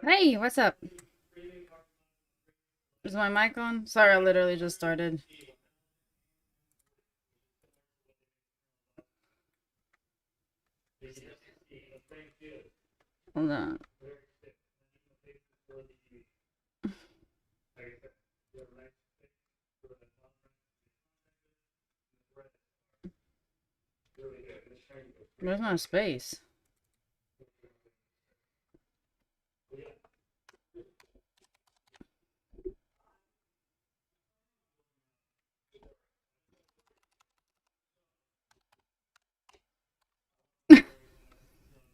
Hey, what's up? Is my mic on? Sorry, I literally just started. Hold on. Where's my space?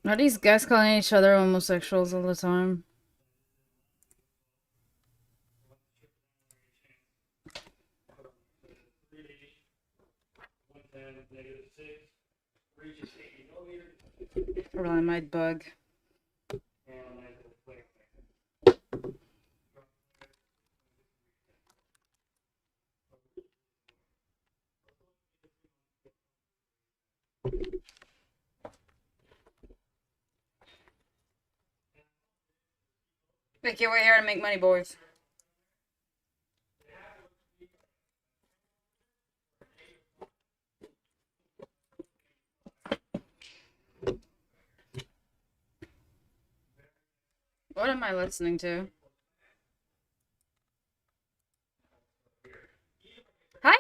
Are these guys calling each other homosexuals all the time? Or I might bug. Vicky, we're here to make money, boys. What am I listening to? Hi!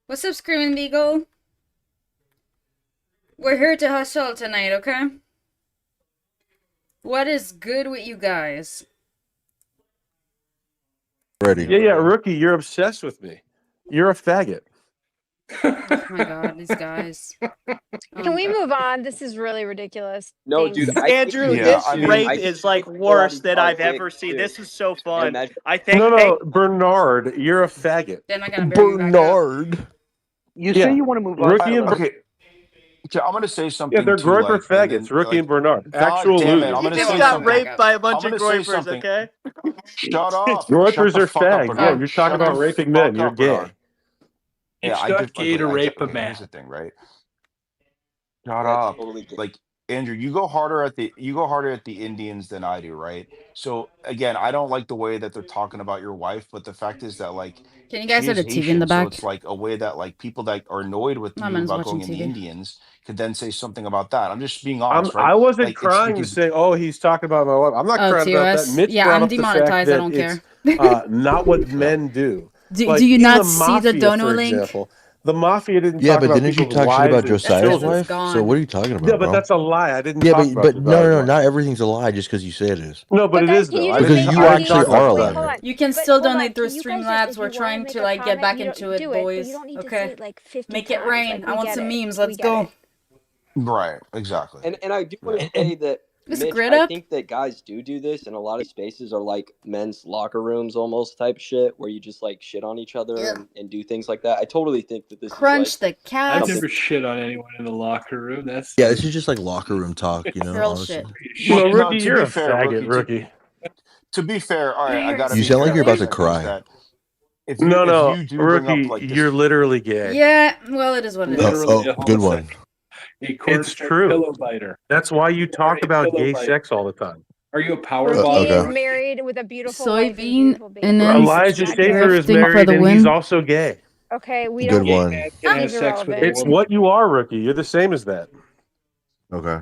What's up, Screaming Beagle? We're here to hustle tonight, okay? What is good with you guys? Ready. Yeah, Rookie, you're obsessed with me. You're a faggot. Oh my god, these guys. Can we move on? This is really ridiculous. No, Thanks. dude. Andrew, this rape is like worse than I've ever seen. This is so fun. I think. No, Bernard, you're a faggot. Then I gotta bring Bernard. You say you want to move on. Rookie and Okay, I'm going to say something. yeah, they're to, groiper like, faggots. Rookie and Bernard. Actual damn it, losers. I'm going to just say got something. raped by a bunch I'm of gonna say groypers, something. okay? Shut up. Groypers Shut the are fuck up, fags. Bernard. Yeah, you're talking Shut about the raping fuck men. You're up, gay. Bernard. It's Yeah, not gay to rape a okay, man. here's the thing, right? Shut up. Like, Andrew, you go harder at the Indians than I do, right? So again, I don't like the way that they're talking about your wife, but the fact is that, like, Can you guys she have is the TV in the Haitian, so back? it's like a way that, like, people that are annoyed with My you man's about watching going in the TV. Indians could then say something about that. I'm just being honest, right? I wasn't Like, it's crying to because say, oh, he's talking about my wife. I'm not Oh, crying about that. TOS? Mitch Yeah, brought I'm up the fact demonetized. I that don't care. it's not what men do. Do Like, you in not the see the mafia, dono for link? example, the mafia didn't Yeah, talk but about didn't you people's talk shit about wives and Josiah's That shit is children. wife? gone. So what are you talking about, Yeah, but bro? that's a lie. I didn't Yeah, talk about but Josiah's wife. not everything's a lie just because you say it is. No, but it guys, is can though. you I just Because didn't. make you I money? didn't talk actually about are Wait, allowed hold here. on. You can But still hold on. donate through Can you guys just, Streamlabs. if We're you want to trying make to a like get comment, back you into don't it, do it, but boys. you don't need to Okay, say it like 50 make it times. rain. Like, I we want get some it. memes. We Let's get go. it. Right, exactly. And I do want to Yeah. say that, Is Mitch, Grid I up? think that guys do this, and a lot of spaces are like men's locker rooms almost type shit, where you just like shit on each other and do things like that. I totally think that this Crunch is the like I've cast. never shit on anyone in the locker room. That's Yeah, this is just like locker room talk, you know, Girl honestly. shit. Well, No, Rookie, to you're be a fair, faggot, Rookie. Rookie. To be fair, all right, I You're gotta You be sound like fair you're for a about to second. Is cry. that if No, you do bring up Rookie, like you're this, literally gay. Yeah, well, it is what it is. literally a Good one. homosexual. A It's cornstarch true. pillow biter. That's why you talk You're a about pillow gay biter. sex all the time. Are you a power Rookie okay. is bottom? married with a beautiful wife and Soybean beautiful baby. and then Elijah Not Schaefer gay. is drifting for married the and he's win. also gay. Okay, we Good don't. Gay one. man can have He's sex with a irrelevant. It's woman. what you are, Rookie. You're the same as that. Okay.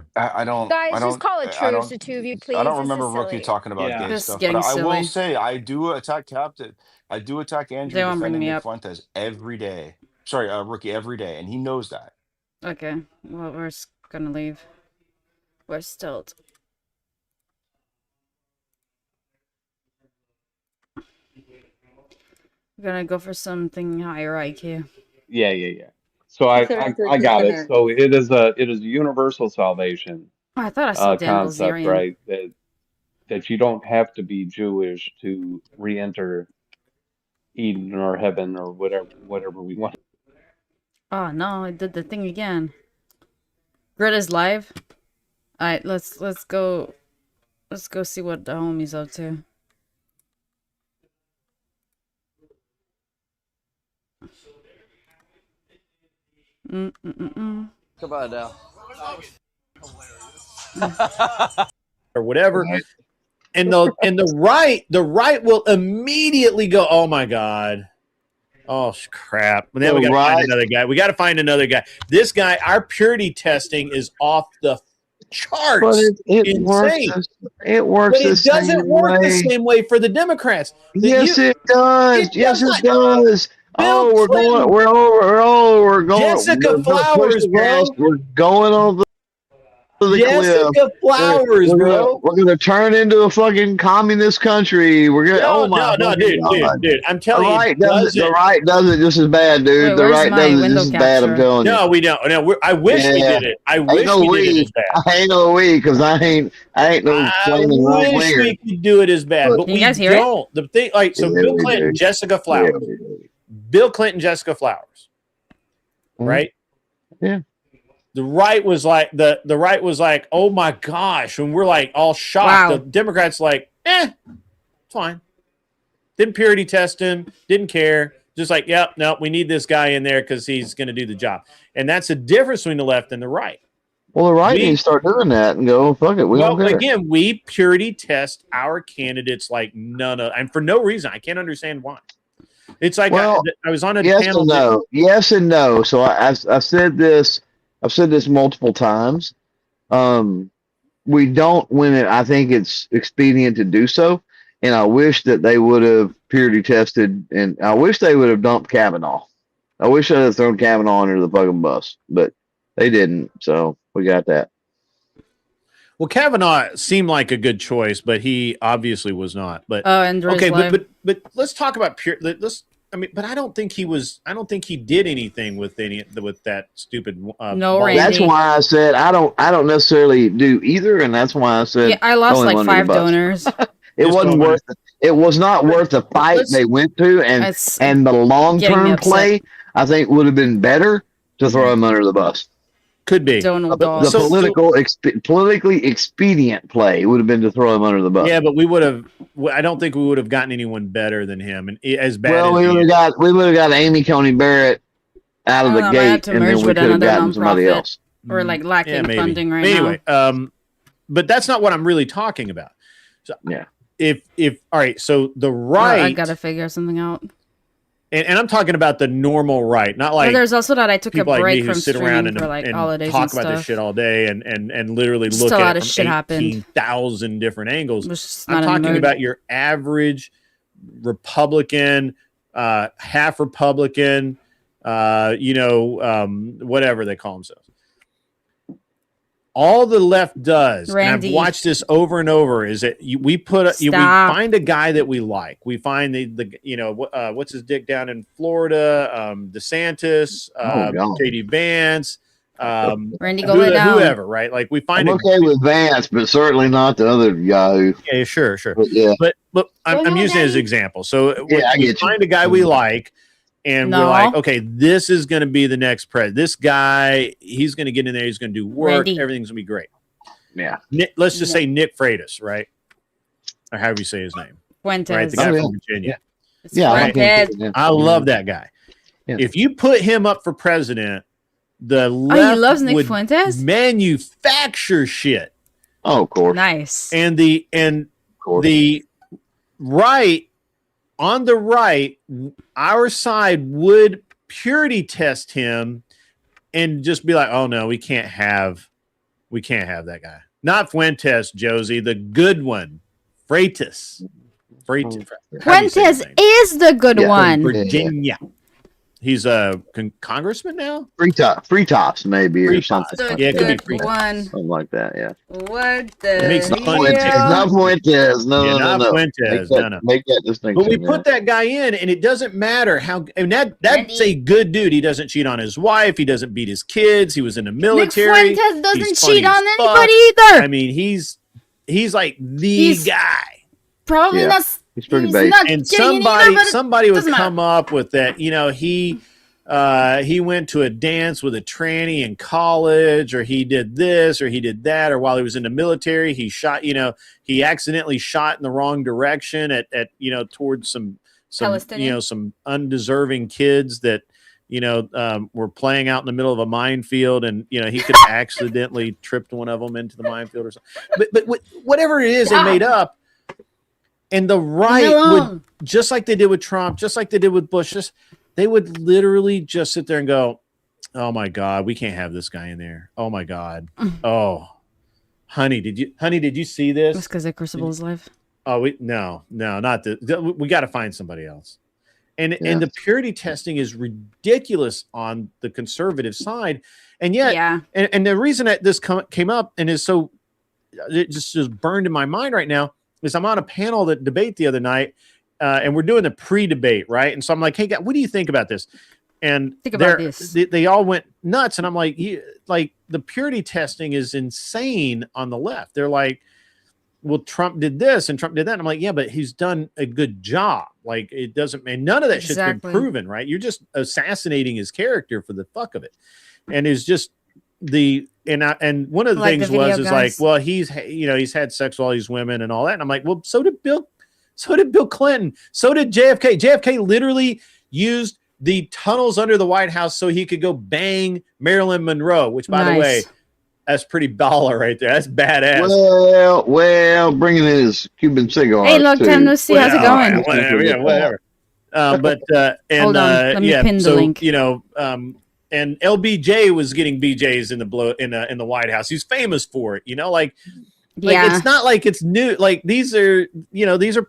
Guys, just call it truce, the two of you, please. I don't This is remember Rookie silly. talking about Yeah. gay This is stuff, but getting I will silly. say I do attack Andrew They won't bring defending me Nick up. Fuentes every day. Sorry, Rookie every day, and he knows that. Okay, well, we're gonna leave. We're still. We're gonna go for something higher IQ. Yeah. So I got it. So it is a universal salvation Oh, I thought I saw Dan concept, Bilzerian. right? That you don't have to be Jewish to re-enter Eden or heaven or whatever we want. Oh no, I did the thing again. Greta's live. Alright, let's go see what the homie's up to. Come on now. Or whatever. And the right will immediately go, oh my God. Oh crap. And then we gotta find another guy. We gotta find another guy. This guy, our purity testing is off the charts. But it insane. works. It works. But it doesn't work the same way for the Democrats. Yes, it does. Yes, it does. Bill We're Clinton. going. Jessica Flowers, bro. We're going on the cliff. Jessica Flowers, bro. We're gonna turn into a fucking communist country. We're gonna. No, dude. I'm telling you, the right does it just as bad, dude. Wait, the right where's does my it just as bad. I'm window telling you. No, we don't. No, I wish we did it. I wish we did it as bad. I ain't no we, because I ain't no flaming right wish winger. we could do it as bad, but Can we you guys hear it? don't. The thing, like, so Yeah, Bill we Clinton, do. Jessica Flowers, Bill Clinton, Jessica Flowers, right? Yeah. The right was like the right was like, oh my gosh, and we're like all shocked. Wow. The Democrats like, it's fine. Didn't purity test him, didn't care. Just like, yep, no, we need this guy in there because he's going to do the job. And that's the difference between the left and the right. Well, the right needs to start doing that and go, fuck it, we don't care. Again, we purity test our candidates like none of, and for no reason. I can't understand why. It's like I was on a panel. And no. Yes and no. So I've said this. I've said this multiple times. We don't when I think it's expedient to do so, and I wish that they would have purity tested, and I wish they would have dumped Kavanaugh. I wish I'd have thrown Kavanaugh under the fucking bus, but they didn't. So we got that. Well, Kavanaugh seemed like a good choice, but he obviously was not. But okay, but let's talk about pure. But I don't think he was. I don't think he did anything with that stupid. No, Randy. That's why I said I don't necessarily do either, and that's why I said I lost like 5 donors. It wasn't worth it. It was not worth the fight they went to, and the long-term play I think would have been better to throw him under the bus. Could be the politically expedient play would have been to throw him under the bus. Yeah, but we would have. I don't think we would have gotten anyone better than him, and as bad. Well, we would have got Amy Coney Barrett out of the gate, and then we could have gotten somebody else. Or like lacking funding right anyway, now. But that's not what I'm really talking about. So yeah, if all right, so the right, I gotta figure something out. And I'm talking about the normal right, not like. Well, there's also that I took a break like from sit around and, for like and holidays talk and about stuff. this shit all day and literally Still look a lot at of it shit from happened. 18,000 different angles. not I'm in the talking mood. about your average Republican, half Republican, whatever they call themselves. All the left does, Randy. and I've watched this over and over, is that we find a guy that we like. We find what's his dick down in Florida, DeSantis, J.D. Vance, Randy, go lay down. whoever, right? Like we find. I'm okay with Vance, but certainly not the other Yahoo. Yeah, sure. But, yeah. But I'm using it as an example. So we find a guy we like. And we're like, okay, this is going to be the next president. This guy, he's going to get in there. He's going to do work. Randy. Everything's going to be great. Yeah. Let's just say Nick Freitas, right? Or however you say his name. Fuentes. Right? The guy from Virginia. Yeah. I love that guy. Yeah. If you put him up for president, the left he loves Nick would Fuentes? manufacture shit. Oh, of course. Nice. And the right, on the right, our side would purity test him and just be like, oh no, we can't have that guy. Not Fuentes, Josie, the good one. Freitas. Fuentes is the good one. Virginia. He's a congressman now. Free tops maybe or something. Yeah, it could be free one. Something like that. Yeah. What the? It makes Not Fuentes. No, not Fuentes. Make that distinction. But we put that guy in, and it doesn't matter how. And that's a good dude. He doesn't cheat on his wife. He doesn't beat his kids. He was in the military. Nick Fuentes doesn't He's cheat funny on as fuck. anybody either. I mean, he's like the guy. Probably not. He's pretty he's basic. not And getting it either, but somebody would doesn't come up with that. You know, he went to a dance with a tranny in college, or he did this, or he did that, or while he was in the military, he shot. You know, he accidentally shot in the wrong direction at towards some some undeserving kids that were playing out in the middle of a minefield, and he could have accidentally tripped one of them into the minefield or something. But whatever it is, they made up. And the right would, just like they did with Trump, just like they did with Bush, they would literally just sit there and go, "Oh my God, we can't have this guy in there. Oh my God. Oh, honey, did you see this?" That's because that Crucible is live. Oh, no, not this. We got to find somebody else. And the purity testing is ridiculous on the conservative side, and yet, and the reason that this came up and is so it just burned in my mind right now is I'm on a panel that debate the other night, and we're doing the pre-debate, right? And so I'm like, "Hey, guys, what do you think about this?" And they all went nuts, and I'm like, the purity testing is insane on the left. They're like, "Well, Trump did this and Trump did that." And I'm like, "Yeah, but he's done a good job. Like, it doesn't mean none of that shit's been proven, right? You're just assassinating his character for the fuck of it." And it's just and one of the things is like, well, he's had sex with all these women and all that. And I'm like, well, so did Bill Clinton, so did JFK. JFK literally used the tunnels under the White House so he could go bang Marilyn Monroe, which, by the way, that's pretty baller right there. That's badass. Well, bringing his Cuban cigar. Hey, long time no see. How's it going? Whatever. Hold on. Let me pin the link. And LBJ was getting BJs in the White House. He's famous for it. It's not like it's new. Like these are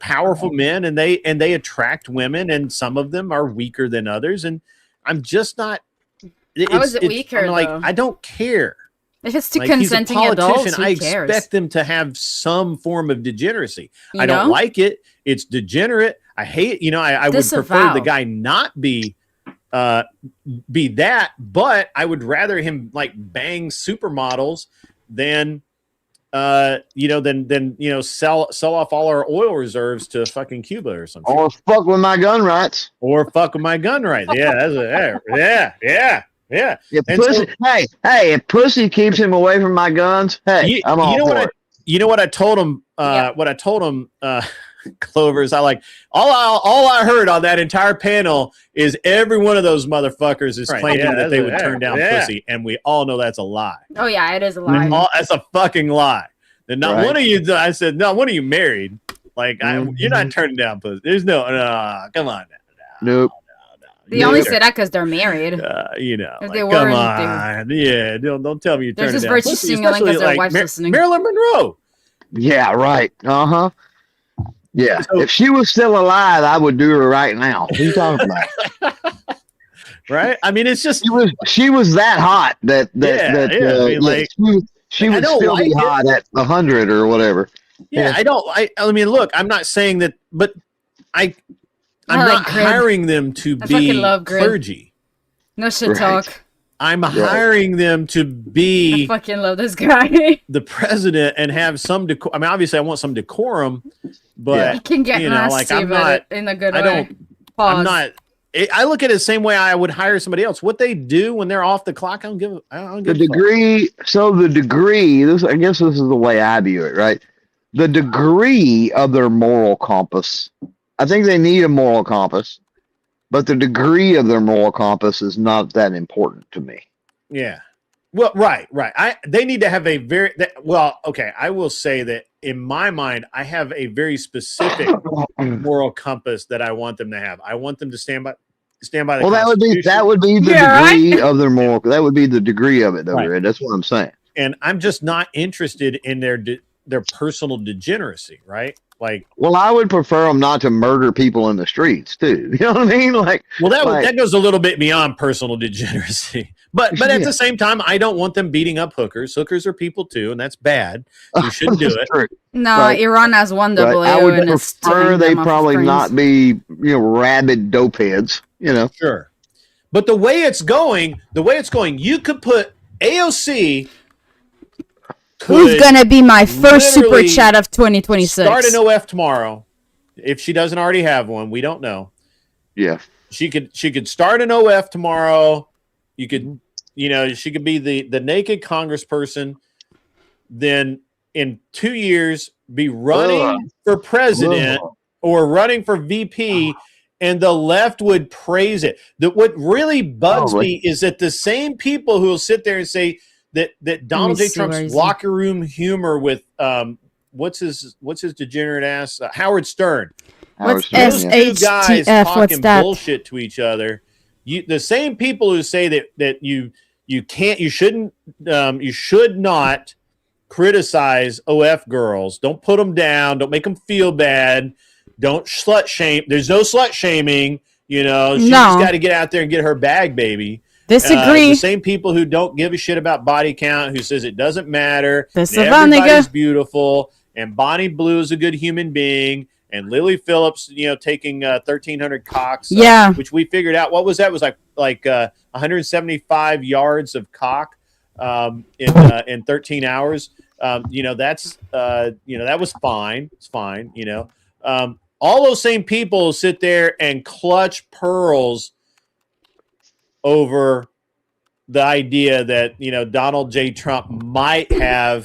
powerful men, and they attract women, and some of them are weaker than others. And I'm just not. How is it weaker? I'm like, I don't care. If it's to consenting adults, who cares? I expect them to have some form of degeneracy. I don't like it. It's degenerate. I hate. I would prefer the guy not be that, but I would rather him like bang supermodels than sell off all our oil reserves to fucking Cuba or something. Or fuck with my gun rights. Yeah. If pussy keeps him away from my guns, I'm all for it. You know what I told him? Clover, is all I heard on that entire panel is every one of those motherfuckers is claiming that they would turn down pussy, and we all know that's a lie. Oh yeah, it is a lie. That's a fucking lie. And not one of you. I said, no, one of you married. Like you're not turning down pussy. There's no. Come on. Nope. They only say that because they're married. If they come on. Yeah, don't tell me you're turning down pussy. There's this virtue signaling because their wife's listening. Marilyn Monroe. Yeah, right. Yeah, so, if she was still alive, I would do her right now. What are you talking about? Right? I mean, it's just she was that hot that she would still be hot at 100 or whatever. Yeah, I mean, look, I'm not saying that, but I'm not hiring them to be clergy. No shit talk. I'm hiring them to be. I fucking love this guy. The president and have some decorum. I mean, obviously, I want some decorum, but you can get nasty I'm not in a good way. I don't. Pause. I'm not. I look at it the same way I would hire somebody else. What they do when they're off the clock, I don't give the degree. So the degree. I guess this is the way I view it. Right. The degree of their moral compass. I think they need a moral compass. But the degree of their moral compass is not that important to me. Yeah. Well, right. They need to have a very okay. I will say that in my mind, I have a very specific moral compass that I want them to have. I want them to stand by the Well, that would be the degree of their moral. That would be the degree of it, though. Right. That's what I'm saying. And I'm just not interested in their personal degeneracy, right? Like, well, I would prefer them not to murder people in the streets too. You know what I mean? Like, well, like, that goes a little bit beyond personal degeneracy. But at the same time, I don't want them beating up hookers. Hookers are people too, and that's bad. We shouldn't do it. True. No, Right. Iran has one double I would and it's prefer tearing they them off of probably cranes. not be, rabid dope heads. Sure. But the way it's going, you could put AOC. Who's gonna be my first super chat of 2026? Start an OF tomorrow, if she doesn't already have one. We don't know. Yeah, she could start an OF tomorrow. You could, she could be the naked congressperson. Then in 2 years, be running for president or running for VP, and the left would praise it. What really bugs me is that the same people who will sit there and say that Donald J. Trump's locker room humor with what's his degenerate ass Howard Stern. What's Those two guys SHTF? talking What's that? bullshit to each other. The same people who say that you should not criticize OF girls. Don't put them down. Don't make them feel bad. Don't slut shame. There's no slut shaming. She's just got to get out there and get her bag, baby. Disagree. The same people who don't give a shit about body count, who says it doesn't matter. Everybody's beautiful, and Bonnie Blue is a good human being, and Lily Phillips, taking 1,300 cocks. Which we figured out. What was that? It was like 175 yards of cock in 13 hours. That's that was fine. It's fine. All those same people sit there and clutch pearls over the idea that Donald J. Trump might. I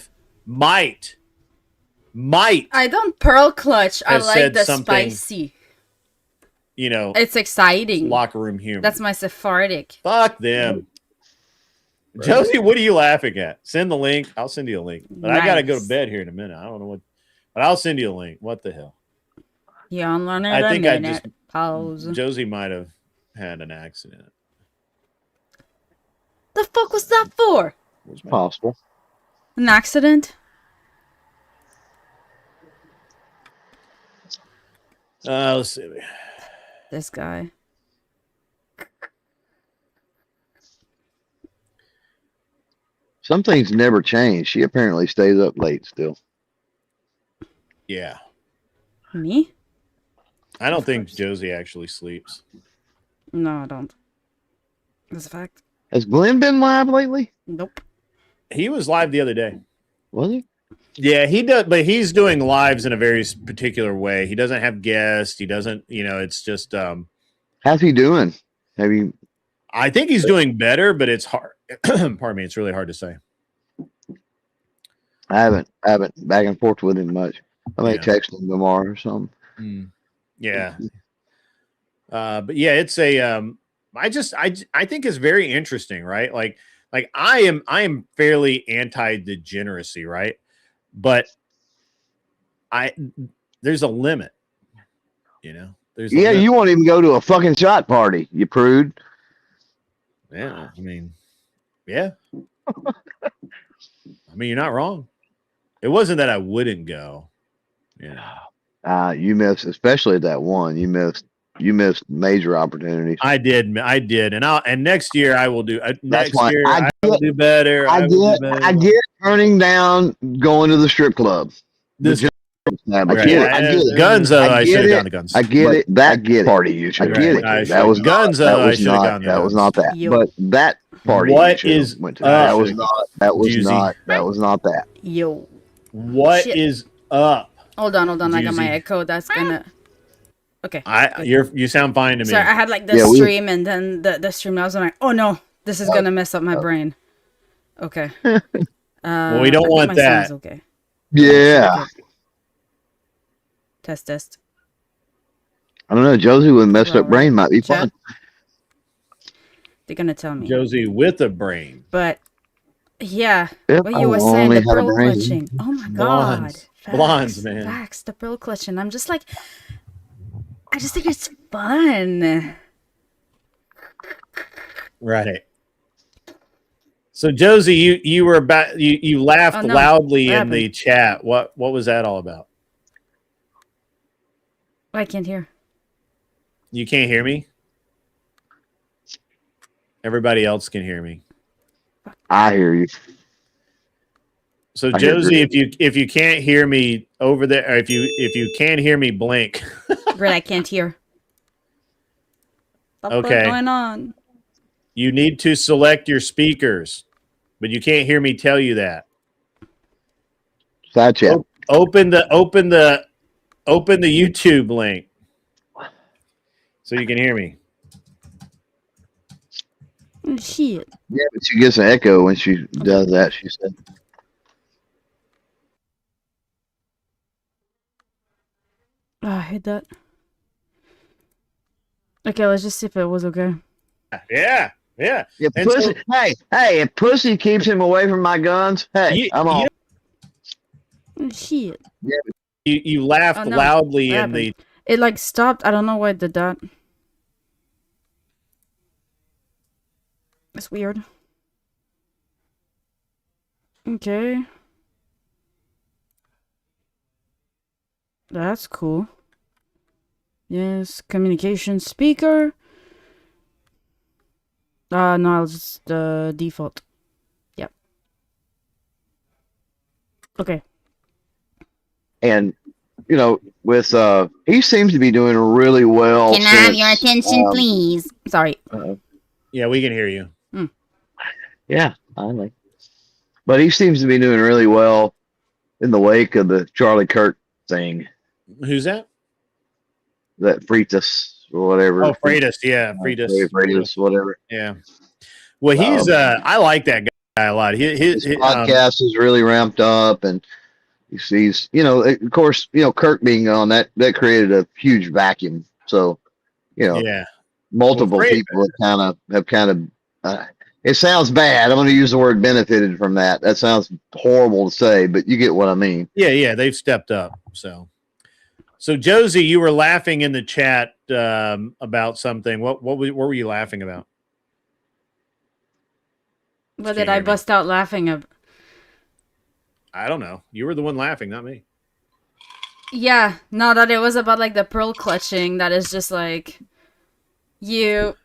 don't pearl clutch. I like the spicy. It's exciting. Locker room humor. That's my Sephardic. Fuck them. Right. Josie, what are you laughing at? Send the link. I'll send you a link. But I gotta go to bed here in a minute. I don't know what, but I'll send you a link. What the hell? Yeah, I think I just pause. Josie might have had an accident. The fuck was that for? Possible. An accident? Let's see. This guy. Some things never change. She apparently stays up late still. Yeah. Me? I don't think Josie actually sleeps. No, I don't. That's a fact. Has Glenn been live lately? Nope. He was live the other day. Was he? Yeah, he does, but he's doing lives in a very particular way. He doesn't have guests. He doesn't, it's just. How's he doing? Have you? I think he's doing better, but it's hard. Pardon me, it's really hard to say. I haven't back and forth with him much. I may text him tomorrow or something. Yeah. But yeah, it's a. I think it's very interesting, right? Like I am fairly anti-degeneracy, right? But there's a limit, There's you won't even go to a fucking shot party, you prude. Yeah, I mean, yeah. I mean, you're not wrong. It wasn't that I wouldn't go. Yeah. You missed, especially that one. You missed major opportunities. I did, and next year I will do. Next year I will do better. I get turning down going to the strip club. I get it. Guns, though, I should have gone to guns. I get it. That party you should. I get it. That was guns. I should have gone. That was not that. But that party. What is? Went to that was not. That was not. That was not that. Yo. What is up? Hold on. I got my echo. That's gonna. Okay. You sound fine to me. Sorry, I had like the stream and then the stream. I was like, oh no, this is gonna mess up my brain. Okay. Well, we don't want that. Okay. Yeah. Test. I don't know. Josie with a messed up brain might be fun. They're gonna tell me. Josie with a brain. But yeah, what you were saying, the pearl clutching. Oh my god. Blondes, man. Facts, the pearl clutching. I'm just like, I just think it's fun. Right. So Josie, you were about you laughed loudly in the chat. What was that all about? I can't hear. You can't hear me? Everybody else can hear me. I hear you. So I hear Josie, Grit. if you can't hear me over there, or if you can't hear me, blink. Grit, I can't hear. What's Okay. going on? You need to select your speakers, but you can't hear me tell you that. Gotcha. Open the YouTube link so you can hear me. Oh, shit. Yeah, but she gets an echo when she does that, she said. Oh, I hate that. Okay, let's just see if it was okay. Yeah. If And pussy, hey, if pussy keeps him away from my guns, hey, I'm on. Oh, shit. Yeah, You laughed Oh, no. loudly What in the. happened? It like stopped. I don't know why it did that. That's weird. Okay. That's cool. Yes, communication speaker. No, I'll just default. Yep. Okay. and you know, with he seems to be doing really well. Can I have your attention, please? Sorry. Yeah, we can hear you. Yeah, finally. But he seems to be doing really well in the wake of the Charlie Kirk thing. Who's that? That Freitas or whatever. Oh, Freitas. Yeah, Freitas, whatever. Yeah. Well, he's I like that guy a lot. His podcast is really ramped up, and he's you know, of course, you know, Kirk being on that created a huge vacuum. So, you know, yeah, multiple people have kind of it sounds bad. I'm going to use the word benefited from that. That sounds horrible to say, but you get what I mean. Yeah, they've stepped up. So Josie, you were laughing in the chat about something. What were you laughing about? What did I bust out laughing of? I don't know. You were the one laughing, not me. Yeah, no, that it was about like the pearl clutching. That is just like you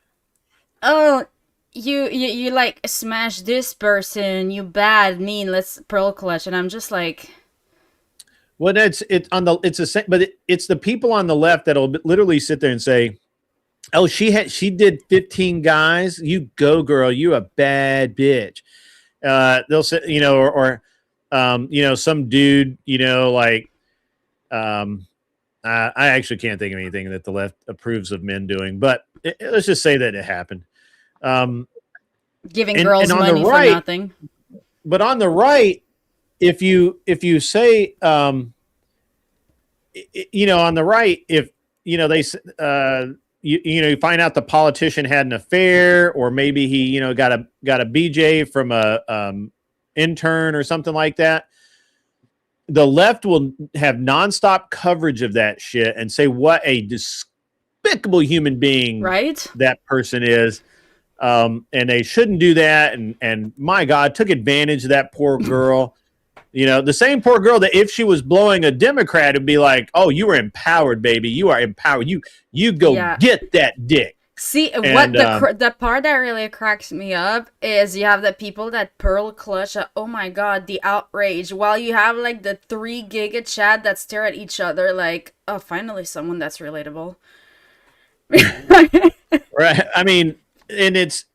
like smash this person, you bad, mean, let's pearl clutch, and I'm just like, well, it's the same, but it's the people on the left that'll literally sit there and say, "Oh, she did 15 guys. You go, girl. You a bad bitch." They'll say, you know, or you know, some dude, you know, like, I actually can't think of anything that the left approves of men doing, but let's just say that it happened. Giving girls money for nothing. But on the right, if you say, you know, on the right, if you know they you find out the politician had an affair, or maybe he, you know, got a BJ from a intern or something like that, the left will have nonstop coverage of that shit and say what a despicable human being that person is. And they shouldn't do that. And my God, took advantage of that poor girl. You know, the same poor girl that if she was blowing a Democrat, would be like, "Oh, you were empowered, baby. You are empowered. You go get that dick." See, what the part that really cracks me up is you have the people that pearl clutch. Oh my God, the outrage. While you have like the 3 giga chat that stare at each other like, oh, finally someone that's relatable. Right. I mean, and it's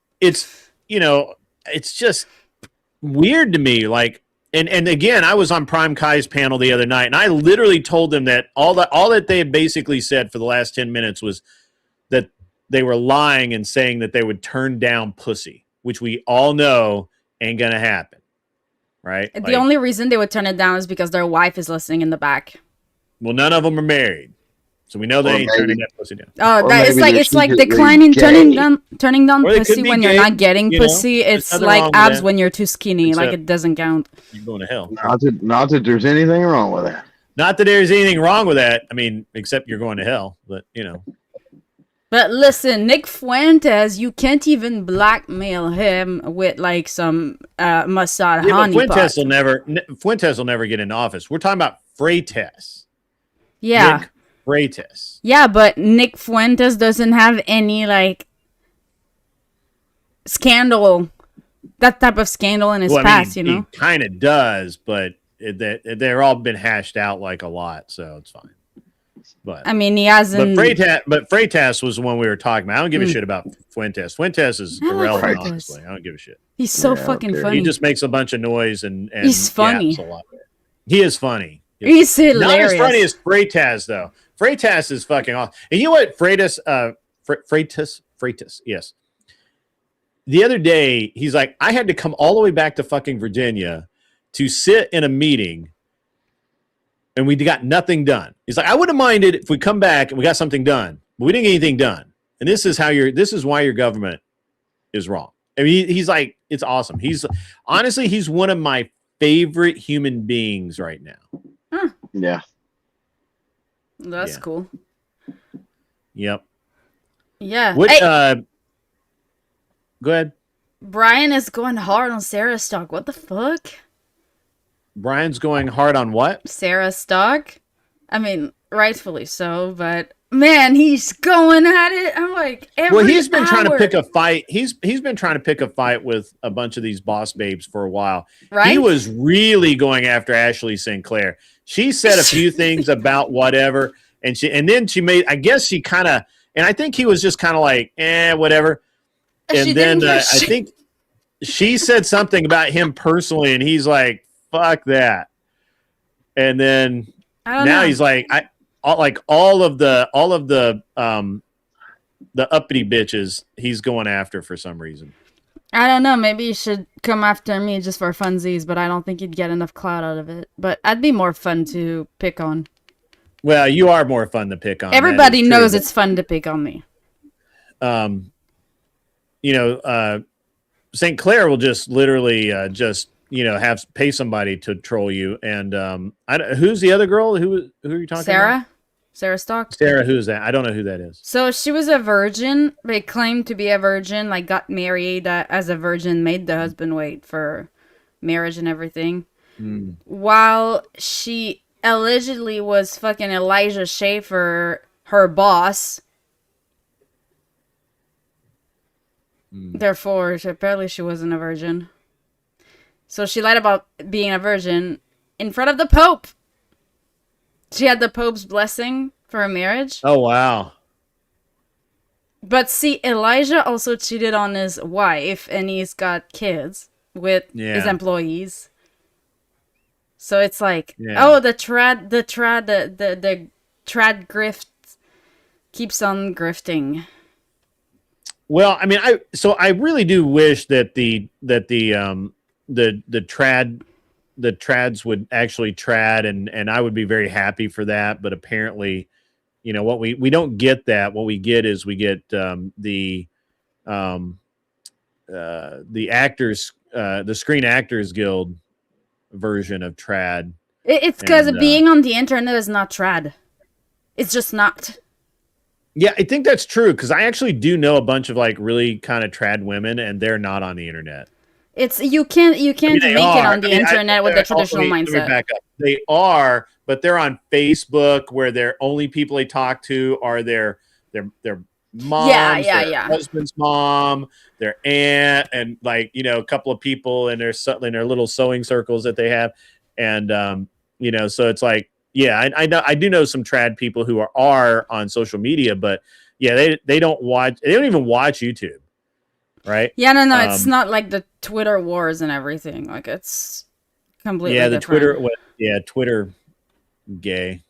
you know, it's just weird to me. Like, and again, I was on Prime Kai's panel the other night, and I literally told them that all that they had basically said for the last 10 minutes was that they were lying and saying that they would turn down pussy, which we all know ain't gonna happen, right? The only reason they would turn it down is because their wife is listening in the back. Well, none of them are married, so we know they ain't turning that pussy down. Oh, that it's like declining, turning down pussy when you're not getting pussy. It's like abs when you're too skinny. Like it doesn't count. You're going to hell. Not that there's anything wrong with that. Not that there's anything wrong with that. I mean, except you're going to hell. But you know. But listen, Nick Fuentes, you can't even blackmail him with like some Mossad honeypot. Fuentes will never get into office. We're talking about Freitas. Yeah. Freitas. Yeah, but Nick Fuentes doesn't have any like scandal, that type of scandal in his past, you know. He kind of does, but they're all been hashed out like a lot, so it's fine. But I mean, he hasn't. But Freitas was the one we were talking about. I don't give a shit about Fuentes. Fuentes is irrelevant, honestly. I don't give a shit. He's so fucking funny. He just makes a bunch of noise and he's funny. A lot. He is funny. He's hilarious. Not as funny as Freitas though. Freitas is fucking awesome. And you know what? Freitas. Yes. The other day, he's like, I had to come all the way back to fucking Virginia to sit in a meeting. And we got nothing done. He's like, I wouldn't have minded if we come back and we got something done, but we didn't get anything done. And this is why your government is wrong. I mean, he's like, it's awesome. He's one of my favorite human beings right now. Huh. Yeah. That's cool. Yep. Yeah. What, go ahead. Brian is going hard on Sarah's stock. What the fuck? Brian's going hard on what? Sarah's stock. I mean, rightfully so, but man, he's going at it. I'm like, he's been trying to pick a fight. He's been trying to pick a fight with a bunch of these boss babes for a while. Right? He was really going after Ashley Sinclair. She said a few things about whatever, and then she made. I guess she kind of, and I think he was just kind of like, whatever. And then I think she said something about him personally, and he's like, fuck that. And then now he's like, all of the uppity bitches he's going after for some reason. I don't know. Maybe you should come after me just for funsies, but I don't think you'd get enough clout out of it. But I'd be more fun to pick on. Well, you are more fun to pick on. Everybody knows it's fun to pick on me. St. Clair will just literally pay somebody to troll you. And who's the other girl? Who are you talking about? Sarah Stock. Sarah, who's that? I don't know who that is. So she was a virgin. They claimed to be a virgin, like got married as a virgin, made the husband wait for marriage and everything. While she allegedly was fucking Elijah Schaefer, her boss. Therefore, apparently she wasn't a virgin. So she lied about being a virgin in front of the Pope. She had the Pope's blessing for a marriage. Oh, wow. But see, Elijah also cheated on his wife, and he's got kids with his employees. So it's like, the trad grift keeps on grifting. Well, I mean, I really do wish that the trads would actually trad, and I would be very happy for that. But apparently, what we don't get that. What we get is the actors, the Screen Actors Guild version of trad. It's because being on the internet is not trad. It's just not. Yeah, I think that's true, because I actually do know a bunch of like really kind of trad women, and they're not on the internet. It's you can't make it on the internet with the traditional mindset. Let me back up. They are, but they're on Facebook, where their only people they talk to are their moms, their husband's mom, their aunt, and like a couple of people in their little sewing circles that they have, and so it's like, I do know some trad people who are on social media, but they don't even watch YouTube. Right? Yeah, no, it's not like the Twitter wars and everything. Like, it's completely different. Twitter gay.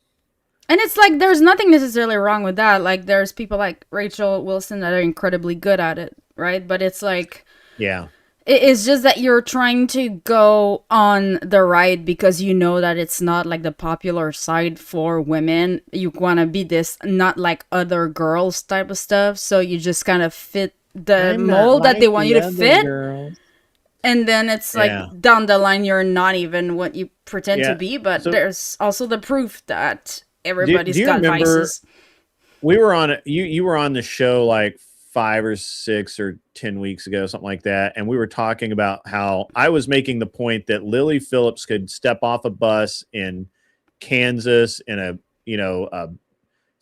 And it's like, there's nothing necessarily wrong with that. Like, there's people like Rachel Wilson that are incredibly good at it, right? But it's like, it's just that you're trying to go on the right because you know that it's not like the popular side for women. You want to be this not like other girls type of stuff. So you just kind of fit the mold that they want you to fit, and then it's like down the line you're not even what you pretend to be. But there's also the proof that everybody's got vices. We were on you were on the show like 5 or 6 or 10 weeks ago, something like that, and we were talking about how I was making the point that Lily Phillips could step off a bus in Kansas in a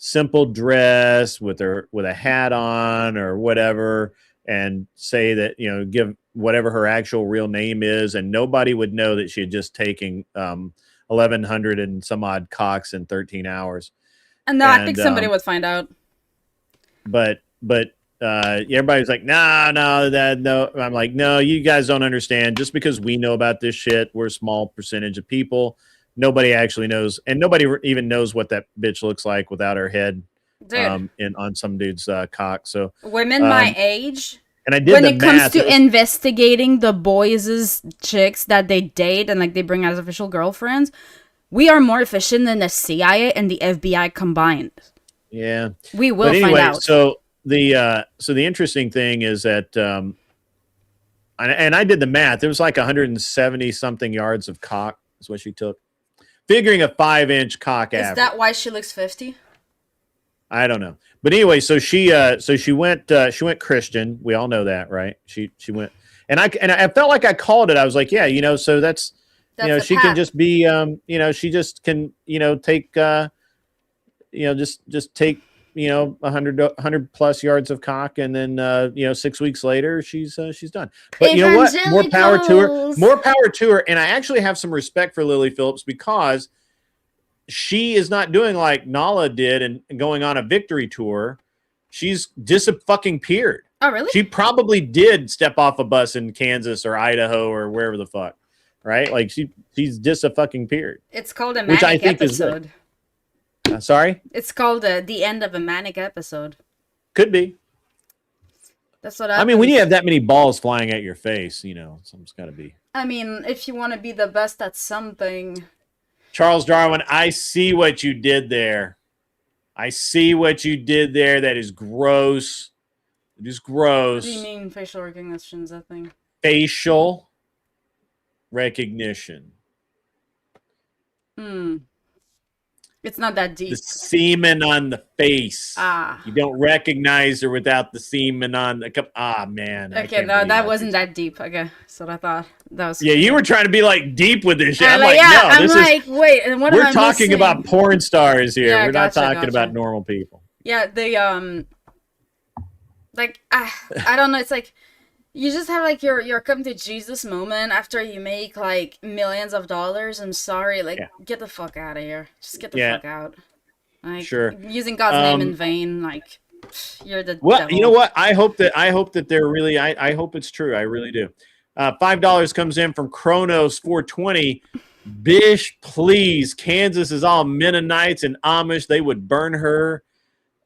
simple dress with a hat on or whatever, and say that, you know, give whatever her actual real name is, and nobody would know that she had just taken 1,100 and some odd cocks in 13 hours. And I think somebody would find out. But everybody's like, no. I'm like, no, you guys don't understand. Just because we know about this shit, we're a small percentage of people. Nobody actually knows, and nobody even knows what that bitch looks like without her head on some dude's cock. So women my age, and I did when it comes to investigating the boys' chicks that they date and like they bring out as official girlfriends, we are more efficient than the CIA and the FBI combined. Yeah, we will find out. So the interesting thing is that, and I did the math. It was like 170 something yards of cock is what she took, figuring a 5-inch cock average. Is that why she looks 50? I don't know, but anyway, so she went Christian. We all know that, right? She went, and I felt like I called it. I was like, yeah, you know, so that's you know, she can just be, you know, she just can, you know, take, you know, just take, you know, 100 plus yards of cock, and then, you know, 6 weeks later, she's done. But you know what? More power to her. More power to her. And I actually have some respect for Lily Phillips, because she is not doing like Nala did and going on a victory tour. She's disappeared. Oh, really? She probably did step off a bus in Kansas or Idaho or wherever the fuck, right? Like she's disappeared. It's called a manic episode. Sorry? It's called the end of a manic episode. Could be. That's what I mean, when you have that many balls flying at your face, you know, something's got to be. I mean, if you want to be the best at something. Charles Darwin, I see what you did there. I see what you did there. That is gross. It is gross. What do you mean facial recognition's a thing? Facial recognition. It's not that deep. The semen on the face. You don't recognize her without the semen on the cup. Man. Okay, no, that wasn't that deep. Okay, so I thought that was. Yeah, you were trying to be like deep with this shit. I'm like, yeah, no, I'm like, wait, and what am I we're talking about porn stars here. Yeah, we're not talking about normal people. Yeah, the like I don't know. It's like you just have like your come to Jesus moment after you make like millions of dollars. I'm sorry, like get the fuck out of here. Just get the fuck out. Like using God's name in vain, like you're the devil. You know what? I hope that they're really. I hope it's true. I really do. $5 comes in from Kronos 420. Bish, please. Kansas is all Mennonites and Amish. They would burn her.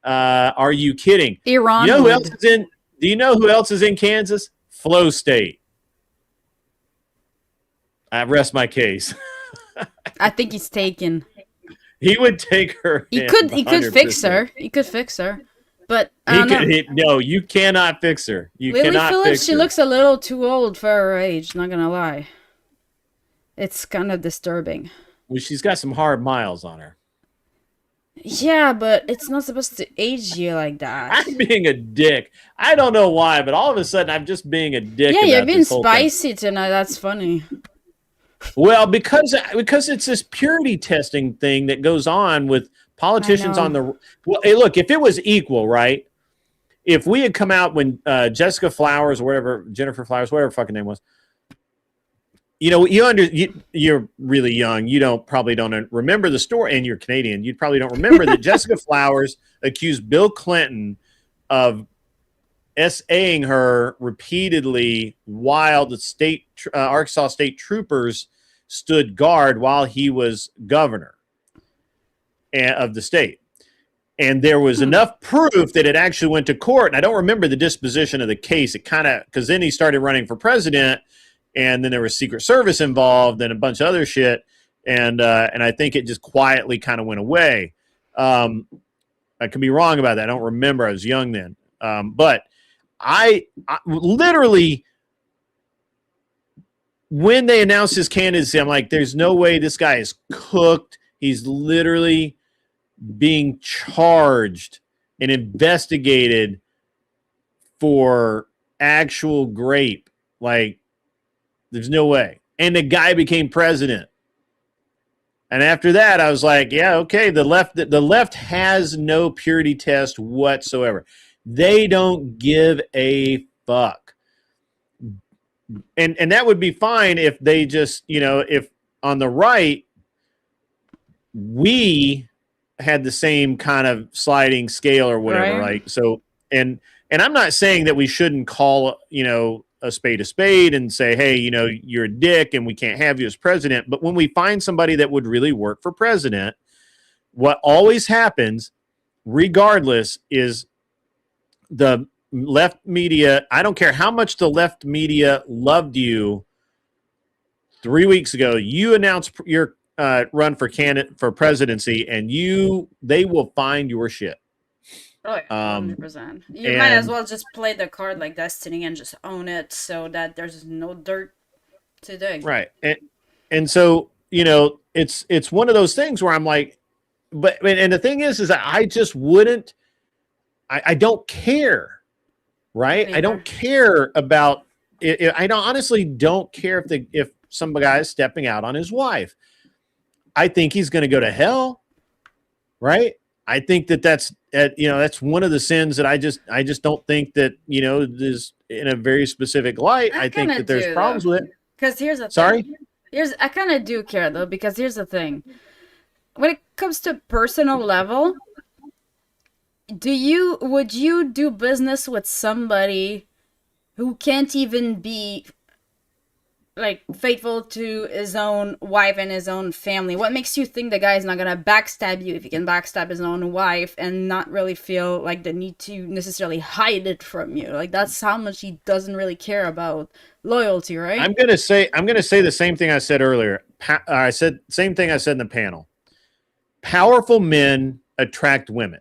Are you kidding? Iran. You know who else is in? Do you know who else is in Kansas? Flow State. I rest my case. I think he's taken. He would take her. He could fix her. He could fix her. But no, you cannot fix her. Lily Phillips, she looks a little too old for her age, not gonna lie. It's kind of disturbing. Well, she's got some hard miles on her. Yeah, but it's not supposed to age you like that. I'm being a dick. I don't know why, but all of a sudden I'm just being a dick. Yeah, you're being spicy tonight. That's funny. Well, because it's this purity testing thing that goes on with politicians on the. Well, hey, look, if it was equal, right? If we had come out when Jessica Flowers or whatever, Jennifer Flowers, whatever her fucking name was. You know, you're really young. You probably don't remember the story, and you're Canadian. You probably don't remember that Jessica Flowers accused Bill Clinton of SAing her repeatedly while the Arkansas state troopers stood guard while he was governor of the state. And there was enough proof that it actually went to court. And I don't remember the disposition of the case. It kind of, because then he started running for president. And then there was Secret Service involved and a bunch of other shit. And I think it just quietly kind of went away. I could be wrong about that. I don't remember. I was young then. But I literally, when they announced his candidacy, I'm like, there's no way this guy is cooked. He's literally being charged and investigated for actual rape. Like, there's no way. And the guy became president. And after that, I was like, yeah, okay, the left has no purity test whatsoever. They don't give a fuck. And that would be fine if they just, if on the right, we had the same kind of sliding scale or whatever, right? So, and I'm not saying that we shouldn't call, a spade and say, hey, you're a dick and we can't have you as president. But when we find somebody that would really work for president, what always happens, regardless, is the left media. I don't care how much the left media loved you 3 weeks ago. You announced your run for presidency, and they will find your shit. Oh, 100%. You might as well just play the card like Destiny and just own it so that there's no dirt to dig. Right. And so, it's one of those things where I'm like, and the thing is I just wouldn't, I don't care. Right. I don't care about it. I honestly don't care if some guy is stepping out on his wife. I think he's going to go to hell. Right. I think that's one of the sins that I just don't think that, is in a very specific light. I think that there's problems with it. Because here's the thing. I kind of do care, though, because here's the thing. When it comes to personal level, would you do business with somebody who can't even be faithful to his own wife and his own family? What makes you think the guy is not gonna backstab you if he can backstab his own wife and not really feel like the need to necessarily hide it from you? That's how much he doesn't really care about loyalty, right? I'm gonna say the same thing I said earlier. Same thing I said in the panel. Powerful men attract women,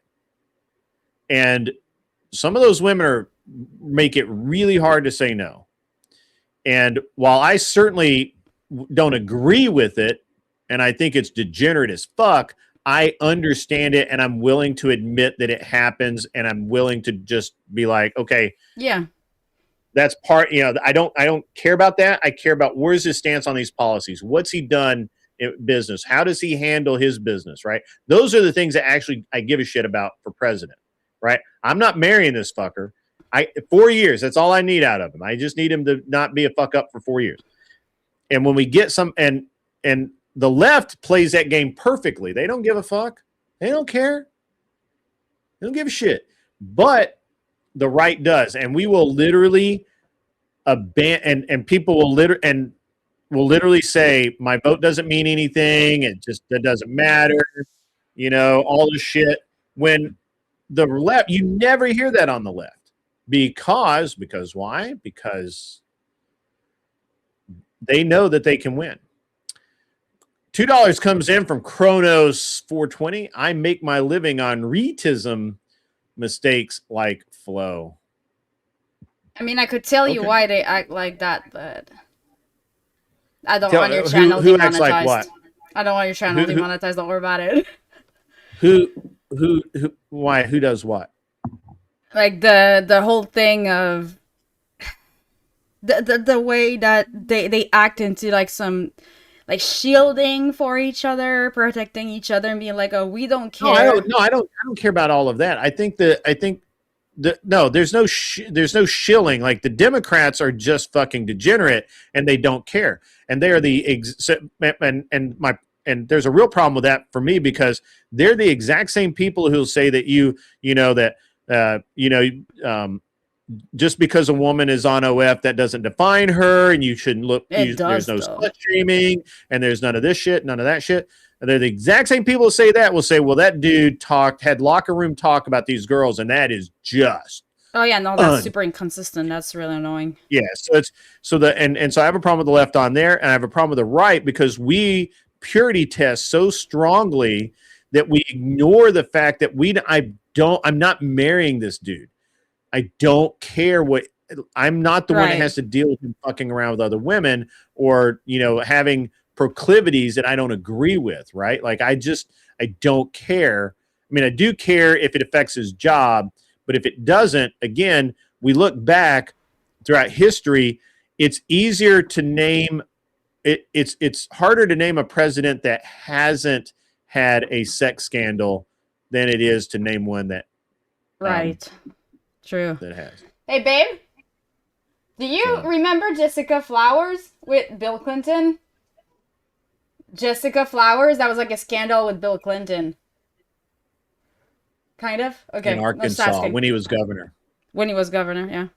and some of those women make it really hard to say no. And while I certainly don't agree with it, and I think it's degenerate as fuck, I understand it, and I'm willing to admit that it happens, and I'm willing to just be like, okay, yeah, that's part. I don't care about that. I care about where's his stance on these policies. What's he done in business? How does he handle his business? Right. Those are the things that actually I give a shit about for president. Right. I'm not marrying this fucker. 4 years, that's all I need out of him. I just need him to not be a fuck up for 4 years. And when we get some, and the left plays that game perfectly. They don't give a fuck. They don't care. They don't give a shit. But the right does, and we will literally abandon, and people will literally say, my vote doesn't mean anything. That doesn't matter. All this shit. When the left, you never hear that on the left. Because why? Because they know that they can win. $2 comes in from Chronos 420. I make my living on retism mistakes like flow. I mean, I could tell you why they act like that, but I don't want your channel who demonetized. Acts like what? I don't want your channel demonetized. Don't worry about it. Who? Why? Who does what? The whole thing of the way that they act into some shielding for each other, protecting each other, and being like, oh, we don't care. No, I don't care about all of that. I think no, there's no shilling. The Democrats are just fucking degenerate, and they don't care, and they are and there's a real problem with that for me, because they're the exact same people who'll say that just because a woman is on OF, that doesn't define her, and you shouldn't look. There's no slut shaming, and there's none of this shit, none of that shit. And they're the exact same people who say that will say, well, that dude had locker room talk about these girls, and that is just. Oh yeah, no, that's super inconsistent. That's really annoying. Yeah, so so I have a problem with the left on there, and I have a problem with the right, because we purity test so strongly that we ignore the fact that I'm not marrying this dude. I don't care I'm not the one that has to deal with him fucking around with other women, or, having proclivities that I don't agree with. Right. I don't care. I mean, I do care if it affects his job, but if it doesn't, again, we look back throughout history, it's easier to name it's harder to name a president that hasn't had a sex scandal than it is to name one that right. True. that has. Hey, babe. Do you remember Jessica Flowers with Bill Clinton? Jessica Flowers? That was like a scandal with Bill Clinton. Kind of? Okay. In Arkansas, when he was governor. When he was governor, yeah.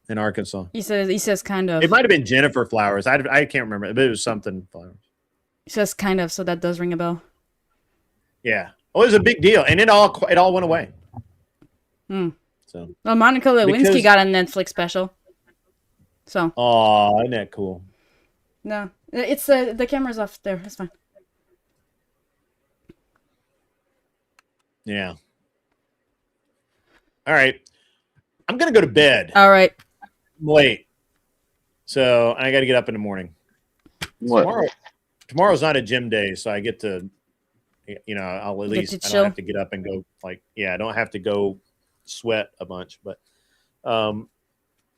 In Arkansas. He says kind of. It might have been Jennifer Flowers. I can't remember, but it was something Flowers. He says kind of, so that does ring a bell. Yeah. Well, it was a big deal, and it all went away. So. Well, Monica Lewinsky got a Netflix special. So. Oh, isn't that cool? No, it's the camera's off there. It's fine. Yeah. All right. I'm gonna go to bed. All right. I'm late, so I got to get up in the morning. What? Tomorrow's not a gym day, so I get to, I'll at least I don't have to get up and go I don't have to go sweat a bunch. But,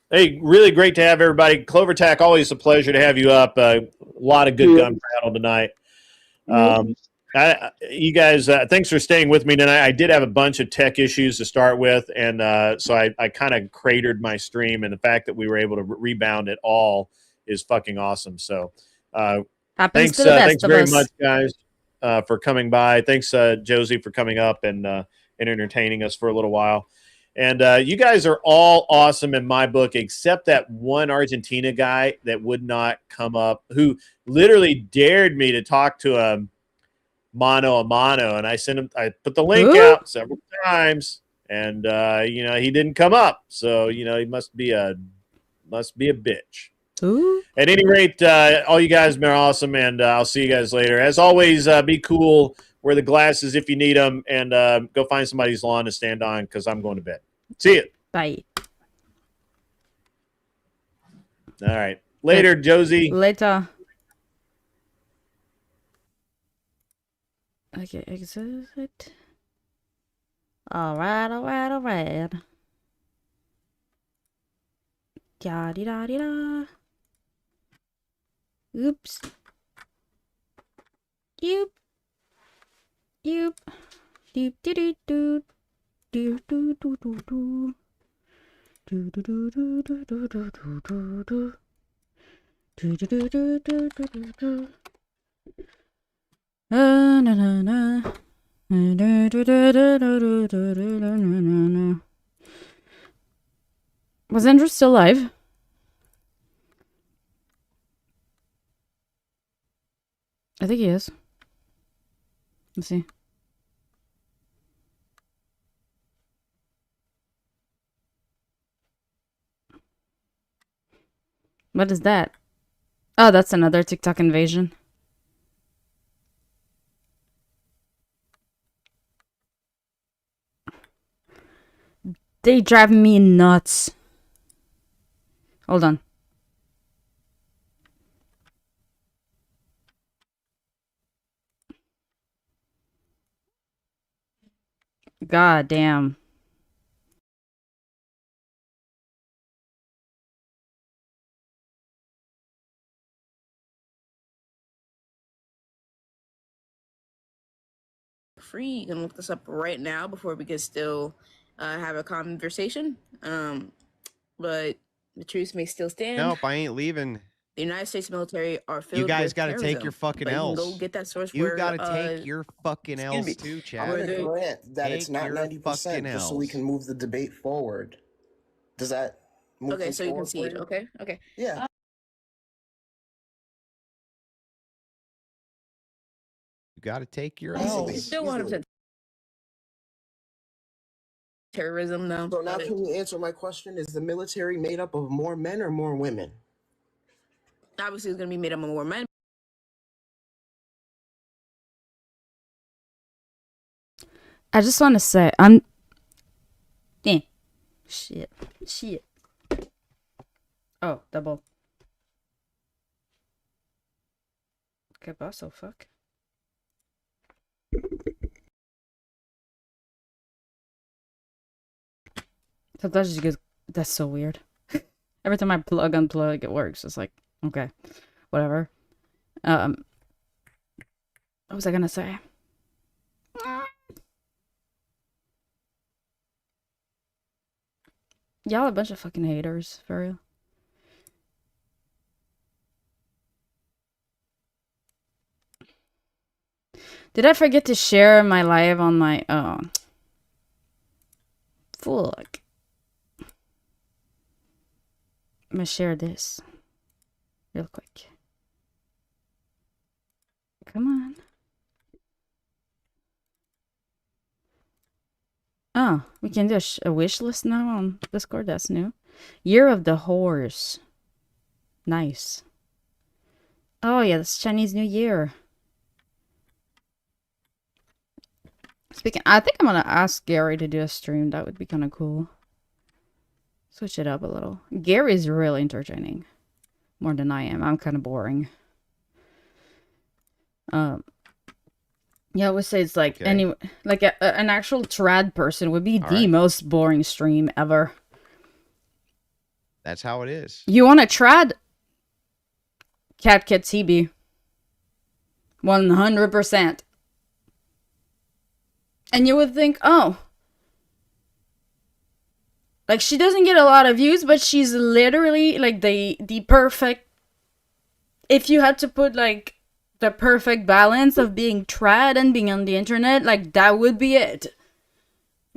hey, really great to have everybody. Clover Tack, always a pleasure to have you up. A lot of good gun battle tonight. You guys, thanks for staying with me tonight. I did have a bunch of tech issues to start with, and so I kind of cratered my stream, and the fact that we were able to rebound it all is fucking awesome. So thanks very much, guys, for coming by. Thanks, Josie, for coming up and entertaining us for a little while. And you guys are all awesome in my book, except that one Argentina guy that would not come up, who literally dared me to talk to him mano a mano, and I put the link out several times, and he didn't come up, so he must be a bitch. Ooh. At any rate, all you guys have been awesome, and I'll see you guys later. As always, be cool, wear the glasses if you need them, and go find somebody's lawn to stand on, because I'm going to bed. See you. Bye. All right, later, Josie. Later. Okay, exit. All right. Da-di-da-di-da. Oops. Doop. Doop-de-doo-doo. Do-do-do-do-do. Do-do-do-do-do-do-do-do. Do-do-do-do-do-do-do. Na-na-na. Was Andrew still alive? I think he is. Let's see. What is that? Oh, that's another TikTok invasion. They drive me nuts. Hold on. God damn. Free. You can look this up right now before we can still have a conversation. But the truth may still stand. Nope, I ain't leaving. The United States military are filled You guys with got to terrorism, take your fucking but you can L's. go get that source. You got to take your fucking L's too, Chad. I'm going to grant that it's not Take your 90%, fucking just so we Ls. can move the debate forward. Does that move Okay, things so you forward concede. for you? Okay, okay. Yeah. You got to take your Easily, L's. Still 100% terrorism, though. So now can you answer my question? Is the military made up of more men or more women? Obviously, it's going to be made up of more men. I just want to say, Shit. Oh, double. Okay, also fuck. Sometimes you get, that's so weird. Every time I plug unplug, it works. It's like, okay, whatever. What was I gonna say? Y'all a bunch of fucking haters, for real. Did I forget to share my live on my fuck. I'm gonna share this real quick. Come on. Oh, we can do a wish list now on Discord. That's new. Year of the Horse. Nice. Oh yeah, that's Chinese New Year. Speaking, I think I'm gonna ask Gary to do a stream. That would be kind of cool. Switch it up a little. Gary's really entertaining, more than I am. I'm kind of boring. Yeah, I would say it's like any like an actual trad person would be the most boring stream ever. That's how it is. You want a trad? Cat TB. 100%. And you would think, oh, like she doesn't get a lot of views, but she's literally like the perfect. If you had to put like the perfect balance of being trad and being on the internet, like that would be it.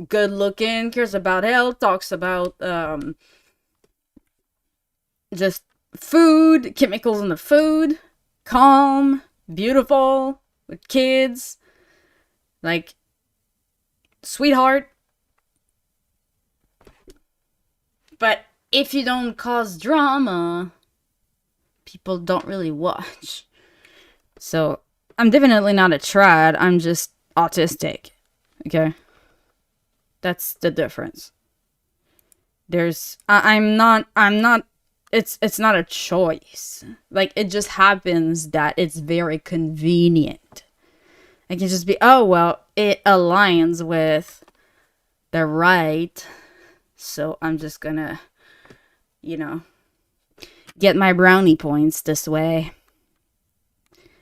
Good looking, cares about health, talks about just food, chemicals in the food, calm, beautiful, with kids, like sweetheart. But if you don't cause drama, people don't really watch. So I'm definitely not a trad. I'm just autistic. Okay, that's the difference. I'm not. It's not a choice. Like it just happens that it's very convenient. It can just be, oh well, it aligns with the right. So I'm just gonna, you know, get my brownie points this way.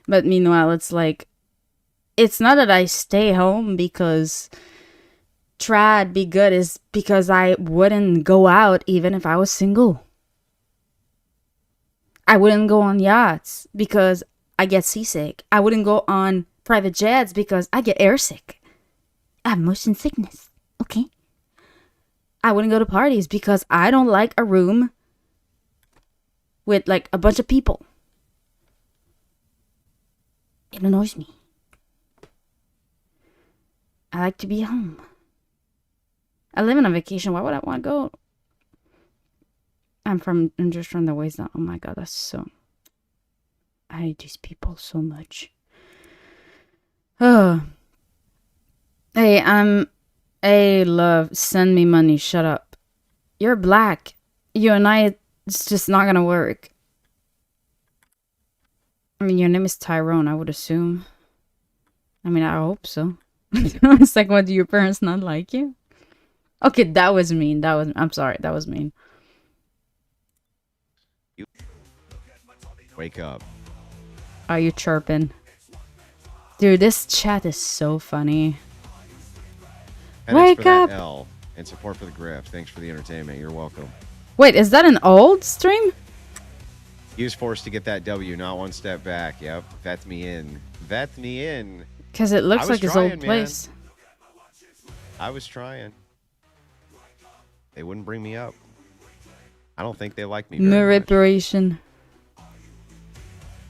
But meanwhile, it's like, it's not that I stay home because trad be good, is because I wouldn't go out even if I was single. I wouldn't go on yachts because I get seasick. I wouldn't go on private jets because I get airsick. I have motion sickness. Okay. I wouldn't go to parties because I don't like a room with like a bunch of people. It annoys me. I like to be home. I live on a vacation. Why would I want to go? I'm just from the ways down. Oh my god, that's so. I hate these people so much. Oh. Hey, Hey, love, send me money. Shut up. You're black. You and I, it's just not gonna work. I mean, your name is Tyrone, I would assume. I mean, I hope so. It's like, what, do your parents not like you? Okay, that was mean. I'm sorry, that was mean. Wake up. Are you chirping? Dude, this chat is so funny. Wake up! L and support for the grift. Thanks for the entertainment. You're welcome. Wait, is that an old stream? He was forced to get that W, not one step back. Yep, vet me in. Vet me in. Because it looks like his old place. I was trying. They wouldn't bring me up. I don't think they like me very much. Reparation.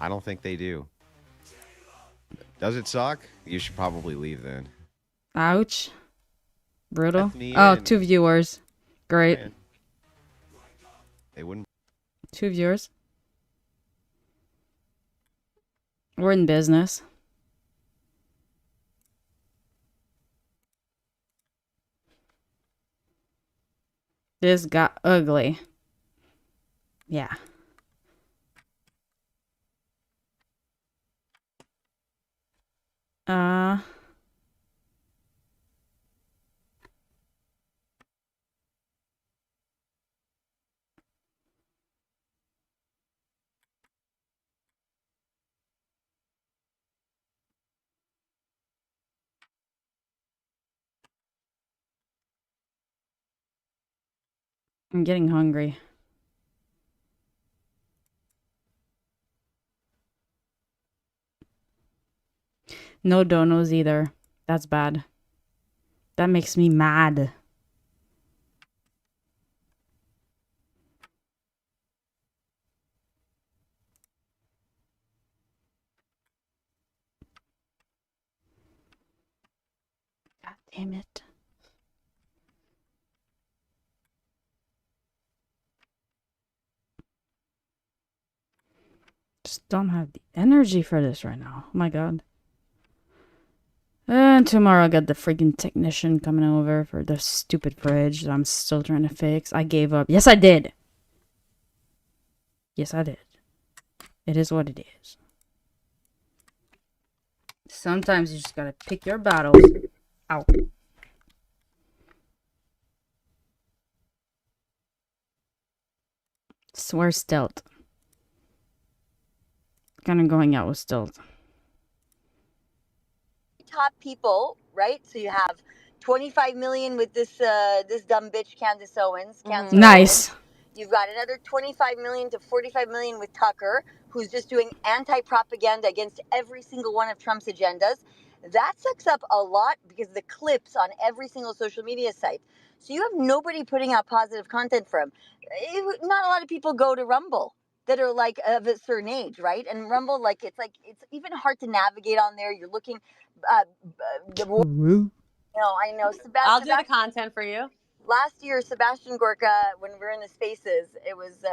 I don't think they do. Does it suck? You should probably leave then. Ouch. Brutal. Oh, 2 viewers. Great. Man. They wouldn't. 2 viewers. We're in business. This got ugly. Yeah. I'm getting hungry. No donos either. That's bad. That makes me mad. God damn it. Just don't have the energy for this right now. Oh my god. And tomorrow I got the freaking technician coming over for the stupid fridge that I'm still trying to fix. I gave up. Yes, I did. Yes, I did. It is what it is. Sometimes you just gotta pick your battles. Ow. Swear stealth. Kind of going out with stealth. Top people, right? So you have 25 million with this this dumb bitch Candace Owens. Nice. You've got another 25 million to 45 million with Tucker, who's just doing anti-propaganda against every single one of Trump's agendas. That sucks up a lot because the clips on every single social media site. So you have nobody putting out positive content for him. Not a lot of people go to Rumble that are like of a certain age, right? And Rumble, like it's even hard to navigate on there. You're looking. No, I know. I'll do the content for you. Last year, Sebastian Gorka, when we were in the spaces, it was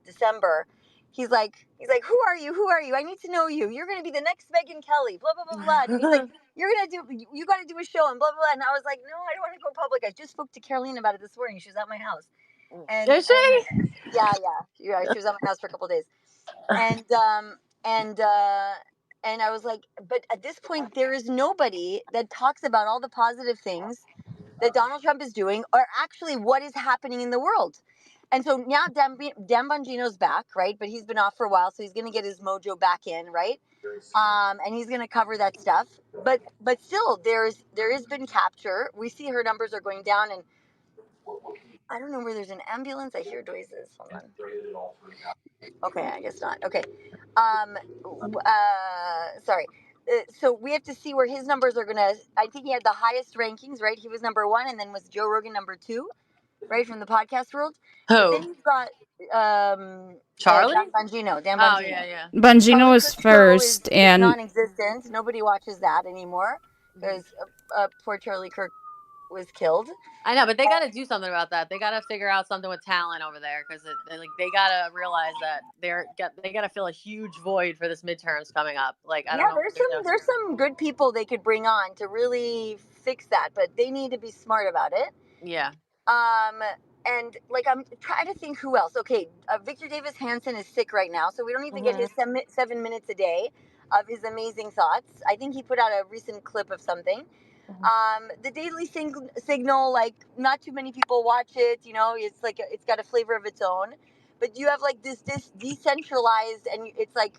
December. He's like, who are you? Who are you? I need to know you. You're gonna be the next Megyn Kelly. Blah blah blah blah. And he's like, you got to do a show and blah blah blah. And I was like, no, I don't want to go public. I just spoke to Caroline about it this morning. She was at my house. And, Is she? Yeah. She was at my house for a couple of days. And I was like, but at this point, there is nobody that talks about all the positive things that Donald Trump is doing or actually what is happening in the world. And so now Dan Bongino's back, right? But he's been off for a while, so he's going to get his mojo back in, right? And he's going to cover that stuff. But still, there has been capture. We see her numbers are going down, and I don't know where there's an ambulance. I hear noises. Hold on. Okay, I guess not. Okay. Sorry. So we have to see where his numbers are gonna. I think he had the highest rankings, right? He was number 1, and then was Joe Rogan number 2, right, from the podcast world. Who? But then you've got Charlie? Dan Bongino. Oh yeah. Bongino was first, and non-existent. Nobody watches that anymore because poor Charlie Kirk was killed. I know, but they got to do something about that. They got to figure out something with talent over there because they got to realize that they got to fill a huge void for this midterms coming up. Like I don't know. There's some good people they could bring on to really fix that, but they need to be smart about it. Yeah. And like I'm trying to think who else. Okay, Victor Davis Hanson is sick right now, so we don't even get his 7 minutes a day of his amazing thoughts. I think he put out a recent clip of something. The Daily Signal, like not too many people watch it. You know, it's like it's got a flavor of its own. But you have like this decentralized, and it's like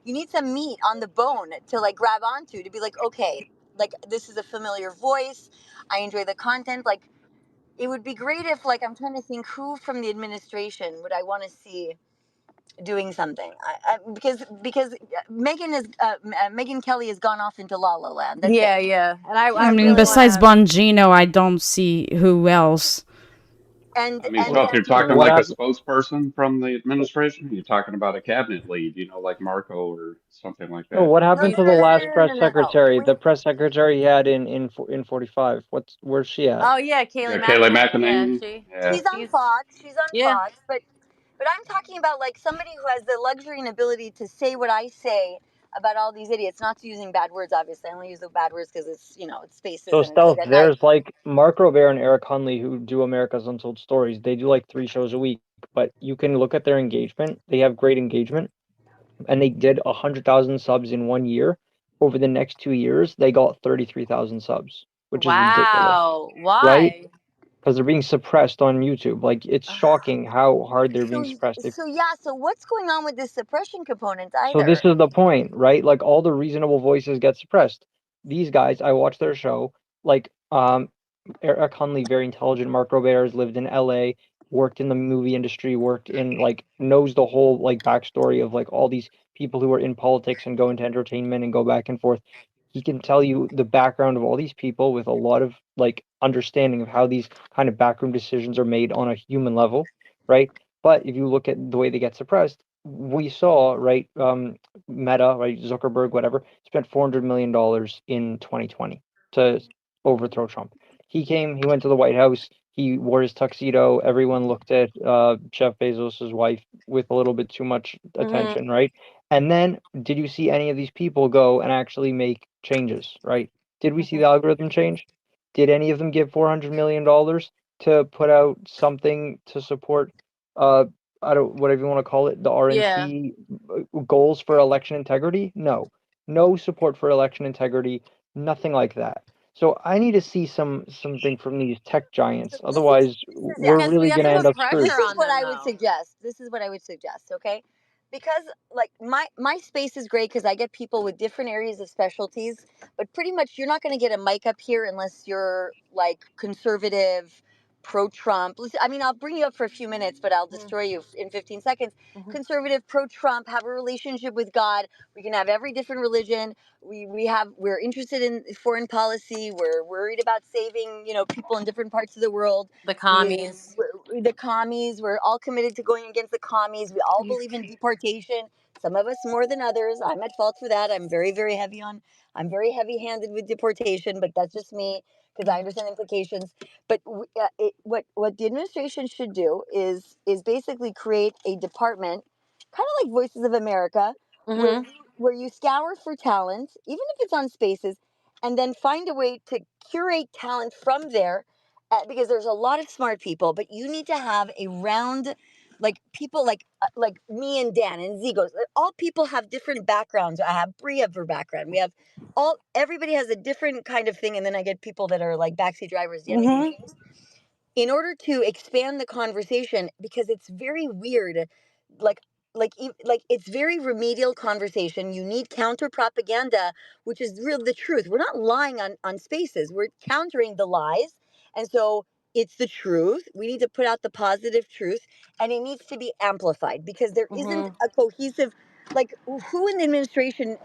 you need some meat on the bone to like grab onto to be like, okay, like this is a familiar voice. I enjoy the content. Like it would be great if like I'm trying to think who from the administration would I want to see doing something. Because Megyn Kelly has gone off into La La Land. That's it. Yeah. And I mean, really besides Bongino, I don't see who else. And so if you're talking like a spokesperson from the administration, you're talking about a cabinet lead, like Marco or something like that. Oh, what happened to the last press secretary? The press secretary he had in 45. Where's she at? Oh yeah, Kayleigh McEnany. Yeah, she's on Fox. Fox, but I'm talking about like somebody who has the luxury and ability to say what I say about all these idiots, not using bad words. Obviously, I only use the bad words because it's it's spaces. So and Stealth, it's there's like Mark Robert and Eric Hunley who do America's Untold Stories. They do like 3 shows a week, but you can look at their engagement. They have great engagement, and they did 100,000 subs in 1 year. Over the next 2 years, they got 33,000 subs, which is ridiculous. Wow, why? Right? Because they're being suppressed on YouTube. Like it's shocking how hard they're being suppressed. So what's going on with this suppression component either? So this is the point, right? Like all the reasonable voices get suppressed. These guys, I watch their show. Like Eric Hunley, very intelligent. Mark Robert has lived in LA. worked in the movie industry, worked in like knows the whole like backstory of like all these people who are in politics and go into entertainment and go back and forth. He can tell you the background of all these people with a lot of like understanding of how these kind of backroom decisions are made on a human level, right? But if you look at the way they get suppressed, we saw, right, Meta, right, Zuckerberg, whatever, spent $400 million in 2020 to overthrow Trump. He went to the White House, he wore his tuxedo, everyone looked at Jeff Bezos' wife with a little bit too much attention, right? And then did you see any of these people go and actually make changes, right? Did we see the algorithm change? Did any of them give $400 million to put out something to support I don't whatever you want to call it, the Yeah. RNC goals for election integrity? No support for election integrity, nothing like that. So I need to see something from these tech giants. Otherwise, we're Yes. really we have going to to end put up pressure screwed. This is on what them, I would though. suggest. This is what I would suggest, okay? Because like my space is great because I get people with different areas of specialties, but pretty much you're not going to get a mic up here unless you're like conservative, pro-Trump. I mean, I'll bring you up for a few minutes, but I'll destroy you in 15 seconds. Conservative, pro-Trump, have a relationship with God. We can have every different religion. We're interested in foreign policy. We're worried about saving, people in different parts of the world. The commies. The commies. We're all committed to going against the commies. We all believe in deportation. Some of us more than others. I'm at fault for that. I'm very, very I'm very heavy-handed with deportation, but that's just me because I understand the implications. But what the administration should do is basically create a department, kind of like Voices of America, where you scour for talent, even if it's on Spaces, and then find a way to curate talent from there, because there's a lot of smart people, but you need to have a round, like people like me and Dan and Zigos. All people have different backgrounds. I have Bria for background. We have everybody has a different kind of thing, and then I get people that are like backseat drivers. The anything things. In order to expand the conversation, because it's very weird, like like it's very remedial conversation. You need counter propaganda, which is real the truth. We're not lying on Spaces. We're countering the lies, and so it's the truth. We need to put out the positive truth, and it needs to be amplified because there isn't a cohesive, like who in the administration,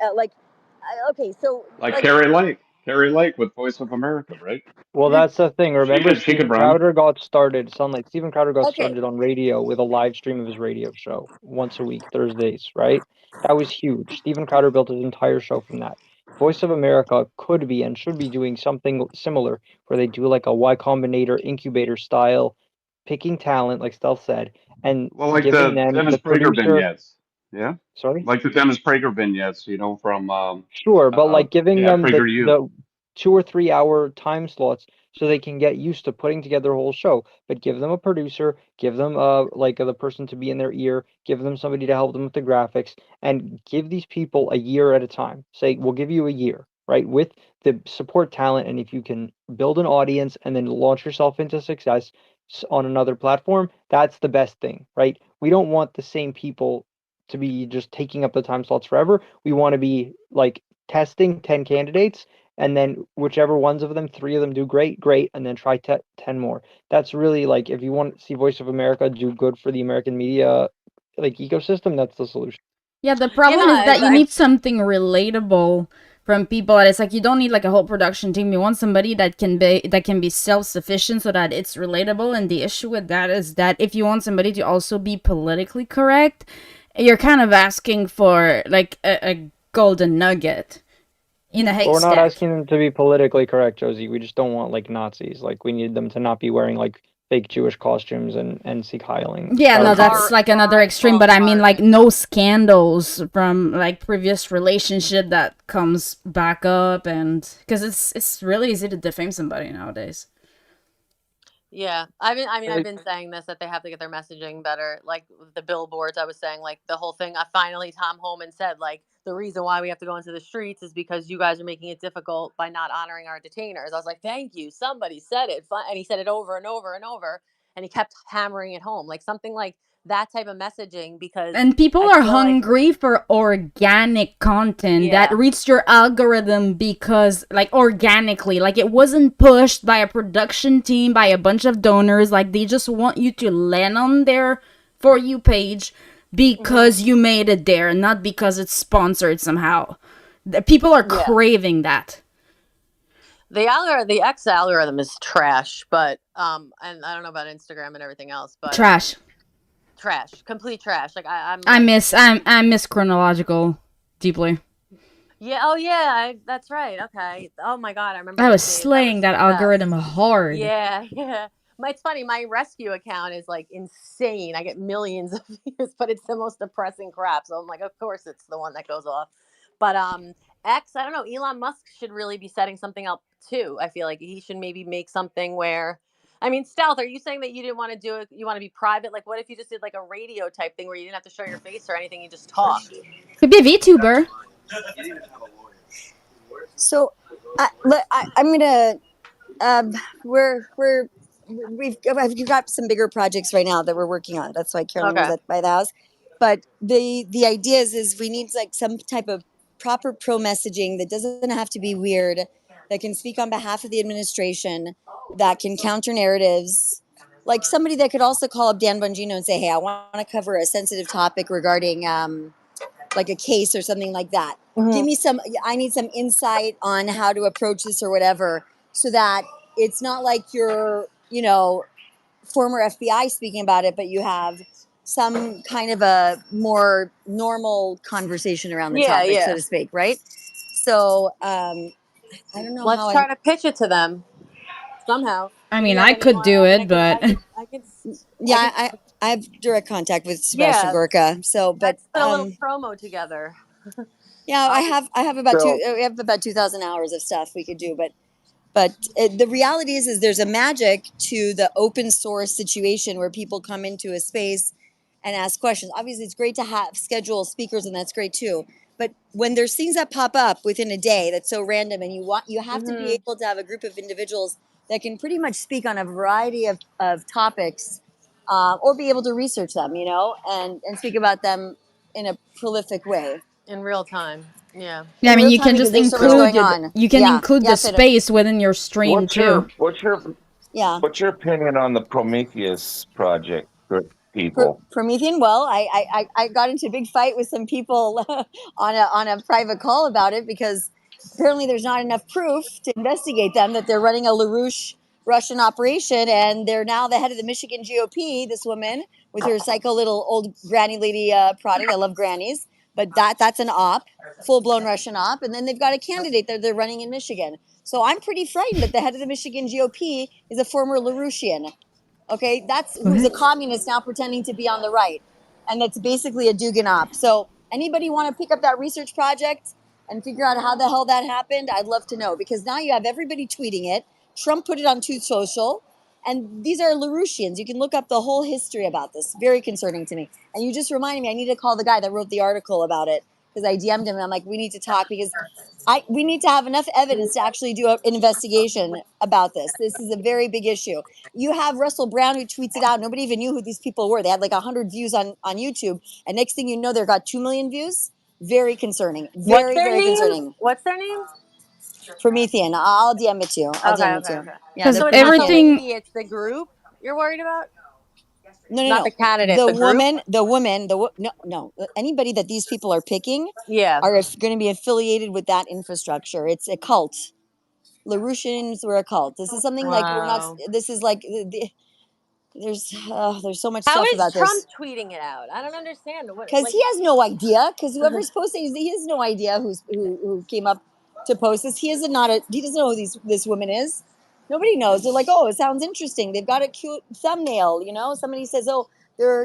okay, so Like Carrie Lake with Voice of America, right? Well, that's the thing. Remember, She could Steven run. Crowder got started. Sunlight. Steven Crowder got okay, started on radio with a live stream of his radio show once a week, Thursdays, right? That was huge. Steven Crowder built his entire show from that. Voice of America could be and should be doing something similar, where they do like a Y Combinator incubator style, picking talent, like Stealth said, and Well, like giving the them Dennis the Prager producer. vignettes. Yeah. Sorry. Like the Dennis Prager vignettes, from Sure, but like giving yeah, them PragerU. the 2 or 3 hour time slots so they can get used to putting together a whole show. But give them a producer, give them the person to be in their ear, give them somebody to help them with the graphics, and give these people a year at a time. Say, we'll give you a year, right? With the support talent, and if you can build an audience and then launch yourself into success on another platform, that's the best thing, right? We don't want the same people to be just taking up the time slots forever. We want to be like testing 10 candidates, and then whichever ones of them, 3 of them do great, and then try 10 more. That's really like, if you want to see Voice of America do good for the American media like ecosystem, that's the solution. Yeah, the problem is that you need something relatable from people. It's like you don't need like a whole production team. You want somebody that can be self-sufficient so that it's relatable. And the issue with that is that if you want somebody to also be politically correct, you're kind of asking for like a golden nugget in a haystack. But we're not asking them to be politically correct, Josie. We just don't want like Nazis. Like, we need them to not be wearing like fake Jewish costumes and Sikh heiling. Yeah, no, that's like another extreme. But I mean, like, no scandals from like previous relationship that comes back up, and because it's really easy to defame somebody nowadays. Yeah, I've been saying this, that they have to get their messaging better. Like the billboards, I was saying, like the whole thing. Finally, Tom Homan said, like, the reason why we have to go into the streets is because you guys are making it difficult by not honoring our detainers. I was like, thank you, somebody said it, and he said it over and over and over, and he kept hammering it home, like something like that type of messaging because and people I are feel like hungry for organic content that reached your algorithm because like organically, like it wasn't pushed by a production team, by a bunch of donors. Like they just want you to land on their For You page because you made it there, not because it's sponsored somehow. The people are craving that. the X algorithm is trash, but and I don't know about Instagram and everything else, but Trash. Complete trash. Like I miss chronological deeply. Yeah. Oh, yeah. That's right. Okay. Oh my God, I remember. I was those days. slaying that algorithm hard. Yeah, yeah. It's funny. My rescue account is like insane. I get millions of views, but it's the most depressing crap. So I'm like, of course, it's the one that goes off. But X, I don't know. Elon Musk should really be setting something up too. I feel like he should maybe make something where, I mean, Stealth, are you saying that you didn't want to do it? You want to be private? Like, what if you just did like a radio type thing where you didn't have to show your face or anything? You just talk. Could be a VTuber. So, I'm gonna. We've got some bigger projects right now that we're working on. That's why Carolyn was by the house. But the idea is we need like some type of proper pro messaging that doesn't have to be weird, that can speak on behalf of the administration, that can counter narratives. Like somebody that could also call up Dan Bongino and say, "Hey, I want to cover a sensitive topic regarding like a case or something like that. Give me some. I need some insight on how to approach this or whatever, so that it's not like you're, former FBI speaking about it, but you have some kind of a more normal conversation around the topic, so to speak, right? So I don't know. Let's try to pitch it to them somehow. I mean, I could do it, but I have direct contact with Sebastian Gorka. So, but let's put a little promo together. Yeah, I have about we have about 2,000 hours of stuff we could do, but the reality is there's a magic to the open source situation where people come into a space and ask questions. Obviously, it's great to have schedule speakers, and that's great too. But when there's things that pop up within a day that's so random, and you have to be able to have a group of individuals that can pretty much speak on a variety of topics, or be able to research them, and speak about them in a prolific way. In real time. Yeah. Yeah, I mean, you can just include include the space within your stream too. What's your opinion on the Prometheus project for people? Promethean? Well, I got into a big fight with some people on a private call about it because apparently there's not enough proof to investigate them, that they're running a LaRouche Russian operation, and they're now the head of the Michigan GOP, this woman with her psycho little old granny lady product. I love grannies. But that's an op, full-blown Russian op. And then they've got a candidate that they're running in Michigan. So I'm pretty frightened that the head of the Michigan GOP is a former LaRouchian. Okay, that's who's a communist now pretending to be on the right. And that's basically a Dugan op. So anybody want to pick up that research project and figure out how the hell that happened? I'd love to know, because now you have everybody tweeting it. Trump put it on Truth Social. And these are LaRouchians. You can look up the whole history about this. Very concerning to me. And you just reminded me, I need to call the guy that wrote the article about it, because I DM'd him and I'm like, we need to talk, because we need to have enough evidence to actually do an investigation about this. This is a very big issue. You have Russell Brown who tweets it out. Nobody even knew who these people were. They had like 100 views on YouTube. And next thing you know, they've got 2 million views. Very concerning. Very concerning. What's their name? Promethean. I'll DM it to you. Okay. Yeah, so it's everything. Not the lady, it's the group you're worried about? No, not the candidate. The woman. No. Anybody that these people are picking, are going to be affiliated with that infrastructure. It's a cult. LaRouchians were a cult. This is something like we're not. This is like there's so much stuff about this. How is Trump tweeting it out? I don't understand. Because he has no idea. Because whoever's posting, he has no idea who came up to post this. He doesn't know who this woman is. Nobody knows. They're like, oh, it sounds interesting. They've got a cute thumbnail, Somebody says, oh, they're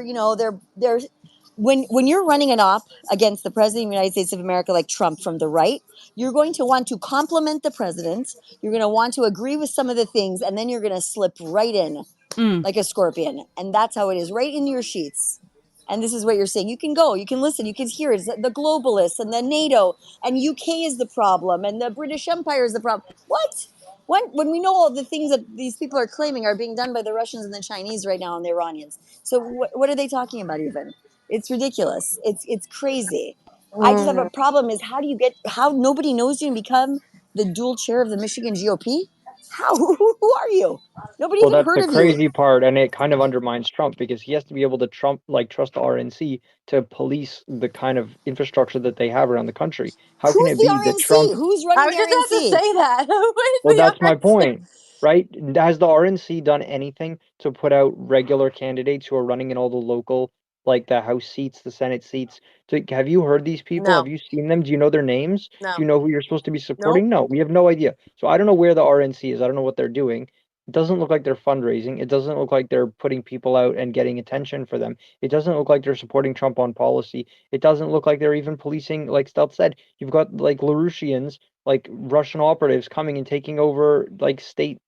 when you're running an op against the president of the United States of America, like Trump from the right, you're going to want to compliment the president. You're going to want to agree with some of the things, and then you're going to slip right in like a scorpion. And that's how it is, right in your sheets. And this is what you're saying. You can go, you can listen, you can hear it. The globalists and the NATO and UK is the problem, and the British Empire is the problem. What when we know all the things that these people are claiming are being done by the Russians and the Chinese right now and the Iranians. So what are they talking about even? It's ridiculous. It's crazy. I just have a problem is how nobody knows you and become the dual chair of the Michigan GOP? How? Who are you? Nobody Well, even that's heard the of you. crazy part, and it kind of undermines Trump because he has to be able to trust the RNC to police the kind of infrastructure that they have around the country. How can Who's it the be that Trump? RNC? Who's I running was the just about to RNC? say that. Who is Well, the that's my RNC? point, right? Has the RNC done anything to put out regular candidates who are running in all the local, like the House seats, the Senate seats? Have you heard these people? Have No. you seen them? Do you know their names? No. Do you know who you're supposed to be Nope. supporting? No, we have no idea. So I don't know where the RNC is. I don't know what they're doing. It doesn't look like they're fundraising. It doesn't look like they're putting people out and getting attention for them. It doesn't look like they're supporting Trump on policy. It doesn't look like they're even policing, like Stealth said. You've got like Larouchians, like Russian operatives coming and taking over like state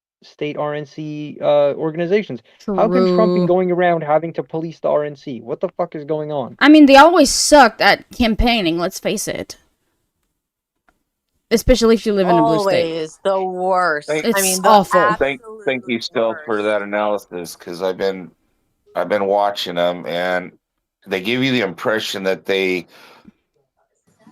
RNC organizations. How can Trump be True. going around having to police the RNC? What the fuck is going on? I mean, they always sucked at campaigning, let's face it. Especially if you live in a blue state. Always the worst. It's I mean, the awful. Thank you still for that analysis because I've been watching them and they give you the impression that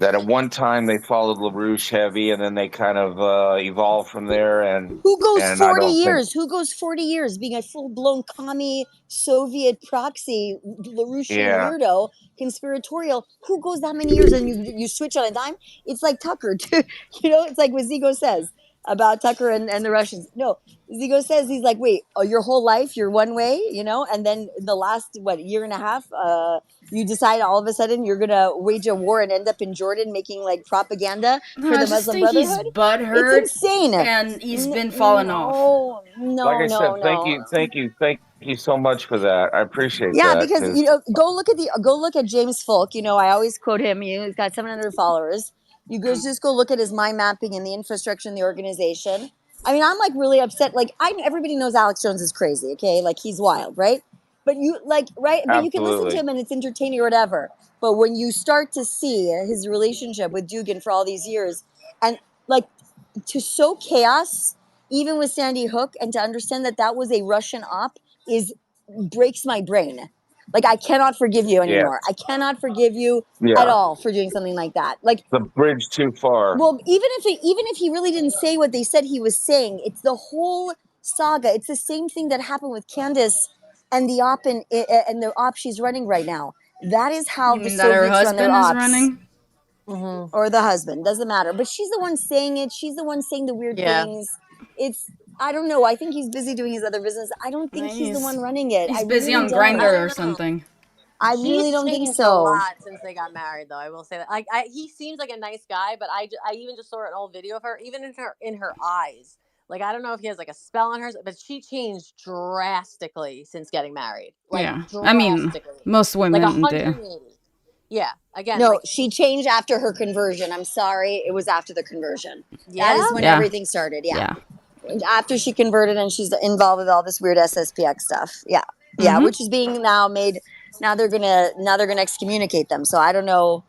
at one time they followed LaRouche heavy and then they kind of evolved from there and Who goes I 40 don't think years? Who goes 40 years being a full-blown commie Soviet proxy Larouchian weirdo conspiratorial? Who goes that many years and you switch on a dime? It's like Tucker, it's like what Zigo says about Tucker and the Russians. No, Zigo says he's like, wait, your whole life you're one way, and then the last year and a half, you decide all of a sudden you're gonna wage a war and end up in Jordan making like propaganda for the Muslim Brotherhood. He's butthurt. It's insane, and he's been falling off. No, like I said, thank you so much for that. I appreciate Yeah, that because go look at James Folk. I always quote him. He's got 700 followers. You guys just go look at his mind mapping and the infrastructure in the organization. I mean, I'm like really upset. Like, everybody knows Alex Jones is crazy. Okay, like he's wild, right? But you But you can listen to him and it's entertaining or whatever. But when you start to see his relationship with Dugan for all these years, and like to sow chaos, even with Sandy Hook, and to understand that was a Russian op breaks my brain. Like I cannot forgive you anymore. I cannot forgive you at all for doing something like that. Like the bridge too far. Well, even if he really didn't say what they said he was saying, it's the whole saga. It's the same thing that happened with Candace and the op and the op she's running right now. That is how the Soviets run their ops. Or the husband, doesn't matter. But she's the one saying it. She's the one saying the weird things. I don't know. I think he's busy doing his other business. I don't think she's the one running it. He's busy on Grindr or something. I really don't think changed so. a lot since they got married, though. I will say that. He seems like a nice guy, but I even just saw an old video of her, even in her eyes. Like I don't know if he has like a spell on her, but she changed drastically since getting married. Like, yeah, I mean, most women like do. 180. Yeah, again. No, she changed after her conversion. I'm sorry, it was after the conversion. Yeah? That is when everything started. Yeah. After she converted and she's involved with all this weird SSPX stuff. Yeah. Yeah, which is being now made. Now they're gonna excommunicate them. So I don't know,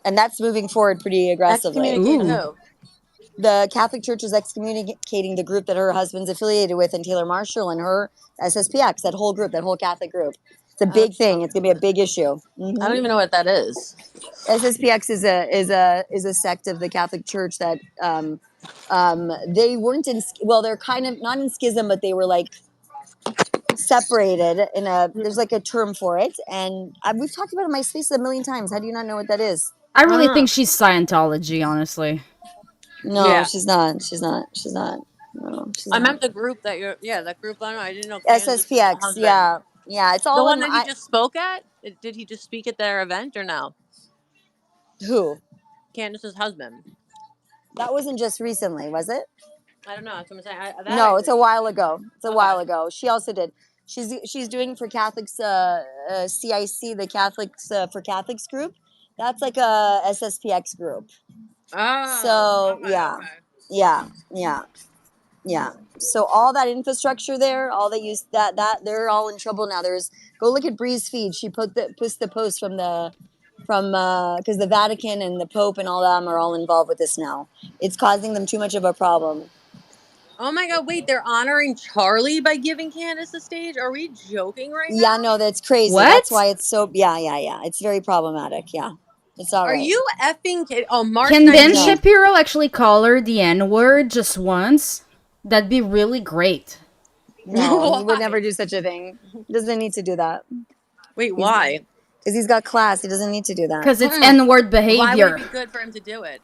and that's moving forward pretty aggressively. Excommunicate who? The Catholic Church is excommunicating the group that her husband's affiliated with, and Taylor Marshall and her SSPX. That whole group, that whole Catholic group. It's a big thing. It's gonna be a big issue. I don't even know what that is. SSPX is a sect of the Catholic Church that they weren't in. Well, they're kind of not in schism, but they were like separated in a. There's like a term for it, and we've talked about it in my space a million times. How do you not know what that is? I really think she's Scientology, honestly. No, she's not. She's not. She's not. No, she's I not. meant the group that you're. Yeah, that group. I didn't know. SSPX. Yeah, yeah. It's all the one in, that he just spoke at. Did he just speak at their event or no? Who? Candace's husband. That wasn't just recently, was it? I don't know. That's what I'm saying. No, it's a while ago. It's a while ago. She also did. She's doing for Catholics, CIC, the Catholics for Catholics group. That's like a SSPX group. Oh. So Okay, yeah, okay. yeah. So all that infrastructure there, all that use that they're all in trouble now. Go look at Bree's feed. She puts the post from because the Vatican and the Pope and all them are all involved with this now. It's causing them too much of a problem. Oh my God! Wait, they're honoring Charlie by giving Candace a stage. Are we joking right now? Yeah, no, that's crazy. What? That's why it's so. Yeah. It's very problematic. Yeah, it's all Are right. you effing kidding? Oh, March Can Ben 19th. Shapiro actually call her the N-word just once? That'd be really great. No, he would never do such a thing. He doesn't need to do that. Wait, why? Because he's got class. He doesn't need to do that. Because it's N-word behavior. Why would it be good for him to do it?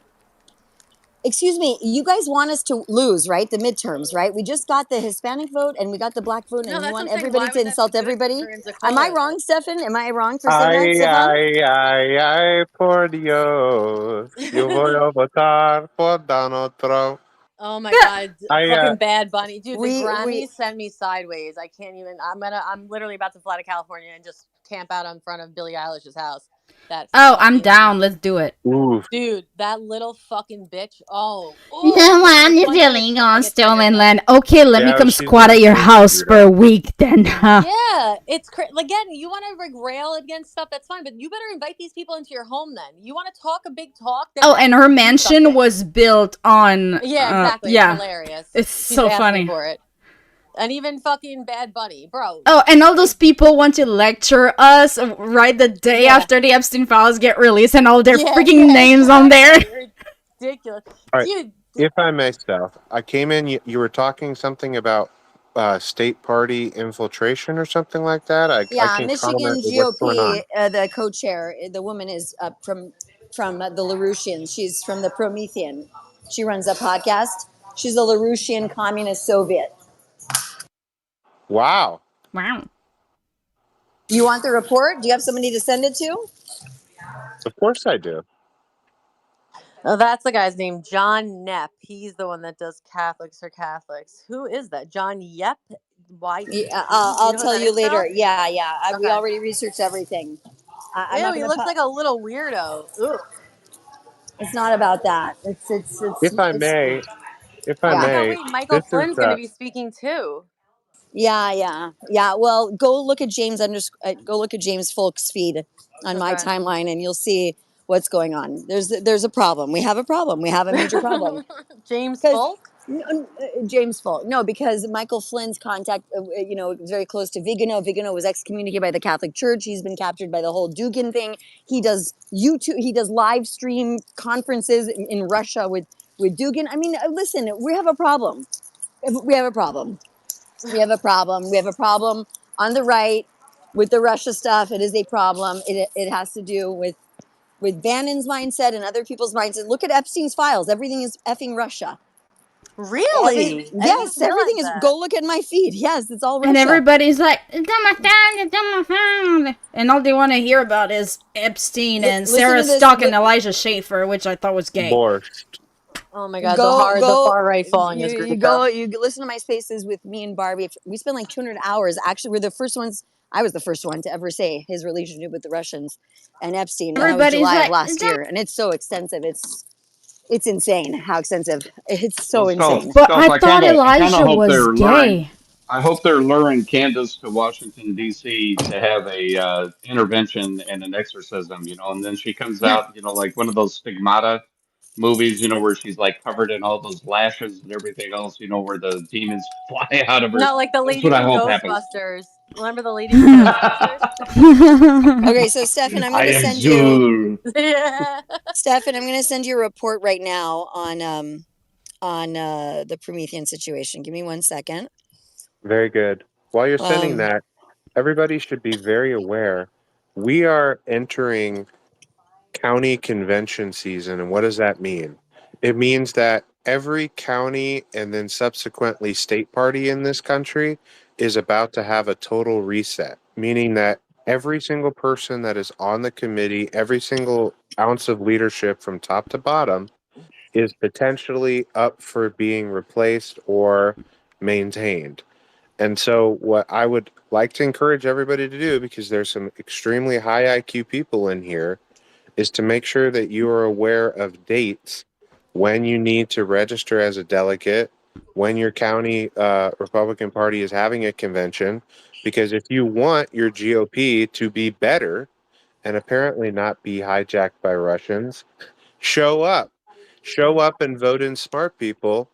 Excuse me, you guys want us to lose, right? The midterms, right? We just got the Hispanic vote and we got the black vote, and you want everybody to insult everybody? Am I wrong, Stefan? Am I wrong for saying that, Stefan? Ay, por Dios. Yo voy a votar por Donald Trump. Oh my God, I, fucking Bad Bunny, dude. The We- Grammys sent me sideways. I can't even. I'm literally about to fly to California and just camp out in front of Billie Eilish's house. That. Oh, I'm down. Let's do it. Dude, that little fucking bitch. Oh. No one is dealing on stolen land. Okay, let me Yeah, come she's squat at really your crazy, house dude. for a week then, huh? Yeah, it's again. You want to like rail against stuff, that's fine, but you better invite these people into your home. Then you want to talk a big talk. Then Oh, and her mansion was built on. Yeah, exactly. Yeah, It's hilarious. It's She's so asking funny. for it. And even fucking Bad Bunny, bro. Oh, and all those people want to lecture us right the day after the Epstein files get released, and all their freaking names on there. Ridiculous. All right. Dude, If I may, Steph, I came in. You were talking something about state party infiltration or something like that. I Yeah, can Michigan comment with what's going GOP, on. the co-chair, the woman is from the Larouchians. She's from the Promethean. She runs a podcast. She's a Larouchian communist Soviet. Wow. Wow. You want the report? Do you have somebody to send it to? Of course I do. oh, that's the guy's name, John Knepp. He's the one that does Catholics for Catholics. Who is that? John Yep? Why? Yeah, I'll tell you later. Yeah. We Okay. already researched everything. I'm Ew, not he gonna looks like a little weirdo. Ugh. It's not about that. It's If I may, Oh my God! Wait, Michael this is Flynn's going to be speaking too. Yeah. Well, go look at go look at James Folk's feed on my Okay. timeline, and you'll see what's going on. There's a problem. We have a problem. We have a major problem. James Folk? James Folk. No, because Michael Flynn's contact, was very close to Vigano. Vigano was excommunicated by the Catholic Church. He's been captured by the whole Dugin thing. He does YouTube. He does live stream conferences in Russia with Dugin. I mean, listen, we have a problem. We have a problem. We have a problem. We have a problem on the right with the Russia stuff. It is a problem. It has to do with Bannon's mindset and other people's mindset. Look at Epstein's files. Everything is effing Russia. Really? Yes, everything is. Go look at my feed. Yes, it's all Russia. And everybody's like, and all they want to hear about is Epstein and Sarah Stock and Elijah Schaefer, which I thought was gay. Borscht. Oh my God, the far right falling is great. You listen to my spaces with me and Barbie. We spent like 200 hours. Actually, we're the first ones. I was the first one to ever say his relationship with the Russians and Epstein. Everybody's July like, of last year, and it's so extensive. It's insane how extensive. It's so insane. But I thought Elijah was gay. I hope they're luring Candace to Washington D.C. to have a intervention and an exorcism, and then she comes out, like one of those stigmata movies, where she's like covered in all those lashes and everything else, where the demons fly out of her. Not like the That's lady what I from hope happens. Ghostbusters. Remember the lady from Ghostbusters? Okay, so Stefan, I'm going to send you. Stefan, I'm going to send you a report right now on the Promethean situation. Give me 1 second. Very good. While you're sending that, everybody should be very aware. We are entering county convention season, and what does that mean? It means that every county and then subsequently state party in this country is about to have a total reset, meaning that every single person that is on the committee, every single ounce of leadership from top to bottom is potentially up for being replaced or maintained. And so what I would like to encourage everybody to do, because there's some extremely high IQ people in here, is to make sure that you are aware of dates when you need to register as a delegate, when your county Republican Party is having a convention, because if you want your GOP to be better and apparently not be hijacked by Russians, show up. Show up and vote in smart people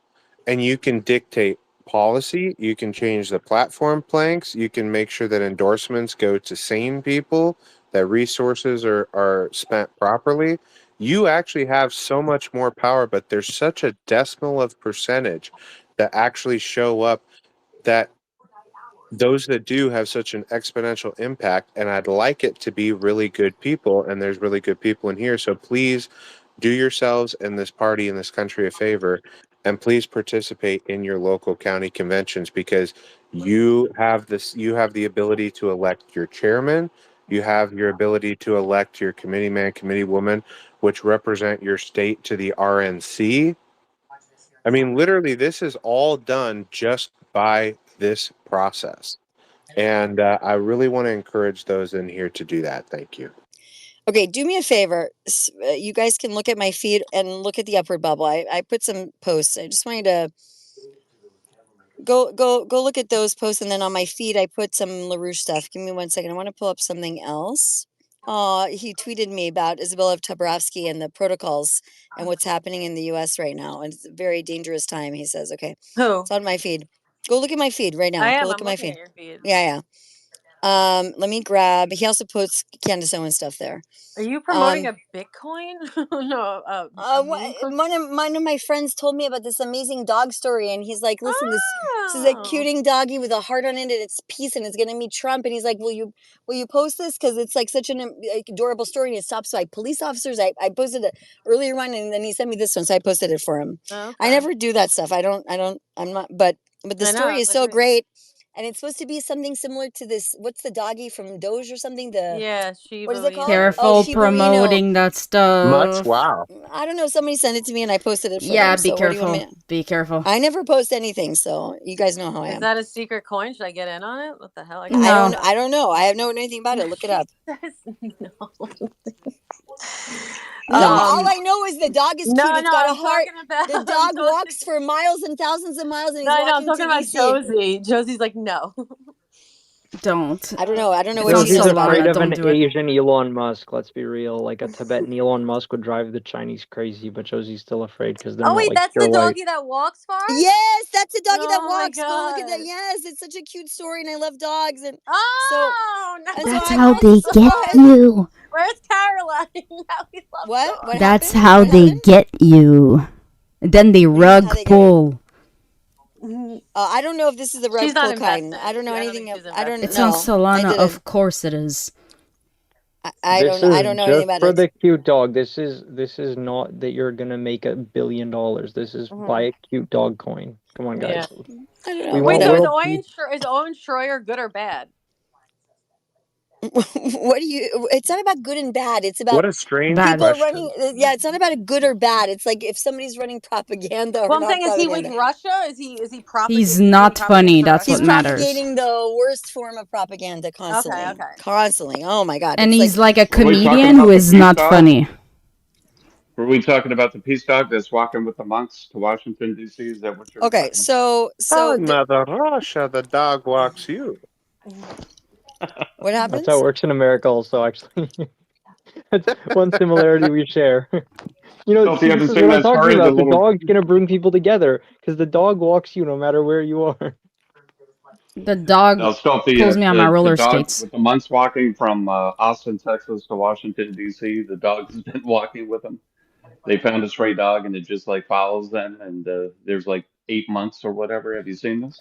and you can dictate policy, you can change the platform planks, you can make sure that endorsements go to sane people, that resources are spent properly. You actually have so much more power, but there's such a decimal of percentage that actually show up that those that do have such an exponential impact, and I'd like it to be really good people, and there's really good people in here. So please do yourselves and this party and this country a favor, and please participate in your local county conventions, because you have the ability to elect your chairman, you have your ability to elect your committee man, committee woman, which represent your state to the RNC. I mean, literally, this is all done just by this process. And I really want to encourage those in here to do that. Thank you. Okay, do me a favor. You guys can look at my feed and look at the upward bubble. I put some posts. I just want you to go look at those posts, and then on my feed I put some LaRouche stuff. Give me 1 second. I want to pull up something else. He tweeted me about Isabella Tobrovsky and the protocols and what's happening in the US right now. And it's a very dangerous time, he says. Okay. Who? It's on my feed. Go look at my feed right now. I Go am. look I'm at my looking feed. at your feed. Yeah. Let me grab. He also puts Candace Owens stuff there. Are you promoting a Bitcoin? No, One of my friends told me about this amazing dog story, and he's like, "Listen, this is a cuting doggy with a heart on it, and it's peace, and it's gonna meet Trump." And he's like, "Will you post this? Because it's like such an adorable story, and it stops by police officers." I posted an earlier one, and then he sent me this one, so I posted it for him. Okay. I never do that stuff. I'm not. But the story is so great. And it's supposed to be something similar to this. What's the doggy from Doge or something? What is it called? Careful Shiba promoting that stuff. Wow. I don't know. Somebody sent it to me and I posted it for Yeah, them. be So what do you want careful. me to... Be careful. I never post anything, so you guys know how I Is am. that a secret coin? Should I get in on it? What the hell? I don't know. I have no anything about it. Look it up. No, all I know is the dog is cute. It's got a heart. The dog walks for miles and thousands of miles, and he's walking I'm talking to about DC. Josie. Josie's like, no. Don't. I don't know. I don't know what Josie's afraid of don't an do it. Asian Elon Musk. Let's be real. Like a Tibetan Elon Musk would drive the Chinese crazy, but Josie's still afraid because they're not like that's pure the white. doggy that walks far? Yes, that's the doggy that Oh my walks. Go look at that. God. Yes, it's such a cute story, and I love dogs. And That's how they get you. Where's Caroline? Now we love what? That's how they get you. Then they rug pull. I don't know if this is the rug She's not pull kind. invested. I don't know anything. I don't know. It's on Solana. Of course it is. I don't know anything about for it. the cute dog. This is not that you're gonna make $1 billion. This is buy a cute dog coin. Come on, guys. I don't know. We Wait, want so world peace. is Owen Schroyer good or bad? What do you? It's not about good and bad. It's about What a strange people question. running. Yeah, it's not about a good or bad. It's like if somebody's running propaganda or Well, I'm not saying, is he propaganda. with Russia? Is he propagating? He's not funny. That's He's what matters. propagating the worst form of propaganda constantly. Okay. Constantly. Oh my God. And it's he's like a Were we talking comedian about who the is peace not dog? funny. Were we talking about the peace dog that's walking with the monks to Washington, D.C.? Is that what you're okay. talking So Mother Russia, the dog walks you. What happens? That's how it works in America also, actually. That's one similarity we share. You know, Don't you this ever is seen what I'm that story, talking the about. The little- dog's going to bring people together because the dog walks you no matter where you are. The dog No, stop pulls me on my roller the dog skates. with the monks walking from Austin, Texas to Washington, D.C. The dog has been walking with them. They found a stray dog and it just like follows them. And there's like 8 months or whatever. Have you seen this?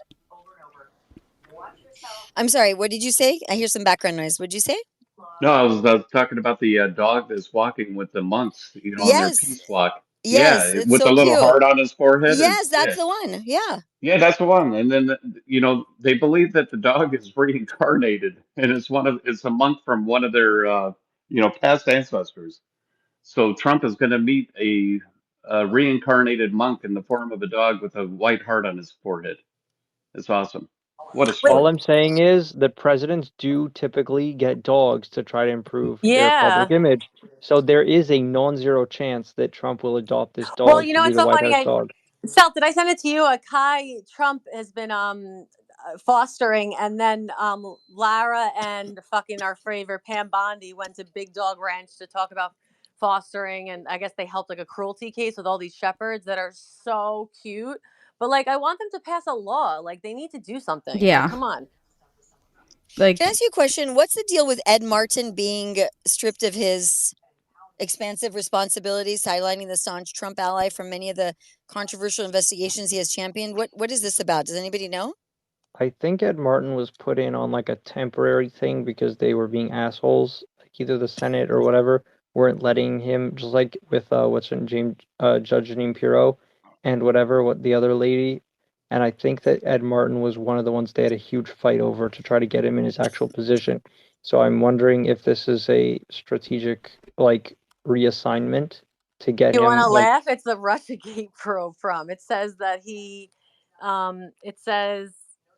I'm sorry. What did you say? I hear some background noise. What did you say? No, I was talking about the dog that's walking with the monks, on their peace walk. Yes, Yeah, it's with so the little cute. heart on his forehead. Yes, yeah. that's the one. Yeah. Yeah, that's the one. And then they believe that the dog is reincarnated, and it's a monk from one of their past ancestors. So Trump is going to meet a reincarnated monk in the form of a dog with a white heart on his forehead. It's awesome. What a story! All I'm saying is that presidents do typically get dogs to try to improve their public image. So there is a non-zero chance that Trump will adopt this dog Well, you know to be what's the so White funny? House dog. Sal, did I send it to you? Kai Trump has been fostering, and then Lara and fucking our favorite Pam Bondi went to Big Dog Ranch to talk about fostering, and I guess they helped like a cruelty case with all these shepherds that are so cute. But like, I want them to pass a law. Like, they need to do something. Yeah. Like, come on. Like, can I ask you a question? What's the deal with Ed Martin being stripped of his expansive responsibilities, sidelining the staunch Trump ally from many of the controversial investigations he has championed? What is this about? Does anybody know? I think Ed Martin was put in on like a temporary thing because they were being assholes. Like either the Senate or whatever weren't letting him, just like with what's her name, Judge Jeanine Pirro and what the other lady. And I think that Ed Martin was one of the ones they had a huge fight over to try to get him in his actual position. So I'm wondering if this is a strategic like reassignment to get You him. want to Like, laugh? It's the Russiagate probe from. It says that it says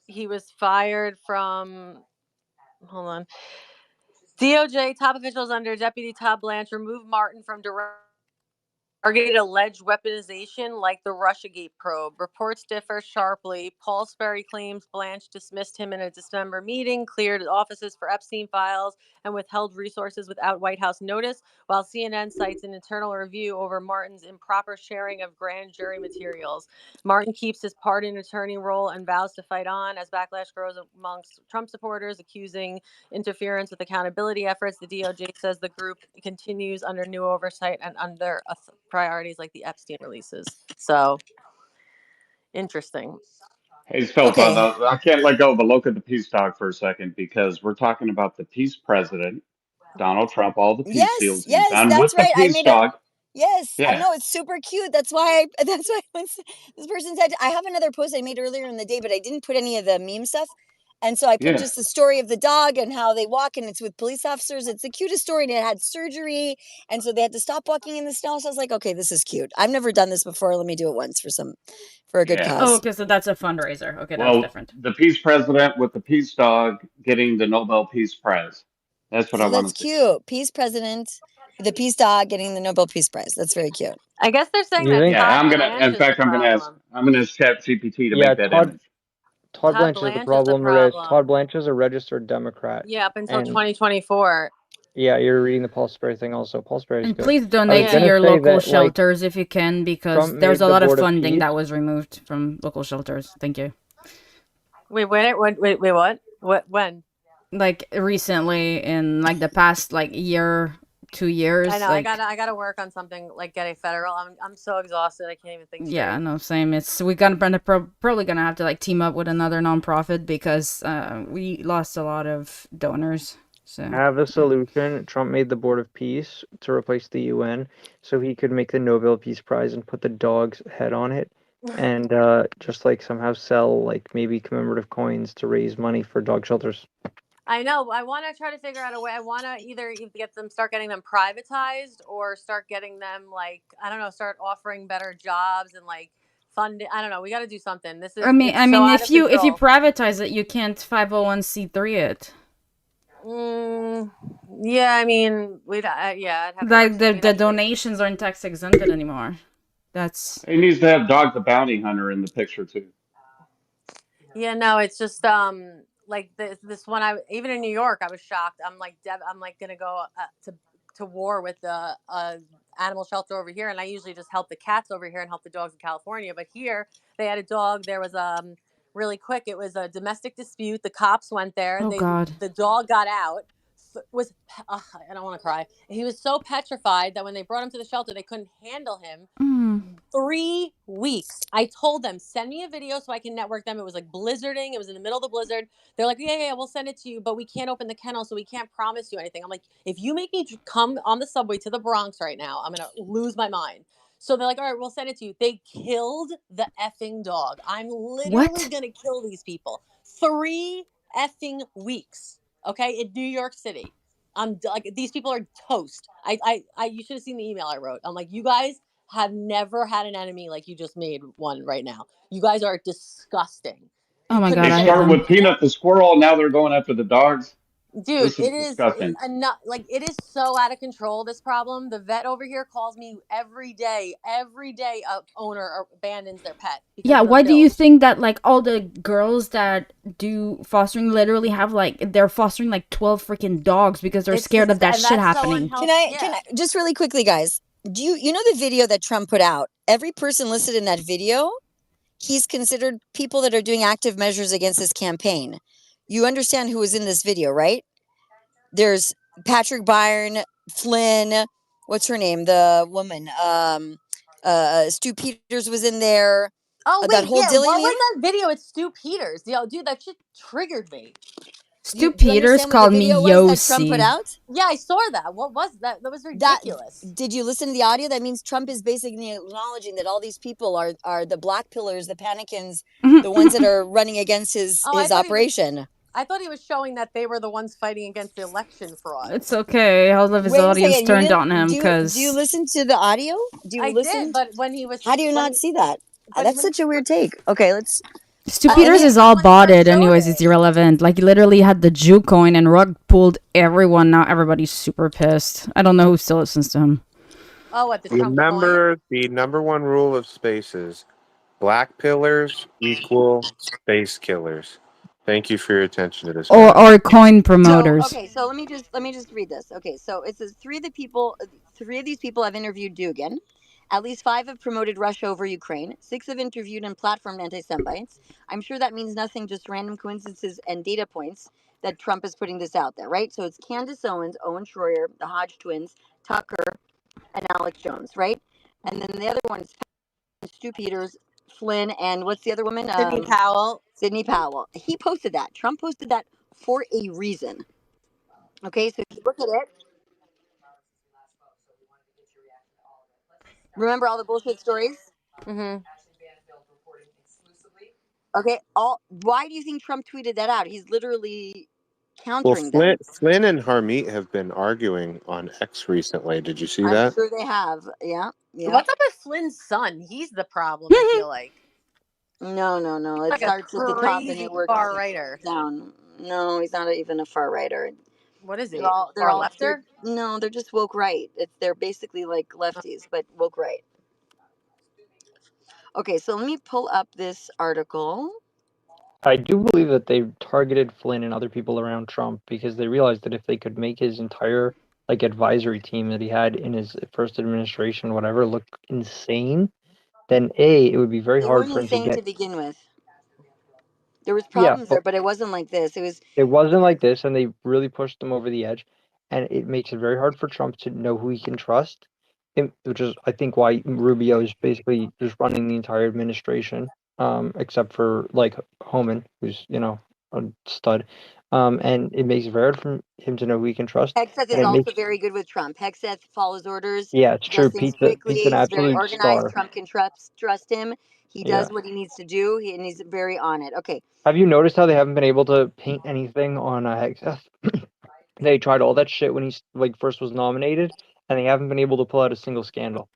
he was fired from, hold on. DOJ top officials under Deputy Todd Blanche removed Martin from targeted alleged weaponization like the Russiagate probe. Reports differ sharply. Paul Sperry claims Blanche dismissed him in a December meeting, cleared offices for Epstein files, and withheld resources without White House notice, while CNN cites an internal review over Martin's improper sharing of grand jury materials. Martin keeps his pardon attorney role and vows to fight on as backlash grows amongst Trump supporters, accusing interference with accountability efforts. The DOJ says the group continues under new oversight and under priorities like the Epstein releases. So interesting. Hey, Philip, I can't let go of a look at the peace talk for a second because we're talking about the peace president, Donald Trump, all the peace deals he's done That's with the right. I peace made talk. Yes, I Yeah. know it's super cute. That's why when this person said, I have another post I made earlier in the day, but I didn't put any of the meme stuff. And so I put Yeah. just the story of the dog and how they walk, and it's with police officers. It's the cutest story, and it had surgery, and so they had to stop walking in the snow. So I was like, okay, this is cute. I've never done this before. Let me do it once for a good Yeah. cause. oh, okay, so that's a fundraiser. Okay, that's Well, different. the peace president with the peace dog getting the Nobel Peace Prize. That's what I Oh, want that's to see. cute. Peace president with the peace dog getting the Nobel Peace Prize. That's very cute. I guess they're saying You that think? Yeah, Todd I'm gonna. Blanche In is the fact, I'm gonna ask Chat GPT to Yeah, make that image. Todd Todd Blanche is the Blanche is the problem, Reg. problem. Todd Blanche is a registered Democrat. Yeah, up until And 2024. yeah, you're reading the Paul Sperry thing also. Paul Sperry's And good. please I donate was to gonna your say local that, like, shelters if you can, because Trump there's made a the lot of Board of funding Peace. that was removed from local shelters. Thank you. Wait, what? When? Like recently, in like the past like year, 2 years. I know. Like, I gotta work on something like getting federal. I'm so exhausted. I can't even think straight. yeah, no, same. We probably gonna have to like team up with another nonprofit because we lost a lot of donors. So Have a solution. Trump made the Board of Peace to replace the UN so he could make the Nobel Peace Prize and put the dog's head on it and just like somehow sell like maybe commemorative coins to raise money for dog shelters. I know. I want to try to figure out a way. I want to either start getting them privatized or start getting them like, I don't know, start offering better jobs and like funding. I don't know. We got to do something. This is. I mean, out if of you control. privatize it, you can't 501c3 it. Yeah, I mean, we'd yeah. I'd have Like the donations aren't tax exempted anymore. That's. He needs to have Dog the Bounty Hunter in the picture too. Yeah, no, it's just like this one. I even in New York, I was shocked. I'm like gonna go to war with the animal shelter over here, and I usually just help the cats over here and help the dogs in California. But here they had a dog. There was really quick. It was a domestic dispute. The cops went there. Oh, God. The dog got out. I don't want to cry. He was so petrified that when they brought him to the shelter, they couldn't handle him. 3 weeks. I told them, send me a video so I can network them. It was like blizzarding. It was in the middle of the blizzard. They're like, yeah, we'll send it to you, but we can't open the kennel, so we can't promise you anything. I'm like, if you make me come on the subway to the Bronx right now, I'm going to lose my mind. So they're like, all right, we'll send it to you. They killed the effing dog. I'm literally going to kill these people. 3 effing weeks. Okay, in New York City. I'm like, these people are toast. You should have seen the email I wrote. I'm like, you guys have never had an enemy like you just made one right now. You guys are disgusting. Oh my God! They start with Peanut the squirrel, and now they're going after the dogs. Dude, This is disgusting. It is so out of control, this problem. The vet over here calls me every day a owner abandons their pet. Yeah, why do you think that like all the girls that do fostering literally have like they're fostering like 12 freaking dogs because they're scared of that shit happening? Can I just really quickly, guys? Do you know the video that Trump put out? Every person listed in that video he's considered people that are doing active measures against this campaign. You understand who was in this video, right? There's Patrick Byrne, Flynn, what's her name? The woman. Stu Peters was in there. Oh That wait, whole yeah. What Dillingham. was that video? It's Stu Peters. Yo, dude, that shit triggered me. Stu Do you Peters understand what called the me video was that Trump put Yossi. out? Yeah, I saw that. What was that? That was ridiculous. Did you listen to the audio? That means Trump is basically acknowledging that all these people are the black pillars, the panicans, the ones that are running against his operation. I thought he was showing that they were the ones fighting against the election fraud. It's okay. All of his Wait a audience second, turned on him do because you listen to the audio? Do you I listen? did, but when he was, How do you not see that? That's such a weird take. Okay, let's. Stu Peters is all botted. Anyways, it's irrelevant. Like, he literally had the Jew coin and rug pulled everyone. Now everybody's super pissed. I don't know who still listens to him. Oh, at the Trump coin. Remember, the number one rule of spaces: black pillars equal space killers. Thank you for your attention to this. Or coin promoters. So let me just read this. Okay, so it says three of these people have interviewed Dugin. At least 5 have promoted Russia over Ukraine. 6 have interviewed and platformed anti-Semites. I'm sure that means nothing, just random coincidences and data points that Trump is putting this out there, right? So it's Candace Owens, Owen Schroyer, the Hodge twins, Tucker, and Alex Jones, right? And then the other one is Stu Peters, Flynn, and what's the other woman? Sidney Powell. Sidney Powell. He posted that. Trump posted that for a reason. Okay, so if you look at it, remember all the bullshit stories? Mm-hmm. Okay, why do you think Trump tweeted that out? He's literally Well, countering them. Flynn and Harmeet have been arguing on X recently. Did you see I'm that? sure they have. Yeah. What's up with Flynn's son? He's the problem, I feel like. No. It Like starts at the top and it works far righter. down. No, he's not even a far righter. What is he? They're all Far lefter? No, they're just woke right. They're basically like lefties, but woke right. Okay, so let me pull up this article. I do believe that they targeted Flynn and other people around Trump because they realized that if they could make his entire advisory team that he had in his first administration, whatever, look insane, then it would be very They hard weren't for him to insane get. to begin with. There was Yeah, problems there, but it wasn't like this. it wasn't like this, and they really pushed them over the edge, and it makes it very hard for Trump to know who he can trust, which is, I think, why Rubio is basically just running the entire administration, except for Homan, who's a stud, and it makes it very hard for him to know who he can trust. Hegseth And is it also makes, very good with Trump. Hegseth follows orders. yeah, it's He does true. things Pete's quickly. an He's very absolute organized. star. Trump can trust him. He Yeah. does what he needs to do, and he's very on it. Okay. Have you noticed how they haven't been able to paint anything on Hegseth? They tried all that shit when he first was nominated, and they haven't been able to pull out a single scandal.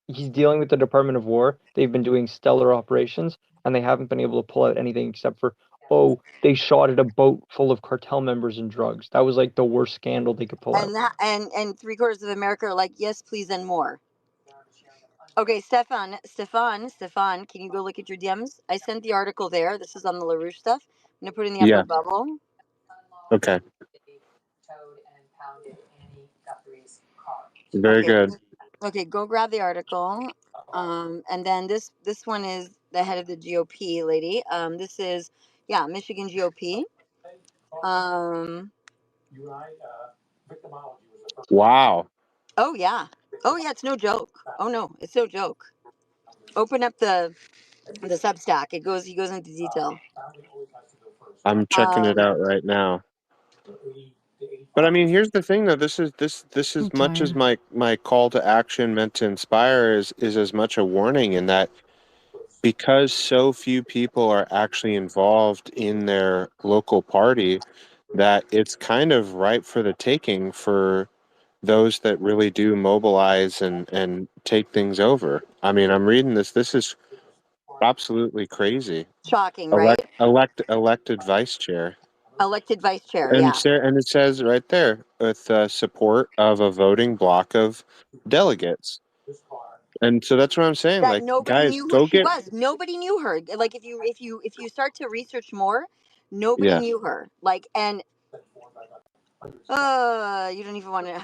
He's dealing with the Department of War. They've been doing stellar operations, and they haven't been able to pull out anything except for, they shot at a boat full of cartel members and drugs. That was the worst scandal they could pull out. And 3/4 of America are like, yes, please, and more. Okay, Stefan, can you go look at your DMs? I sent the article there. This is on the LaRouche stuff. I'm gonna put it in the upper bubble. Okay. Very good. Okay, go grab the article. And then this one is the head of the GOP lady. This is Michigan GOP. Wow. Oh yeah, it's no joke. Oh no, it's no joke. Open up the Substack. He goes into detail. I'm checking it out right now. But I mean, here's the thing, though. This is much as my call to action meant to inspire is as much a warning in that because so few people are actually involved in their local party, that it's kind of ripe for the taking for those that really do mobilize and take things over. I mean, I'm reading this. This is absolutely crazy. Shocking, right? Elected vice chair. Elected vice chair, And yeah. it says right there with support of a voting block of delegates. And so that's what I'm saying. That Like, nobody guys, knew who go she get. was. Nobody knew her. Like if you start to research more, nobody knew her. And you don't even want to.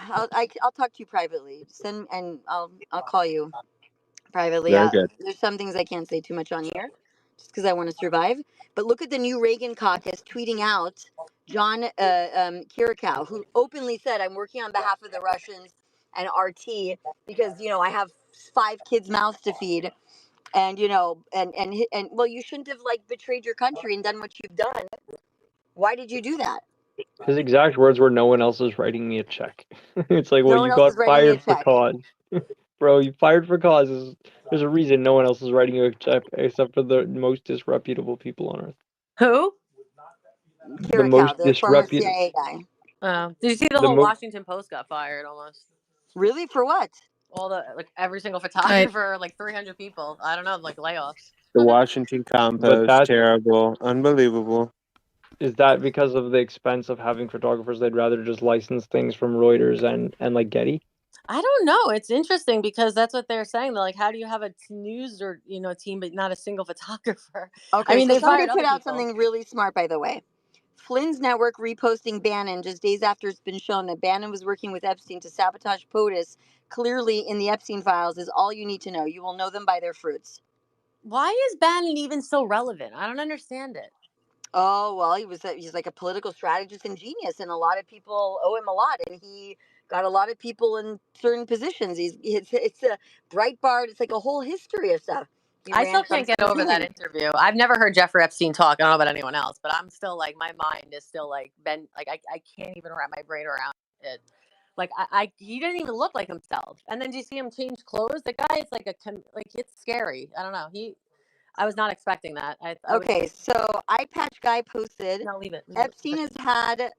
I'll talk to you privately. I'll call you. privately. Very good. There's some things I can't say too much on here, just because I want to survive. But look at the new Reagan caucus tweeting out John Kirikow, who openly said, "I'm working on behalf of the Russians and RT because I have 5 kids' mouths to feed, and and well, you shouldn't have like betrayed your country and done what you've done. Why did you do that?" His exact words were, "No one else is writing me a check." It's like, well, No one you else got is writing me a fired for check. cause. Bro, you fired for cause. There's a reason no one else is writing you a check except for the most disreputable people on earth. Who? The most Kirikow, the former disreputable. CIA guy. Did you see the whole Washington Post got fired almost? Really? For what? All the every single photographer, like 300 people. I don't know, like layoffs. The Washington Compost, terrible, unbelievable. Is that because of the expense of having photographers? They'd rather just license things from Reuters and like Getty? I don't know. It's interesting because that's what they're saying. They're like, how do you have a news or team but not a single photographer? Okay, I mean, so they somebody fired put other out people. something really smart, by the way. Flynn's network reposting Bannon just days after it's been shown that Bannon was working with Epstein to sabotage POTUS. Clearly, in the Epstein files, is all you need to know. You will know them by their fruits. Why is Bannon even so relevant? I don't understand it. Oh, well, he's like a political strategist and genius, and a lot of people owe him a lot, and he got a lot of people in certain positions. It's a Breitbart. It's like a whole history of stuff. I still can't get over that interview. I've never heard Jeffrey Epstein talk. I don't know about anyone else, but I'm still like, my mind is still like I can't even wrap my brain around it. Like he didn't even look like himself. And then do you see him change clothes? The guy is like it's scary. I don't know. I was not expecting that. Okay, so Eye Patch Guy posted. No, leave it. Epstein has had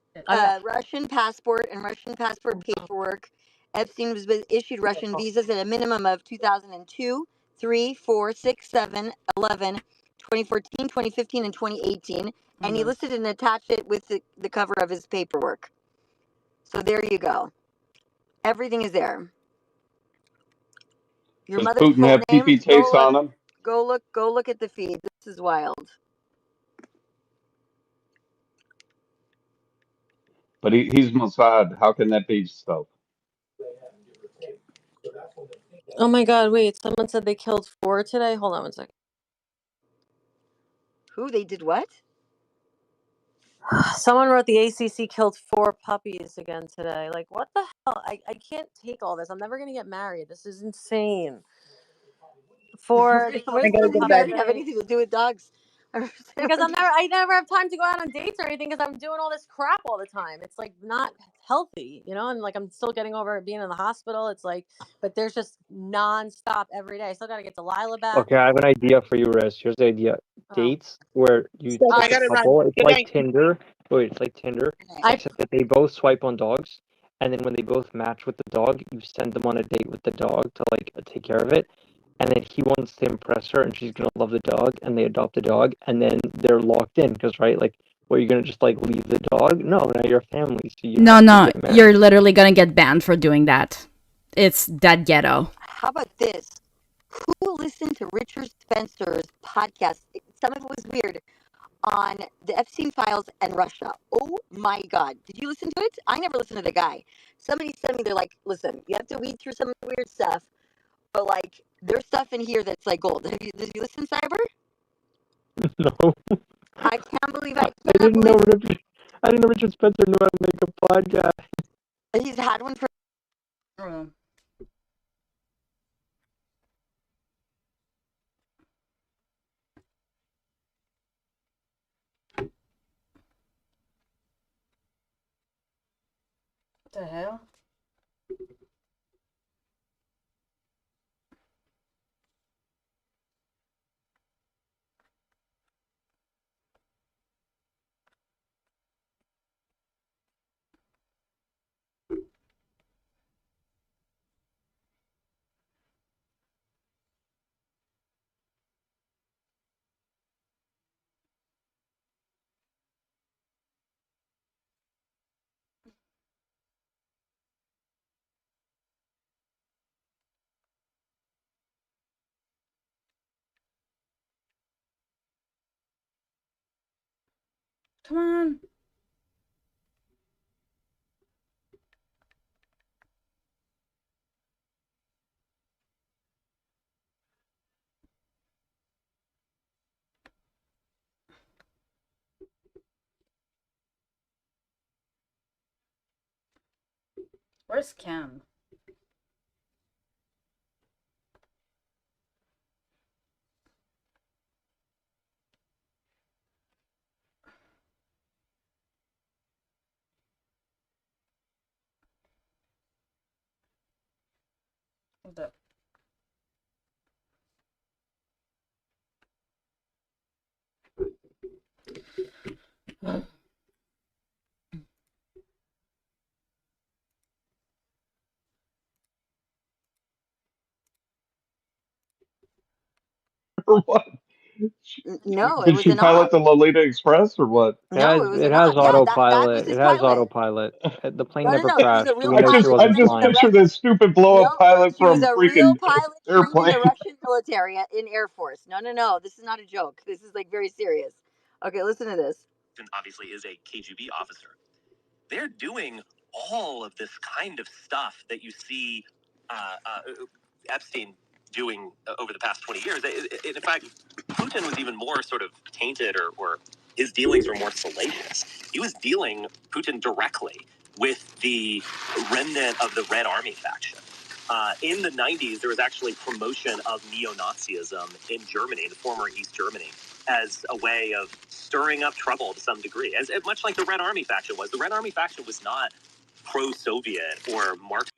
Russian passport and Russian passport paperwork. Epstein was issued Russian visas at a minimum of 2002, 3, 4, 6, 7, 11, 2014, 2015, and 2018. And he listed and attached it with the cover of his paperwork. So there you go. Everything is there. Your Does mother's Putin full have name? PP tapes on him? Go look at the feed. This is wild. But he's Mossad. How can that be so? Oh my God! Wait, someone said they killed 4 today. Hold on one second. Who? They did what? Someone wrote the ACC killed 4 puppies again today. Like, what the hell? I can't take all this. I'm never gonna get married. This is insane. What is Doesn't have anything to do with dogs. Because I never have time to go out on dates or anything because I'm doing all this crap all the time. It's like not healthy, and like I'm still getting over being in the hospital. It's like, but there's just nonstop every day. I still gotta get Delilah back. Okay, I have an idea for you, Riz. Here's the idea. Dates where you Stop, I take gotta a run. couple. It's Good like night. Tinder. Wait, it's like Tinder, except that they both swipe on dogs, and then when they both match with the dog, you send them on a date with the dog to like take care of it, and then he wants to impress her, and she's gonna love the dog, and they adopt the dog, and then they're locked in because like, well, you're gonna just like leave the dog? No, now you're a family, so you have to get married. You're literally gonna get banned for doing that. It's that ghetto. How about this? Who listened to Richard Spencer's podcast? Some of it was weird on the Epstein files and Russia. Oh my God. Did you listen to it? I never listened to the guy. Somebody sent me, they're like, listen, you have to weed through some of the weird stuff, but like, there's stuff in here that's like gold. Did you listen, Cyber? No. I can't believe I didn't know Richard Spencer knew how to make a podcast. He's had one for. What the hell? Come on. Where's Cam? Hold up. Or what? No, it Did was she an pilot op. the Lolita Express or what? No, it was It an has op. Yeah, that was autopilot. his It has pilot. autopilot. The plane No, no, never no. She was crashed, a so real we know she pilot. I wasn't She was just in the flying. picture this stupid blow up No, pilot she was from a real freaking pilot trained in airplane. the Russian military in Air Force. No, no, no. This is not a joke. This is like very serious. Okay, listen to this. Obviously is a KGB officer. They're doing all of this kind of stuff that you see Epstein doing over the past 20 years. In fact, Putin was even more sort of tainted, or his dealings were more salacious. He was dealing Putin directly with the remnant of the Red Army faction. In the 90s, there was actually promotion of neo-Nazism in Germany, the former East Germany, as a way of stirring up trouble to some degree, as much like the Red Army faction was. The Red Army faction was not pro-Soviet or Marxist.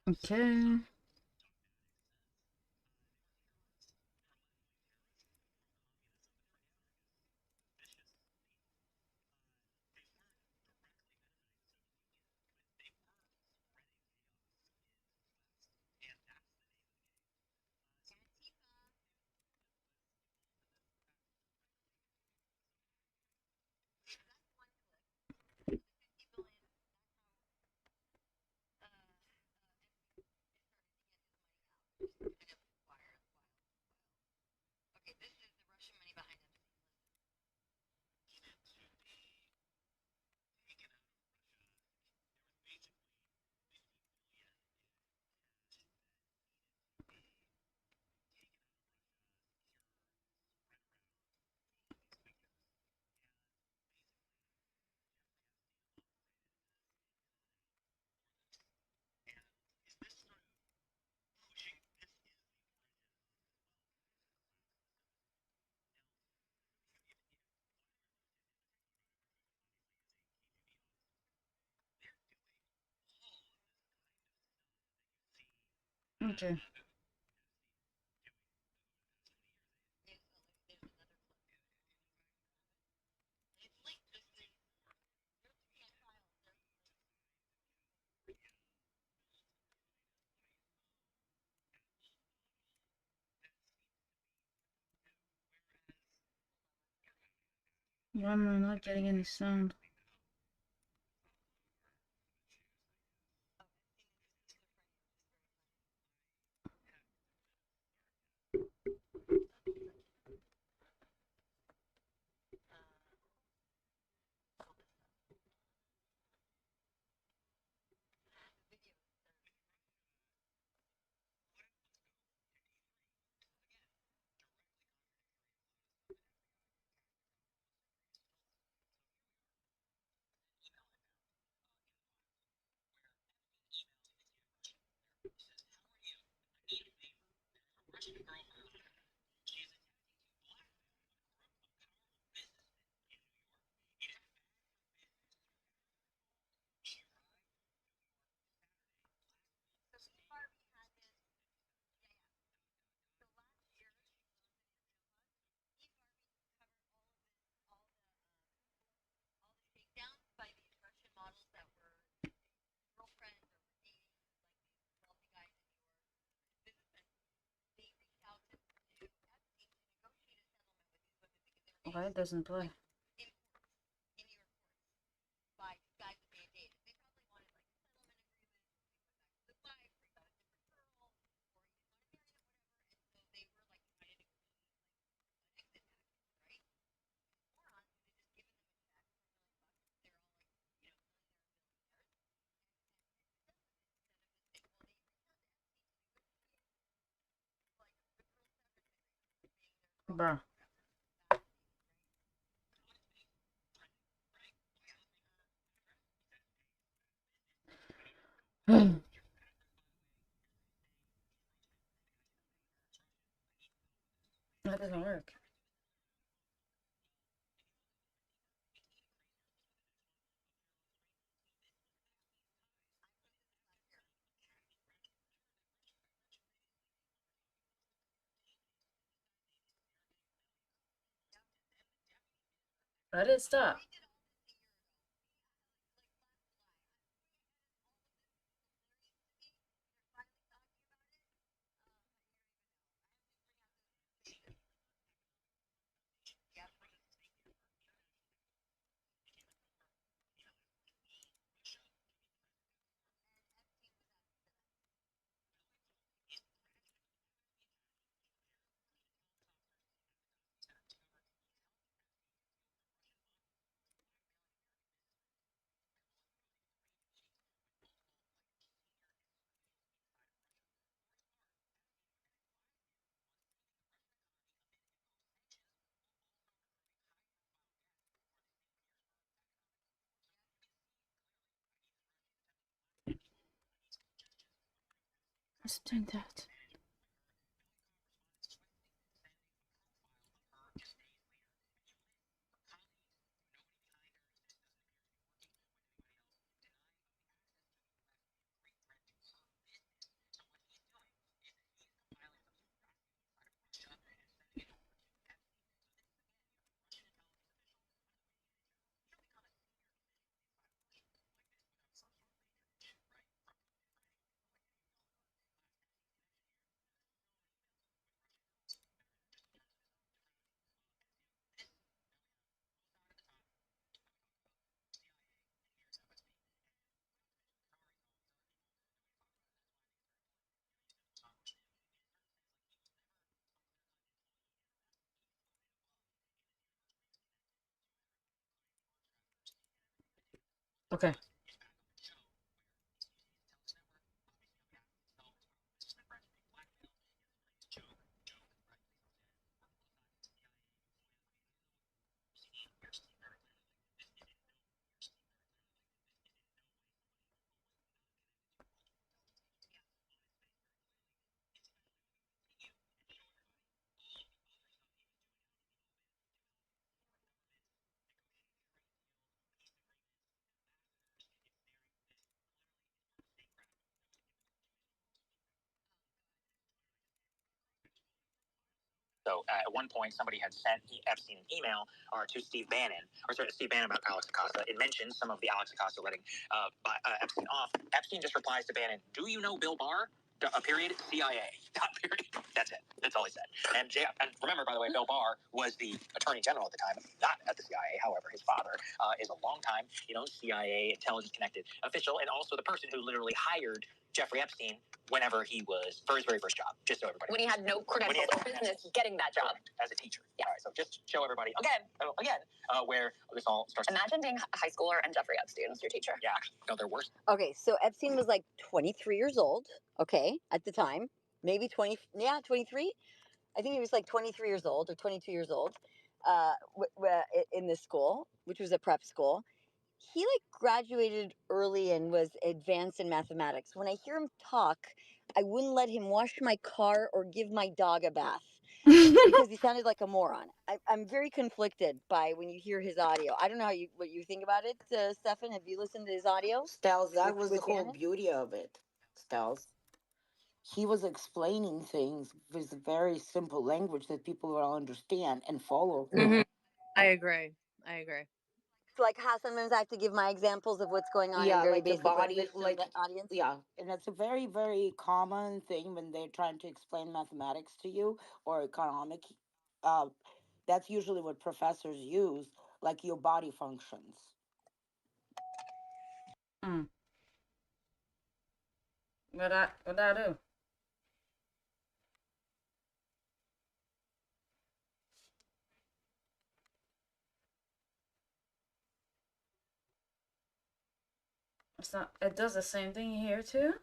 Okay. Okay. Why am I not getting any sound? Why it doesn't play? Bruh. That doesn't work. Let it stop. Let's do that. Okay. So at one point, somebody had sent Epstein an email to Steve Bannon, or sorry, to Steve Bannon about Alex Acosta. It mentions some of the Alex Acosta letting Epstein off. Epstein just replies to Bannon, "Do you know Bill Barr? Period. CIA. Period. That's it. That's all he said." And remember, by the way, Bill Barr was the Attorney General at the time, not at the CIA. However, his father is a longtime, CIA intelligence connected official, and also the person who literally hired Jeffrey Epstein whenever he was for his very first job. Just so everybody When he had no credentials or business getting that job. as a teacher. Yeah. All right. So just show everybody again where this all starts. Imagine being a high schooler and Jeffrey Epstein was your teacher. Yeah. No, they're worse. Okay, so Epstein was like 23 years old, okay, at the time. Maybe 23. I think he was like 23 years old or 22 years old in this school, which was a prep school. He like graduated early and was advanced in mathematics. When I hear him talk, I wouldn't let him wash my car or give my dog a bath because he sounded like a moron. I'm very conflicted by when you hear his audio. I don't know what you think about it, Stefan. Have you listened to his audio? Styles, that was the whole Bannon? beauty of it. Styles. He was explaining things with very simple language that people will understand and follow. Mm-hmm. I agree. Like how sometimes I have to give my examples of what's going on in Yeah, very like the basic body, language to like the audience. yeah, and that's a very, very common thing when they're trying to explain mathematics to you or economic. Uh, that's usually what professors use, like your body functions. What I do? It's not. It does the same thing here too.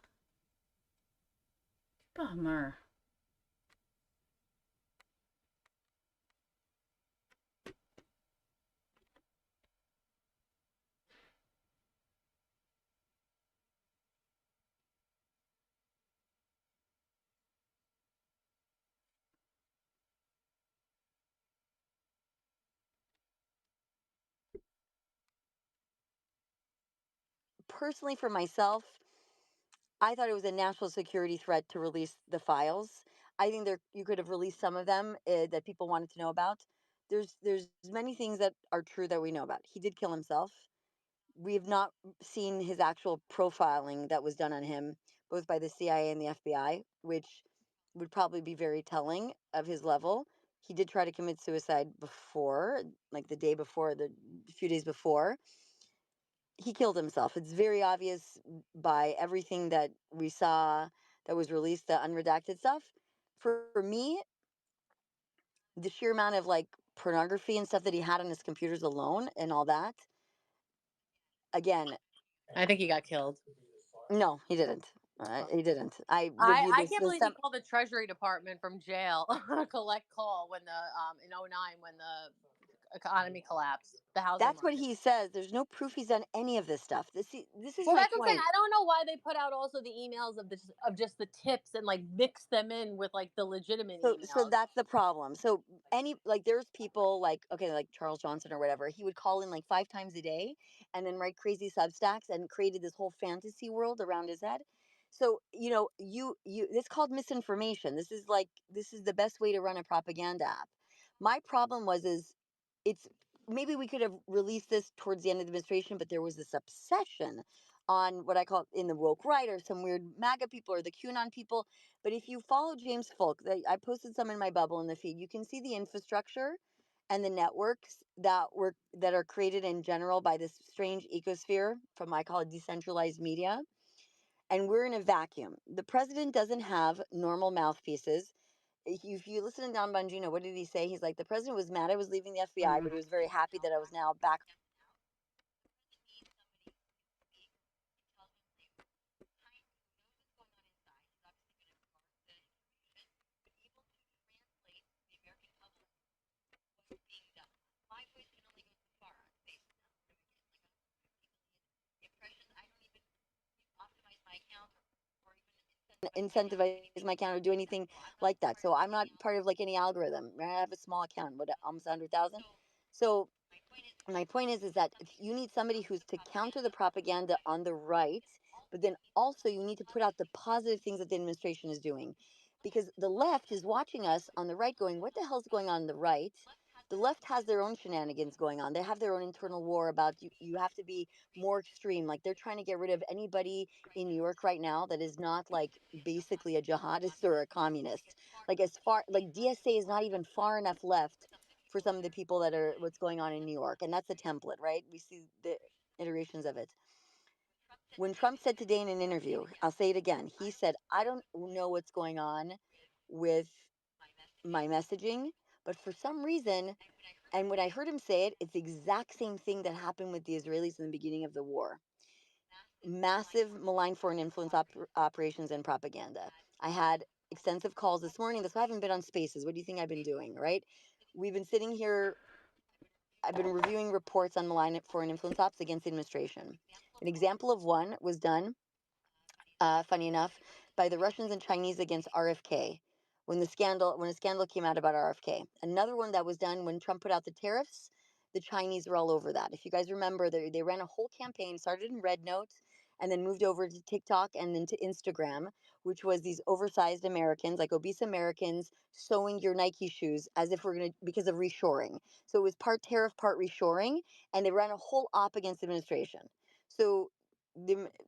Bummer. personally, for myself, I thought it was a national security threat to release the files. I think you could have released some of them that people wanted to know about. There's many things that are true that we know about. He did kill himself. We have not seen his actual profiling that was done on him, both by the CIA and the FBI, which would probably be very telling of his level. He did try to commit suicide before, like the day before, the few days before. He killed himself. It's very obvious by everything that we saw that was released, the unredacted stuff. For me, the sheer amount of like pornography and stuff that he had on his computers alone and all that, again, I think he got killed. no, he didn't. He didn't. I reviewed I this. can't believe he called the Treasury Department from jail on a collect call when the in 2009 when the economy collapsed, the housing That's what market. he says. There's no proof he's done any of this stuff. This is Well, my that's what I'm saying. point. I don't know why they put out also the emails of just the tips and like mix them in with like the legitimate So emails. that's the problem. So there's people like, okay, like Charles Johnson or whatever. He would call in like 5 times a day and then write crazy Substacks and created this whole fantasy world around his head. So, you this called misinformation. This is the best way to run a propaganda app. My problem is it's maybe we could have released this towards the end of the administration, but there was this obsession on what I call in the woke right or some weird MAGA people or the QAnon people. But if you follow James Folk, I posted some in my bubble in the feed, you can see the infrastructure and the networks that are created in general by this strange ecosphere from I call it decentralized media. And we're in a vacuum. The president doesn't have normal mouthpieces. If you listen to Don Bongino, what did he say? He's like, the president was mad I was leaving the FBI, but he was very happy that I was now back. Incentivize my account or do anything like that. So I'm not part of like any algorithm. I have a small account, almost 100,000. So my point is that if you need somebody who's to counter the propaganda on the right, but then also you need to put out the positive things that the administration is doing, because the left is watching us on the right, going, "What the hell's going on the right?" The left has their own shenanigans going on. They have their own internal war about you. You have to be more extreme. Like they're trying to get rid of anybody in New York right now that is not like basically a jihadist or a communist. Like as far like DSA is not even far enough left for some of the people that are what's going on in New York. And that's a template, right? We see the iterations of it. When Trump said today in an interview, I'll say it again, he said, I don't know what's going on with my messaging, but for some reason, and when I heard him say it, it's the exact same thing that happened with the Israelis in the beginning of the war. Massive malign foreign influence operations and propaganda. I had extensive calls this morning. That's why I haven't been on Spaces. What do you think I've been doing, right? We've been sitting here. I've been reviewing reports on malign foreign influence ops against the administration. An example of one was done, funny enough, by the Russians and Chinese against RFK when a scandal came out about RFK. Another one that was done when Trump put out the tariffs. The Chinese were all over that. If you guys remember, they ran a whole campaign, started in Red Note, and then moved over to TikTok and then to Instagram, which was these oversized Americans, like obese Americans, sewing your Nike shoes as if we're going to, because of reshoring. So it was part tariff, part reshoring, and they ran a whole op against the administration. So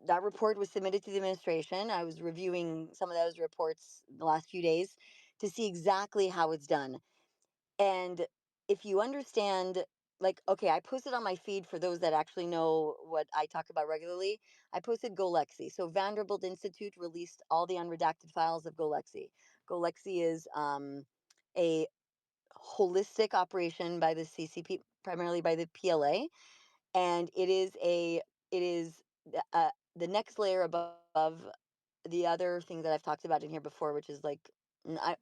that report was submitted to the administration. I was reviewing some of those reports the last few days to see exactly how it's done. And if you understand, like, okay, I posted on my feed for those that actually know what I talk about regularly. I posted GoLexi. So Vanderbilt Institute released all the unredacted files of GoLexi. GoLexi is a holistic operation by the CCP, primarily by the PLA, and it is the next layer above the other thing that I've talked about in here before, which is like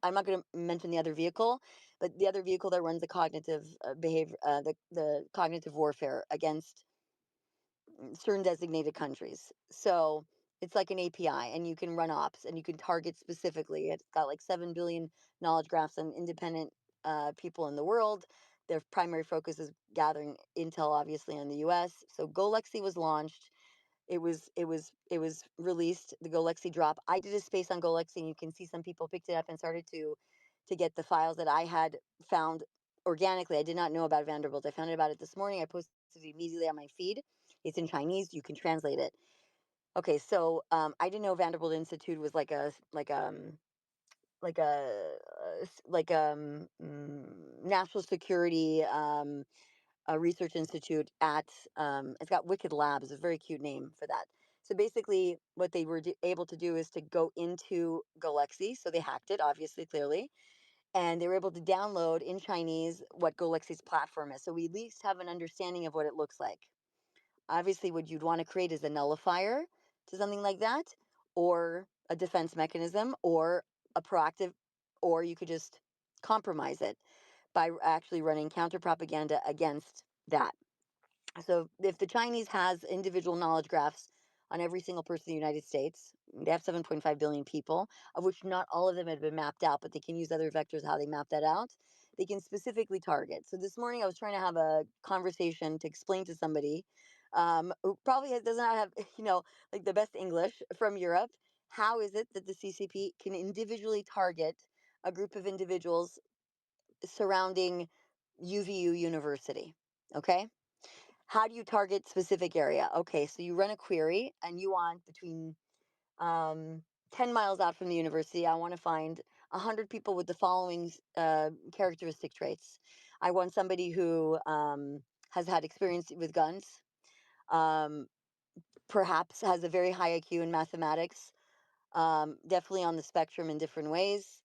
I'm not going to mention the other vehicle, but the other vehicle that runs the cognitive behavior, the cognitive warfare against certain designated countries. So it's like an API, and you can run ops, and you can target specifically. It's got like 7 billion knowledge graphs on independent people in the world. Their primary focus is gathering intel, obviously, on the U.S. So GoLexi was launched. It was released, the Golexi drop. I did a space on Golexi, and you can see some people picked it up and started to get the files that I had found organically. I did not know about Vanderbilt. I found out about it this morning. I posted it immediately on my feed. It's in Chinese. You can translate it. Okay, so I didn't know Vanderbilt Institute was national security a research institute at it's got Wicked Labs, a very cute name for that. So basically what they were able to do is to go into Golexi. So they hacked it, obviously, clearly, and they were able to download in Chinese what Golexi's platform is. So we at least have an understanding of what it looks like. Obviously, what you'd want to create is a nullifier to something like that, or a defense mechanism, or a proactive, or you could just compromise it by actually running counter propaganda against that. So if the Chinese has individual knowledge graphs on every single person in the United States, they have 7.5 billion people, of which not all of them have been mapped out, but they can use other vectors how they map that out. They can specifically target. So this morning I was trying to have a conversation to explain to somebody who probably does not have, like the best English from Europe. How is it that the CCP can individually target a group of individuals surrounding UVU University? Okay. How do you target specific area? Okay, so you run a query and you want between 10 miles out from the university, I want to find 100 people with the following characteristic traits. I want somebody who has had experience with guns, perhaps has a very high IQ in mathematics, definitely on the spectrum in different ways.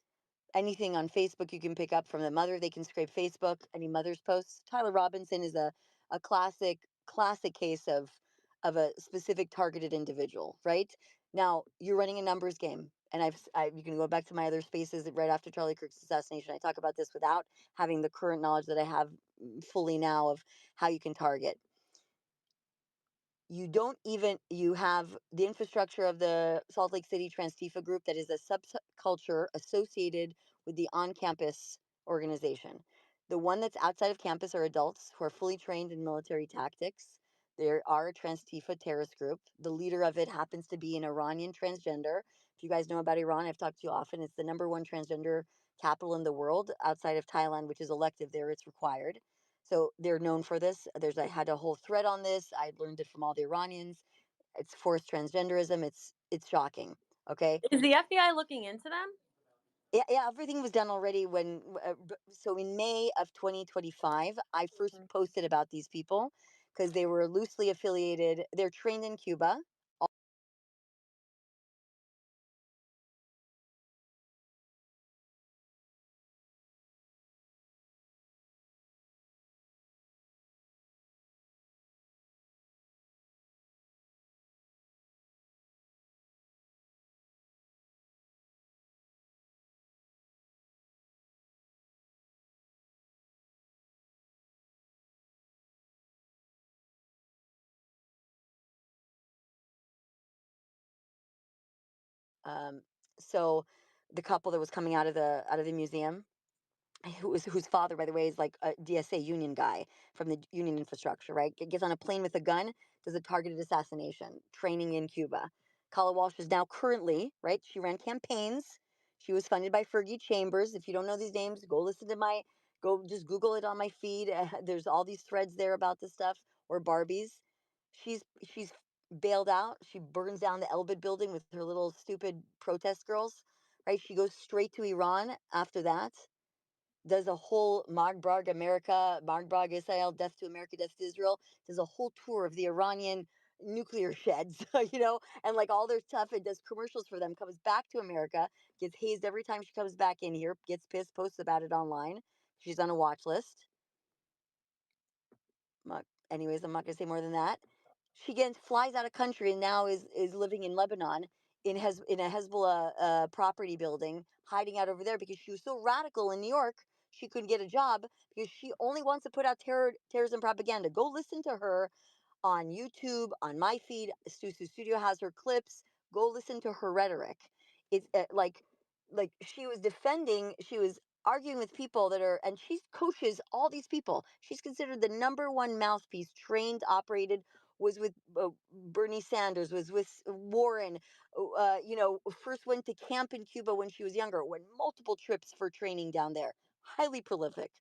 Anything on Facebook you can pick up from the mother. They can scrape Facebook, any mother's posts. Tyler Robinson is a classic case of a specific targeted individual, right? Now, you're running a numbers game. And you can go back to my other spaces right after Charlie Kirk's assassination. I talk about this without having the current knowledge that I have fully now of how you can target. You have the infrastructure of the Salt Lake City Transtifa group that is a subculture associated with the on-campus organization. The one that's outside of campus are adults who are fully trained in military tactics. There are a Transtifa terrorist group. The leader of it happens to be an Iranian transgender. If you guys know about Iran, I've talked to you often. It's the #1 transgender capital in the world outside of Thailand, which is elective there. It's required. So they're known for this. I had a whole thread on this. I learned it from all the Iranians. It's forced transgenderism. It's shocking. Okay. Is the FBI looking into them? Yeah, everything was done already so in May of 2025, I first posted about these people because they were loosely affiliated. They're trained in Cuba. So the couple that was coming out of the museum, whose father, by the way, is like a DSA union guy from the union infrastructure, right? Gets on a plane with a gun, does a targeted assassination, training in Cuba. Kala Walsh is now currently, right? She ran campaigns. She was funded by Fergie Chambers. If you don't know these names, go just Google it on my feed. There's all these threads there about this stuff, or Barbies. She's bailed out. She burns down the Elbit building with her little stupid protest girls, right? She goes straight to Iran after that, does a whole Magbrag America, Magbrag Israel, Death to America, Death to Israel, does a whole tour of the Iranian nuclear sheds, and like all their stuff, and does commercials for them, comes back to America, gets hazed every time she comes back in here, gets pissed, posts about it online. She's on a watch list. Anyways, I'm not going to say more than that. She flies out of country and now is living in Lebanon in a Hezbollah property building, hiding out over there because she was so radical in New York she couldn't get a job because she only wants to put out terrorism propaganda. Go listen to her on YouTube, on my feed. Susu Studio has her clips. Go listen to her rhetoric. It's like she was arguing with people and she coaches all these people. She's considered the #1 mouthpiece, trained, operated, was with Bernie Sanders, was with Warren, first went to camp in Cuba when she was younger, went multiple trips for training down there. Highly prolific.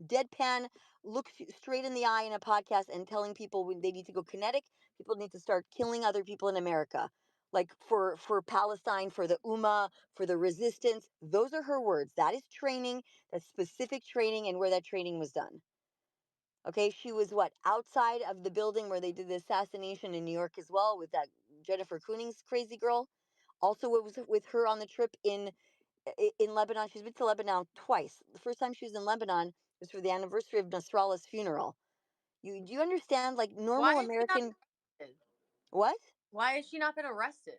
Deadpan, looks straight in the eye in a podcast and telling people when they need to go kinetic, people need to start killing other people in America. Like for Palestine, for the Ummah, for the resistance. Those are her words. That is training, that's specific training, and where that training was done. Okay, she was outside of the building where they did the assassination in New York as well with that Jennifer Cooning's crazy girl. Also, it was with her on the trip in Lebanon. She's been to Lebanon twice. The first time she was in Lebanon was for the anniversary of Nasrallah's funeral. Do you understand? Like normal Why is she not American. arrested? What? Why has she not been arrested?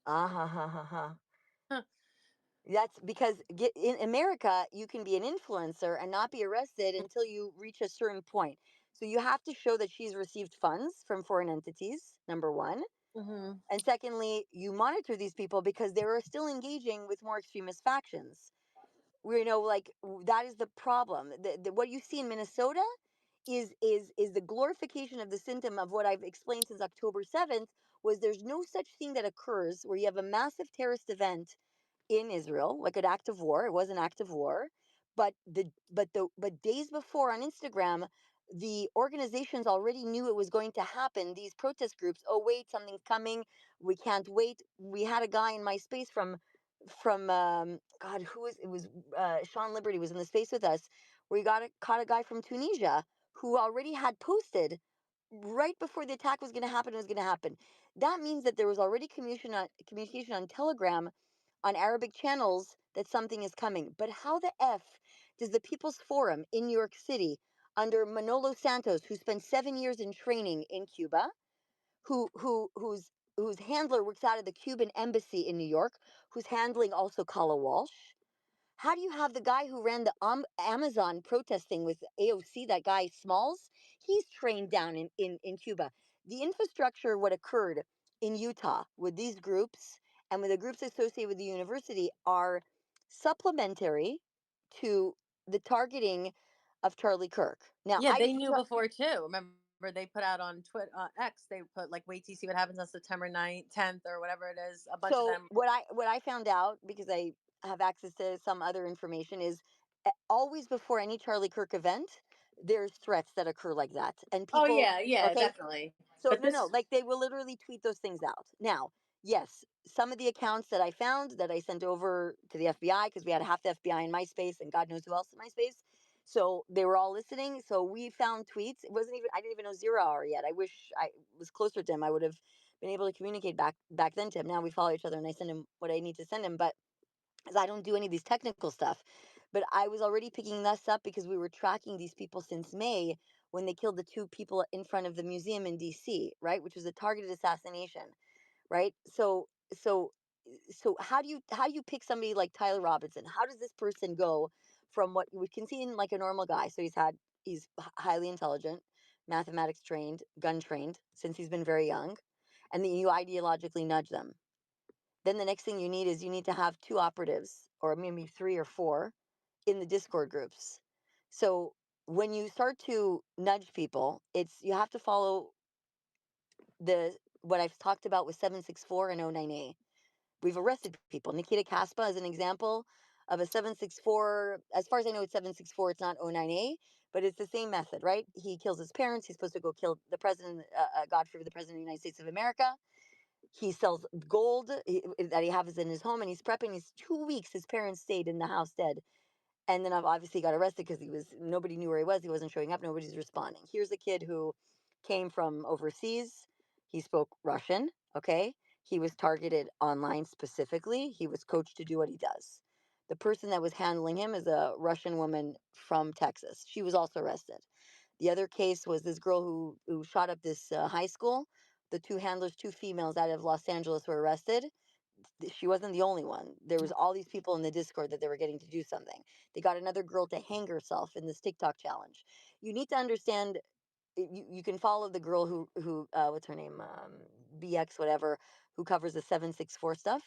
Ah ha ha ha ha. That's because in America, you can be an influencer and not be arrested until you reach a certain point. So you have to show that she's received funds from foreign entities, number one. Mm-hmm. And secondly, you monitor these people because they are still engaging with more extremist factions. That is the problem. What you see in Minnesota is the glorification of the symptom of what I've explained since October 7th, was there's no such thing that occurs where you have a massive terrorist event in Israel, like an act of war. It was an act of war, but days before on Instagram, the organizations already knew it was going to happen. These protest groups, oh wait, something's coming. We can't wait. We had a guy in my space from God, it was Sean Liberty was in the space with us, where caught a guy from Tunisia who already had posted right before the attack was going to happen. That means that there was already communication on Telegram, on Arabic channels, that something is coming. But how the F does the People's Forum in New York City, under Manolo Santos, who spent 7 years in training in Cuba, whose handler works out of the Cuban embassy in New York, who's handling also Kala Walsh? How do you have the guy who ran the Amazon protesting with AOC, that guy Smalls? He's trained down in Cuba. The infrastructure, what occurred in Utah with these groups and with the groups associated with the university, are supplementary to the targeting of Charlie Kirk. Now, Yeah, they knew before too. Remember, they put out on Twitter, X. They put like, "Wait till you see what happens on September 9th, 10th, or whatever it is." A bunch of So them. what I found out, because I have access to some other information, is always before any Charlie Kirk event, there's threats that occur like that, and Oh people. yeah, Okay, definitely. so But no, this, like they will literally tweet those things out. Now, yes, some of the accounts that I found that I sent over to the FBI, because we had half the FBI in MySpace and God knows who else in MySpace. So they were all listening. So we found tweets. It wasn't even, I didn't even know Zero Hour yet. I wish I was closer to him. I would have been able to communicate back then to him. Now we follow each other and I send him what I need to send him. But because I don't do any of these technical stuff. But I was already picking this up because we were tracking these people since May, when they killed the 2 people in front of the museum in DC, right? Which was a targeted assassination, right? So how do you pick somebody like Tyler Robinson? How does this person go from what you would consider like a normal guy? So he's highly intelligent, mathematics trained, gun trained since he's been very young, and then you ideologically nudge them. Then the next thing you need to have 2 operatives, or maybe 3 or 4, in the Discord groups. So when you start to nudge people, you have to follow what I've talked about with 764 and 09A. We've arrested people. Nikita Kaspa is an example of a 764. As far as I know, it's 764. It's not 09A, but it's the same method, right? He kills his parents. He's supposed to go kill the president, God forbid, the president of the United States of America. He sells gold that he has in his home, and he's prepping. He's 2 weeks. His parents stayed in the house dead. And then I've obviously got arrested because nobody knew where he was. He wasn't showing up. Nobody's responding. Here's a kid who came from overseas. He spoke Russian. Okay. He was targeted online specifically. He was coached to do what he does. The person that was handling him is a Russian woman from Texas. She was also arrested. The other case was this girl who shot up this high school. The 2 handlers, 2 females out of Los Angeles, were arrested. She wasn't the only one. There was all these people in the Discord that they were getting to do something. They got another girl to hang herself in this TikTok challenge. You need to understand. You can follow the girl who what's her name, BX whatever, who covers the 764 stuff.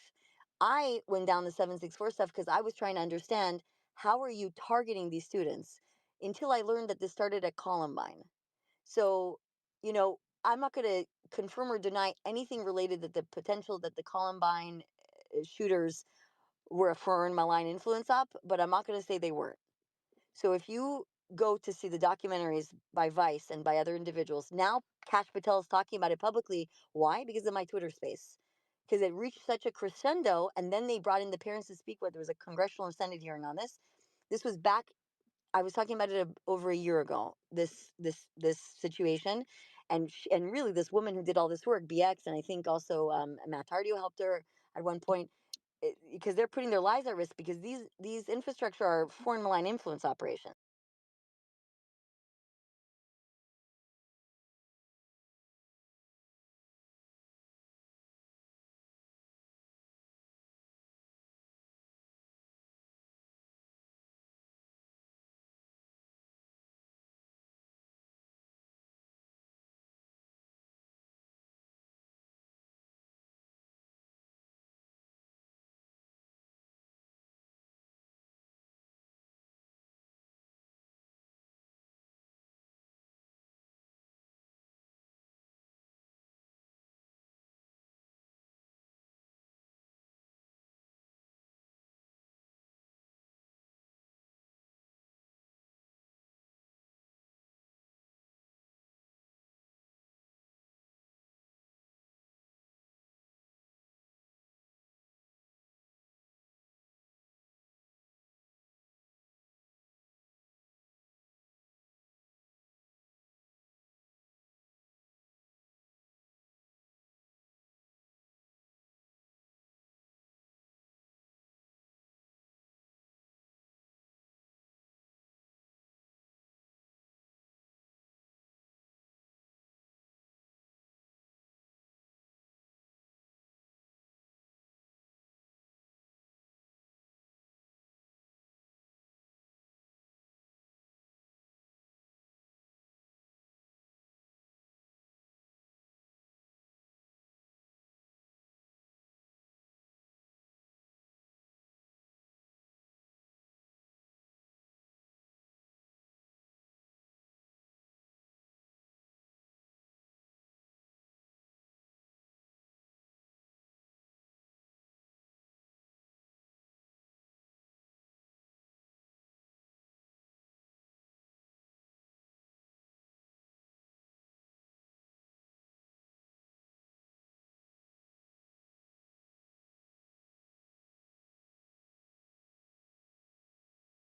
I went down the 764 stuff because I was trying to understand, how are you targeting these students, until I learned that this started at Columbine. So, I'm not going to confirm or deny anything related that the potential that the Columbine shooters were a foreign malign influence up, but I'm not going to say they weren't. So if you go to see the documentaries by Vice and by other individuals, now Kash Patel is talking about it publicly. Why? Because of my Twitter space. Because it reached such a crescendo, and then they brought in the parents to speak. Where there was a congressional or Senate hearing on this. This was back. I was talking about it over a year ago. This situation, and really this woman who did all this work, BX, and I think also Matt Tardio helped her at one point, because they're putting their lives at risk because these infrastructure are foreign malign influence operations.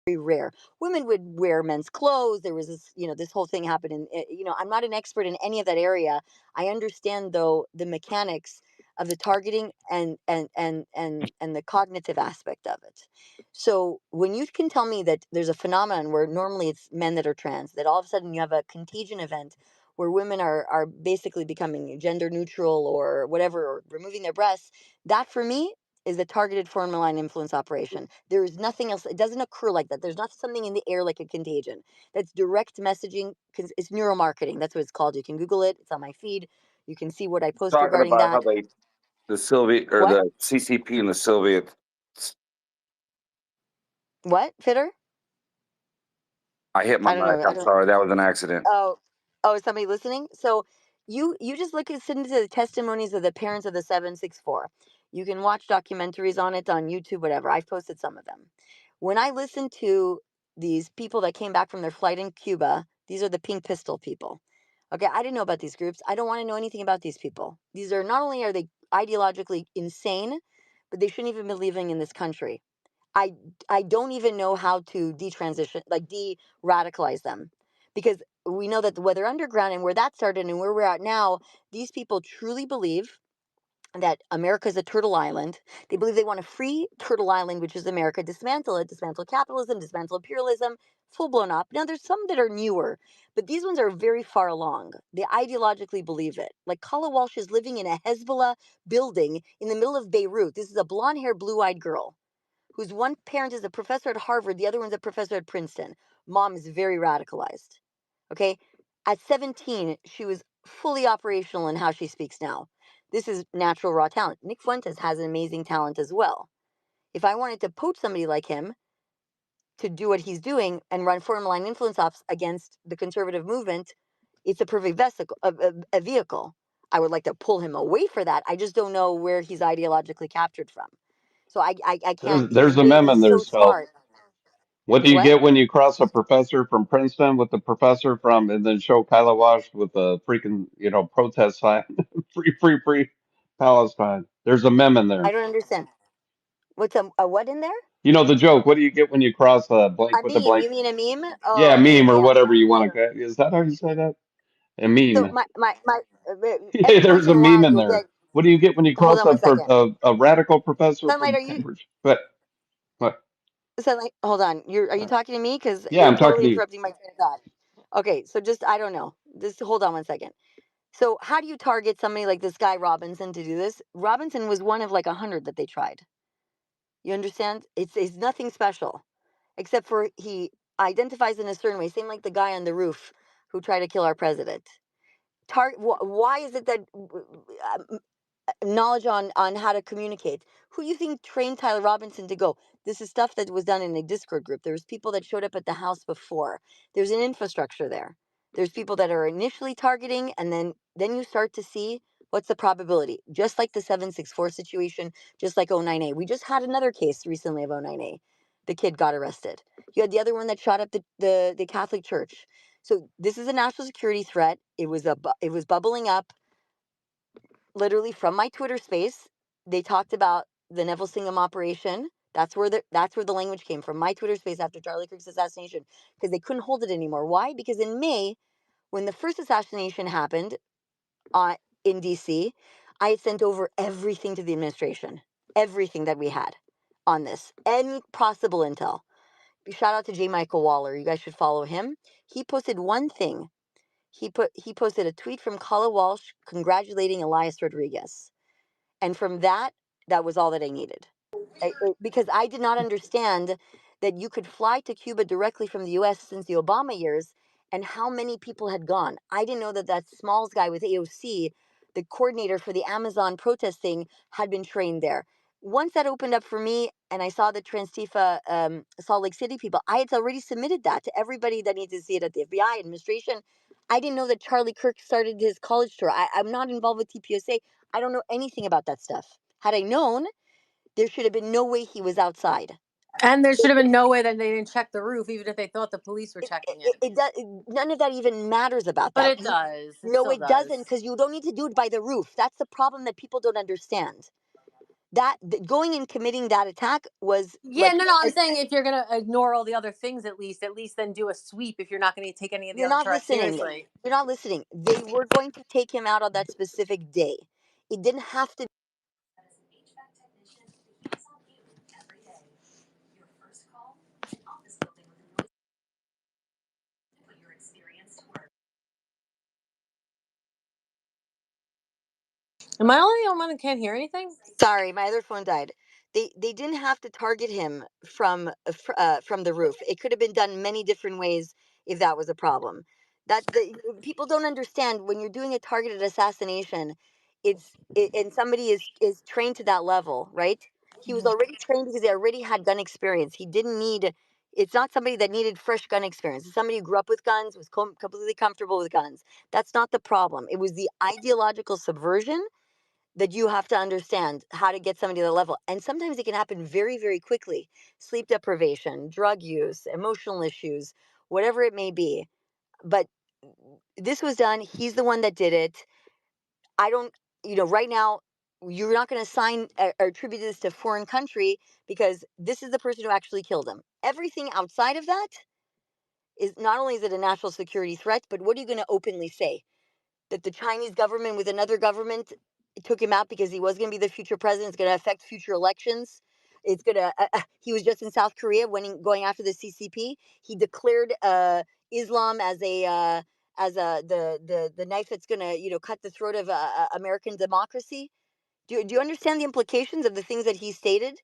Very rare. Women would wear men's clothes. There was this, this whole thing happened. I'm not an expert in any of that area. I understand though the mechanics of the targeting and the cognitive aspect of it. So when you can tell me that there's a phenomenon where normally it's men that are trans, that all of a sudden you have a contagion event where women are basically becoming gender neutral or whatever, or removing their breasts, that for me is a targeted foreign malign influence operation. There is nothing else. It doesn't occur like that. There's not something in the air like a contagion. That's direct messaging. It's neuromarketing. That's what it's called. You can Google it. It's on my feed. You can see what I post Talking regarding about how that. the Soviet or What? the CCP and the Soviet. What, Fitter? I hit my I don't mic. know. I'm sorry. That was an accident. Oh, is somebody listening? So you just listen to the testimonies of the parents of the 764. You can watch documentaries on it on YouTube, whatever. I've posted some of them. When I listen to these people that came back from their flight in Cuba, these are the Pink Pistol people. Okay, I didn't know about these groups. I don't want to know anything about these people. These are not only are they ideologically insane, but they shouldn't even be living in this country. I I don't even know how to detransition, like de-radicalize them, because we know that the Weather Underground and where that started and where we're at now, these people truly believe that America is a turtle island. They believe they want a free turtle island, which is America, dismantle it, dismantle capitalism, dismantle imperialism, full blown up. Now, there's some that are newer, but these ones are very far along. They ideologically believe it. Like Kala Walsh is living in a Hezbollah building in the middle of Beirut. This is a blonde haired, blue eyed girl whose one parent is a professor at Harvard, the other one's a professor at Princeton. Mom is very radicalized. Okay. At 17, she was fully operational in how she speaks now. This is natural raw talent. Nick Fuentes has an amazing talent as well. If I wanted to poach somebody like him to do what he's doing and run foreign malign influence ops against the conservative movement, It's a perfect a vehicle. I would like to pull him away for that. I just don't know where he's ideologically captured from. So I can't. There's a meme in He's there, so Sel. smart. What do you What? get when you cross a professor from Princeton with the professor from, and then show Kyla Wash with a freaking, protest sign, free Palestine. There's a meme in I there. don't understand. What's a what in there? You know the joke. What do you get when you cross a blank A with a meme. blank? You mean a meme? Yeah, Oh, meme or yeah. whatever you I want don't. to. Is that how you say that? A So meme. my Yeah, every once there's in a a meme while in you'll get. there. What do you get when you Hold cross on one second. a radical professor Sunlight, from are you? Cambridge? But Sunlight, hold on. Are you talking to me? Because yeah, you're I'm talking totally to you. interrupting my train of thought. Okay, so just I don't know. Just hold on one second. So how do you target somebody like this guy Robinson to do this? Robinson was one of like 100 that they tried. You understand? It's nothing special, except for he identifies in a certain way. Same like the guy on the roof who tried to kill our president. Why is it that knowledge on how to communicate? Who do you think trained Tyler Robinson to go? This is stuff that was done in a Discord group. There's people that showed up at the house before. There's an infrastructure there. There's people that are initially targeting, and then you start to see what's the probability. Just like the 764 situation, just like 09A. We just had another case recently of 09A. The kid got arrested. You had the other one that shot up the Catholic Church. So this is a national security threat. It was bubbling up literally from my Twitter space. They talked about the Neville Singham operation. That's where the language came from. My Twitter space after Charlie Kirk's assassination, because they couldn't hold it anymore. Why? Because in May, when the first assassination happened in DC, I had sent over everything to the administration, everything that we had on this, any possible intel. Shout out to J. Michael Waller. You guys should follow him. He posted one thing. He posted a tweet from Kala Walsh congratulating Elias Rodriguez. And from that was all that I needed. Because I did not understand that you could fly to Cuba directly from the US since the Obama years, and how many people had gone. I didn't know that Smalls guy with AOC, the coordinator for the Amazon protest thing, had been trained there. Once that opened up for me and I saw the Transtifa Salt Lake City people, I had already submitted that to everybody that needs to see it at the FBI administration. I didn't know that Charlie Kirk started his college tour. I'm not involved with TPSA. I don't know anything about that stuff. Had I known, there should have been no way he was outside. And there should have been no way that they didn't check the roof, even if they thought the police were checking it. None of that even matters about But that. it does. It No, still it does. doesn't, because you don't need to do it by the roof. That's the problem that people don't understand. Going and committing that attack was Yeah, no. I'm saying if you're gonna ignore all the other things, at least then do a sweep. If you're not going to take any of the you're other not threats listening. seriously. You're not listening. They were going to take him out on that specific day. It didn't have to. Am I the only one who can't hear anything? Sorry, my other phone died. They didn't have to target him from the roof. It could have been done many different ways if that was a problem. People don't understand when you're doing a targeted assassination. And somebody is trained to that level, right? He was already trained because he already had gun experience. He didn't need. It's not somebody that needed fresh gun experience. It's somebody who grew up with guns, was completely comfortable with guns. That's not the problem. It was the ideological subversion that you have to understand how to get somebody to the level. And sometimes it can happen very, very quickly. Sleep deprivation, drug use, emotional issues, whatever it may be. But this was done. He's the one that did it. I don't, right now, you're not going to sign or attribute this to a foreign country, because this is the person who actually killed him. Everything outside of that is not only is it a national security threat, but what are you going to openly say? That the Chinese government with another government took him out because he was going to be the future president. It's going to affect future elections. It's going to. He was just in South Korea going after the CCP. He declared Islam as the knife that's going to cut the throat of American democracy. Do you understand the implications of the things that he stated?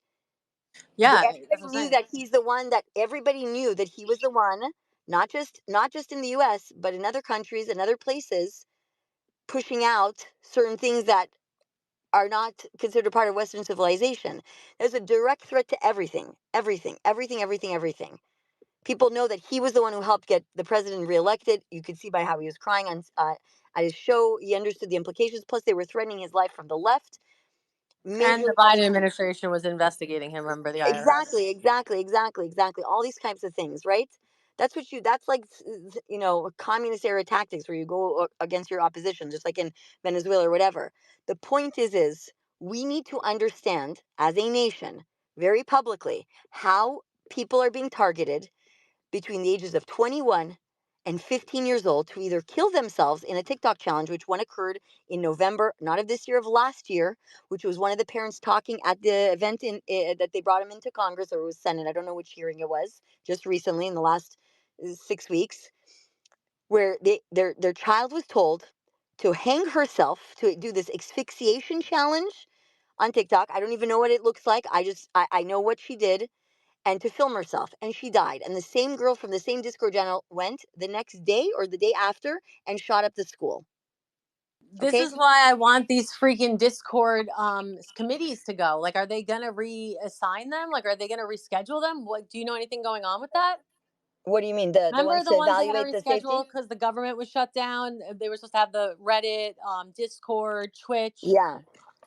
Yeah, Everybody knew that he's the one. That everybody knew that he was the one. Not just in the U.S., but in other countries and other places, pushing out certain things that are not considered part of Western civilization. There's a direct threat to everything. People know that he was the one who helped get the president reelected. You could see by how he was crying on at his show. He understood the implications. Plus, they were threatening his life from the left. And the Biden administration was investigating him. Remember the IRS? Exactly. All these types of things, right? That's like, communist era tactics where you go against your opposition, just like in Venezuela or whatever. The point is we need to understand as a nation very publicly how people are being targeted between the ages of 21 and 15 years old to either kill themselves in a TikTok challenge, which one occurred in November, not of this year, of last year, which was one of the parents talking at the event that they brought him into Congress, or it was Senate. I don't know which hearing it was, just recently in the last 6 weeks, where their child was told to hang herself, to do this asphyxiation challenge on TikTok. I don't even know what it looks like. I know what she did, and to film herself, and she died. And the same girl from the same Discord channel went the next day or the day after and shot up the school. This is why I want these freaking Discord committees to go. Like, are they gonna reassign them? Like, are they gonna reschedule them? What, do you know anything going on with that? What do you mean? The ones to that had to evaluate the safety? reschedule because the government was shut down? They were supposed to have the Reddit, Discord, Twitch. Yeah.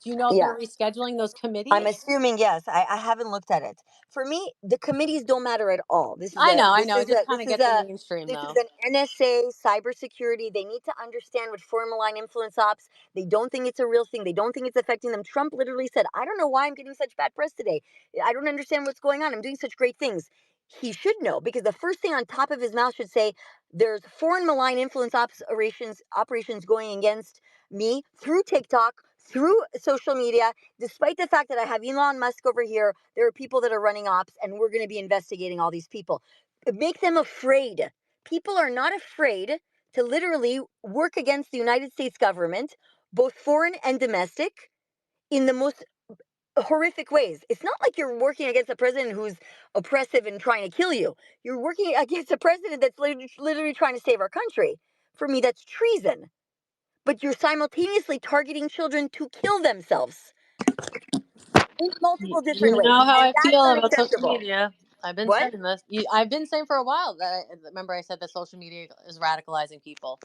Do you know if they're rescheduling those committees? I'm assuming yes. I haven't looked at it. For me, the committees don't matter at all. This is I know. It just kind of gets the mainstream, this though. is an NSA cybersecurity. They need to understand what foreign malign influence ops. They don't think it's a real thing. They don't think it's affecting them. Trump literally said, "I don't know why I'm getting such bad press today. I don't understand what's going on. I'm doing such great things." He should know, because the first thing on top of his mouth should say, "There's foreign malign influence operations going against me through TikTok, through social media. Despite the fact that I have Elon Musk over here, there are people that are running ops, and we're going to be investigating all these people." Make them afraid. People are not afraid to literally work against the United States government, both foreign and domestic, in the most horrific ways. It's not like you're working against a president who's oppressive and trying to kill you. You're working against a president that's literally trying to save our country. For me, that's treason. But you're simultaneously targeting children to kill themselves in multiple different You ways. know how And I that's feel about social unacceptable. media. I've been What? saying this. I've been saying for a while that remember I said that social media is radicalizing people.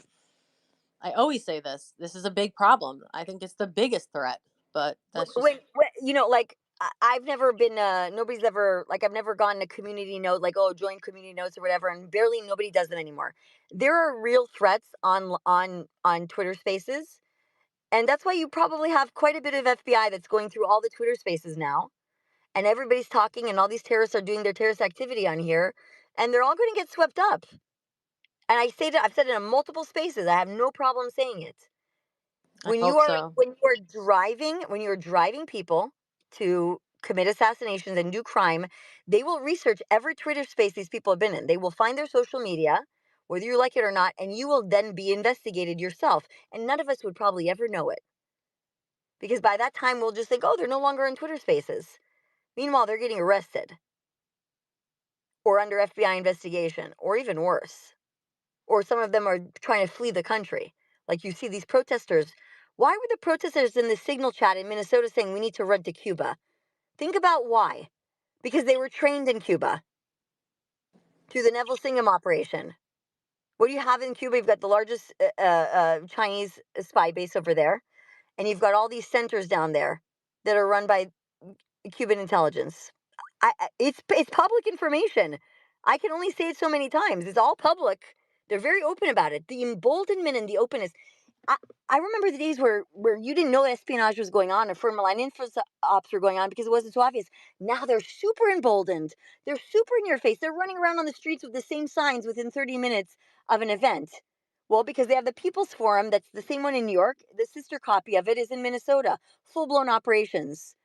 I always say this. This is a big problem. I think it's the biggest threat. But that's just Like, I've never been, nobody's ever, like, I've never gone to community note, like, oh, join community notes or whatever, and barely nobody does them anymore. There are real threats on Twitter Spaces, and that's why you probably have quite a bit of FBI that's going through all the Twitter Spaces now, and everybody's talking, and all these terrorists are doing their terrorist activity on here, and they're all going to get swept up. And I've said it in multiple spaces. I have no problem saying it. When you are driving people to commit assassinations and do crime, they will research every Twitter space these people have been in. They will find their social media, whether you like it or not, and you will then be investigated yourself. And none of us would probably ever know it, because by that time we'll just think, oh, they're no longer in Twitter spaces. Meanwhile, they're getting arrested or under FBI investigation, or even worse. Or some of them are trying to flee the country. Like, you see these protesters. Why were the protesters in the signal chat in Minnesota saying we need to run to Cuba? Think about why. Because they were trained in Cuba through the Neville Singham operation. What do you have in Cuba? You've got the largest Chinese spy base over there, and you've got all these centers down there that are run by Cuban intelligence. It's public information. I can only say it so many times. It's all public. They're very open about it. The emboldenment and the openness. I remember the days where you didn't know espionage was going on, or foreign malign influence ops were going on, because it wasn't so obvious. Now they're super emboldened. They're super in your face. They're running around on the streets with the same signs within 30 minutes of an event. Well, because they have the People's Forum, that's the same one in New York. The sister copy of it is in Minnesota. Full-blown operations.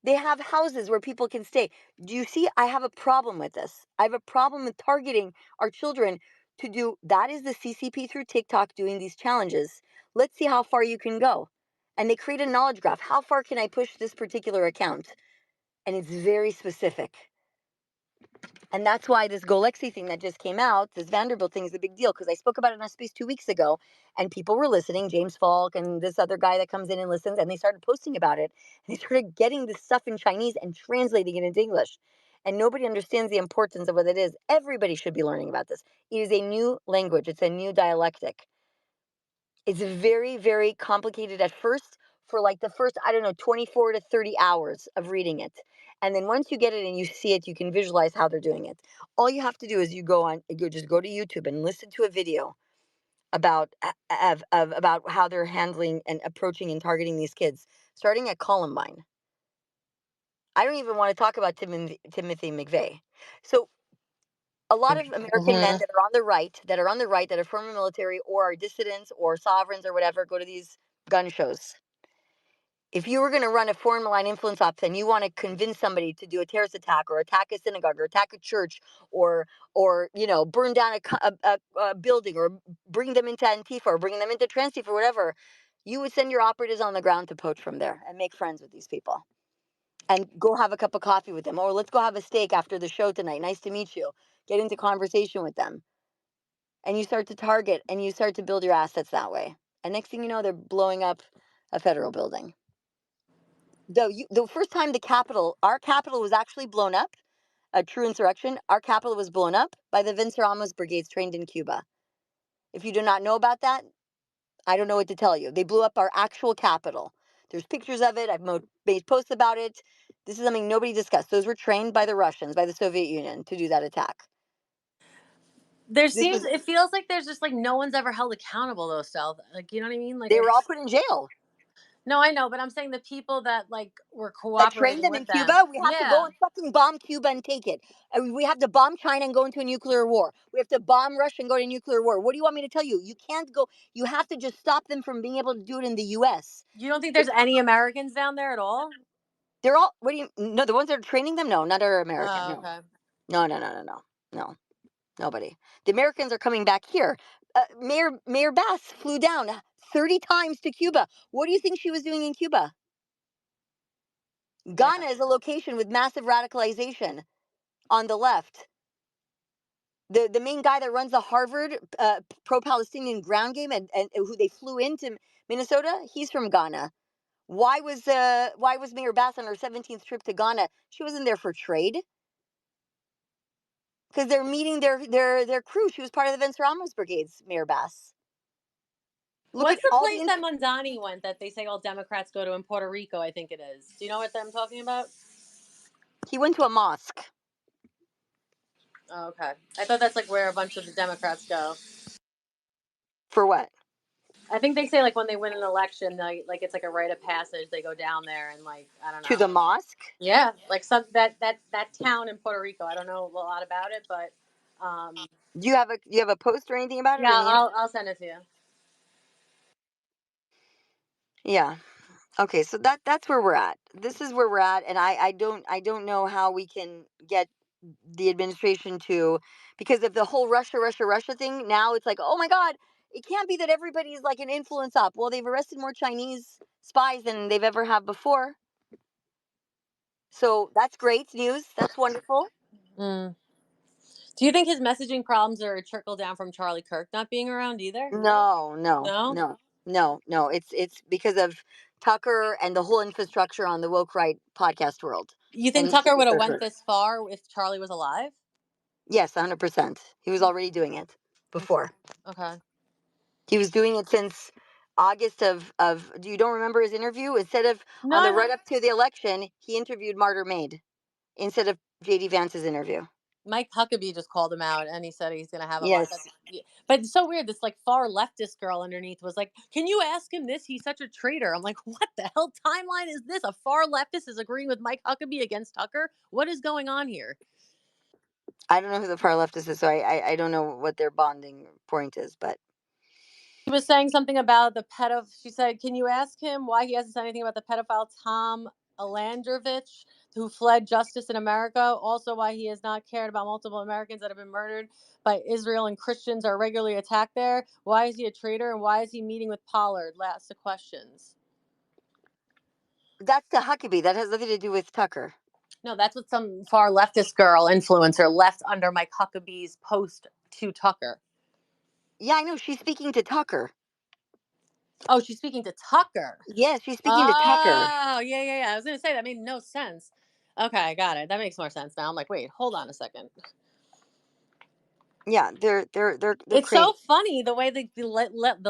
They have houses where people can stay. Do you see? I have a problem with this. I have a problem with targeting our children to do that. Is the CCP through TikTok doing these challenges? Let's see how far you can go. And they create a knowledge graph. How far can I push this particular account? And it's very specific. And that's why this Golexi thing that just came out, this Vanderbilt thing, is a big deal, because I spoke about it in a space 2 weeks ago, and people were listening, James Falk and this other guy that comes in and listens, and they started posting about it. And they started getting this stuff in Chinese and translating it into English. and nobody understands the importance of what it is. Everybody should be learning about this. It is a new language. It's a new dialectic. It's very, very complicated at first for like the first, I don't know, 24 to 30 hours of reading it. And then once you get it and you see it, you can visualize how they're doing it. All you have to do is just go to YouTube and listen to a video about about how they're handling and approaching and targeting these kids, starting at Columbine. I don't even want to talk about Timothy McVeigh. So a lot of American men that are on the right, that are former military or are dissidents or sovereigns or whatever, go to these gun shows. If you were going to run a foreign malign influence ops and you want to convince somebody to do a terrorist attack or attack a synagogue or attack a church or burn down a building or bring them into Antifa or bring them into Transtifa or whatever, you would send your operatives on the ground to poach from there and make friends with these people and go have a cup of coffee with them, or let's go have a steak after the show tonight. Nice to meet you. Get into conversation with them. And you start to target and you start to build your assets that way. And next thing you know, they're blowing up a federal building. The first time our Capitol was actually blown up, a true insurrection, our Capitol was blown up by the Vince Ramos brigades trained in Cuba. If you do not know about that, I don't know what to tell you. They blew up our actual Capitol. There's pictures of it. I've made posts about it. This is something nobody discussed. Those were trained by the Russians, by the Soviet Union, to do that attack. It feels like there's just like no one's ever held accountable though, Stealth. Like, you know what I mean? Like they were all put in jail. No, I know, but I'm saying the people that like were That cooperating trained them with in them. Cuba, we have to go Yeah. and fucking bomb Cuba and take it. We have to bomb China and go into a nuclear war. We have to bomb Russia and go to nuclear war. What do you want me to tell you? You can't go. You have to just stop them from being able to do it in the U.S. You don't think there's any Americans down there at all? They're all. What do you? No, the ones that are training them. No, none are American. Oh, No. okay. No. Nobody. The Americans are coming back here. Mayor Bass flew down 30 times to Cuba. What do you think she was doing in Cuba? Ghana is a location with massive radicalization on the left. The main guy that runs the Harvard pro-Palestinian ground game and who they flew into Minnesota, he's from Ghana. Why was Mayor Bass on her 17th trip to Ghana? She wasn't there for trade. Because they're meeting their crew. She was part of the Vince Ramos Brigades, Mayor Bass. What's the place that Mondani went that they say all Democrats go to in Puerto Rico, I think it is. Do you know what I'm talking about? He went to a mosque. Oh, okay. I thought that's like where a bunch of the Democrats go. For what? I think they say like when they win an election, like it's like a rite of passage. They go down there and like I don't know. To the mosque? Yeah, like that town in Puerto Rico. I don't know a lot about it, but do you have a post or anything about it? Yeah, I'll send it to you. Yeah. Okay, so that's where we're at. This is where we're at, and I don't know how we can get the administration to, because of the whole Russia thing. Now it's like, oh my God, it can't be that everybody's like an influence op. Well, they've arrested more Chinese spies than they've ever had before. So that's great news. That's wonderful. Mm. Do you think his messaging problems are a trickle down from Charlie Kirk not being around either? No. It's because of Tucker and the whole infrastructure on the woke right podcast world. You think Tucker would have went this far if Charlie was alive? Yes, 100%. He was already doing it before. Okay. He was doing it since August of you don't remember his interview? Instead of on the run up to the election, he interviewed Martyr Maid instead of JD Vance's interview. Mike Huckabee just called him out and he said he's going to have a yes. But it's so weird. This like far leftist girl underneath was like, can you ask him this? He's such a traitor. I'm like, what the hell timeline is this? A far leftist is agreeing with Mike Huckabee against Tucker? What is going on here? I don't know who the far leftist is, so I don't know what their bonding point is, but she was saying something about the pedophile. She said, can you ask him why he hasn't said anything about the pedophile Tom Alandrovich, who fled justice in America? Also, why he has not cared about multiple Americans that have been murdered by Israel and Christians are regularly attacked there. Why is he a traitor? And why is he meeting with Pollard? Lots of questions. That's the Huckabee. That has nothing to do with Tucker. No, that's what some far leftist girl influencer left under Mike Huckabee's post to Tucker. Yeah, I know. She's speaking to Tucker. Oh, she's speaking to Tucker. Yes, she's speaking to Tucker. Oh, yeah. I was going to say that made no sense. Okay, got it. That makes more sense now. I'm like, wait, hold on a second. Yeah, they're It's crazy. so funny the way the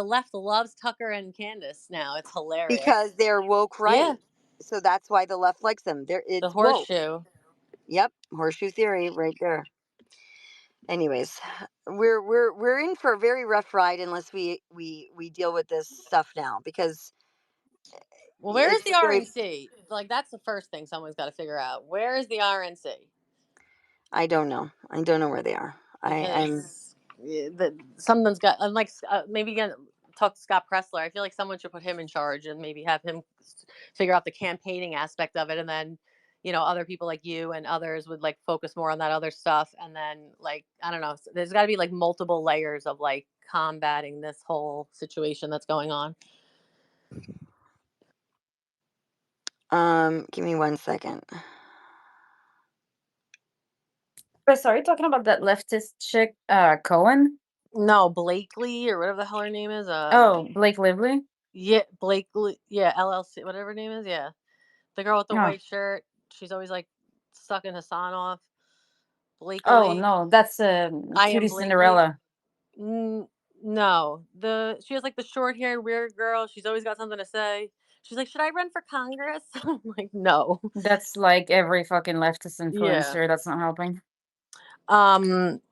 left loves Tucker and Candace now. It's hilarious. Because they're woke, right? Yeah. So that's why the left likes them. It's The horseshoe. woke. Yep, horseshoe theory right there. Anyways, we're in for a very rough ride unless we deal with this stuff now, because Well, where is it's the very. RNC? Like, that's the first thing someone's got to figure out. Where is the RNC? I don't know. I don't know where they are. I'm. Someone's got. I'm like, maybe you can talk to Scott Pressler. I feel like someone should put him in charge and maybe have him figure out the campaigning aspect of it, and then, other people like you and others would like focus more on that other stuff, and then like, I don't know. There's got to be like multiple layers of like combating this whole situation that's going on. Give me 1 second. Chris, are you talking about that leftist chick, Cohen? No, Blakely or whatever the hell her name is. Oh, Blake Lively? Yeah, Blakely. Yeah, LLC, whatever her name is. Yeah, the girl with the Oh. white shirt. She's always like sucking Hassan off. Blakely. Oh no, that's I Am Cutie Blakely. Cinderella. No, she has like the short-haired weird girl. She's always got something to say. She's like, "Should I run for Congress?" I'm like, "No." That's like every fucking leftist influencer. Yeah. That's not helping.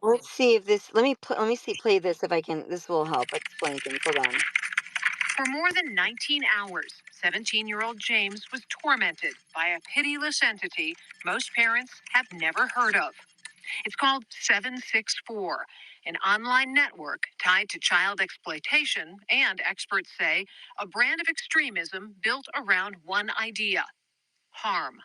Let's see if this. Let me play this if I can. This will help explain things. Hold on. For more than 19 hours, 17-year-old James was tormented by a pitiless entity most parents have never heard of. It's called 764, an online network tied to child exploitation and, experts say, a brand of extremism built around one idea: harm.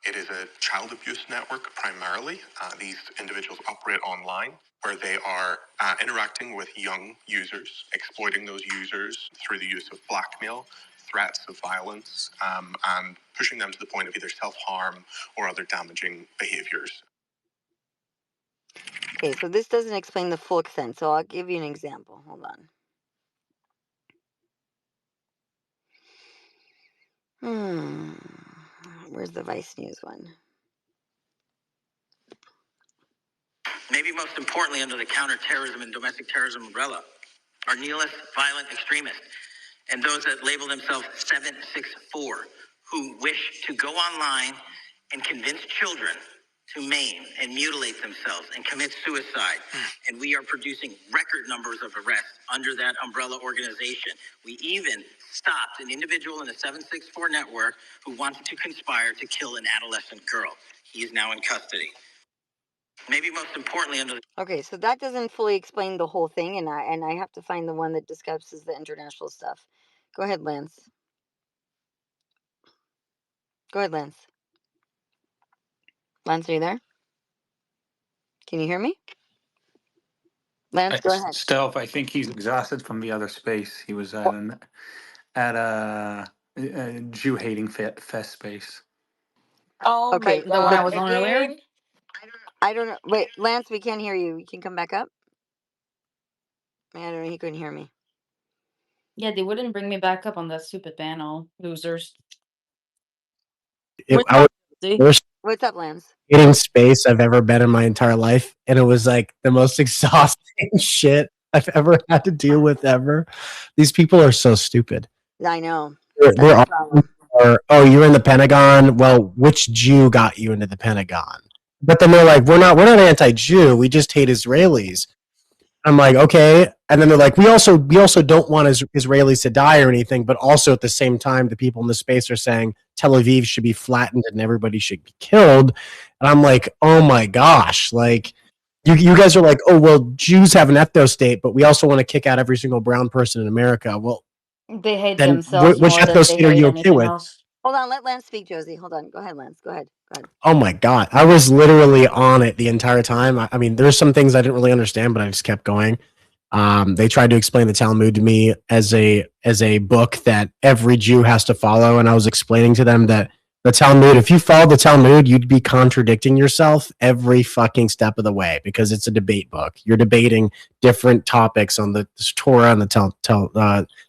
It is a child abuse network primarily. These individuals operate online, where they are interacting with young users, exploiting those users through the use of blackmail, threats of violence, and pushing them to the point of either self-harm or other damaging behaviors. Okay, so this doesn't explain the full extent, so I'll give you an example. Hold on. Where's the Vice News one? Maybe most importantly, under the counterterrorism and domestic terrorism umbrella, are nihilist, violent extremists, and those that label themselves 764, who wish to go online and convince children to maim and mutilate themselves and commit suicide. And we are producing record numbers of arrests under that umbrella organization. We even stopped an individual in the 764 network who wanted to conspire to kill an adolescent girl. He is now in custody. Maybe most importantly, under the... Okay, so that doesn't fully explain the whole thing, and I have to find the one that discusses the international stuff. Go ahead, Lance. Go ahead, Lance. Lance, are you there? Can you hear me? Lance, go ahead. Stealth, I think he's exhausted from the other space. He was at a Jew-hating fest space. Oh, okay, the one I was on earlier? I don't know. Wait, Lance, we can't hear you. You can come back up? I don't know. He couldn't hear me. Yeah, they wouldn't bring me back up on that stupid panel. Losers. What's up, Lance? Eating space I've ever been in my entire life, and it was like the most exhausting shit I've ever had to deal with ever. These people are so stupid. I know. They're oh, you're in the Pentagon. Well, which Jew got you into the Pentagon? But then they're like, we're not anti-Jew. We just hate Israelis. I'm like, okay. And then they're like, we also don't want Israelis to die or anything, but also at the same time, the people in the space are saying Tel Aviv should be flattened and everybody should be killed. And I'm like, oh my gosh, like you guys are like, oh well, Jews have an ethno state, but we also want to kick out every single brown person in America. Well, they hate then themselves. Which ethno state are you okay with? Hold on, let Lance speak, Josie. Hold on. Go ahead, Lance. Go ahead. Oh my god, I was literally on it the entire time. I mean, there's some things I didn't really understand, but I just kept going. They tried to explain the Talmud to me as a book that every Jew has to follow, and I was explaining to them that The Talmud. If you followed the Talmud, you'd be contradicting yourself every fucking step of the way because it's a debate book. You're debating different topics on the Torah and the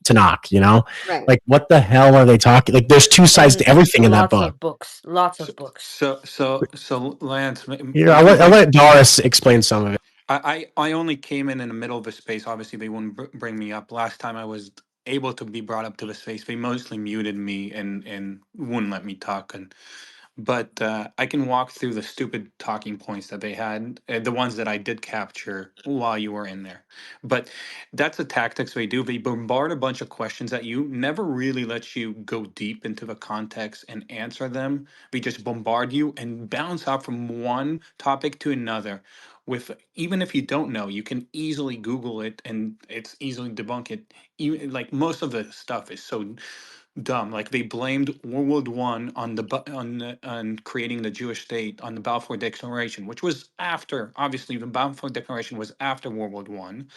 Tanakh. You know, Right. like what the hell are they talking? Like, there's two sides to everything in that book. Lots of books. So Lance, Here, I'll let Doris explain some of it. I only came in the middle of the space. Obviously, they wouldn't bring me up. Last time I was able to be brought up to the space, they mostly muted me and wouldn't let me talk. But I can walk through the stupid talking points that they had, the ones that I did capture while you were in there. But that's the tactics they do. They bombard a bunch of questions at you, never really let you go deep into the context and answer them. They just bombard you and bounce out from one topic to another. With even if you don't know, you can easily Google it and it's easily debunk it. Even, like most of the stuff is so dumb. Like they blamed World War One on on creating the Jewish state on the Balfour Declaration, which was after. Obviously, the Balfour Declaration was after World War One.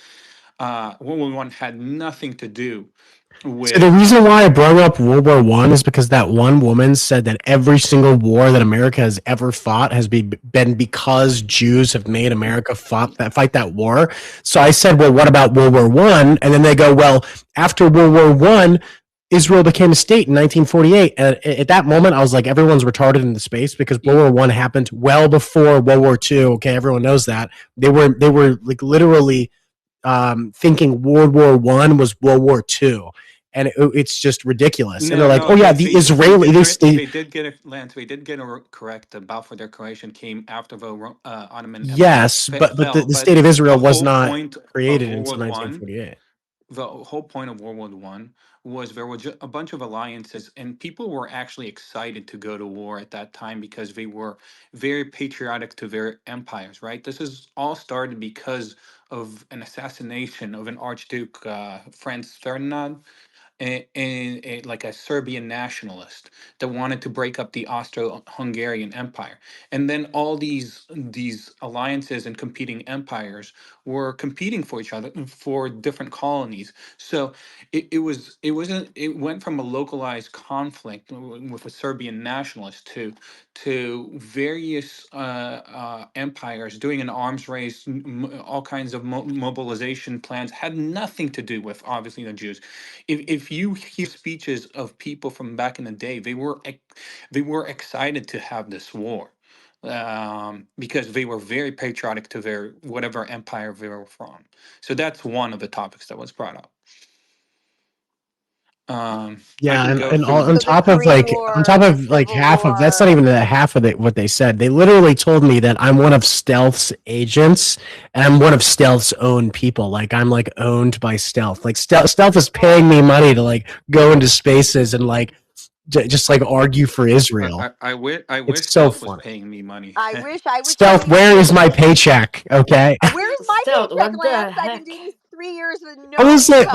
World War One had nothing to do with. So the reason why I brought up World War One is because that one woman said that every single war that America has ever fought has been because Jews have made America fight that war. So I said, well, what about World War One? And then they go, well, after World War One, Israel became a state in 1948. And at that moment, I was like, everyone's retarded in the space because World War One happened well before World War Two. Okay, everyone knows that. They were like literally thinking World War One was World War Two. And it's just ridiculous. And they're like, "Oh yeah, the Israeli." They did get it, Lance. They did get it correct. The Balfour Declaration came after the Ottoman Empire. Yes, but the state of Israel was not created until 1948. The whole point of World War One was there were a bunch of alliances, and people were actually excited to go to war at that time because they were very patriotic to their empires. Right. This is all started because of an assassination of an Archduke, Franz Ferdinand. Like a Serbian nationalist that wanted to break up the Austro-Hungarian Empire, and then all these alliances and competing empires were competing for each other for different colonies. So it went from a localized conflict with a Serbian nationalist to various empires doing an arms race, all kinds of mobilization plans had nothing to do with obviously the Jews. If you hear speeches of people from back in the day, they were excited to have this war because they were very patriotic to their whatever empire they were from. So that's one of the topics that was brought up. Yeah, and on top of half of that's not even the half of what they said. They literally told me that I'm one of Stealth's agents and I'm one of Stealth's own people. Like I'm like owned by Stealth. Like Stealth is paying me money to like go into spaces and like just like argue for Israel. I wish so Stealth was paying me money. I wish. Stealth, where is my paycheck? Okay. Where is my Stealth, paycheck, what the Lance? I've heck? been doing this 3 years with no. I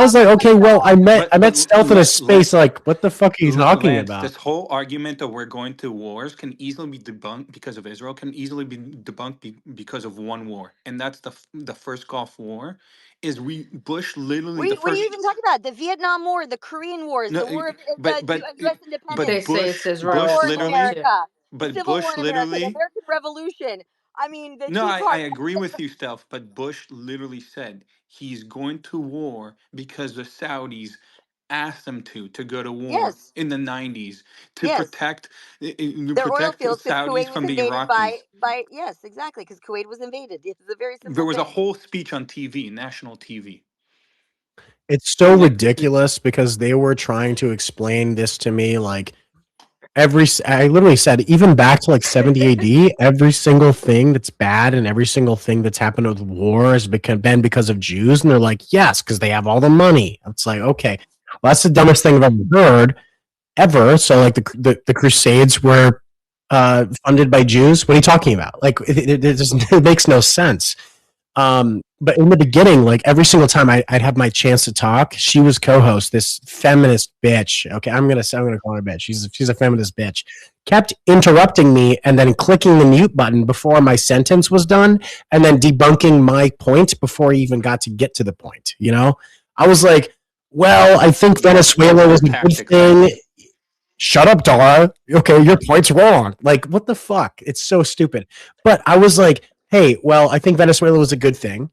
was like, okay, well, I met Stealth in a space. Lance, Like, what the fuck are you talking Lance, about? this whole argument that we're going to wars can easily be debunked because of Israel, can easily be debunked because of one war, and that's the first Gulf War. Bush literally What are you even talking about? The Vietnam War, the Korean Wars, the War of U.S. independence, They say it's Israel. Civil War in America, but Civil Bush War in America, the literally. American Revolution. I mean, the No, Tea I Party. agree with you, Stealth, but Bush literally said he's going to war because the Saudis asked him to go to war Yes. in the 90s to Yes. protect Their oil fields, because Saudis Kuwait was from the invaded Iraqis. by yes, exactly, because Kuwait was invaded. It's a very simple There was a thing. whole speech on TV, national TV. It's so ridiculous because they were trying to explain this to me like I literally said even back to like 70 AD, every single thing that's bad and every single thing that's happened with war has been because of Jews, and they're like, yes, because they have all the money. It's like, okay, well, that's the dumbest thing I've ever heard ever. So like the Crusades were funded by Jews. What are you talking about? Like it makes no sense. But in the beginning, like every single time I'd have my chance to talk, she was co-host, this feminist bitch. Okay, I'm gonna call her a bitch. She's a feminist bitch. Kept interrupting me and then clicking the mute button before my sentence was done, and then debunking my point before he even got to get to the point. You know, I was like, well, I think Venezuela was a good thing. shut up, Dara. Okay, your point's wrong. Like, what the fuck? It's so stupid. But I was like, hey, well, I think Venezuela was a good thing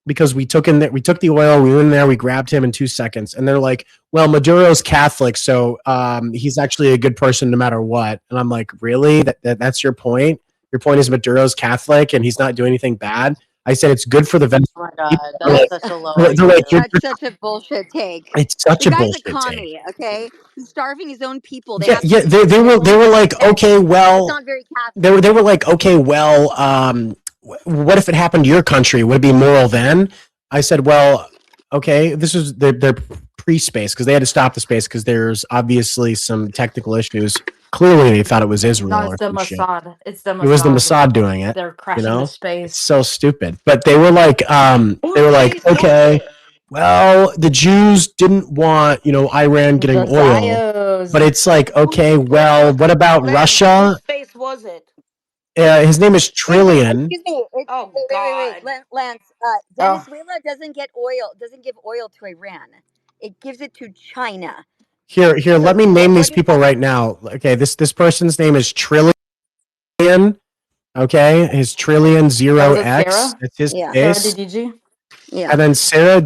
because we took the oil, we went in there, we grabbed him in 2 seconds, and they're like, well, Maduro's Catholic, so he's actually a good person no matter what. And I'm like, really? That's your point? Your point is Maduro's Catholic and he's not doing anything bad? I said it's good for the Venezuelan Oh my people. god, that's such a low They're like, IQ. That's such a bullshit take. it's such The a guy's a bullshit take. commie, okay? He's starving his own people. They Yeah, have to yeah. feed They were themselves, like, and okay, that's well, not very they were like, okay, well, what if it happened to your country? Would it be moral then? I said, well, okay, this is their pre-space because they had to stop the space because there's obviously some technical issues. Clearly, they thought it was Israel No, or it's the some shit. Mossad. It's the Mossad. It was the Mossad doing it. They're You crashing the know, space. it's so stupid. But they were like, okay, well, the Jews didn't want, Iran getting The oil, Zios. but it's like, okay, well, what about Russia? Whose face was it? His name is Trillion. Excuse me. Oh Wait, God. Lance. Venezuela doesn't give oil to Iran. It gives it to China. Here, let me name these people right now. Okay, this person's name is Trillion. Okay, his Trillion Was 0x. it Sarah? That's his Yeah. Sarah face. DDG? Yeah. And then Sarah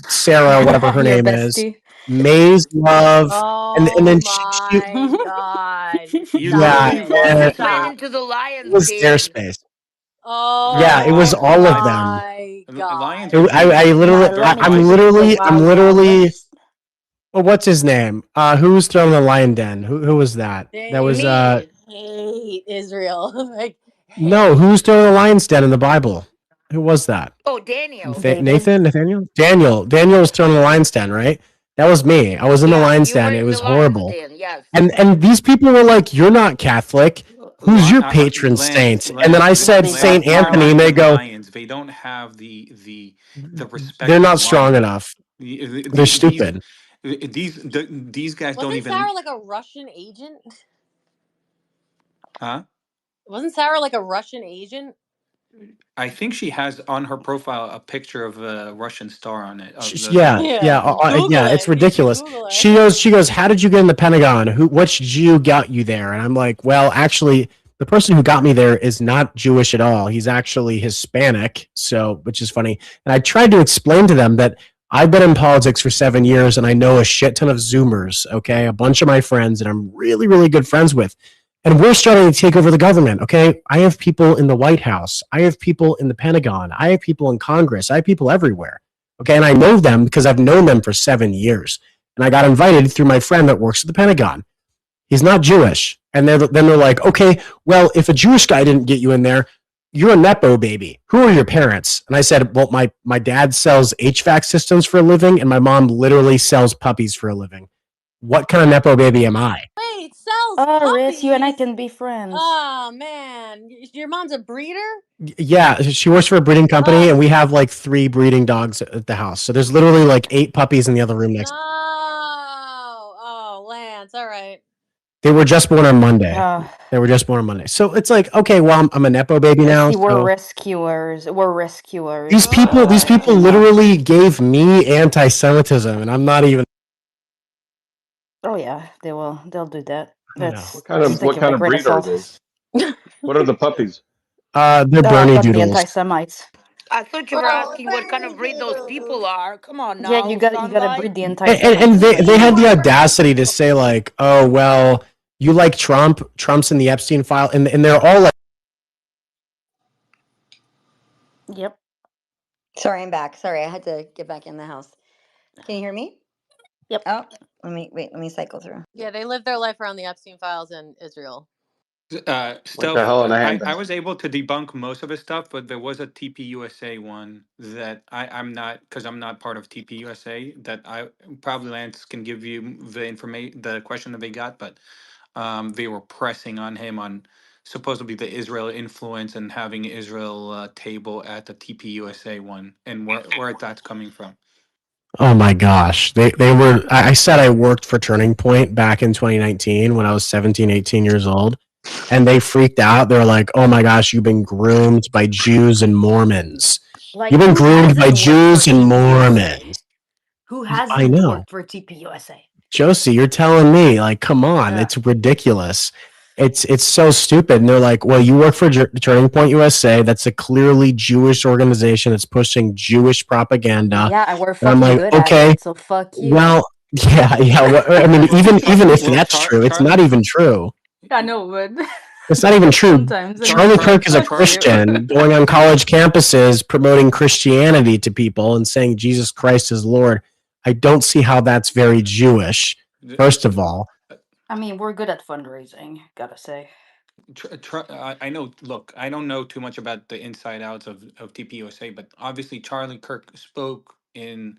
Sarah, whatever her Your name is. bestie. Maze Love. And Oh then my god. yeah, Stop it. Who just it went Stop. into the lion's was their den? space. Oh Yeah, it was all of them. my god. I literally, I'm literally. Well, what's his name? Who was thrown in the lion den? Who was that? That was hate Israel. Like, no. Who was thrown in the lion's den in the Bible? Who was that? Oh, Daniel. Nathaniel? Daniel was thrown in the lion's den, right? That was me. I was in the lion's You were den. It in was the lion's horrible. den, yes. And these people were like, "You're not Catholic. Who's your patron saint?" And then I said Saint Anthony, and they go, Lions, they don't have the respect. "They're of not strong lions. enough. They're stupid." These guys don't wasn't even. Sarah like a Russian agent? Huh? Wasn't Sarah like a Russian agent? I think she has on her profile a picture of a Russian star on it. Yeah. It's ridiculous. She goes, "How did you get in the Pentagon? Which Jew got you there?" And I'm like, "Well, actually, the person who got me there is not Jewish at all. He's actually Hispanic." So, which is funny. And I tried to explain to them that I've been in politics for 7 years and I know a shit ton of Zoomers. Okay, a bunch of my friends that I'm really, really good friends with. And we're starting to take over the government, okay? I have people in the White House. I have people in the Pentagon. I have people in Congress. I have people everywhere, okay? And I know them because I've known them for 7 years. And I got invited through my friend that works at the Pentagon. He's not Jewish. And then they're like, okay, well, if a Jewish guy didn't get you in there, you're a Nepo baby. Who are your parents? And I said, well, my dad sells HVAC systems for a living, and my mom literally sells puppies for a living. What kind of Nepo baby am I? Wait, sells Oh, Riz, puppies? you and I can be friends. Oh man, your mom's a breeder? Yeah, she works for a breeding company, and we have like 3 breeding dogs at the house. So there's literally like 8 puppies in the other room next. No. Oh, Lance. All right. They were just born on Monday. So it's like, okay, well, I'm a Nepo baby now. We're rescuers. We're rescuers. These people literally gave me anti-Semitism, and I'm not even. Oh yeah, they will. They'll do that. That's What kind of breed are they? What are the puppies? They're Bernie the Doodles. anti-Semites. I thought you were asking what kind of breed those people are. Come on now. Yeah, you gotta breed the anti-Semites. And they had the audacity to say like, oh well, you like Trump? Trump's in the Epstein file, and they're all like. Yep. Sorry, I'm back. Sorry, I had to get back in the house. Can you hear me? Yep. Oh, let me cycle through. Yeah, they live their life around the Epstein files in Israel. Still, I was able to debunk most of his stuff, but there was a TPUSA one that I'm not, because I'm not part of TPUSA, that I probably Lance can give you the information, the question that they got, but they were pressing on him on supposedly the Israel influence and having Israel table at the TPUSA one and where that's coming from. Oh my gosh. They were, I said I worked for Turning Point back in 2019 when I was 17, 18 years old. And they freaked out. They're like, oh my gosh, you've been groomed by Jews and Mormons. You've been groomed by Jews and Mormons. Who hasn't worked for TPUSA? Josie, you're telling me, like, come on, Yeah. it's ridiculous. It's so stupid. And they're like, well, you work for Turning Point USA. That's a clearly Jewish organization that's pushing Jewish propaganda. Yeah, and we're And I'm fucking like, good okay, at it, so fuck you. well, yeah. Well, I mean, even if Well, that's true, it's not even true. I know, but It's not even true. sometimes I'm Charlie just Kirk is a fuck you. Christian going on college campuses promoting Christianity to people and saying Jesus Christ is Lord. I don't see how that's very Jewish, first of all. I mean, we're good at fundraising, gotta say. I know. Look, I don't know too much about the inside outs of TPUSA, but obviously Charlie Kirk spoke in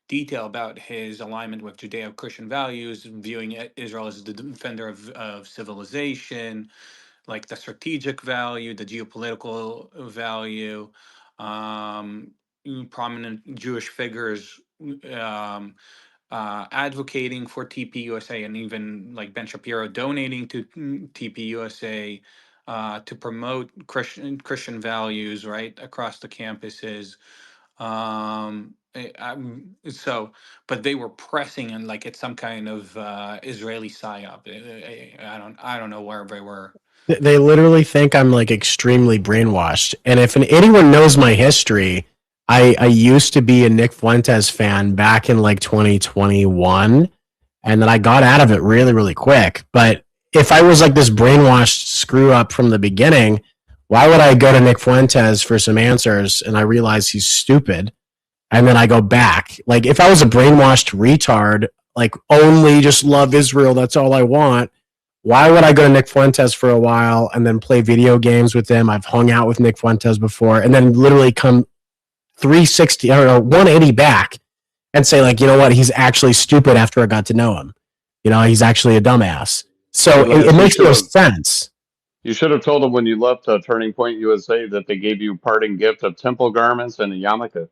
detail about his alignment with Judeo-Christian values, viewing Israel as the defender of civilization, like the strategic value, the geopolitical value, prominent Jewish figures advocating for TPUSA, and even like Ben Shapiro donating to TPUSA to promote Christian values right across the campuses. So, but they were pressing and like it's some kind of Israeli psyop. I don't know where they were. They literally think I'm like extremely brainwashed. And if anyone knows my history, I used to be a Nick Fuentes fan back in like 2021, and then I got out of it really, really quick. But if I was like this brainwashed screw up from the beginning, why would I go to Nick Fuentes for some answers and I realize he's stupid? And then I go back. Like if I was a brainwashed retard, like only just love Israel, that's all I want. Why would I go to Nick Fuentes for a while and then play video games with him? I've hung out with Nick Fuentes before, and then literally come 360, I don't know, 180 back and say, like, you know what? He's actually stupid after I got to know him. You know, he's actually a dumbass. So it makes no sense. You should have told him when you left Turning Point USA that they gave you a parting gift of temple garments and a yarmulke.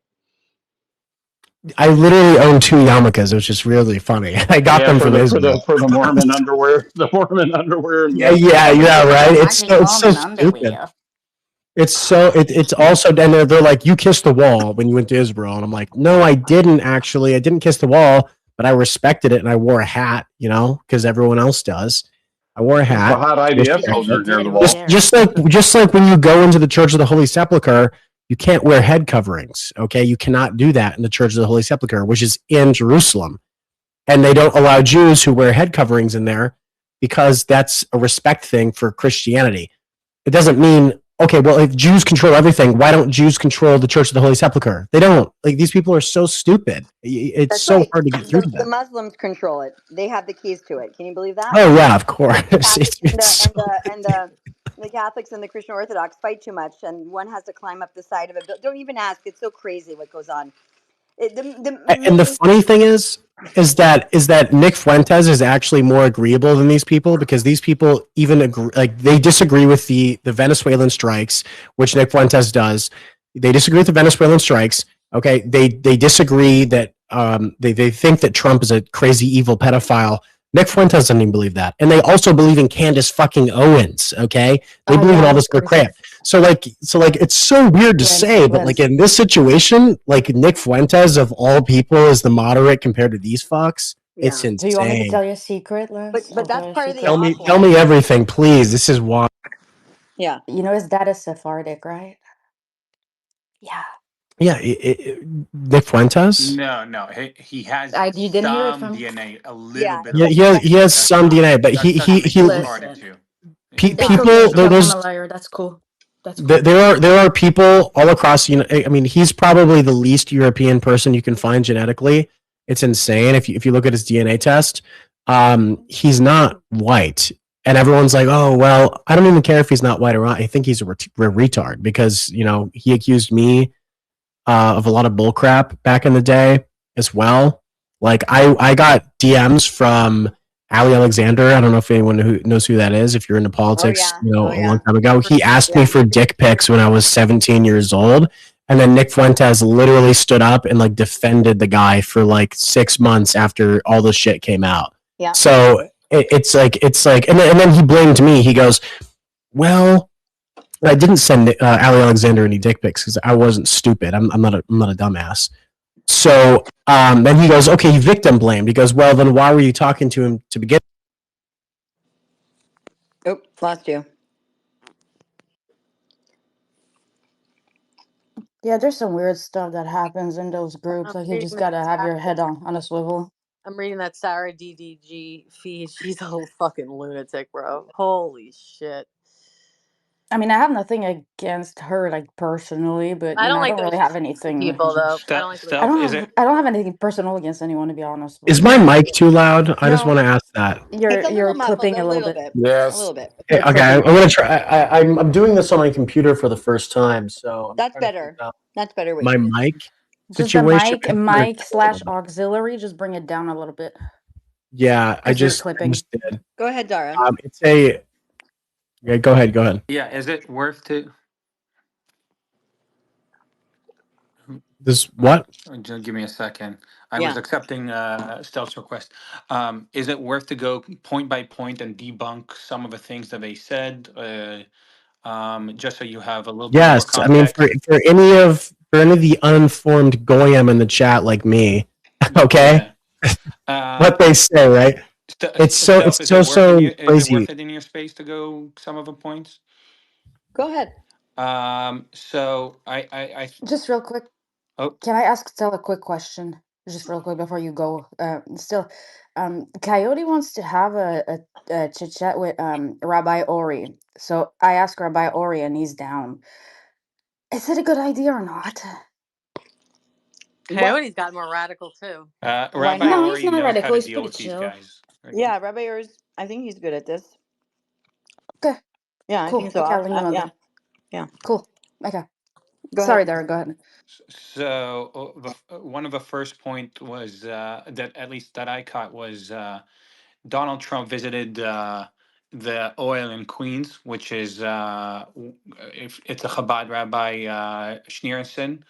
I literally own 2 yarmulkes, which is really funny. I got them from Israel. For the Mormon underwear. The Mormon underwear. And Yeah, right. It's so stupid. It's also, and they're like, you kissed the wall when you went to Israel. And I'm like, no, I didn't actually. I didn't kiss the wall, but I respected it and I wore a hat, you know, because everyone else does. I wore a hat. The hot IDF soldier near the wall. Just like when you go into the Church of the Holy Sepulchre, you can't wear head coverings, okay? You cannot do that in the Church of the Holy Sepulchre, which is in Jerusalem. And they don't allow Jews who wear head coverings in there because that's a respect thing for Christianity. It doesn't mean, okay, well, if Jews control everything, why don't Jews control the Church of the Holy Sepulchre? They don't. Like, these people are so stupid. It's That's so right. hard to get through to The them. Muslims control it. They have the keys to it. Can you believe that? Oh, yeah, of course. The Catholics and the Christian Orthodox fight too much, and one has to climb up the side of it. Don't even ask. It's so crazy what goes on. And the funny thing is that Nick Fuentes is actually more agreeable than these people, because these people even agree, like they disagree with the Venezuelan strikes, which Nick Fuentes does. They disagree with the Venezuelan strikes. Okay, they disagree that they think that Trump is a crazy evil pedophile. Nick Fuentes doesn't even believe that, and they also believe in Candace fucking Owens. Okay, they believe in all this crap. So it's so weird to say, but like in this situation, like Nick Fuentes of all people is the moderate compared to these fucks. Yeah. It's insane. Do you want me to tell you a secret, Liz? But that's part of the tell me everything, please. This is why. Yeah. You know his dad is Sephardic, right? Yeah. Yeah, Nick Fuentes. No, he has you didn't hear it some from DNA, a little bit. Yeah, he has some DNA, but he people. There's I'm a liar. That's cool. That's cool. There are people all across. I mean, he's probably the least European person you can find genetically. It's insane if you look at his DNA test. He's not white, and everyone's like, "Oh, well, I don't even care if he's not white or not. I think he's a retard because he accused me of a lot of bullcrap back in the day as well. Like I got DMs from Ali Alexander. I don't know if anyone who knows who that is. If you're into politics, a long time ago, he asked me for dick pics when I was 17 years old, and then Nick Fuentes literally stood up and like defended the guy for like 6 months after all the shit came out. Yeah. So it's like, and then he blamed me. He goes, "Well, I didn't send Ali Alexander any dick pics because I wasn't stupid. I'm not a dumbass." So Then he goes, okay, you victim blamed. He goes, well, then why were you talking to him to begin? Oh, lost you. Yeah, there's some weird stuff that happens in those groups. I'm Like you reading just that gotta have your head on a swivel. I'm reading that Sarah DDG feed. She's a whole fucking lunatic, bro. Holy shit. I mean, I have nothing against her, like personally, but I don't I like don't the way really she have speaks to anything. people, though. I don't like the way she Is it? I don't have anything personal against anyone, to be honest. Is But my mic too loud? I just No, want to ask that. it's a you're little muffled, clipping a a little little bit. bit. A Yes. little bit. You're Okay, I'm clipping. gonna try. I'm doing this on my computer for the first time, so I'm That's trying to figure better. out That's better. Wait. my mic Just the situation. mic slash auxiliary. Just bring it down a little bit. Yeah, I Because you're just clipping. did. Go ahead, Dara. It's a. Yeah, go ahead. Go ahead. Yeah, is it worth to? This what? Just give me a second. I was Yeah. accepting Stealth's request. Is it worth to go point by point and debunk some of the things that they said, just so you have a little bit more Yes, I mean context? for any of the uninformed goyim in the chat like me, okay, Yeah. what they say, right? It's so Stealth, is it crazy. worth it in your space to go some of the points? Go ahead. So I Just real quick. oh Can I ask Stella a quick question? Just real quick before you go. Coyote wants to have a chit chat with Rabbi Ori. So I asked Rabbi Ori, and he's down. Is it a good idea or not? Coyote's got more radical, too. Why Rabbi not? No, he's Ori not knows how radical. to He's deal pretty with these chill. guys. Yeah, Rabbi yours. I think he's good at this. Okay. Yeah, I Cool. think so. Okay, I'll leave him Yeah. alone. Yeah. Cool. Okay. Go Sorry, ahead. Darren. Go ahead. So one of the first point was that at least that I caught was Donald Trump visited the oil in Queens, which is if it's a Chabad rabbi Schneerson.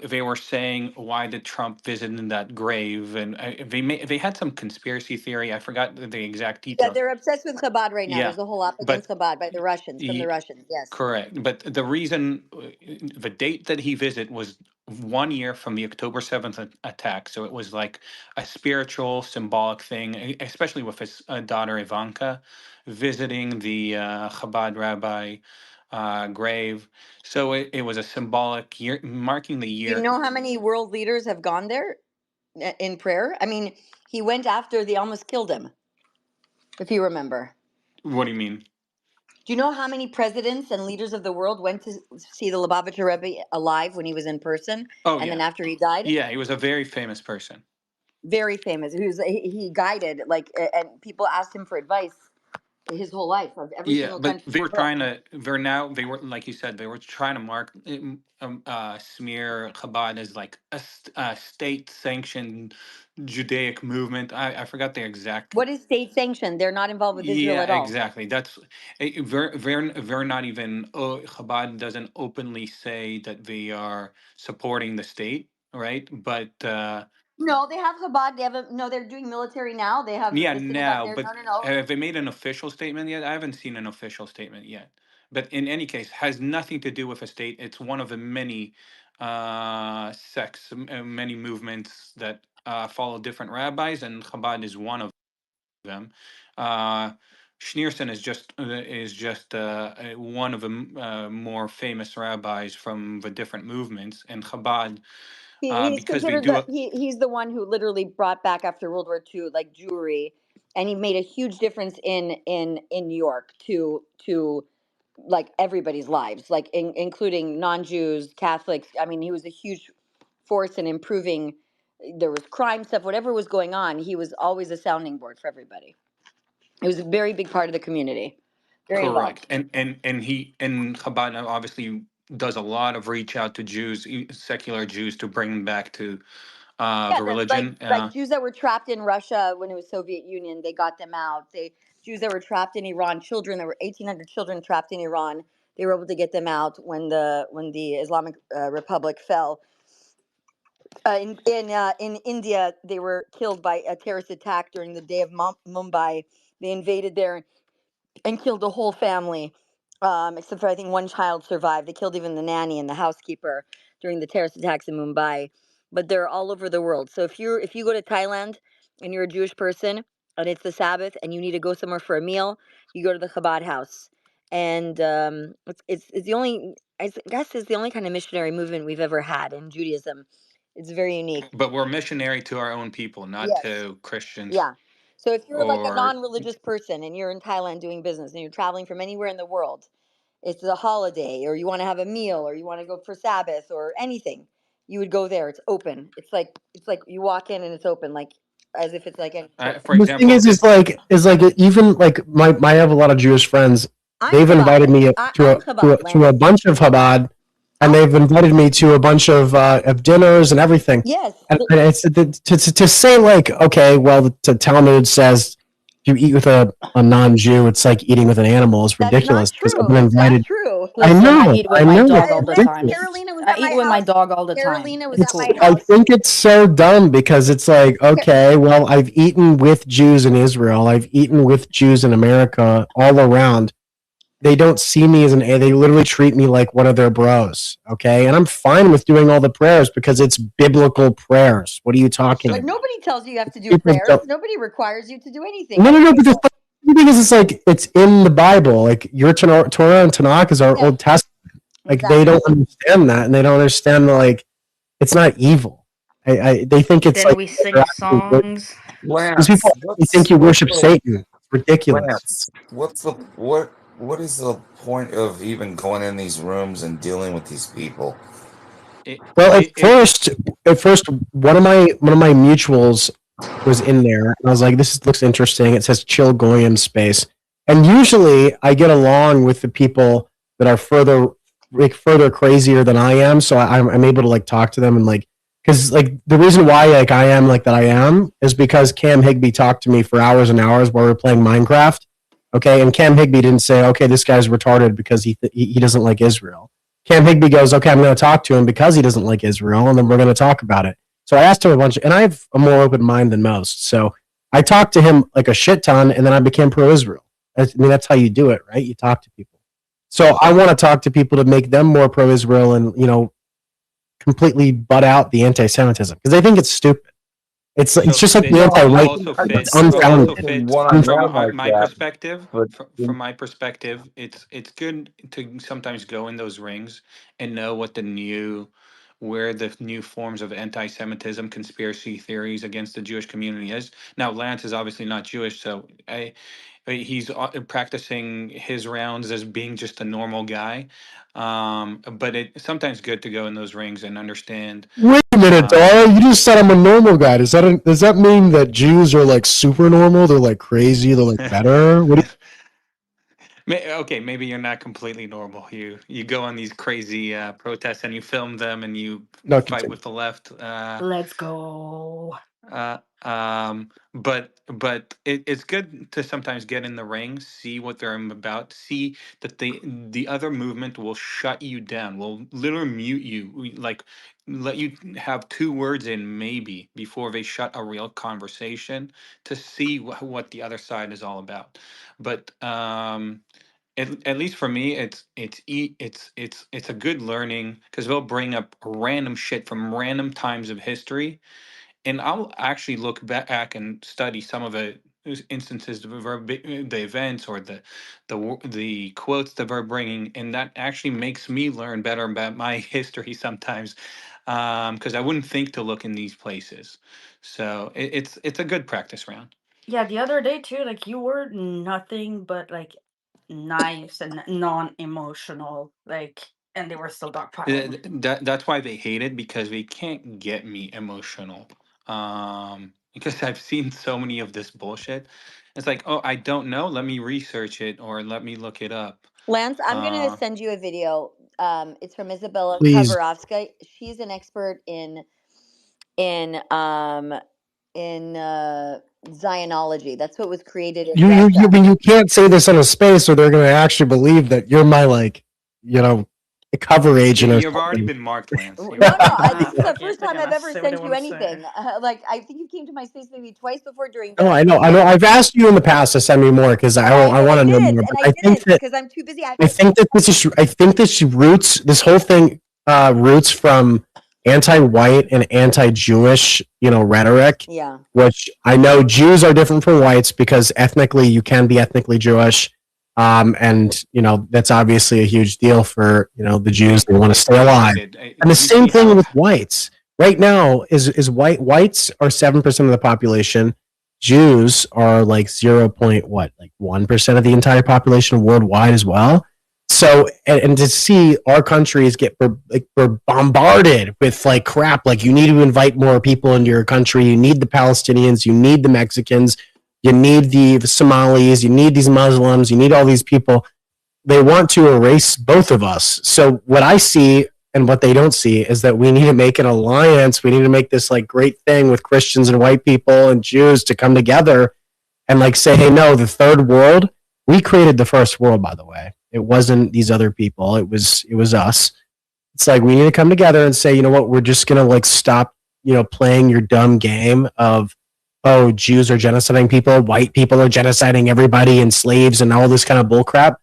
They were saying, why did Trump visit in that grave? And they had some conspiracy theory. I forgot the exact Yeah, details. they're obsessed with Chabad right now. Yeah, There's a whole op but against Chabad by the Russians, from the Russians. Yes. correct. But the reason, the date that he visited was 1 year from the October 7th attack. So it was like a spiritual, symbolic thing, especially with his daughter Ivanka visiting the Chabad rabbi grave. So it was a symbolic year, marking the Do you year. know how many world leaders have gone there in prayer? I mean, he went after they almost killed him, if you remember. What do you mean? Do you know how many presidents and leaders of the world went to see the Lubavitcher Rebbe alive when he was in person, Oh, and then yeah. after he died? Yeah, he was a very famous person. Very famous. He guided, like, and people asked him for advice his whole life of every Yeah, single but country. they were trying to. They were like you said. They were trying to smear Chabad as like a state-sanctioned Judaic movement. I forgot the exact. What is state sanctioned? They're not involved with Israel Yeah, at all. exactly. That's they're not even. Oh, Chabad doesn't openly say that they are supporting the state, right? But No, they have Chabad. They have no. They're doing military now. They have yeah, the synagogue now, there. but No. have they made an official statement yet? I haven't seen an official statement yet. But in any case, has nothing to do with a state. It's one of the many sects, many movements that follow different rabbis, and Chabad is one of them. Uh, Schneerson is just one of the more famous rabbis from the different movements, and Chabad, He's because they considered do. he's the one who literally brought back after World War II like Jewry, and he made a huge difference in New York to like everybody's lives, like including non-Jews, Catholics. I mean, he was a huge force in improving. There was crime stuff, whatever was going on. He was always a sounding board for everybody. It was a very big part of the community, very involved. Correct, and Chabad obviously does a lot of reach out to Jews, secular Jews, to bring them back to Yeah, the religion. like Jews that were trapped in Russia when it was Soviet Union, they got them out. Jews that were trapped in Iran, children, there were 1,800 children trapped in Iran. They were able to get them out when the Islamic Republic fell. In India, they were killed by a terrorist attack during the day of Mumbai. They invaded there and killed the whole family, except for I think one child survived. They killed even the nanny and the housekeeper during the terrorist attacks in Mumbai. but they're all over the world. So if you go to Thailand and you're a Jewish person and it's the Sabbath and you need to go somewhere for a meal, you go to the Chabad house, and it's the only, I guess it's the only kind of missionary movement we've ever had in Judaism. It's very unique. But we're missionary to our own people, not Yes. to Christians Yeah. So if you're like a or non-religious person and you're in Thailand doing business and you're traveling from anywhere in the world, it's a holiday or you want to have a meal or you want to go for Sabbath or anything, you would go there. It's open. It's like you walk in and it's open, like as if it's like any church. for The thing example, is like even like I have a lot of Jewish friends. They've invited me to a bunch of Chabad, and they've invited me to a bunch of dinners and everything. Yes. And it's to say like, okay, well, the Talmud says if you eat with a non-Jew, it's like eating with an animal. It's ridiculous because I've been invited. True. I know. I eat with my dog all the time. I eat with my dog all the time. Carolina was It's at my cool. I house. think it's so dumb because it's like, okay, well, I've eaten with Jews in Israel. I've eaten with Jews in America all around. They don't see me as they literally treat me like one of their bros. Okay. And I'm fine with doing all the prayers because it's biblical prayers. What are you talking But about? nobody tells you have to do People prayers. don't- Nobody requires you to do anything. No, but the thing is, it's like, it's in the Bible. Like your Torah and Tanakh is our Old Testament. Like they don't understand that, and they don't understand like it's not evil. They think it's Then like we sing songs. these people they think you worship Satan. It's ridiculous. Lance, what is the point of even going in these rooms and dealing with these people? Well, at first, one of my mutuals was in there, and I was like, "This looks interesting." It says "Chill Goyim Space," and usually I get along with the people that are further crazier than I am, so I'm able to like talk to them and like because like the reason why like I am like that I am is because Cam Higby talked to me for hours and hours while we were playing Minecraft. Okay, and Cam Higby didn't say, "Okay, this guy's retarded because he doesn't like Israel." Cam Higby goes, "Okay, I'm going to talk to him because he doesn't like Israel, and then we're going to talk about it." So I asked him a bunch, and I have a more open mind than most. So I talked to him like a shit ton, and then I became pro-Israel. I mean, that's how you do it, right? You talk to people. So I want to talk to people to make them more pro-Israel and, completely butt out the anti-Semitism because they think it's stupid. It's just like the anti-white. It's unfounded. From my perspective, from my perspective, it's good to sometimes go in those rings and know where the new forms of anti-Semitism, conspiracy theories against the Jewish community is. Now, Lance is obviously not Jewish, so he's practicing his rounds as being just a normal guy. But it's sometimes good to go in those rings and understand. Wait a minute, dog. You just said I'm a normal guy. Does that mean that Jews are like super normal? They're like crazy. They're like better. What? Okay, maybe you're not completely normal. You go on these crazy protests and you film them and you fight with the left. Let's go. But it's good to sometimes get in the ring, see what they're about, see that the other movement will shut you down, will literally mute you, like let you have two words in maybe before they shut a real conversation to see what the other side is all about. But at least for me, it's a good learning because they'll bring up random shit from random times of history, and I'll actually look back and study some of the instances of the events or the quotes that they're bringing, and that actually makes me learn better about my history sometimes, because I wouldn't think to look in these places. So it's a good practice round. Yeah, the other day too, like you were nothing but like nice and non-emotional, like, and they were still dogpiling. That's why they hate it because they can't get me emotional. Because I've seen so many of this bullshit. It's like, oh, I don't know. Let me research it or let me look it up. Lance, I'm going to send you a video. It's from Isabella Please. Kavarovska. She's an expert in Zionology. That's what was created in You can't say this on a space, or they're going to actually believe that you're my cover agent. You've already been marked, Lance. No, this is the first time I've ever sent you anything. Like, I think you came to my space maybe twice before during. Oh, I know. I've asked you in the past to send me more because I want to know more. But I think that because I'm too busy. this whole thing roots from anti-white and anti-Jewish, rhetoric. Yeah. Which I know Jews are different from whites because ethnically you can be ethnically Jewish, and that's obviously a huge deal for the Jews. They want to stay alive, and the same thing with whites. Right now is whites are 7% of the population. Jews are like 1% of the entire population worldwide as well. So and to see our countries get we're bombarded with like crap, like you need to invite more people into your country. You need the Palestinians, you need the Mexicans, you need the Somalis, you need these Muslims, you need all these people. They want to erase both of us. So what I see and what they don't see is that we need to make an alliance. We need to make this like great thing with Christians and white people and Jews to come together and like say, hey, no, the third world, we created the first world, by the way. It wasn't these other people. It was us. It's like we need to come together and say, you know what, we're just gonna like stop, playing your dumb game of, oh, Jews are genociding people, white people are genociding everybody, and slaves and all this kind of bullcrap.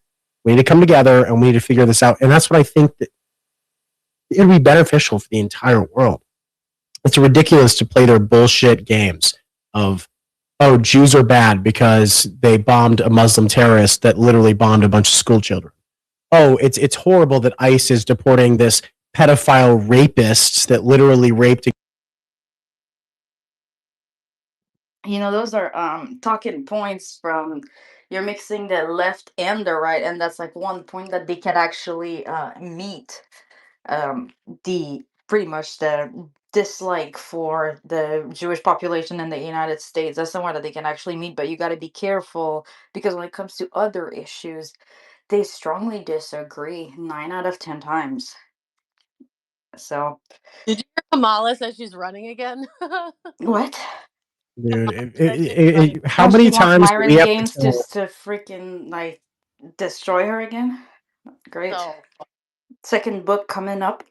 We need to come together and we need to figure this out. And that's what I think that it would be beneficial for the entire world. It's ridiculous to play their bullshit games of, oh, Jews are bad because they bombed a Muslim terrorist that literally bombed a bunch of school children. Oh, it's horrible that ICE is deporting this pedophile rapists that literally raped. Those are talking points from you're mixing the left and the right, and that's like one point that they can actually meet. The pretty much the dislike for the Jewish population in the United States. That's somewhere that they can actually meet, but you got to be careful because when it comes to other issues, they strongly disagree 9 out of 10 times. So, did you hear Kamala says she's running again? What? Dude, how many times do we have Games to to freaking like destroy her again? Great. So, second book coming up.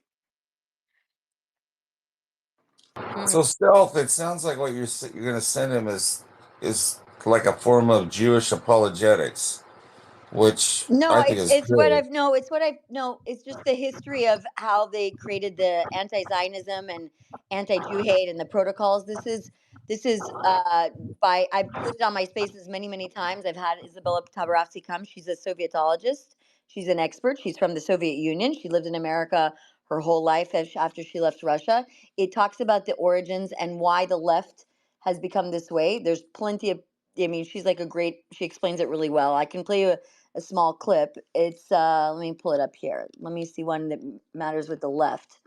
So Stealth, it sounds like what you're going to send him is like a form of Jewish apologetics, which I think is it's good. what I've it's just the history of how they created the anti-Zionism and anti-Jew hate and the protocols. This is by I put it on my spaces many times. I've had Isabella Tabarovsky come. She's a Sovietologist. She's an expert. She's from the Soviet Union. She lived in America her whole life after she left Russia. It talks about the origins and why the left has become this way. There's plenty of she's like she explains it really well. I can play you a small clip. It's let me pull it up here. Let me see one that matters with the left.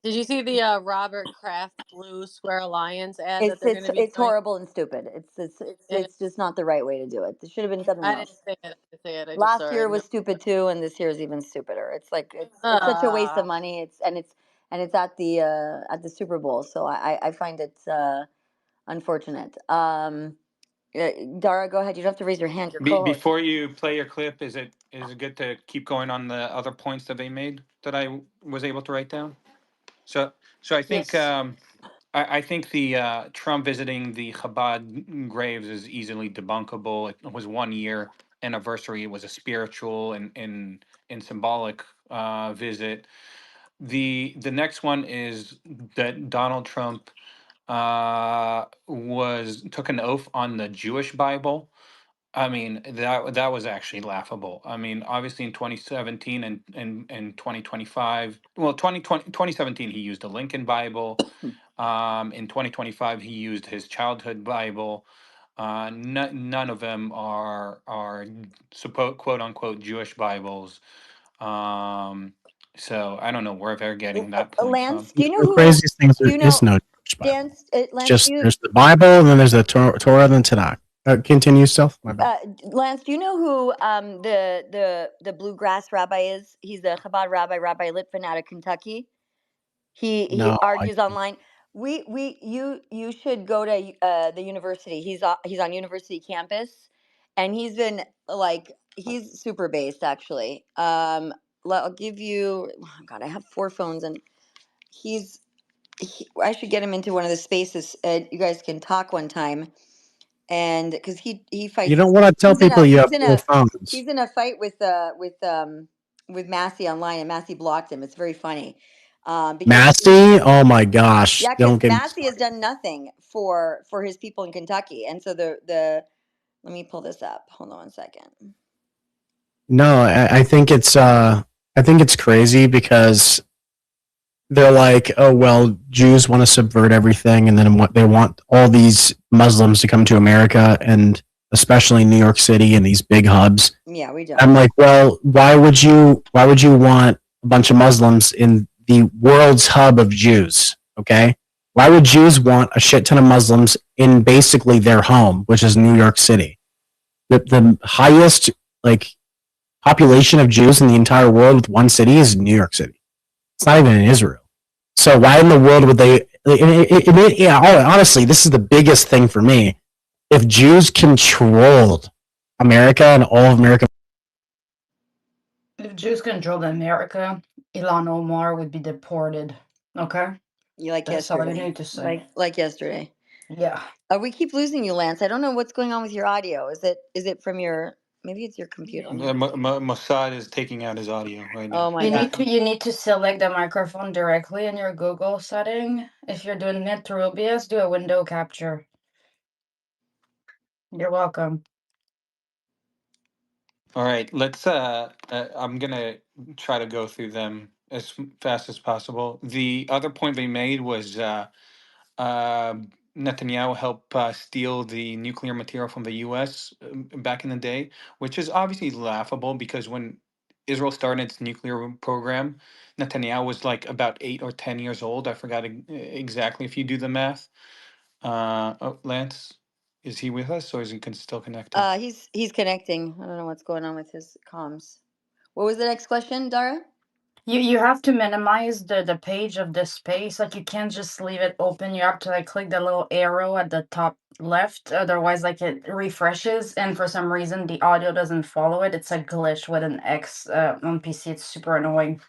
Did you see the Robert Kraft Blue Square Alliance ad that they're going to be It's doing? horrible and stupid. It's just not the right way to do it. There should have been something I else. didn't see it. I just Last saw year it. was stupid too, and this year is even stupider. It's like it's such a waste of money. It's at the Super Bowl, so I find it unfortunate. Dara, go ahead. You don't have to raise your hand. You're co-host. Before you play your clip, is it good to keep going on the other points that they made that I was able to write down? So I think Yes. I think the Trump visiting the Chabad graves is easily debunkable. It was 1 year anniversary. It was a spiritual and symbolic visit. The next one is that Donald Trump took an oath on the Jewish Bible. I mean, that was actually laughable. I mean, obviously in 2017 and 2025, well, 2017 he used the Lincoln Bible. In 2025 he used his childhood Bible. None of them are quote unquote Jewish Bibles. So I don't know where they're getting that point Lance, from. do you know The who? craziest thing is Do there you is know? no Jewish Bible. Lance, It's just do you, there's the Bible and then there's the Torah and the Tanakh. Continue, Self. My bad. Lance, do you know who the bluegrass rabbi is? He's the Chabad rabbi, Rabbi Litvin out of Kentucky. He No, argues online. You should go to the university. He's on university campus, and he's been he's super based actually. I'll give you. Oh God, I have 4 phones, and I should get him into one of the spaces. You guys can talk one time, and because he fights. You don't want to tell He's in people a you have he's in 4 a phones. he's in a fight with Massey online, and Massey blocked him. It's very funny. Because Massey? Oh my gosh. yeah, Don't because get me Massey has done nothing for his people in Kentucky, and so the let me pull this up. Hold on one second. No, I think it's crazy because they're like, oh well, Jews want to subvert everything, and then they want all these Muslims to come to America, and especially New York City and these big hubs. Yeah, we don't. I'm like, well, why would you want a bunch of Muslims in the world's hub of Jews? Okay, why would Jews want a shit ton of Muslims in basically their home, which is New York City, the highest like population of Jews in the entire world with one city is New York City. It's not even in Israel. So why in the world would they? Honestly, this is the biggest thing for me. If Jews controlled America and all of America, If Jews controlled America, Ilhan Omar would be deported. Okay? Like That's all I yesterday. need to say. Like yesterday. Yeah. We keep losing you, Lance. I don't know what's going on with your audio. Is it from your? Maybe it's your computer. Mossad is taking out his audio right now. Oh my god. You need to select the microphone directly in your Google setting. If you're doing it through OBS, do a window capture. You're welcome. All right, let's. I'm gonna try to go through them as fast as possible. The other point they made was uh, Netanyahu helped steal the nuclear material from the U.S. Back in the day, which is obviously laughable because when Israel started its nuclear program, Netanyahu was like about 8 or 10 years old. I forgot exactly if you do the math. Lance, is he with us or is he still connected? He's connecting. I don't know what's going on with his comms. What was the next question, Dara? You have to minimize the page of the space. Like you can't just leave it open. You have to like click the little arrow at the top left. Otherwise, like it refreshes, and for some reason the audio doesn't follow it. It's a glitch with an X on PC. It's super annoying.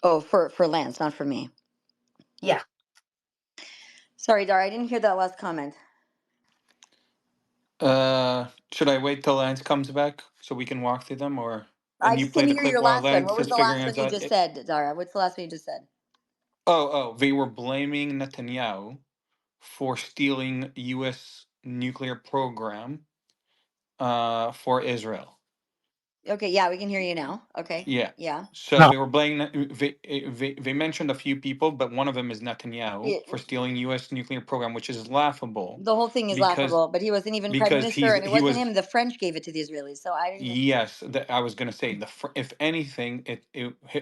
Oh, for Lance, not for me. Yeah. Sorry, Dara, I didn't hear that last comment. Should I wait till Lance comes back so we can walk through them, or I and you just play didn't the hear clip your while last one. Lance What was is the figuring last it one you out? just said, Dara? What's the last one you just said? They were blaming Netanyahu for stealing U.S. nuclear program for Israel. Okay, yeah, we can hear you now. Okay. Yeah. Yeah. So they were blaming. They mentioned a few people, but one of them is Netanyahu Yeah, for stealing U.S. nuclear program, which is laughable the whole thing is because laughable, but he wasn't even prime minister, and it he wasn't was. him. The French gave it to the Israelis, so I didn't. Yes, I was going to say if anything,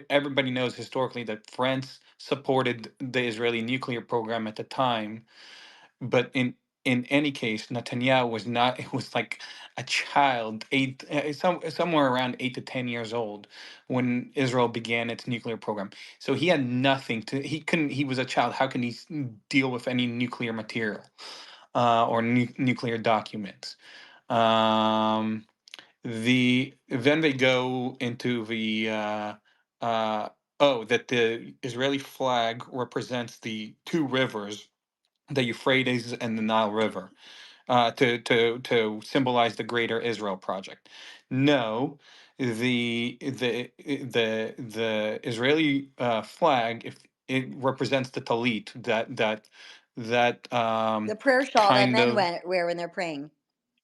everybody knows historically that France supported the Israeli nuclear program at the time, but in any case, Netanyahu was not. It was like a child, somewhere around 8 to 10 years old, when Israel began its nuclear program. So he had nothing to. He couldn't. He was a child. How can he deal with any nuclear material or nuclear documents? Um, then they go into the that the Israeli flag represents the two rivers, the Euphrates and the Nile River, to symbolize the Greater Israel Project. No, the Israeli flag, if it represents the talit, that The prayer shawl that kind men of. wear when they're praying.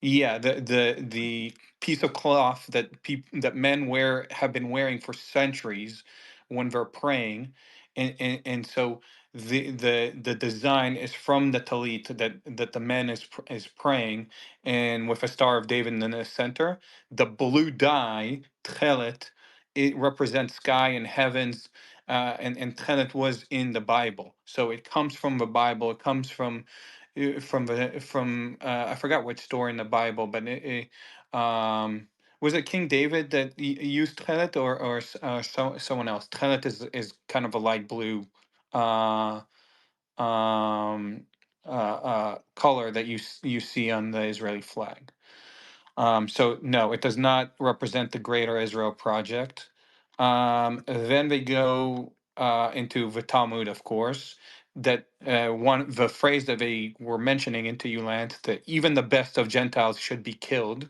Yeah, the piece of cloth that men have been wearing for centuries when they're praying, and so the design is from the talit that the man is praying, and with a Star of David in the center. The blue dye tchelet, it represents sky and heavens, and tchelet was in the Bible, so it comes from the Bible. It comes from I forgot which story in the Bible, but was it King David that used tchelet, or someone else? Tchelet is kind of a light blue uh, um, color that you see on the Israeli flag. So no, it does not represent the Greater Israel Project. Then they go into the Talmud, of course. That the phrase that they were mentioning into you, Lance, that even the best of Gentiles should be killed,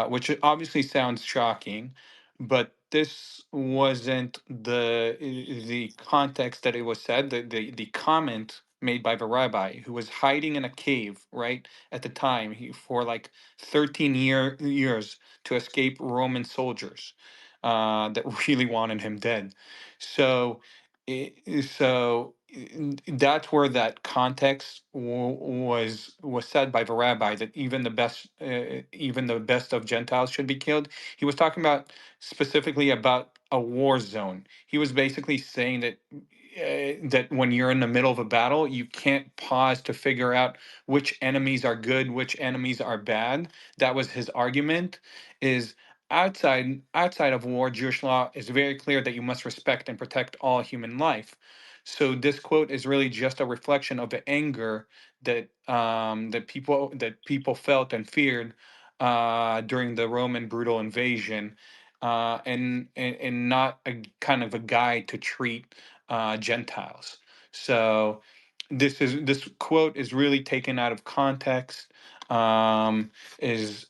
which obviously sounds shocking, but this wasn't the context that it was said. The comment made by the rabbi, who was hiding in a cave, right, at the time, for like 13 years to escape Roman soldiers that really wanted him dead. So, that's where that context was said by the rabbi, that even the best of Gentiles should be killed. He was talking about specifically about a war zone. He was basically saying that that when you're in the middle of a battle, you can't pause to figure out which enemies are good, which enemies are bad. That was his argument. Is outside of war, Jewish law is very clear that you must respect and protect all human life. So this quote is really just a reflection of the anger that that people felt and feared during the Roman brutal invasion, and not a kind of a guide to treat Gentiles. So this quote is really taken out of context. It's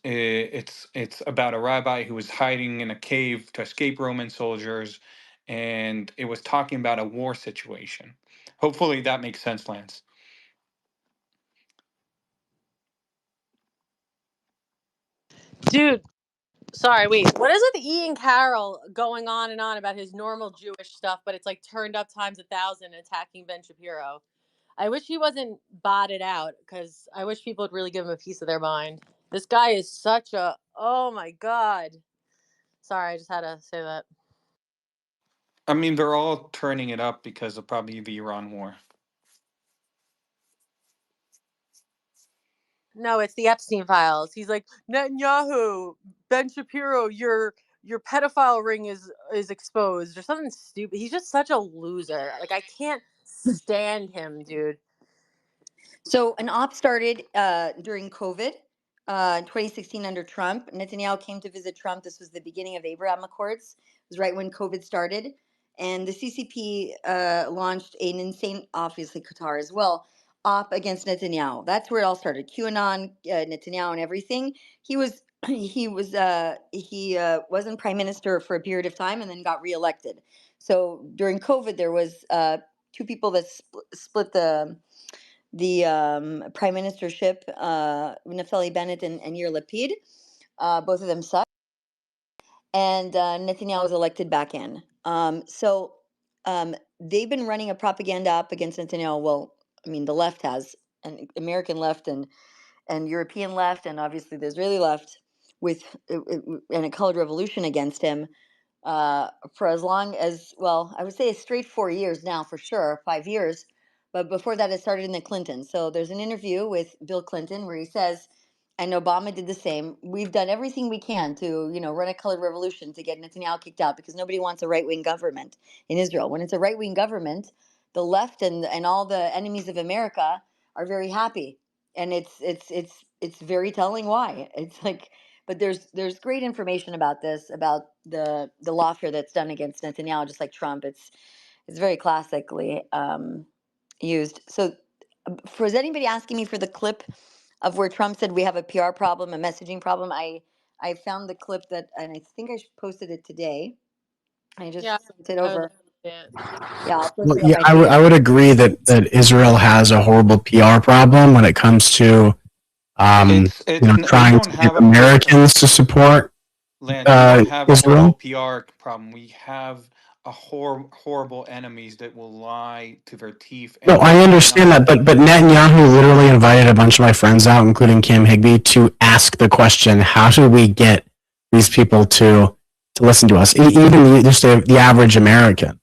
about a rabbi who was hiding in a cave to escape Roman soldiers, and it was talking about a war situation. Hopefully that makes sense, Lance. Dude, sorry, wait. What is with Ian Carroll going on and on about his normal Jewish stuff, but it's like turned up times 1,000 attacking Ben Shapiro? I wish he wasn't botted out, because I wish people would really give him a piece of their mind. This guy is such a, oh my God. Sorry, I just had to say that. I mean, they're all turning it up because of probably the Iran war. No, it's the Epstein files. He's like, Netanyahu, Ben Shapiro, your pedophile ring is exposed, or something stupid. He's just such a loser. Like, I can't stand him, dude. So an op started during COVID in 2016 under Trump. Netanyahu came to visit Trump. This was the beginning of the Abraham Accords. It was right when COVID started. And the CCP launched an insane, obviously Qatar as well, op against Netanyahu. That's where it all started. QAnon, Netanyahu and everything. He wasn't prime minister for a period of time and then got reelected. So during COVID, there was two people that split the prime ministership, Naftali Bennett and Yair Lapid. Both of them sucked. And Netanyahu was elected back in. They've been running a propaganda up against Netanyahu. Well, I mean, the left has, and American left and European left, and obviously the Israeli left, with and a colored revolution against him for as long as, well, I would say a straight 4 years now, for sure, 5 years. But before that, it started in the Clintons. So there's an interview with Bill Clinton where he says, and Obama did the same, we've done everything we can to, run a colored revolution to get Netanyahu kicked out, because nobody wants a right-wing government in Israel. When it's a right-wing government, the left and all the enemies of America are very happy. And it's very telling why. It's like, but there's great information about this, about the lawfare that's done against Netanyahu, just like Trump. It's very classically used. So, is anybody asking me for the clip of where Trump said we have a PR problem, a messaging problem? I found the clip that, and I think I posted it today. I just sent it over. Yeah, I'll post Well, it on yeah, my I would agree that Israel has a horrible PR problem when it comes to trying to get Americans to support Lance, we don't have a horrible Israel. PR problem. We have a horrible enemies that will lie to their teeth. No, I understand that, but Netanyahu literally invited a bunch of my friends out, including Cam Higby, to ask the question: how do we get these people to listen to us, even just the average American?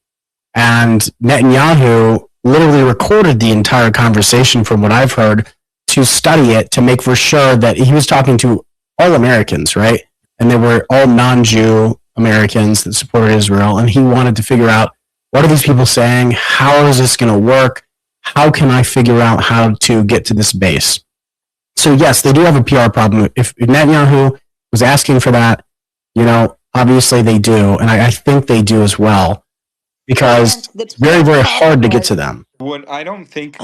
And Netanyahu literally recorded the entire conversation, from what I've heard, to study it, to make for sure that he was talking to all Americans, right? And they were all non-Jew Americans that supported Israel, and he wanted to figure out, what are these people saying? How is this going to work? How can I figure out how to get to this base? So yes, they do have a PR problem. If Netanyahu was asking for that, obviously they do, and I think they do as well, because it's very, very hard to get to them. What I don't think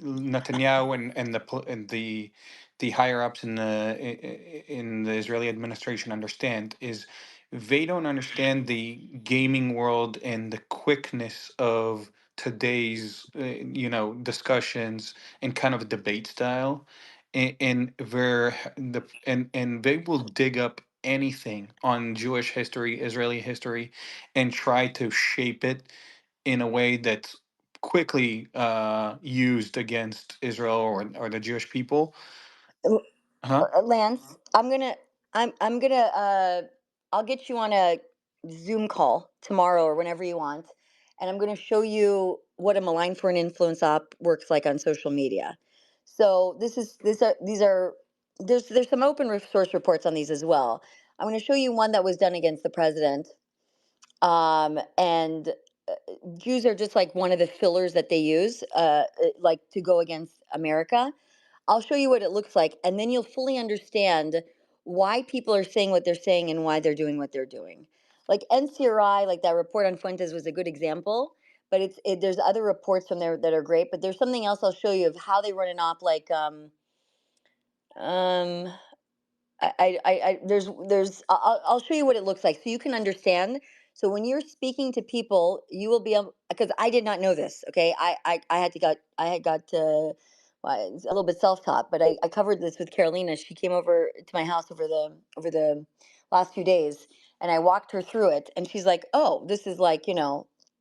Netanyahu and the higher ups in the Israeli administration understand is they don't understand the gaming world and the quickness of today's discussions and kind of debate style, and they will dig up anything on Jewish history, Israeli history, and try to shape it in a way that's quickly used against Israel or the Jewish people. Huh? Lance, I'm gonna I'll get you on a Zoom call tomorrow or whenever you want, and I'm gonna show you what a malign foreign influence op works like on social media. So these are there's some open source reports on these as well. I'm gonna show you one that was done against the president, and Jews are just like one of the fillers that they use, like to go against America. I'll show you what it looks like, and then you'll fully understand why people are saying what they're saying and why they're doing what they're doing. Like NCRI, like that report on Fuentes was a good example, but there's other reports from there that are great. But there's something else I'll show you of how they run an op, like um, I'll show you what it looks like so you can understand. So when you're speaking to people, you will be able, because I did not know this. Okay, I had got well, it's a little bit self-taught, but I covered this with Carolina. She came over to my house over the last few days, and I walked her through it, and she's like, "Oh, this is like,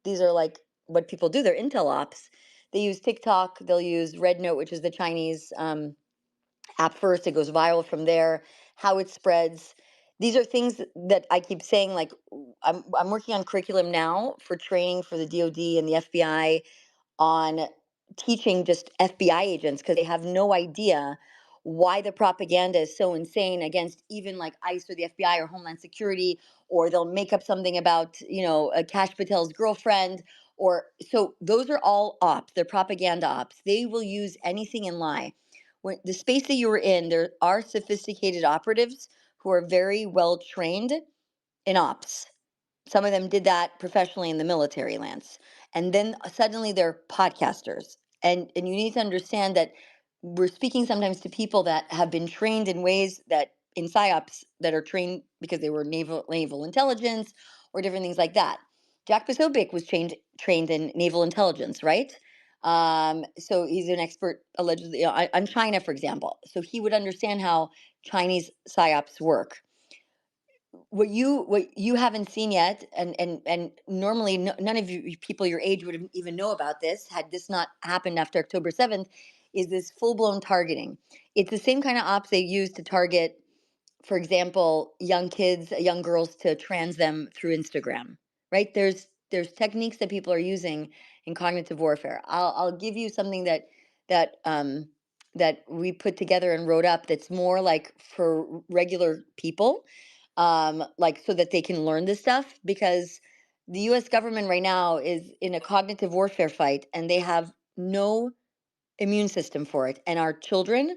these are like what people do. They're intel ops. They use TikTok. They'll use Red Note, which is the Chinese app first. It goes viral from there. How it spreads. These are things that I keep saying. Like I'm working on curriculum now for training for the DoD and the FBI on teaching just FBI agents because they have no idea why the propaganda is so insane against even like ICE or the FBI or Homeland Security, or they'll make up something about Kash Patel's girlfriend, or so those are all ops. They're propaganda ops. They will use anything and lie. When the space that you were in, there are sophisticated operatives who are very well trained in ops. Some of them did that professionally in the military, Lance. And then suddenly they're podcasters. And you need to understand that we're speaking sometimes to people that have been trained in ways that in psyops that are trained because they were naval intelligence or different things like that. Jack Posobiec was trained in naval intelligence, right? So he's an expert allegedly on China, for example. So he would understand how Chinese psyops work. What you haven't seen yet, and normally none of you people your age would even know about this had this not happened after October 7th, is this full-blown targeting. It's the same kind of ops they use to target, for example, young kids, young girls, to trans them through Instagram, right? There's techniques that people are using in cognitive warfare. I'll give you something that we put together and wrote up that's more like for regular people, like so that they can learn this stuff, because the US government right now is in a cognitive warfare fight and they have no immune system for it. And our children,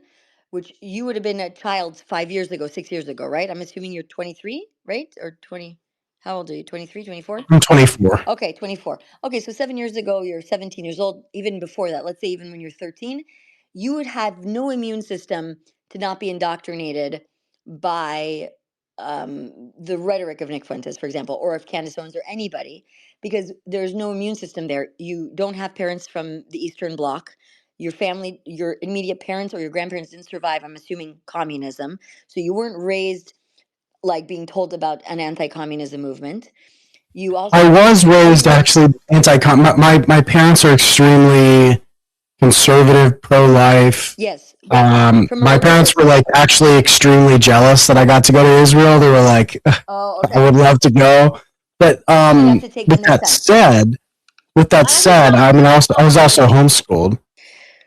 which you would have been a child 5 years ago, 6 years ago, right? I'm assuming you're 23, right? Or 20, how old are you? 23, 24? I'm 24. Okay, 24. Okay, so 7 years ago, you're 17 years old. Even before that, let's say even when you're 13, you would have no immune system to not be indoctrinated by the rhetoric of Nick Fuentes, for example, or of Candace Owens or anybody, because there's no immune system there. You don't have parents from the Eastern Bloc. Your family, your immediate parents or your grandparents didn't survive, I'm assuming, communism. So you weren't raised like being told about an anti-communism movement. You also I was raised actually anti-com. My parents are extremely conservative, pro-life. Yes. My parents were like actually extremely jealous that I got to go to Israel. They were like, oh, okay. I would love to go. But with that said, I mean, I was also homeschooled.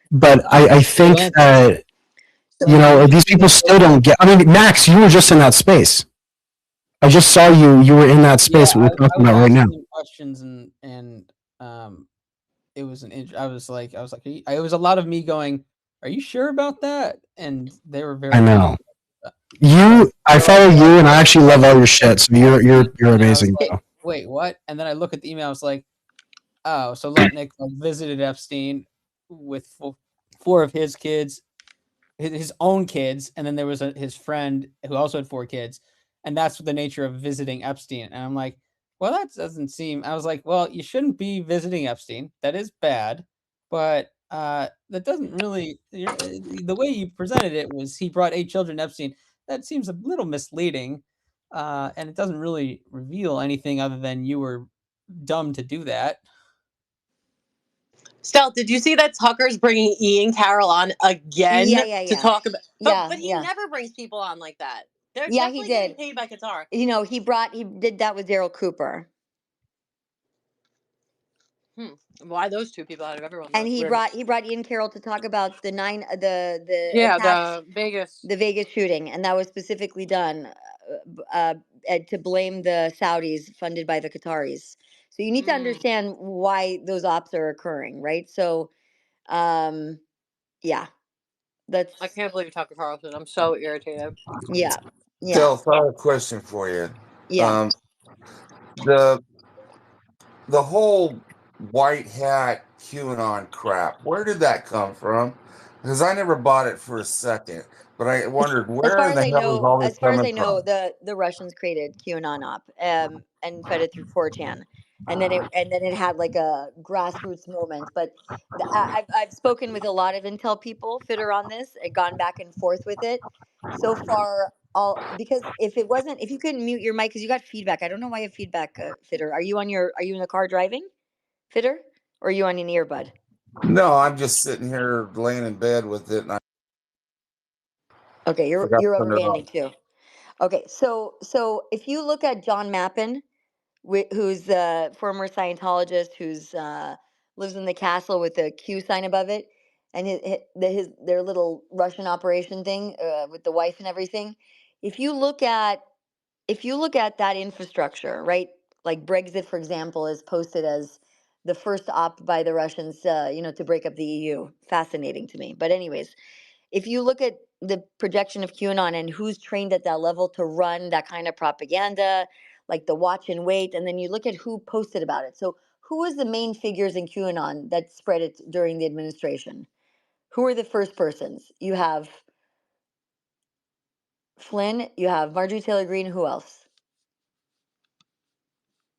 But I think that, these people still don't get, I mean, Max, you were just in that space. I just saw you. You were in that space we're talking about right now. Questions and it was I was like, it was a lot of me going, "Are you sure about that?" And they were very. I know. I follow you, and I actually love all your shit. So you're amazing. Like, wait, what? And then I look at the email. I was like, oh, so Lutnick visited Epstein with 4 of his kids, his own kids, and then there was his friend who also had 4 kids, and that's the nature of visiting Epstein. And I'm like, well, that doesn't seem. I was like, well, you shouldn't be visiting Epstein. That is bad, but that doesn't really. The way you presented it was he brought 8 children to Epstein. That seems a little misleading, and it doesn't really reveal anything other than you were dumb to do that. Stealth, did you see that Tucker's bringing Ian Carroll on again to talk about? But he never brings people on like that. They're definitely getting paid by Qatar. You know, he did that with Daryl Cooper. Why those 2 people out of everyone? And he brought Ian Carroll to talk about the attacks, the Vegas shooting, and that was specifically done to blame the Saudis funded by the Qataris. So you need to understand why those ops are occurring, right? So, yeah, that's. I can't believe Tucker Carlson. I'm so irritated. Yeah. Phil, I have a question for you. Yeah. The whole white hat QAnon crap, where did that come from? Because I never bought it for a second, but I wondered where in the hell is all this coming from? The Russians created QAnon op and fed it through 4chan, and then it had like a grassroots moment. But I've spoken with a lot of intel people, Fitter, on this, and gone back and forth with it. So far, because if you couldn't mute your mic because you got feedback. I don't know why you have feedback, Fitter. Are you in the car driving, Fitter, or are you on an earbud? No, I'm just sitting here laying in bed with it. And Okay, you're rubber banding too. Okay, so if you look at John Mappin, who's a former Scientologist who's lives in the castle with the Q sign above it, and their little Russian operation thing with the wife and everything. If you look at that infrastructure, right? Like Brexit, for example, is posted as the first op by the Russians, to break up the EU. Fascinating to me. But anyways, if you look at the projection of QAnon and who's trained at that level to run that kind of propaganda, like the watch and wait, and then you look at who posted about it. So who was the main figures in QAnon that spread it during the administration? Who are the first persons? You have Flynn, you have Marjorie Taylor Greene, who else?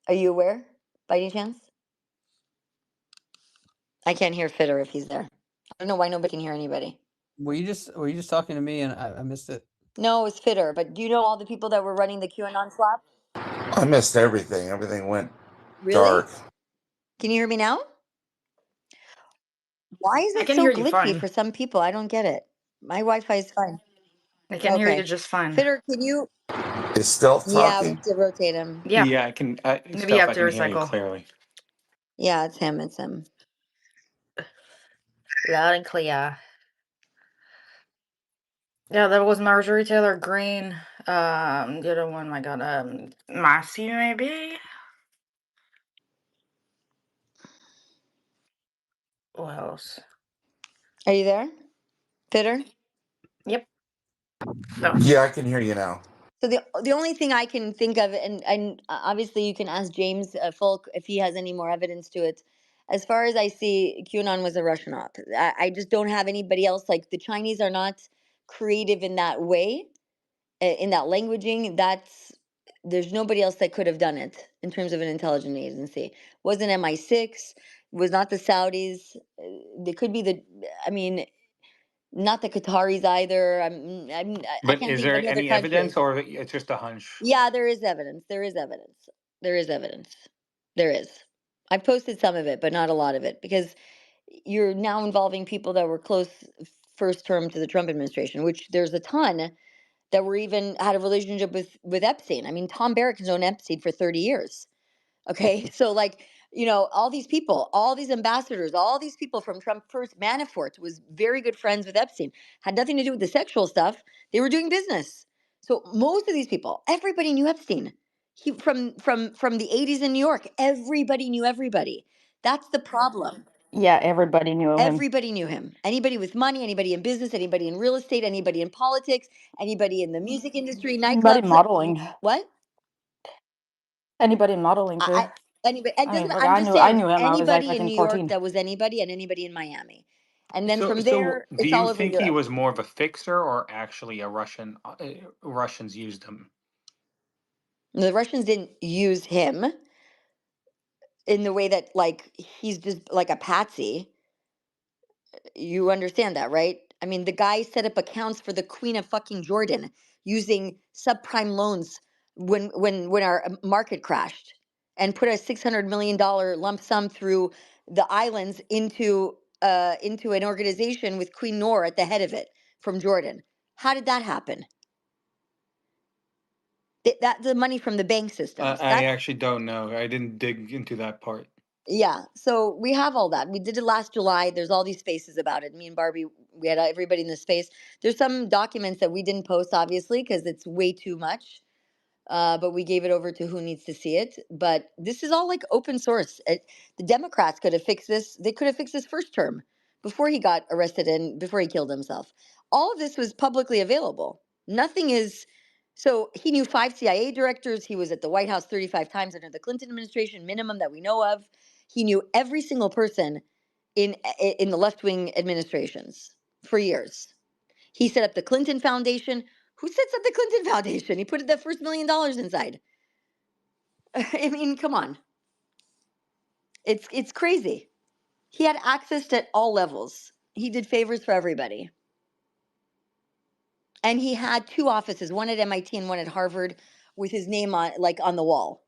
Are you aware, by any chance? I can't hear Fitter if he's there. I don't know why nobody can hear anybody. Were you just talking to me and I missed it? No, it's Fitter. But do you know all the people that were running the QAnon swap? I missed everything. Everything went dark. Can you hear me now? Why is I it can so hear you glitchy fine. for some people? I don't get it. My Wi-Fi is fine. I can hear you just fine. Fitter, can you? Is Stealth Yeah, we talking? have to rotate him. Yeah, I can. Maybe Stealth, you have I to can hear you recycle. clearly. Yeah, it's him. It's him. Loud and clear. Yeah, that was Marjorie Taylor Greene. The other one, my God, Massey maybe. What else? Are you there, Fitter? Yep. Yeah, I can hear you now. So the only thing I can think of, and obviously you can ask James Folk if he has any more evidence to it. As far as I see, QAnon was a Russian op. I just don't have anybody else. Like the Chinese are not creative in that way, in that languaging. There's nobody else that could have done it in terms of an intelligence agency. Wasn't MI6, was not the Saudis. They could be not the Qataris either. I But can't is think of there any other any country. evidence, or it's just a hunch? Yeah, there is evidence. There is evidence. There is evidence. There is. I've posted some of it, but not a lot of it, because you're now involving people that were close first term to the Trump administration, which there's a ton that were even had a relationship with Epstein. I mean, Tom Barrack has known Epstein for 30 years. Okay, so like, all these people, all these ambassadors, all these people from Trump first, Manafort was very good friends with Epstein, had nothing to do with the sexual stuff. They were doing business. So most of these people, everybody knew Epstein. He from the 80s in New York, everybody knew everybody. That's the problem. Yeah, everybody knew him. Everybody knew him. Anybody with money, anybody in business, anybody in real estate, anybody in politics, anybody in the music industry, Anybody nightclubs. modeling. What? Anybody modeling too. Anybody. It doesn't. Like I'm just I saying knew him. I was like anybody I in think New 14. York that was anybody, and anybody in Miami. And then from So there, do it's you all over think he Europe. was more of a fixer or actually a Russian? Russians used him. The Russians didn't use him in the way that, like, he's just like a patsy. You understand that, right? I mean, the guy set up accounts for the Queen of fucking Jordan using subprime loans when our market crashed, and put a $600 million lump sum through the islands into an organization with Queen Noor at the head of it from Jordan. How did that happen? That's the money from the bank systems. I That's actually don't know. I didn't dig into that part. Yeah, so we have all that. We did it last July. There's all these spaces about it. Me and Barbie, we had everybody in the space. There's some documents that we didn't post, obviously, because it's way too much. But we gave it over to who needs to see it. But this is all like open source. The Democrats could have fixed this. They could have fixed this first term before he got arrested and before he killed himself. All of this was publicly available. Nothing is. So he knew 5 CIA directors. He was at the White House 35 times under the Clinton administration, minimum that we know of. He knew every single person in the left-wing administrations for years. He set up the Clinton Foundation. Who sets up the Clinton Foundation? He put the first $1 million inside. I mean, come on. It's crazy. He had access to all levels. He did favors for everybody. And he had 2 offices, one at MIT and one at Harvard, with his name on the wall.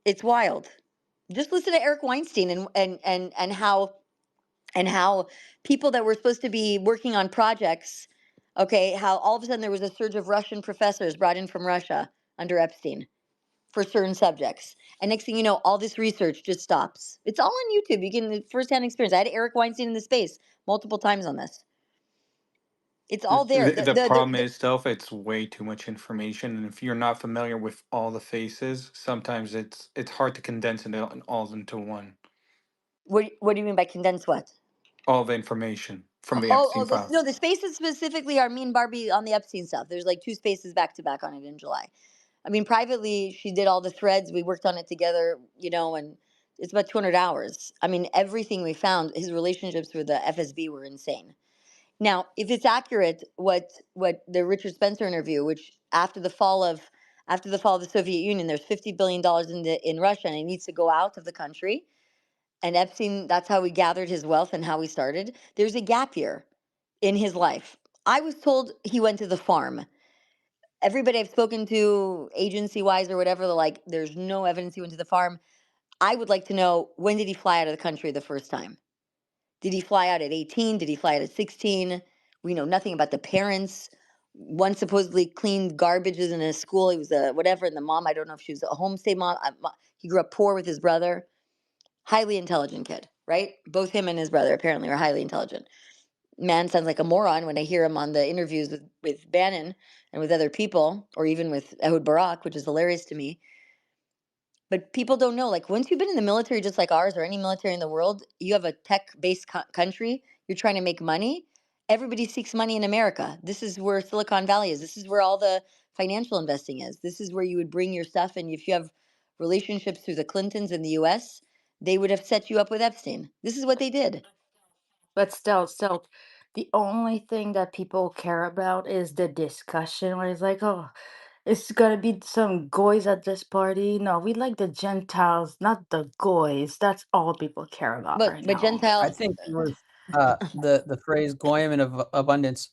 It's wild. Just listen to Eric Weinstein and how people that were supposed to be working on projects, okay, how all of a sudden there was a surge of Russian professors brought in from Russia under Epstein for certain subjects. And next thing you know, all this research just stops. It's all on YouTube. You get firsthand experience. I had Eric Weinstein in the space multiple times on this. It's all there. The problem is, though, it's way too much information, and if you're not familiar with all the faces, sometimes it's hard to condense it all into one. What do you mean by condense what? All the information from the Epstein files. No, the spaces specifically are me and Barbie on the Epstein stuff. There's like 2 spaces back to back on it in July. I mean, privately, she did all the threads. We worked on it together, and it's about 200 hours. I mean, everything we found, his relationships with the FSB were insane. Now, if it's accurate, what the Richard Spencer interview, which after the fall of the Soviet Union, there's $50 billion in Russia, and he needs to go out of the country. And Epstein, that's how he gathered his wealth and how he started. There's a gap year in his life. I was told he went to the farm. Everybody I've spoken to, agency-wise or whatever, they're like, there's no evidence he went to the farm. I would like to know, when did he fly out of the country the first time? Did he fly out at 18? Did he fly out at 16? We know nothing about the parents. One supposedly cleaned garbages in a school. He was a whatever, and the mom, I don't know if she was a homestay mom. He grew up poor with his brother. Highly intelligent kid, right? Both him and his brother apparently are highly intelligent. Man sounds like a moron when I hear him on the interviews with Bannon and with other people, or even with Ehud Barak, which is hilarious to me. But people don't know, like, once you've been in the military just like ours or any military in the world, you have a tech-based country, you're trying to make money. Everybody seeks money in America. This is where Silicon Valley is. This is where all the financial investing is. This is where you would bring your stuff. And if you have relationships through the Clintons in the US, they would have set you up with Epstein. This is what they did. But still, the only thing that people care about is the discussion where it's like, oh, it's gonna be some goys at this party. No, we like the Gentiles, not the goys. That's all people care about right But now. Gentile, I think there was the phrase "goyim in abundance."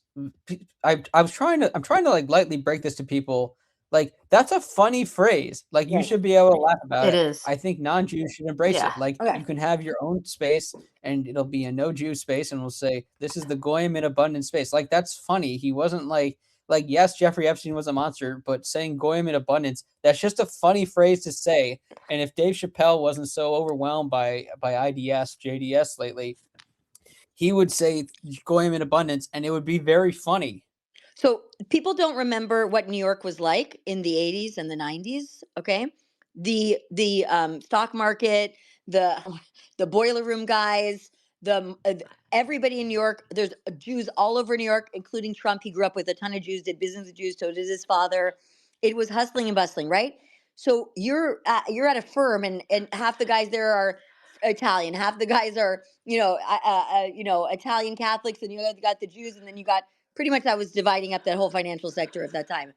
I'm trying to like lightly break this to people. Like, that's a funny phrase. Like, you Yes. should be able to laugh about It it. is. I think non-Jews should embrace Yeah. it. Like, Okay. you can have your own space, and it'll be a no-Jew space, and we'll say this is the goyim in abundance space. Like, that's funny. He wasn't like yes, Jeffrey Epstein was a monster, but saying goyim in abundance, that's just a funny phrase to say. And if Dave Chappelle wasn't so overwhelmed by IDS, JDS lately, he would say goyim in abundance, and it would be very funny. So people don't remember what New York was like in the 80s and the 90s, okay? The stock market, the boiler room guys, everybody in New York, there's Jews all over New York, including Trump. He grew up with a ton of Jews, did business with Jews, so did his father. It was hustling and bustling, right? So you're at a firm, and half the guys there are Italian, half the guys are, Italian Catholics, and you got the Jews, and then you got pretty much, I was dividing up that whole financial sector at that time.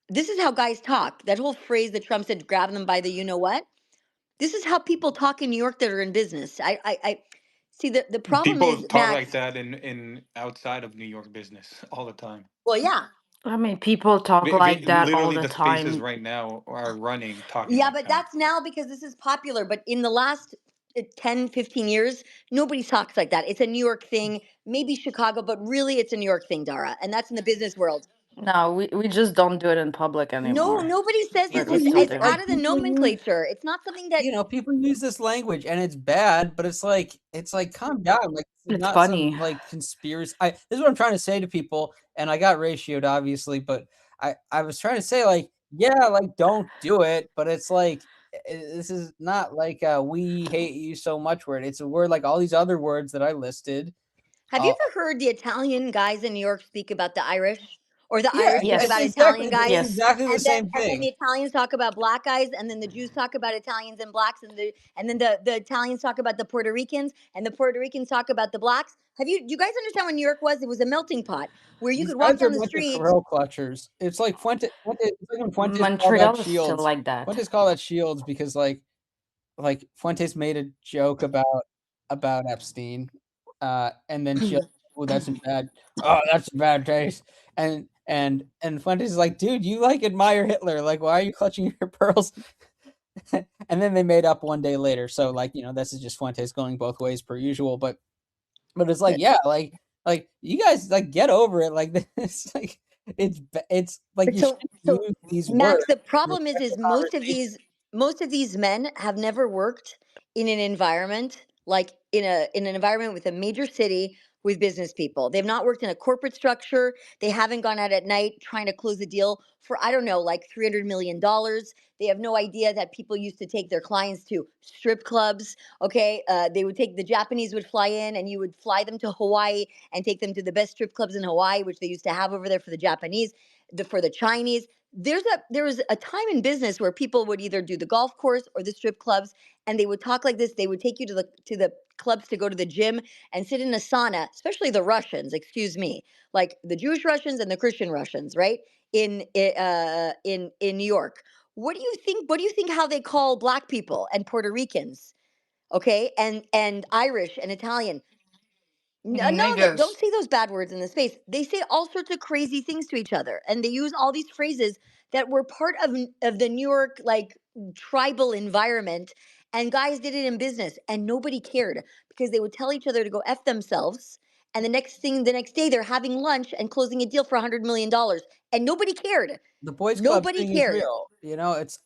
This is how guys talk. That whole phrase that Trump said, grab them by the you know what? This is how people talk in New York that are in business. I see the problem People is, talk Max. like that in outside of New York business all the time. Well, yeah. I mean, people talk like that all Literally, the the spaces time. right now are running talking Yeah, like but that. that's now because this is popular. But in the last 10, 15 years, nobody talks like that. It's a New York thing, maybe Chicago, but really it's a New York thing, Dara. And that's in the business world. No, we just don't do it in public No, anymore. nobody says this. But we It's, still it's do. out of the nomenclature. It's not something that, People use this language and it's bad, but it's like calm down. Like this is It's not funny. some like conspiracy. This is what I'm trying to say to people, and I got ratioed obviously, but I was trying to say like, yeah, like don't do it, but it's like this is not like we hate you so much word. It's a word like all these other words that I listed. have you ever heard the Italian guys in New York speak about the Irish? Or the Yeah, Irish speak it's about exactly, Italian guys, it's exactly the and same then thing. the Italians talk about black guys, and then the Jews talk about Italians and blacks, and then the Italians talk about the Puerto Ricans, and the Puerto Ricans talk about the blacks. Do you guys understand what New York was? It was a melting pot where you These could walk guys are a down the bunch of street. Corel clutchers. It's like Fuentes. It's like when Fuentes called Montreal out is still Shields. like that. Fuentes called out Shields because like Fuentes made a joke about Epstein, and then Shields, oh, that's in bad. Oh, that's a bad taste. And Fuentes is like, dude, you like admire Hitler. Like, why are you clutching your pearls? And then they made up one day later. So like, this is just Fuentes going both ways per usual. But it's like, yeah, like you guys like get over it. Like this, like it's like you So, shouldn't use these Max, words. the problem is most of these men have never worked in an environment like in an environment with a major city with business people. They've not worked in a corporate structure. They haven't gone out at night trying to close a deal for, I don't know, like $300 million. They have no idea that people used to take their clients to strip clubs. Okay, the Japanese would fly in, and you would fly them to Hawaii and take them to the best strip clubs in Hawaii, which they used to have over there for the Japanese, for the Chinese. There was a time in business where people would either do the golf course or the strip clubs, and they would talk like this. They would take you to the clubs to go to the gym and sit in a sauna, especially the Russians, excuse me, like the Jewish Russians and the Christian Russians, right? In New York. What do you think how they call black people and Puerto Ricans? Okay? And Irish and Italian. No, don't say those bad words in the space. They say all sorts of crazy things to each other, and they use all these phrases that were part of the New York like tribal environment. And guys did it in business, and nobody cared because they would tell each other to go f themselves. And the next day, they're having lunch and closing a deal for $100 million, and nobody cared. The boys club Nobody thing is cared. real.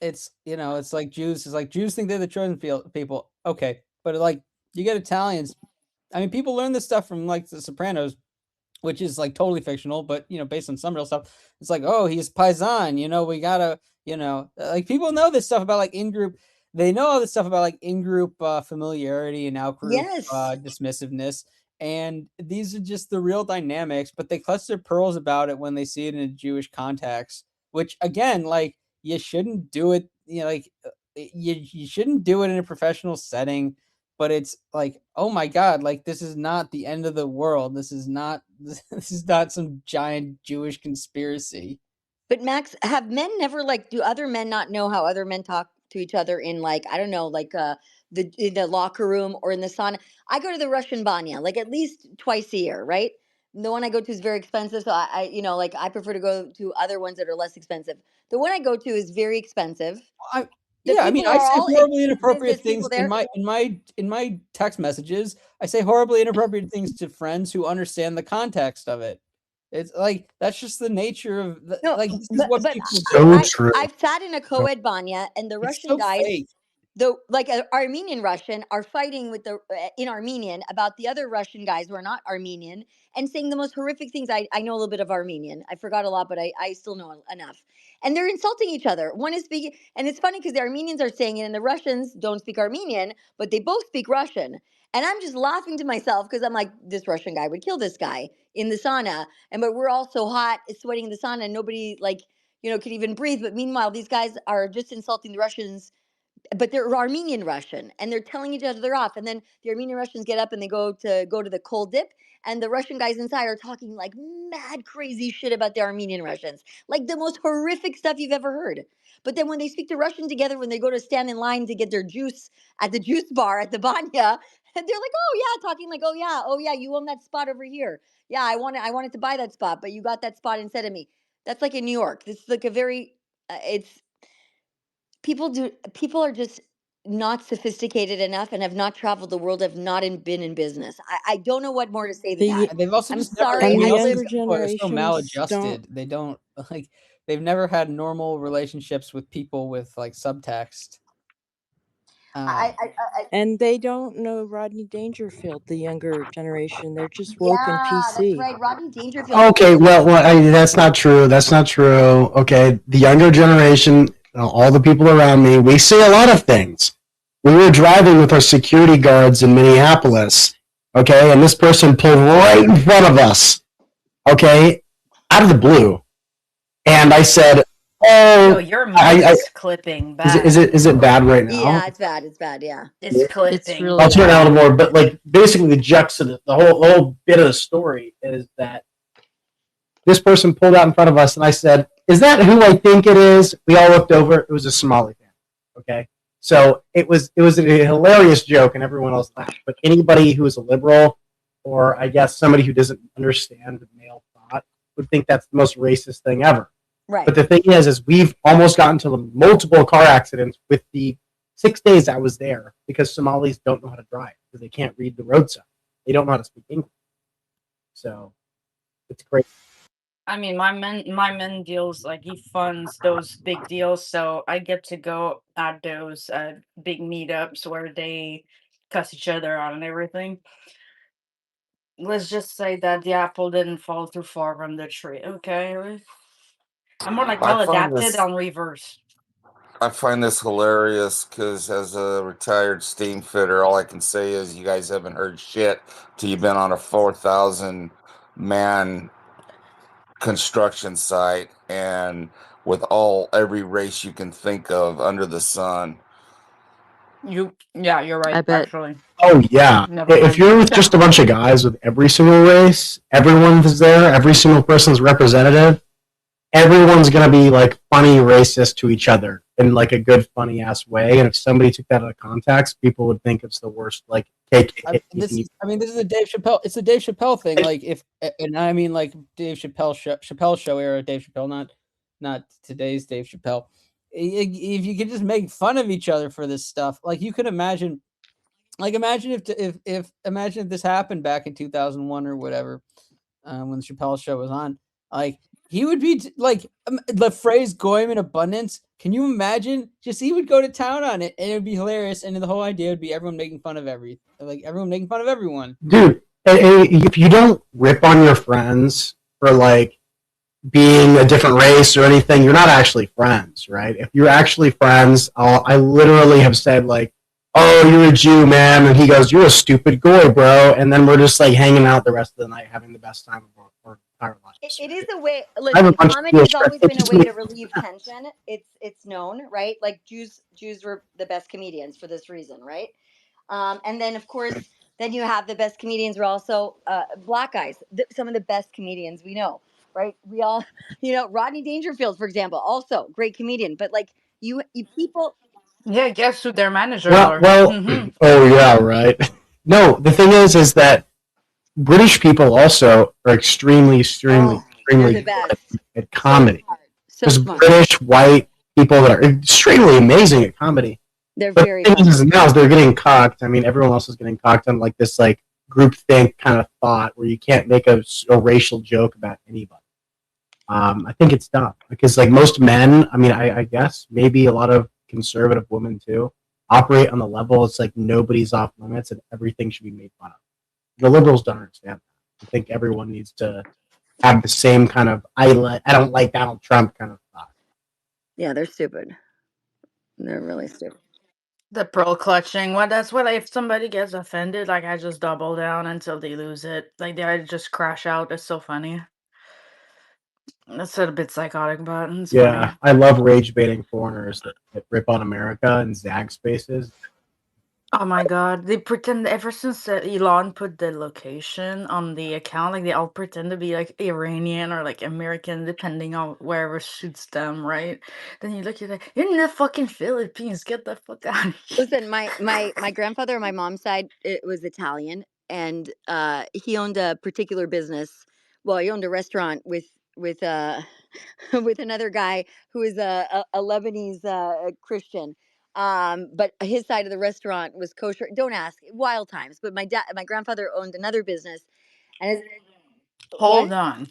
It's like Jews. It's like Jews think they're the chosen people. Okay, but like you get Italians. I mean, people learn this stuff from like The Sopranos, which is like totally fictional, but based on some real stuff. It's like, oh, he's paisan. We gotta, like people know this stuff about like in group. They know all this stuff about like in group familiarity and out group dismissiveness. And these are just the real dynamics, but they clutch their pearls about it when they see it in a Jewish context, which again, like you shouldn't do it, you shouldn't do it in a professional setting, but it's like, oh my God, like this is not the end of the world. This is not some giant Jewish conspiracy. But Max, have men never do other men not know how other men talk to each other in I don't know, in the locker room or in the sauna? I go to the Russian banya at least twice a year, right? The one I go to is very expensive, so I prefer to go to other ones that are less expensive. The one I go to is very expensive. I say horribly inappropriate things in my text messages. I say horribly inappropriate things to friends who understand the context of it. It's like that's just the nature of this is what people do. I've sat in a co-ed banya, and the Russian guys, fake. Armenian Russian, are fighting with in Armenian about the other Russian guys who are not Armenian, and saying the most horrific things. I know a little bit of Armenian. I forgot a lot, but I still know enough. And they're insulting each other. One is speaking, and it's funny because the Armenians are saying it, and the Russians don't speak Armenian, but they both speak Russian. And I'm just laughing to myself because I'm like, this Russian guy would kill this guy in the sauna, but we're all so hot, sweating in the sauna, and nobody could even breathe. But meanwhile, these guys are just insulting the Russians but they're Armenian Russian, and they're telling each other they're off. And then the Armenian Russians get up and they go to the cold dip, and the Russian guys inside are talking like mad crazy shit about the Armenian Russians, like the most horrific stuff you've ever heard. But then when they speak to Russian together, when they go to stand in line to get their juice at the juice bar at the Banya, and they're like, oh yeah, talking like, oh yeah, you own that spot over here. Yeah, I wanted to buy that spot, but you got that spot instead of me. That's like in New York. This is like a very it's people are just not sophisticated enough and have not traveled the world, have not been in business. I don't know what more to say than that. They've also I'm just sorry. never, I also lived. are so maladjusted. They don't like. They've never had normal relationships with people with like subtext. And they don't know Rodney Dangerfield, the younger generation. They're just woke and PC. That's right. Rodney Dangerfield. Okay, well, that's not true. That's not true. Okay, the younger generation, all the people around me, we see a lot of things. We were driving with our security guards in Minneapolis, okay, and this person pulled right in front of us, okay, out of the blue, and I said, "Oh, Yo, your mic is clipping bad. is it bad right now?" Yeah, it's bad. It's bad. Yeah, it's clipping. I'll turn it down a little more, but like basically the whole bit of the story is that this person pulled out in front of us, and I said, "Is that who I think it is?" We all looked over. It was a Somali fan. Okay, so it was a hilarious joke, and everyone else laughed. But anybody who is a liberal, or I guess somebody who doesn't understand male thought, would think that's the most racist thing ever. Right. But the thing is we've almost gotten to multiple car accidents with the 6 days I was there because Somalis don't know how to drive because they can't read the road sign. They don't know how to speak English. So it's great. I mean, my men deals, like, he funds those big deals, so I get to go at those big meetups where they cuss each other out and everything. Let's just say that the apple didn't fall too far from the tree. Okay, I'm more like maladapted on reverse. I find this hilarious because as a retired steam fitter, all I can say is you guys haven't heard shit till you've been on a 4,000 man construction site and with every race you can think of under the sun. Yeah, you're right. I bet. Actually. Oh yeah. If you're with just a bunch of guys with every single race, everyone's there, every single person's representative, everyone's gonna be like funny racist to each other in like a good funny ass way. And if somebody took that out of context, people would think it's the worst like KKK. This is a Dave Chappelle. It's a Dave Chappelle thing. Like and I mean like Dave Chappelle show era Dave Chappelle, not today's Dave Chappelle. If you could just make fun of each other for this stuff, like you could imagine, like imagine if this happened back in 2001 or whatever, when the Chappelle show was on, like he would be like the phrase "goyim in abundance." Can you imagine? Just he would go to town on it, and it would be hilarious. And the whole idea would be everyone making fun of everyone making fun of everyone. Dude, if you don't rip on your friends for like being a different race or anything, you're not actually friends, right? If you're actually friends, I literally have said like, "Oh, you're a Jew, man," and he goes, "You're a stupid goy, bro," and then we're just like hanging out the rest of the night, having the best time of our entire lives. It is a way. Listen, comedy has always been a way to relieve tension. It's known, right? Like Jews were the best comedians for this reason, right? And then of course, then you have the best comedians were also black guys. Some of the best comedians we know, right? We all, Rodney Dangerfield, for example, also great comedian. But like you people. Yeah, guess who their manager are? Oh yeah, right. No, the thing is that British people also are extremely good at comedy. There's British white people that are extremely amazing at comedy. They're very. The thing is now they're getting cocked. I mean, everyone else is getting cocked on like this like groupthink kind of thought where you can't make a racial joke about anybody. I think it's dumb because like most men, I mean, I guess maybe a lot of conservative women too operate on the level it's like nobody's off limits and everything should be made fun of. The liberals don't understand that. I think everyone needs to have the same kind of I don't like Donald Trump kind of thought. Yeah, they're stupid. They're really stupid. The pearl clutching. Well, that's what if somebody gets offended, like I just double down until they lose it. Like I just crash out. It's so funny. That's a bit psychotic, but it's Yeah, funny. I love rage baiting foreigners that rip on America and zag spaces. Oh my god, they pretend ever since Elon put the location on the account, like they all pretend to be like Iranian or like American, depending on wherever suits them, right? Then you look at it, you're in the fucking Philippines, get the fuck out of here. Listen, my grandfather on my mom's side, it was Italian, and he owned a particular business. Well, he owned a restaurant with with another guy who is a Lebanese Christian. But his side of the restaurant was kosher. Don't ask. Wild times. But my grandfather owned another business, and his, what? Hold on.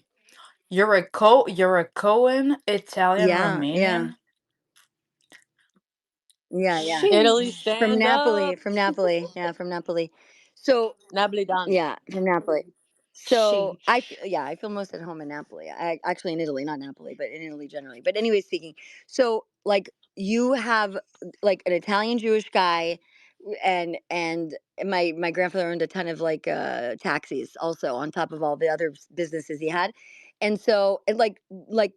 You're a Cohen Italian Yeah, yeah. Romanian? Yeah, yeah. Italy, Sheesh. From stand Napoli, up. from Napoli. Yeah, from Napoli. So, Napoli dance. yeah, from Napoli. So, Sheesh. yeah, I feel most at home in Napoli. I actually in Italy, not Napoli, but in Italy generally. But anyway, speaking. So, like you have like an Italian Jewish guy and my grandfather owned a ton of like taxis also on top of all the other businesses he had. And so and like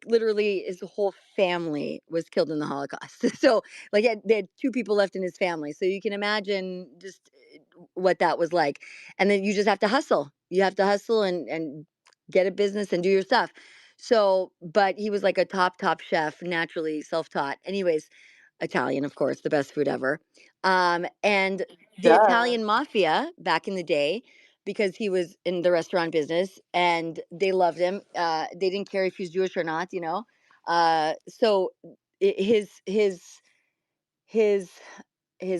literally his whole family was killed in the Holocaust. So like they had two people left in his family. So you can imagine just what that was like. And then you just have to hustle. You have to hustle and get a business and do your stuff. So, but he was like a top chef, naturally self-taught. Anyways, Italian, of course, the best food ever. And the Duh. Italian mafia back in the day, because he was in the restaurant business and they loved him. They didn't care if he's Jewish or not, you know. So his his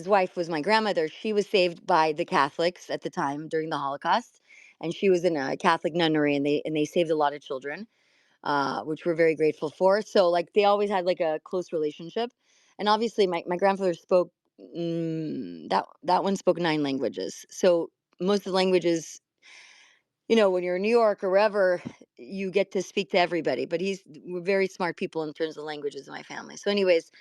wife was my grandmother. She was saved by the Catholics at the time during the Holocaust, and she was in a Catholic nunnery, and they saved a lot of children, which we're very grateful for. So like they always had like a close relationship, and obviously my grandfather spoke that one spoke 9 languages. So most of the languages, you know, when you're in New York or wherever, you get to speak to everybody. But we're very smart people in terms of languages in my family. So, anyways,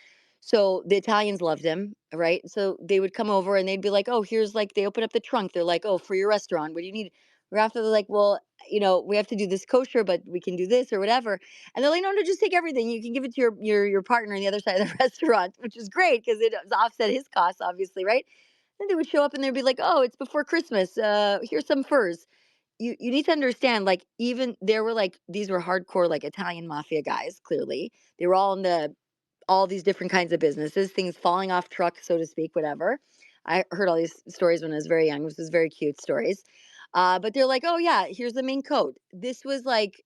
so the Italians loved him, right? So they would come over and they'd be like, "Oh, here's like," they open up the trunk. They're like, "Oh, for your restaurant, what do you need?" We're after they're like, "Well, you know, we have to do this kosher, but we can do this or whatever." And they're like, "No, no, just take everything. You can give it to your partner on the other side of the restaurant," which is great because it offset his costs, obviously, right? Then they would show up and they'd be like, "Oh, it's before Christmas. Here's some furs." You need to understand, like, even there were like these were hardcore like Italian mafia guys. Clearly, they were all in all these different kinds of businesses, things falling off trucks, so to speak, whatever. I heard all these stories when I was very young. This was very cute stories. But they're like, "Oh yeah, here's the main code." This was like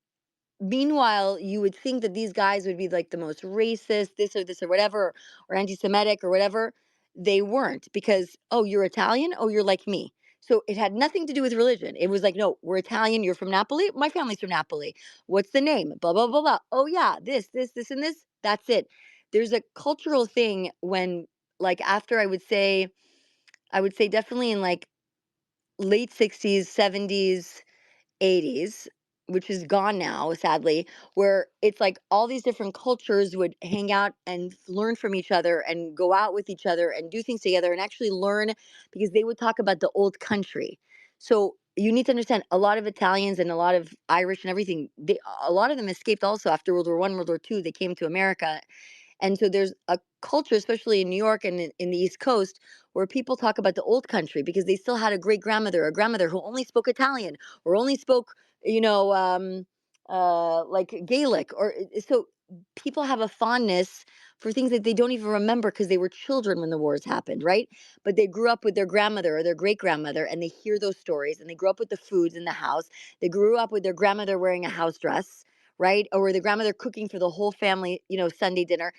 meanwhile, you would think that these guys would be like the most racist, this or whatever, or anti-Semitic or whatever. They weren't because, oh, you're Italian? Oh, you're like me. So it had nothing to do with religion. It was like, no, we're Italian. You're from Napoli. My family's from Napoli. What's the name? Blah, blah, blah, blah. Oh, yeah, this, and this. That's it. There's a cultural thing when, like, after I would say definitely in like late 60s, 70s, 80s, which is gone now, sadly, where it's like all these different cultures would hang out and learn from each other and go out with each other and do things together and actually learn because they would talk about the old country. So you need to understand a lot of Italians and a lot of Irish and everything, a lot of them escaped also after World War One, World War Two. They came to America, and so there's a culture, especially in New York and in the East Coast, where people talk about the old country because they still had a great grandmother or grandmother who only spoke Italian or only spoke, you know, like Gaelic. Or so people have a fondness for things that they don't even remember because they were children when the wars happened, right? But they grew up with their grandmother or their great grandmother and they hear those stories and they grew up with the foods in the house. They grew up with their grandmother wearing a house dress, right? Or the grandmother cooking for the whole family, you know, Sunday dinner.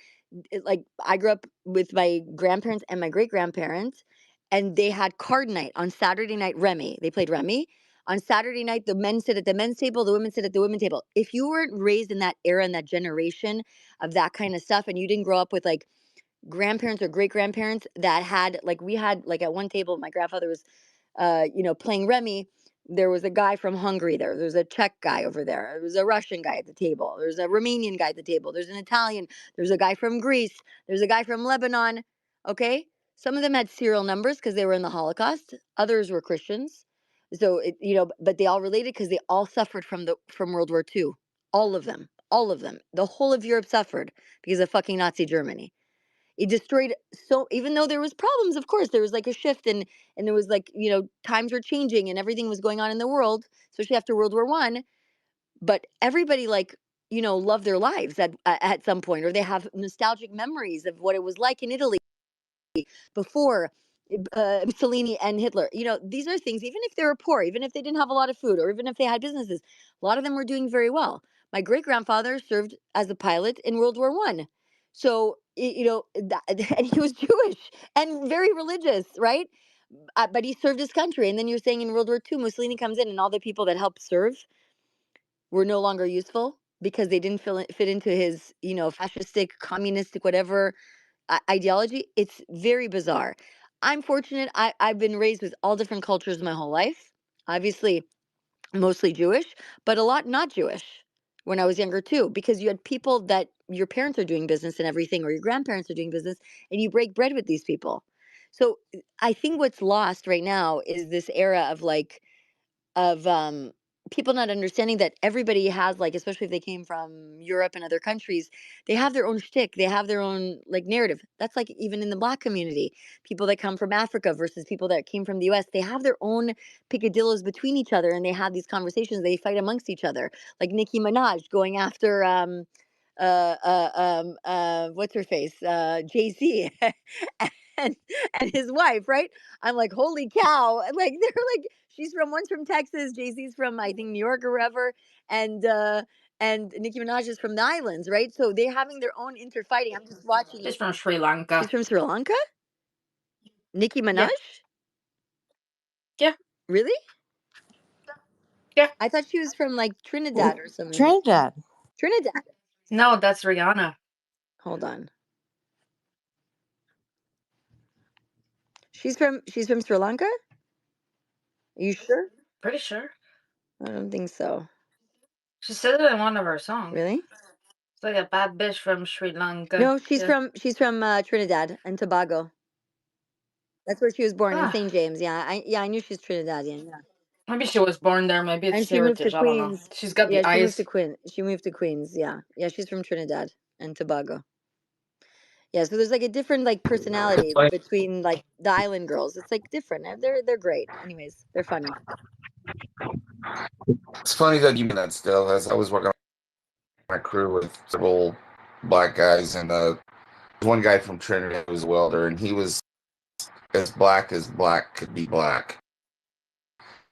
Like I grew up with my grandparents and my great grandparents, and they had card night on Saturday night. Remy, they played Remy on Saturday night. The men sit at the men's table, the women sit at the women's table. If you weren't raised in that era and that generation of that kind of stuff, and you didn't grow up with like grandparents or great grandparents that had like we had like at one table, my grandfather was you know, playing Remy. There was a guy from Hungary there. There's a Czech guy over there. There was a Russian guy at the table. There's a Romanian guy at the table. There's an Italian. There's a guy from Greece. There's a guy from Lebanon. Okay. Some of them had serial numbers because they were in the Holocaust. Others were Christians. So, you know, but they all related because they all suffered from World War II. All of them. all of them. The whole of Europe suffered because of fucking Nazi Germany. It destroyed, so even though there was problems, of course, there was like a shift, and there was like, you know, times were changing and everything was going on in the world, especially after World War I. But everybody, like, you know, loved their lives at some point, or they have nostalgic memories of what it was like in Italy before Mussolini and Hitler. You know, these are things, even if they were poor, even if they didn't have a lot of food, or even if they had businesses, a lot of them were doing very well. My great grandfather served as a pilot in World War I. So, you know, and he was Jewish and very religious, right? But he served his country. And then you're saying in World War II, Mussolini comes in and all the people that helped serve were no longer useful because they didn't fit into his, you know, fascistic, communistic, whatever ideology. It's very bizarre. I'm fortunate. I've been raised with all different cultures my whole life. Obviously, mostly Jewish, but a lot not Jewish when I was younger too, because you had people that your parents are doing business and everything, or your grandparents are doing business, and you break bread with these people. So I think what's lost right now is this era of like, of people not understanding that everybody has, like, especially if they came from Europe and other countries, they have their own shtick, they have their own like narrative. That's like even in the Black community, people that come from Africa versus people that came from the US, they have their own picadillos between each other, and they have these conversations, they fight amongst each other, like Nicki Minaj going after what's her face, Jay-Z, and his wife, right? I'm like, holy cow! Like they're like, one's from Texas, Jay-Z's from, I think, New York or wherever, and Nicki Minaj is from the islands, right? So they're having their own interfighting. I'm just watching She's it. from Sri Lanka. She's from Sri Lanka. Nicki Minaj. Yeah. Really? Yeah. I thought she was from like Trinidad or something. Trinidad. Trinidad. No, that's Rihanna. Hold on. She's from Sri Lanka? Are you sure? Pretty sure. I don't think so. She said it in one of her songs. Really? It's like a bad bitch from Sri Lanka. No, she's Yeah. from Trinidad and Tobago. That's where she was born, in Ah. St. James. Yeah, I knew she's Trinidadian. Yeah. Maybe she was born there. Maybe it's And she moved to heritage. I don't know. Queens. She's got Yeah, the eyes. She moved to Queens. Yeah, yeah, she's from Trinidad and Tobago. Yeah, so there's like a different like personality between like the island girls. It's like different. And they're great. Anyways, they're funny. It's funny that you mean that still, as I was working on my crew with several black guys, and one guy from Trinidad was a welder, and he was as black could be black.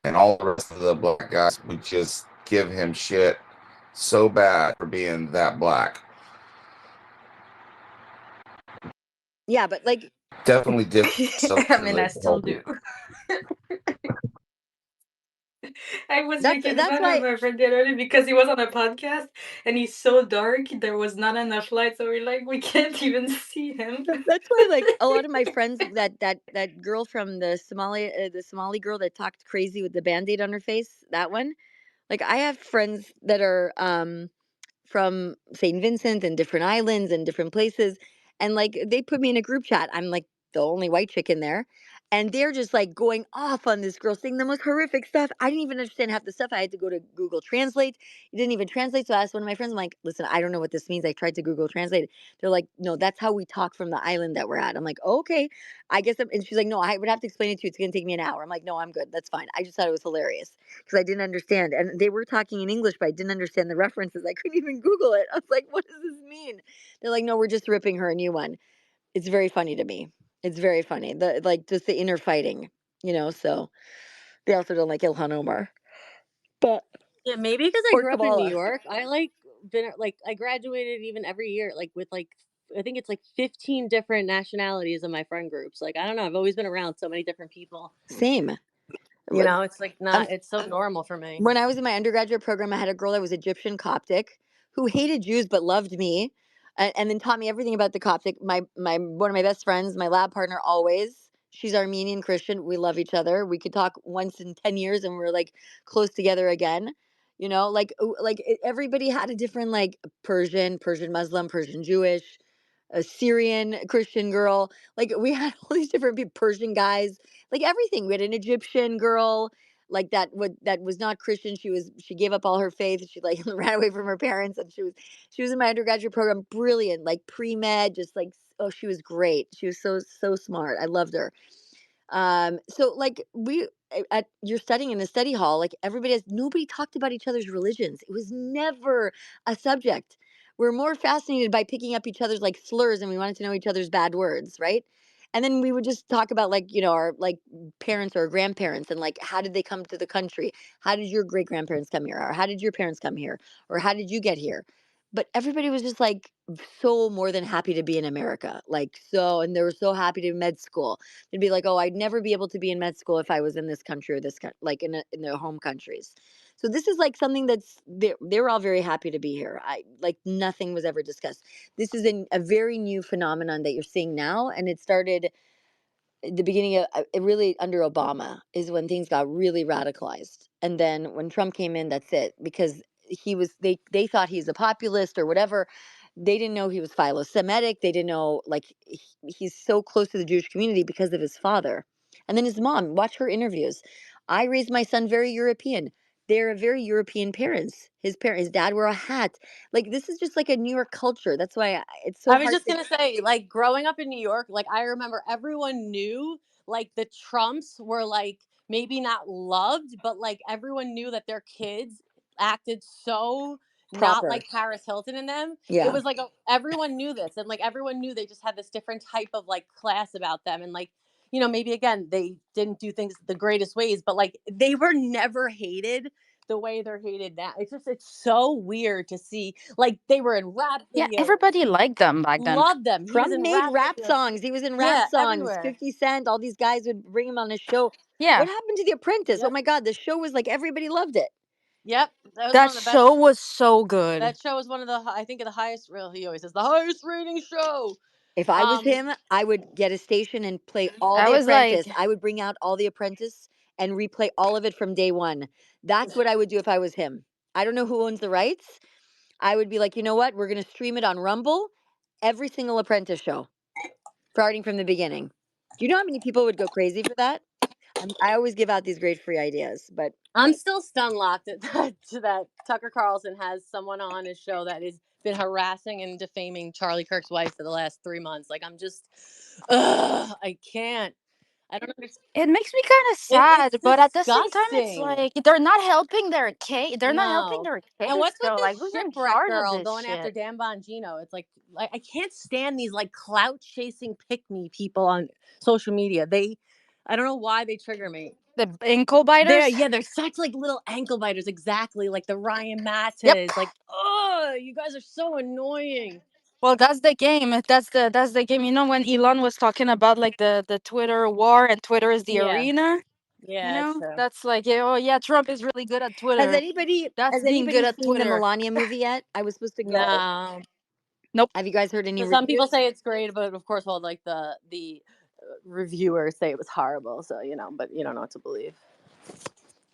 And all the rest of the black guys would just give him shit so bad for being that black. Yeah, but like definitely different. I mean, I still do. I was making fun of my friend the other day because he was on a podcast and he's so dark. There was not enough light, so we're like, we can't even see him. That's why, like, a lot of my friends, that girl from the Somali girl that talked crazy with the Band-Aid on her face, that one. Like, I have friends that are from St. Vincent and different islands and different places, and like they put me in a group chat. I'm like the only white chick in there, and they're just like going off on this girl, saying the most horrific stuff. I didn't even understand half the stuff. I had to go to Google Translate. It didn't even translate. So I asked one of my friends, I'm like, listen, I don't know what this means. I tried to Google Translate it. They're like, no, that's how we talk from the island that we're at. I'm like, oh, okay, I guess. And she's like, no, I would have to explain it to you. It's gonna take me an hour. I'm like, no, I'm good. That's fine. I just thought it was hilarious because I didn't understand, and they were talking in English, but I didn't understand the references. I couldn't even Google it. I was like, what does this mean? They're like, no, we're just ripping her a new one. It's very funny to me. It's very funny. The like just the inner fighting, you know. So they also don't like Ilhan Omar, but Yeah, maybe because I or grew up in New Kabbalah. York. I like been like I graduated even every year like with like I think it's like 15 different nationalities in my friend groups. Like I don't know, I've always been around so many different people. Same. You know, it's like Um, not it's so normal for me. When I was in my undergraduate program, I had a girl that was Egyptian Coptic who hated Jews but loved me, and then taught me everything about the Coptic. My one of my best friends, my lab partner, always. She's Armenian Christian. We love each other. We could talk once in 10 years, and we're like close together again. You know, everybody had a different like Persian Muslim, Persian Jewish, a Syrian Christian girl. Like we had all these different people, Persian guys, like everything. We had an Egyptian girl. like that was not Christian. She gave up all her faith. She like ran away from her parents, and she was in my undergraduate program. Brilliant, like pre-med, just like, oh, she was great. She was so smart. I loved her. So like you're studying in a study hall, like nobody talked about each other's religions. It was never a subject. We're more fascinated by picking up each other's like slurs, and we wanted to know each other's bad words, right? And then we would just talk about like, our like parents or grandparents, and like, how did they come to the country? How did your great grandparents come here? Or how did your parents come here? Or how did you get here? But everybody was just like so more than happy to be in America. Like, so, and they were so happy to be in med school. They'd be like, oh, I'd never be able to be in med school if I was in this country or like in their home countries. So this is like something they were all very happy to be here. I like nothing was ever discussed. This is a very new phenomenon that you're seeing now, and it started at the beginning of it really under Obama is when things got really radicalized, and then when Trump came in, that's it, because they thought he's a populist or whatever. They didn't know he was philo-Semitic. They didn't know like he's so close to the Jewish community because of his father, and then his mom. Watch her interviews. I raised my son very European. They're very European parents. His dad wore a hat. Like this is just like a New York culture. That's why it's so I was hard just to. gonna say, like growing up in New York, like I remember everyone knew like the Trumps were like maybe not loved, but like everyone knew that their kids acted so not Proper. like Paris Hilton in them. It Yeah. was like everyone knew this, and like everyone knew they just had this different type of like class about them, and like, maybe again they didn't do things the greatest ways, but like they were never hated the way they're hated now. It's so weird to see. Like they were in rap Yeah, videos. everybody liked them back then. Love them. He was Trump in made rap rap videos. songs. He was in rap Yeah, songs. everywhere. 50 Cent, all these guys would bring him on his show. Yeah. What happened to The Apprentice? Oh Yep. my God, the show was like everybody loved it. Yep. That was That one of the best. show was so good. That show was one of the, I think, the highest. Well, he always says the highest rating show. If I was him, I would get a station and play all I The was like, Apprentice. I would bring out all The Apprentice and replay all of it from day one. That's what I would do if I was him. I don't know who owns the rights. I would be like, you know what? We're going to stream it on Rumble, every single Apprentice show, starting from the beginning. Do you know how many people would go crazy for that? I always give out these great free ideas, but I'm still stun locked at that Tucker Carlson has someone on his show that has been harassing and defaming Charlie Kirk's wife for the last 3 months. Like I'm just, I can't. I don't understand. it makes me kind of sad, It's but at the same time, it's disgusting. like they're not helping their case. They're not helping No. their And case. what's with So, this like, who's in shipwreck charge of girl this going after shit? Dan Bongino? It's like I can't stand these like clout chasing pick me people on social media. I don't know why they trigger me. The ankle biters. They're such like little ankle biters, exactly like the Ryan Mattas. Yep. Like, oh, you guys are so annoying. Well, that's the game. That's the game. You know, when Elon was talking about like the Twitter war and Twitter is the Yeah. arena. Yeah, it's true. That's like, oh yeah, Trump is really good at has Twitter. anybody That's being good at seen the Twitter. Melania movie yet? I was supposed to go. No. Nope. Have you guys heard any So some people reviews? say it's great, but of course, well, like the reviewers say it was horrible. So but you don't know what to believe.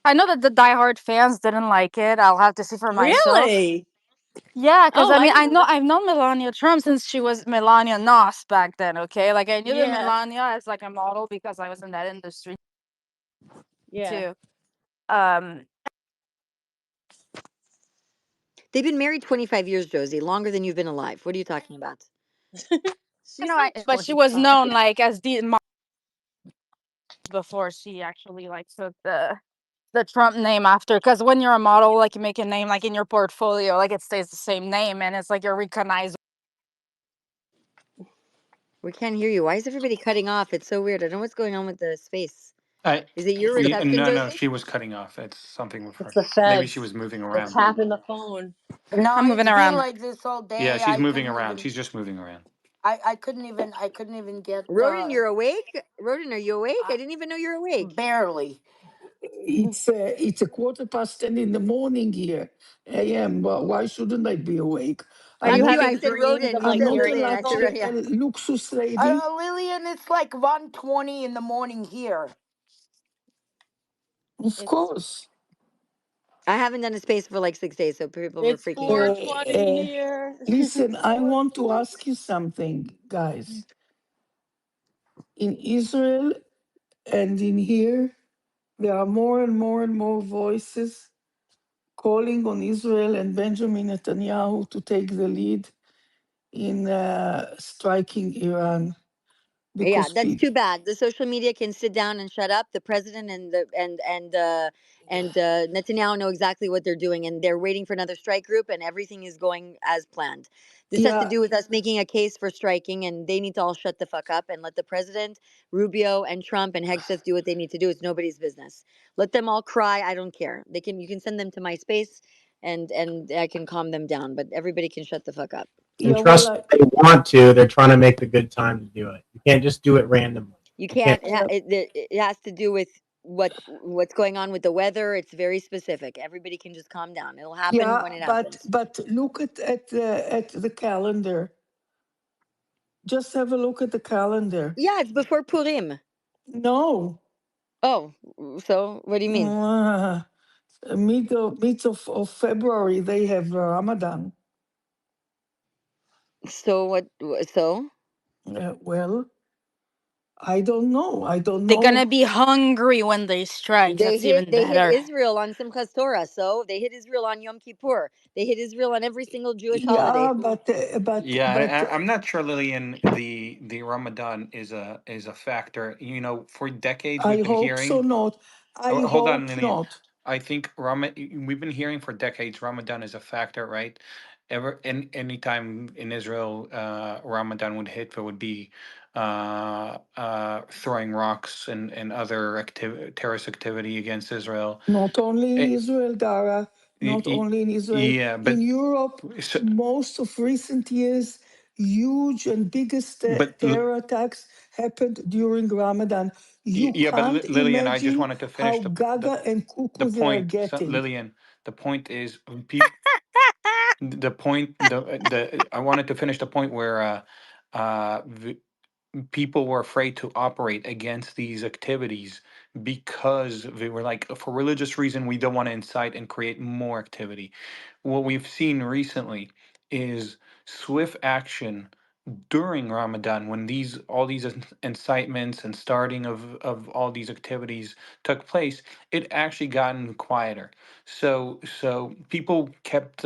I know that the diehard fans didn't like it. I'll have to see for myself. Really? Yeah, because Oh, I mean, didn't know that. I've known Melania Trump since she was Melania Noss back then. Okay, like I knew the Yeah. Melania as like a model because I was in that industry Yeah. too. Um, They've been married 25 years, Josie, longer than you've been alive. What are you talking about? She's but she was known like as the mom before she actually like took the Trump name after. Because when you're a model, like you make a name like in your portfolio, like it stays the same name, and it's like you're recognized. We can't hear you. Why is everybody cutting off? It's so weird. I don't know what's going on with the space. Is it your reception, No, Josie? she was cutting off. It's something with her. It's the Maybe feds. she was moving They're around. tapping the phone. No, I'm moving it's been around. like this all day. Yeah, she's I moving couldn't around. even. She's just moving around. I couldn't even get. Rodin, you're awake? Rodin, are you awake? I didn't even know you're awake. Barely. It's a 10:15 in the morning here. AM. Why shouldn't I be awake? Are you Thank you. having I said dreams Rodin. of You like I'm said not a hearing Lillian. I people? said luxury, yeah. luxus lady. Lillian, it's like 1:20 in the morning here. Of course. I haven't done a space for like 6 days, so people were It's freaking out. 4:20 here. Listen, I want to ask you something, guys. In Israel and in here, There are more and more voices calling on Israel and Benjamin Netanyahu to take the lead in striking Iran. Yeah, Because that's too bad. The social media can sit down and shut up. The president and the and Netanyahu know exactly what they're doing, and they're waiting for another strike group, and everything is going as planned. This has to yeah, do with us making a case for striking, and they need to all shut the fuck up and let the president, Rubio, and Trump and Hegseth do what they need to do. It's nobody's business. Let them all cry. I don't care. They can. You can send them to my space, and I can calm them down. But everybody can shut the fuck up. And yeah. trust me, they want to. They're trying to make the good time to do it. You can't just do it randomly. You You can't. can't. It has to do with what's going on with the weather. It's very specific. Everybody can just calm down. It'll happen Yeah, when it but happens. look at the calendar. Just have a look at the calendar. Yeah, it's before Purim. No. Oh, so what do you mean? Mid of February they have Ramadan. So what? So Well, I don't know. I don't They're know. gonna be hungry when they strike. they That's even hit better. Israel on Simchas Torah. So they hit Israel on Yom Kippur. They hit Israel on every single Jewish holiday. Yeah, but Yeah, I'm not sure, Lillian. The Ramadan is a factor. You know, for decades I we've been hope so hearing. not. I Oh, hold on, hope Lillian. not. I think we've been hearing for decades Ramadan is a factor, right? Anytime in Israel, Ramadan would hit, there would be throwing rocks and other terrorist activity against Israel. Not only in Eh, Israel, Dara, not only in Israel. yeah, In but Europe, so, most of recent years, huge and biggest but terror attacks happened during Ramadan. You yeah, but can't Lillian, I just imagine wanted to how finish gaga and the cuckoo they are point. So, getting. Lillian, the point is the point the I wanted to finish the point where the people were afraid to operate against these activities because they were like, for religious reason, we don't want to incite and create more activity. What we've seen recently is swift action during Ramadan, when all these incitements and starting of all these activities took place, it actually gotten quieter. So people kept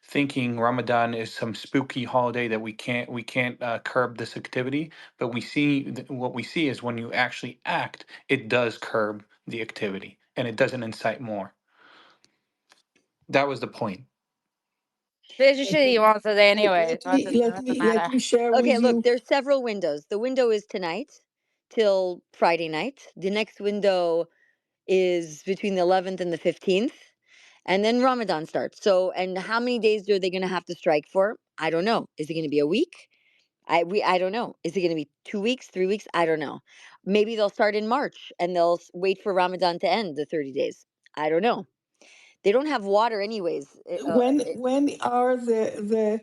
thinking Ramadan is some spooky holiday that we can't curb this activity. But what we see is when you actually act, it does curb the activity and it doesn't incite more. That was the point. Usually you want it anyway. Let Matter. me share with Okay, look, you. there's several windows. The window is tonight till Friday night. The next window is between the 11th and the 15th. And then Ramadan starts. So, and how many days are they going to have to strike for? I don't know. Is it going to be a week? I don't know. Is it going to be 2 weeks, 3 weeks? I don't know. Maybe they'll start in March and they'll wait for Ramadan to end the 30 days. I don't know. They don't have water anyways. When are the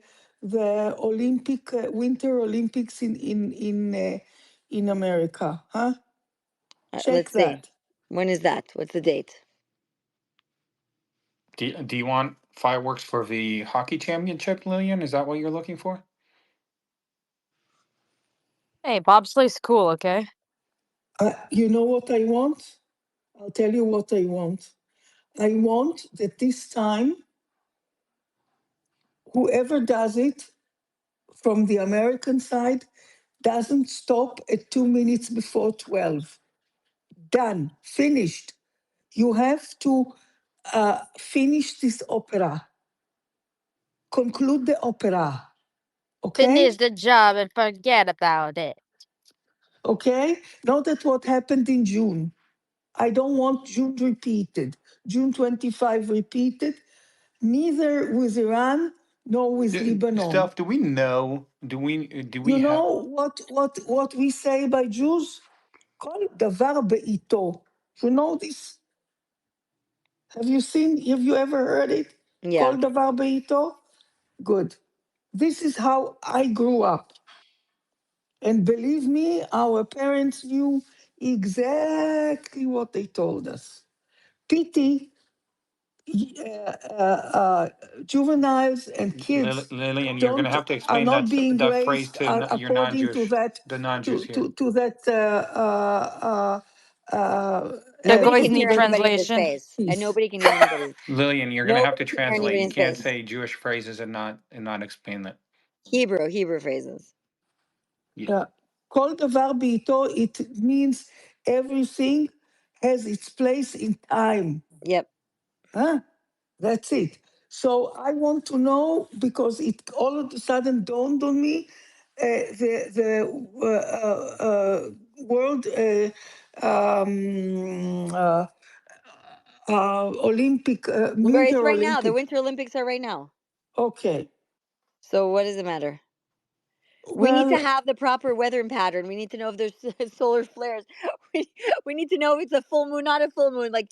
Olympic Winter Olympics in America? Huh? Check Let's see. that. When is that? What's the date? Do you want fireworks for the hockey championship, Lillian? Is that what you're looking for? Hey, bobsleigh's cool, okay? You know what I want? I'll tell you what I want. I want that this time, whoever does it from the American side doesn't stop at 2 minutes before 12. Done. Finished. You have to finish this opera. Conclude the opera. Okay? Finish the job and forget about it. Okay? Not that what happened in June. I don't want June repeated. June 25 repeated, neither with Iran nor with Lebanon. Steph, do we know? Do we You have? know what we say by Jews? Kol davar be'ito. You know this? Have you ever heard it? Yeah. Kol davar be'ito? Good. This is how I grew up. And believe me, our parents knew exactly what they told us. Pity, juveniles and kids Lillian, you're going to have to are explain not being that phrase raised to your according to non-Jewish, that the non-Jews here. to that The Nobody guys can hear need anybody in this translation. space, and nobody can hear anybody. Lillian, you're gonna have to Nobody can hear translate. anybody You in can't space. say Jewish phrases and not explain it. Hebrew phrases. Yeah. Kol davar b'ito, it means everything has its place in time. Yep. Huh? That's it. So I want to know, because it all of a sudden dawned on me, the world Olympic, Where it's Winter right now. The Olympic. Winter Olympics are right now. Okay. So what does it matter? We need to Well, have the proper weather pattern. We need to know if there's solar flares. We need to know if it's a full moon, not a full moon. Like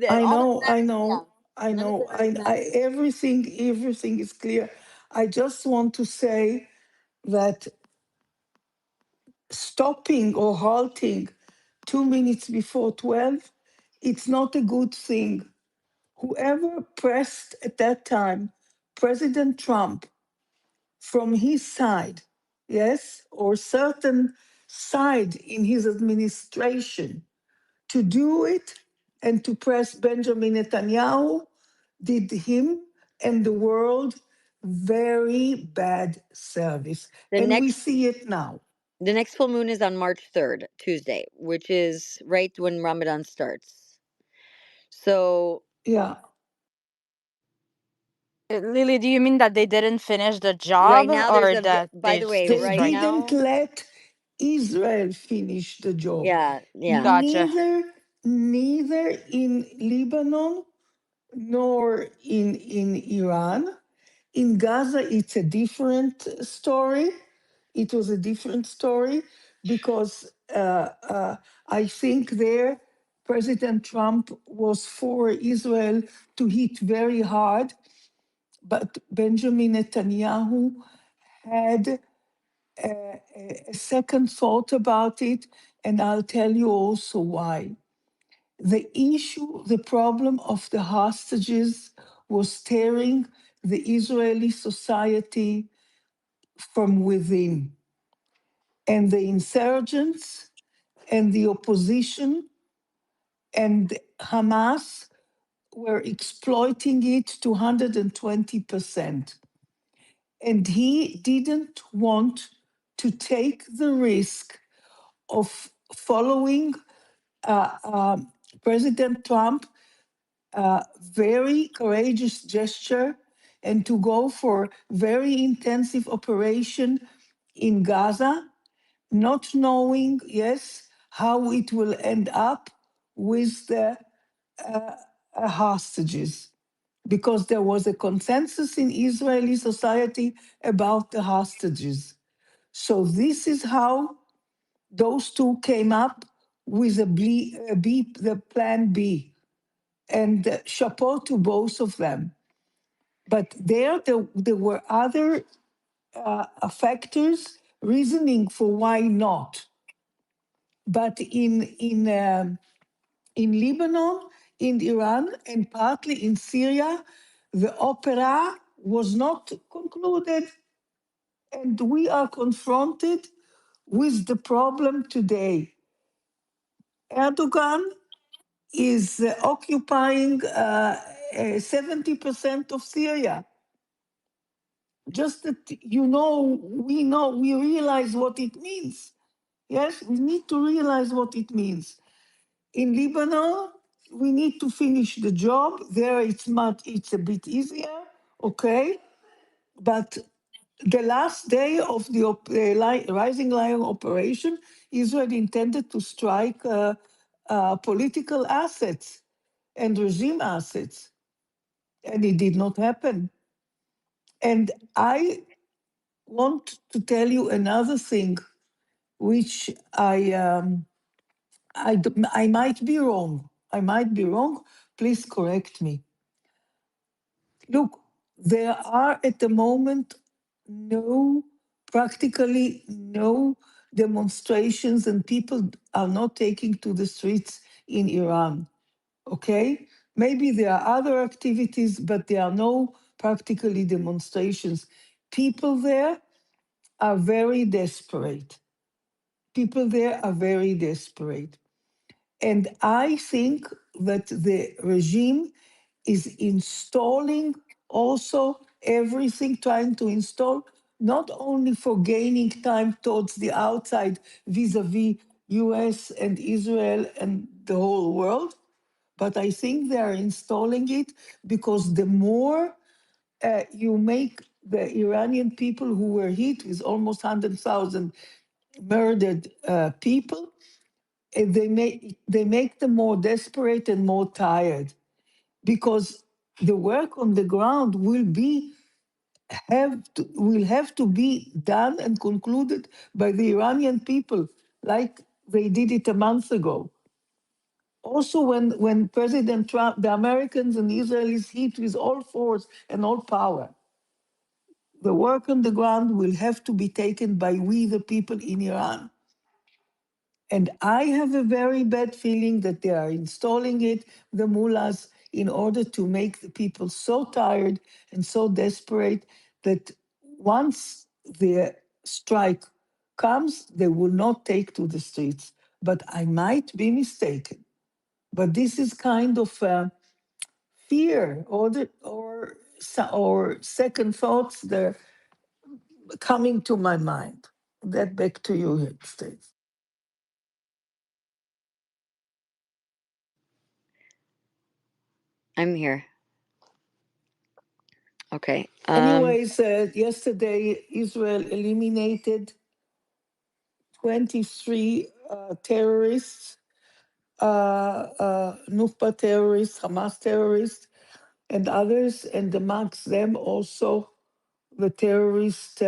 I all that know, I matters. Yeah. know, I None of know. it really matters. Everything is clear. I just want to say that stopping or halting 2 minutes before 12, it's not a good thing. Whoever pressed at that time, President Trump, from his side, yes, or certain side in his administration, to do it and to press Benjamin Netanyahu did him and the world very bad service. The And we next see it now. the next full moon is on March 3rd, Tuesday, which is right when Ramadan starts. So Yeah. Lily, do you mean that they didn't finish the right job now or there's that by they the way, still They right strike? didn't now, let Israel finish the job. yeah. Gotcha. Neither in Lebanon nor in Iran. In Gaza, it's a different story. It was a different story because I think there President Trump was for Israel to hit very hard, but Benjamin Netanyahu had a second thought about it, and I'll tell you also why. The issue, the problem of the hostages was tearing the Israeli society from within. And the insurgents and the opposition and Hamas were exploiting it to 120%. And he didn't want to take the risk of following President Trump very courageous gesture and to go for very intensive operation in Gaza, not knowing, yes, how it will end up with the hostages. Because there was a consensus in Israeli society about the hostages. So this is how those two came up with the plan B. And chapeau to both of them. But there were other factors, reasoning for why not. But in Lebanon, in Iran, and partly in Syria, the opera was not concluded, and we are confronted with the problem today. Erdogan is occupying 70% of Syria. Just that we realize what it means. Yes, we need to realize what it means. In Lebanon, we need to finish the job. There, it's a bit easier, okay. But the last day of the Rising Lion operation, Israel intended to strike political assets and regime assets, and it did not happen. And I want to tell you another thing, which I might be wrong. I might be wrong. Please correct me. Look, there are at the moment practically no demonstrations, and people are not taking to the streets in Iran. Okay? Maybe there are other activities, but there are no practically demonstrations. People there are very desperate. People there are very desperate. And I think that the regime is installing also everything, trying to install, not only for gaining time towards the outside vis-a-vis US and Israel and the whole world, but I think they are installing it because the more you make the Iranian people who were hit with almost 100,000 murdered people, they make them more desperate and more tired because the work on the ground will have to be done and concluded by the Iranian people, like they did it a month ago. Also, when President Trump, the Americans and the Israelis hit with all force and all power, the work on the ground will have to be taken by we, the people in Iran. And I have a very bad feeling that they are installing it, the mullahs, in order to make the people so tired and so desperate that once the strike comes, they will not take to the streets. But I might be mistaken. But this is kind of fear or second thoughts that are coming to my mind. That back to you, Steve. I'm here. Okay. Anyways, yesterday Israel eliminated 23 terrorists, Nukba terrorists, Hamas terrorists, and others, and amongst them also the terrorist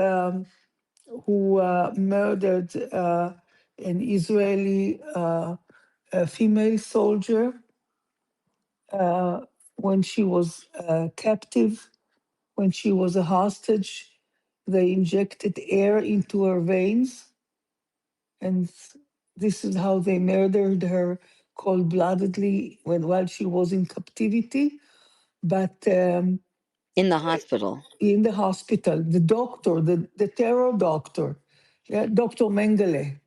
who murdered an Israeli a female soldier when she was captive, when she was a hostage. They injected air into her veins, and this is how they murdered her cold-bloodedly while she was in captivity. But In the hospital. in the hospital, the doctor, the terror doctor, Dr. Mengele,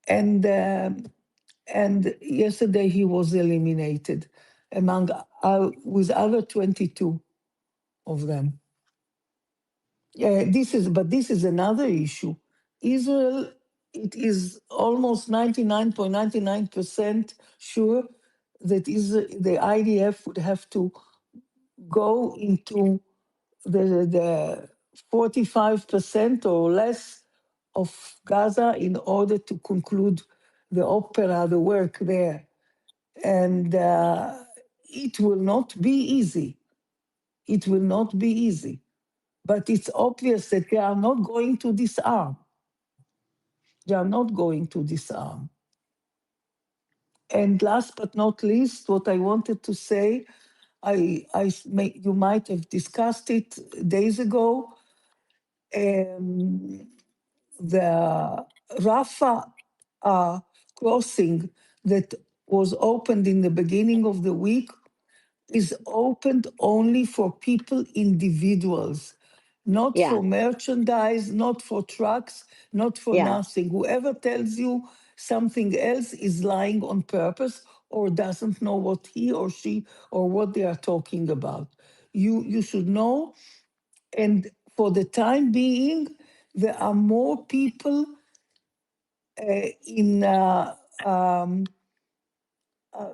and yesterday he was eliminated among with other 22 of them. This is another issue. Israel, it is almost 99.99% sure that the IDF would have to go into the 45% or less of Gaza in order to conclude the opera, the work there. And it will not be easy. It will not be easy. But it's obvious that they are not going to disarm. They are not going to disarm. And last but not least, what I wanted to say, you might have discussed it days ago. The Rafah crossing that was opened in the beginning of the week is opened only for people, individuals, not Yeah. for merchandise, not for trucks, not for Yeah. nothing. Whoever tells you something else is lying on purpose or doesn't know what he or she or what they are talking about. You should know. And for the time being, there are more people in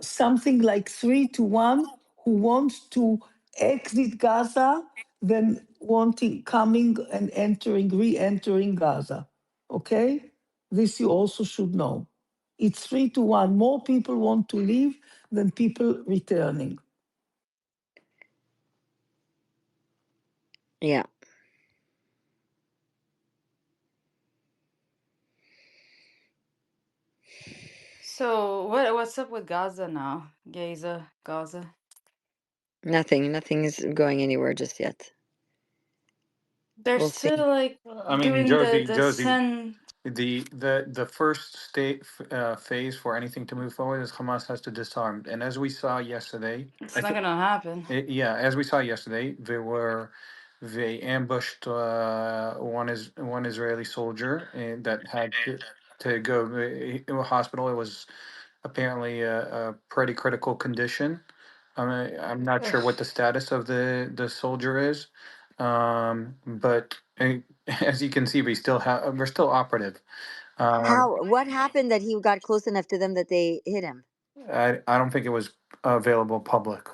something like 3-1 who want to exit Gaza than coming and re-entering Gaza. Okay? This you also should know. It's 3-1. More people want to leave than people returning. Yeah. So what's up with Gaza now? Gaza. Nothing is going anywhere just yet. They're We'll see. still like I mean, doing the send. the first phase for anything to move forward is Hamas has to disarm. And as we saw yesterday, It's not gonna happen. as we saw yesterday, they ambushed one Israeli soldier that had to go to a hospital. It was apparently a pretty critical condition. I'm not sure what the status of the soldier is, but as you can see, we're still operative. How? What happened that he got close enough to them that they hit him? I don't think it was available public.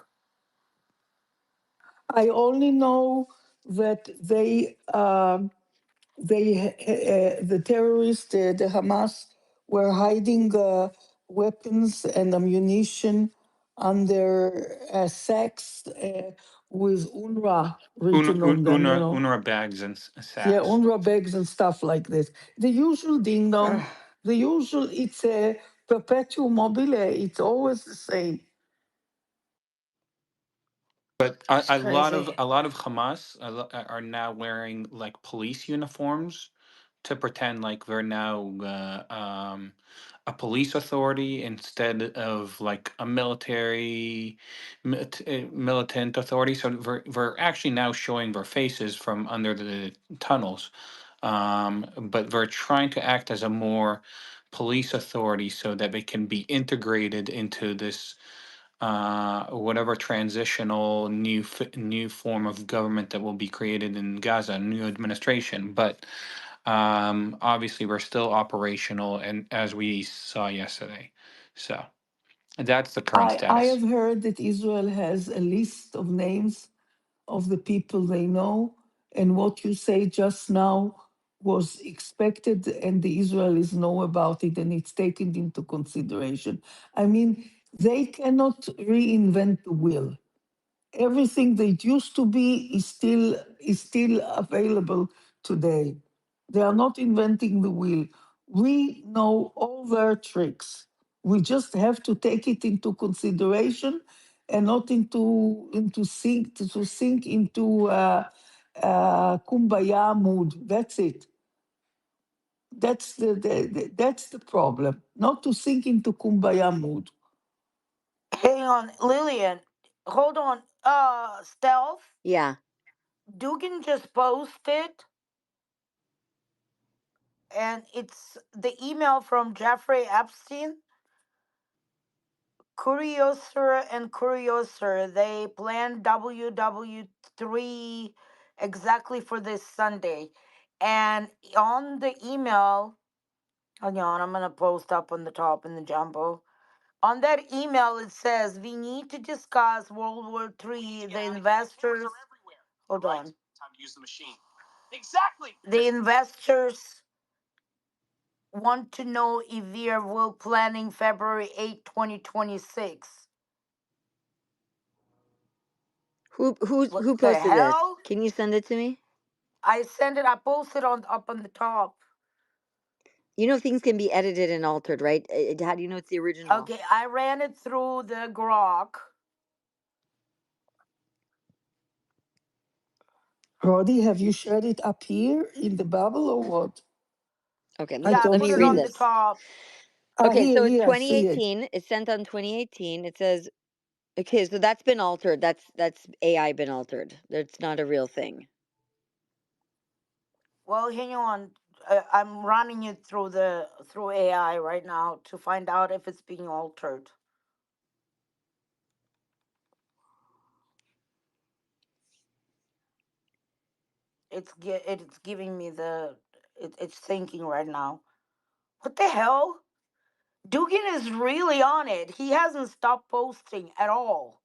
I only know that the terrorists, the Hamas, were hiding weapons and ammunition under sacks with UNRWA written on them. UNRWA bags and Yeah, sacks. UNRWA bags and stuff like this. The usual ding dong. The usual. It's a perpetuum mobile. It's always the same. But It's a lot crazy. of Hamas are now wearing like police uniforms to pretend like they're now a police authority instead of like a militant authority. So they're actually now showing their faces from under the tunnels, but they're trying to act as a more police authority so that they can be integrated into this whatever transitional new form of government that will be created in Gaza, new administration. But obviously, we're still operational, and as we saw yesterday, so that's the current I status. have heard that Israel has a list of names of the people they know, and what you say just now was expected, and the Israelis know about it, and it's taken into consideration. I mean, they cannot reinvent the wheel. Everything that used to be is still available today. They are not inventing the wheel. We know all their tricks. We just have to take it into consideration and not into sink into kumbaya mood. That's it. That's that's the problem. Not to sink into kumbaya mood. Hang on, Lillian. Hold on. Stealth. Yeah. Dugan just posted, and it's the email from Jeffrey Epstein. Curiouser and Curiouser, they planned WW3 exactly for this Sunday. And on the email, hang on, I'm going to post up on the top in the jumbo. On that email, it says, we need to discuss World War III, the investors. Hold on. Time to use the machine. Exactly. The investors want to know if we are will planning February 8, 2026. Who What the posted this? hell? Can you send it to me? I posted up on the top. You know things can be edited and altered, right? How do you know it's the original? Okay, I ran it through the grok. Roddy, have you shared it up here in the bubble or what? Okay, Yeah, I let put me it read on this. the top. Okay, Here, so it's here, I see it. 2018. It's sent on 2018. It says, okay, so that's been altered. That's AI been altered. That's not a real thing. Well, hang on. I'm running it through AI right now to find out if it's being altered. It's giving me it's thinking right now. What the hell? Dugan is really on it. He hasn't stopped posting at all.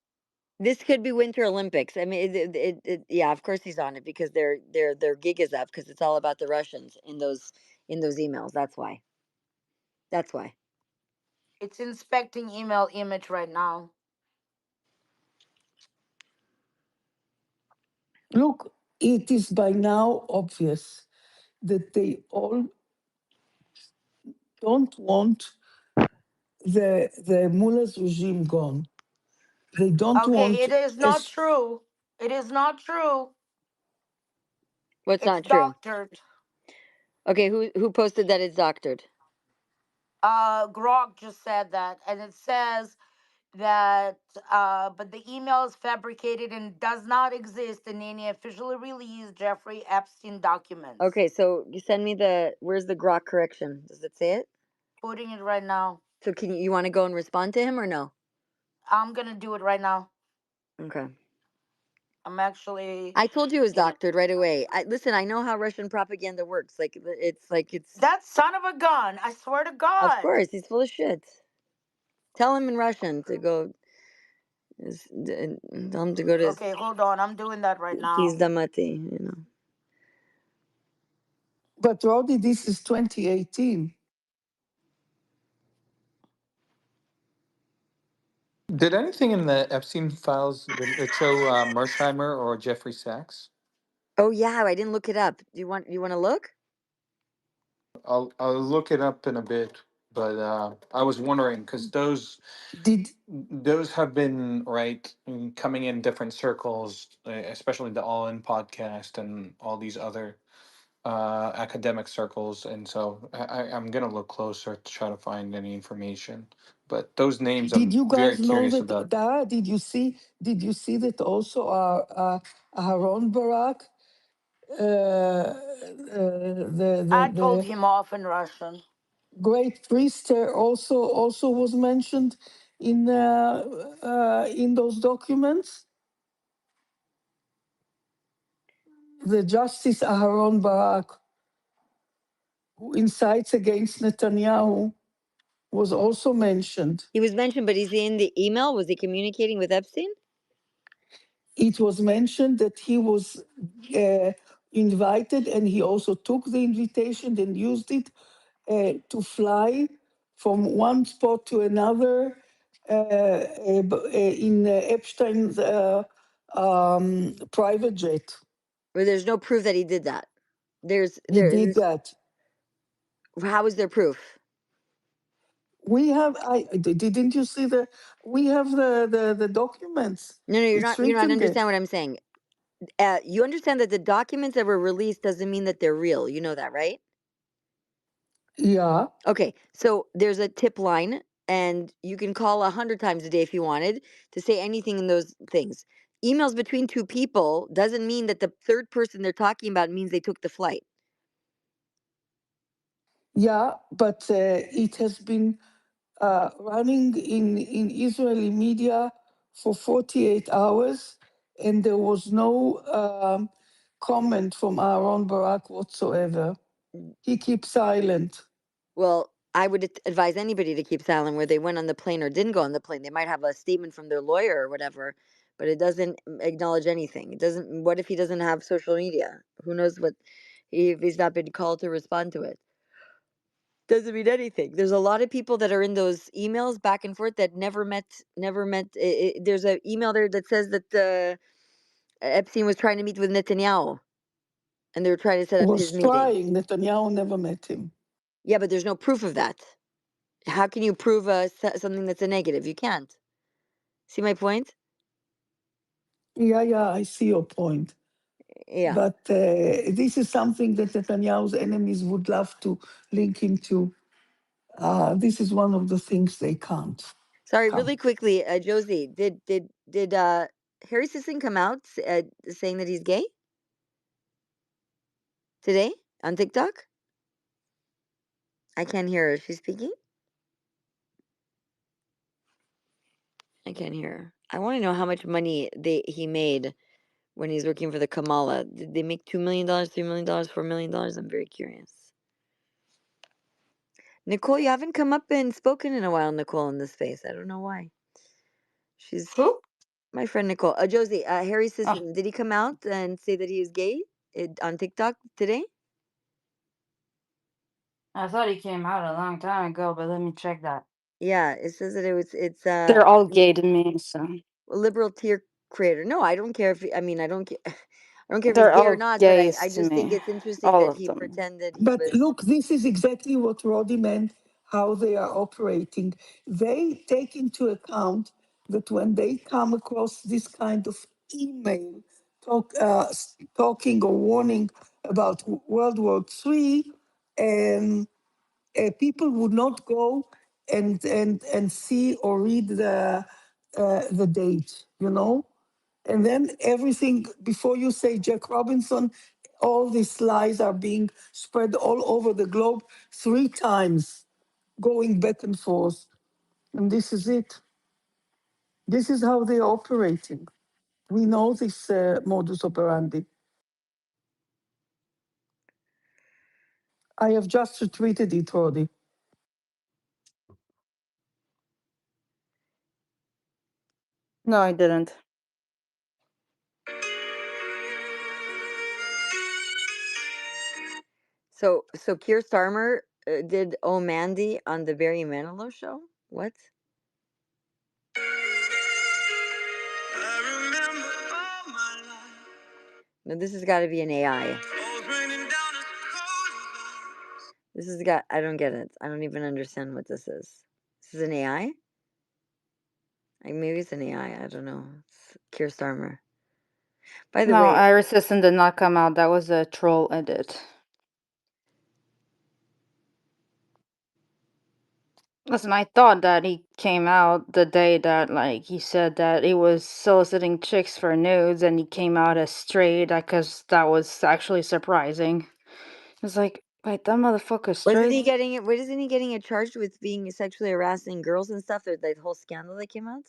This could be Winter Olympics. I mean, yeah, of course he's on it because their gig is up because it's all about the Russians in those emails. That's why. That's why. It's inspecting email image right now. Look, it is by now obvious that they all don't want the mullah's regime gone. They don't Okay, want. it is not true. It is not true. What's It's not true? doctored. Okay, who posted that it's doctored? Grok just said that, and it says that but the email is fabricated and does not exist in any officially released Jeffrey Epstein documents. Okay, so you send me where's the Grok correction? Does it say it? Putting it right now. So can you want to go and respond to him or no? I'm gonna do it right now. Okay. I'm actually. I told you it was doctored right away. Listen, I know how Russian propaganda works. It's. That son of a gun! I swear to God. Of course, he's full of shit. Tell him in Russian to go. Tell him to go to. Okay, hold on. I'm doing that right now. Pizdamati, you know. But Roddy, this is 2018. Did anything in the Epstein files did it show Mersheimer or Jeffrey Sachs? Oh yeah, I didn't look it up. Do you want to look? I'll look it up in a bit, but I was wondering because those have been coming in different circles, especially the All In podcast and all these other academic circles, and so I'm gonna look closer to try to find any information. But those names Did I'm you very guys know curious that, about. Dara, did you see that also Aaron Barak, I told the him off in Russian. great priest also was mentioned in those documents? The Justice Aharon Barak, who incites against Netanyahu, was also mentioned. He was mentioned, but is he in the email? Was he communicating with Epstein? It was mentioned that he was invited, and he also took the invitation and used it to fly from one spot to another in Epstein's private jet. Or there's no proof that he did that. He did that. How is there proof? We have. Didn't you see the? We have the documents. No, you're It's not. You don't written there. understand what I'm saying. You understand that the documents that were released doesn't mean that they're real. You know that, right? Yeah. Okay, so there's a tip line, and you can call 100 times a day if you wanted to say anything in those things. Emails between two people doesn't mean that the third person they're talking about means they took the flight. Yeah, but it has been running in Israeli media for 48 hours, and there was no comment from Aaron Barak whatsoever. He keeps silent. Well, I would advise anybody to keep silent where they went on the plane or didn't go on the plane. They might have a statement from their lawyer or whatever, but it doesn't acknowledge anything. It doesn't. What if he doesn't have social media? Who knows what? If he's not been called to respond to it, doesn't mean anything. There's a lot of people that are in those emails back and forth that never met. There's an email there that says that Epstein was trying to meet with Netanyahu, and they were trying to set up his Was meeting. trying. Netanyahu never met him. Yeah, but there's no proof of that. How can you prove something that's a negative? You can't. See my point? Yeah, I see your point. Yeah. But this is something that Netanyahu's enemies would love to link him to. This is one of the things they can't. Sorry, really quickly, Josie, did Harry Sisson come out saying that he's gay today on TikTok? I can't hear her. Is she speaking? I can't hear her. I want to know how much money he made when he's working for the Kamala. Did they make $2 million, $3 million, $4 million? I'm very curious. Nicole, you haven't come up and spoken in a while, Nicole, in this space. I don't know why. She's who? My friend Nicole. Josie, Harry Sisson, did he come out and say that he is gay on TikTok today? I thought he came out a long time ago, but let me check that. Yeah, it says that it's They're all gay to me, so. Liberal tier creator. No, I don't care if I don't care. I don't care if They're he's gay or all not, but I gays to just think me. it's interesting All that of he them. pretended he But was. look, this is exactly what Roddy meant, how they are operating. They take into account that when they come across this kind of email talking or warning about World War III, people would not go and see or read the date, And then everything, before you say Jack Robinson, all these lies are being spread all over the globe 3 times. going back and forth. And this is it. This is how they're operating. We know this modus operandi. I have just retweeted it, Roddy. No, I didn't. So Keir Starmer did Oh Mandy on the Barry Manilow show? What? No, this has got to be an AI. This has got, I don't get it. I don't even understand what this is. This is an AI? Like maybe it's an AI. I don't know. It's Keir Starmer. By the No, way, Iris System did not come out. That was a troll edit. Listen, I thought that he came out the day that, like, he said that he was soliciting chicks for nudes, and he came out as straight, because that was actually surprising. It's like, wait, that motherfucker's straight? wasn't he getting it? What isn't he getting it charged with being sexually harassing girls and stuff? Or that whole scandal that came out?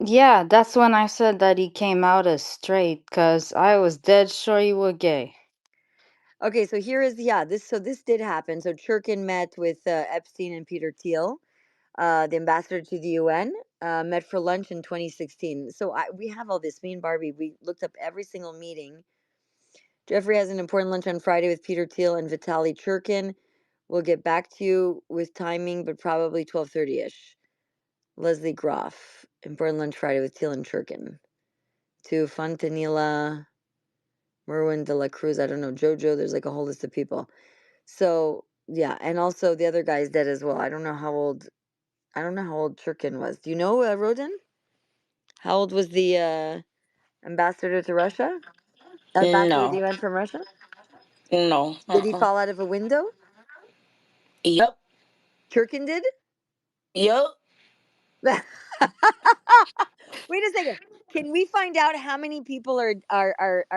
Yeah, that's when I said that he came out as straight, because I was dead sure he was gay. Okay, so here is this did happen. So Churkin met with Epstein and Peter Thiel, the ambassador to the UN, met for lunch in 2016. So we have all this. Me and Barbie, we looked up every single meeting. Jeffrey has an important lunch on Friday with Peter Thiel and Vitaly Churkin. We'll get back to you with timing, but probably 12:30ish. Leslie Groff, important lunch Friday with Thiel and Churkin. To Fontanilla, Merwin de la Cruz, I don't know, Jojo. There's like a whole list of people. So yeah, and also the other guy's dead as well. I don't know how old Churkin was. Do you know, Rodin? How old was the ambassador to Russia? Ambassador to the No. UN from Russia? No. Did he fall out of a window? Yep. Churkin did? Yep. Wait a second. Can we find out how many people are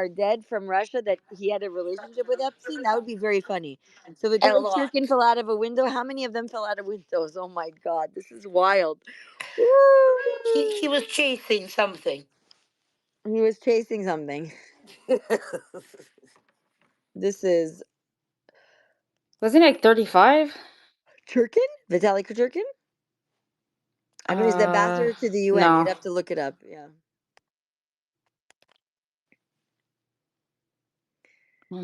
dead from Russia that he had a relationship with Epstein? That would be very funny. So A Vitaly lot. Churkin fell out of a window. How many of them fell out of windows? Oh my God, this is wild. He was chasing something. He was chasing something. This is Wasn't he like 35? Churkin? Vitaly Churkin? I know he's the ambassador to the UN. You'd No. have to look it up. Yeah. I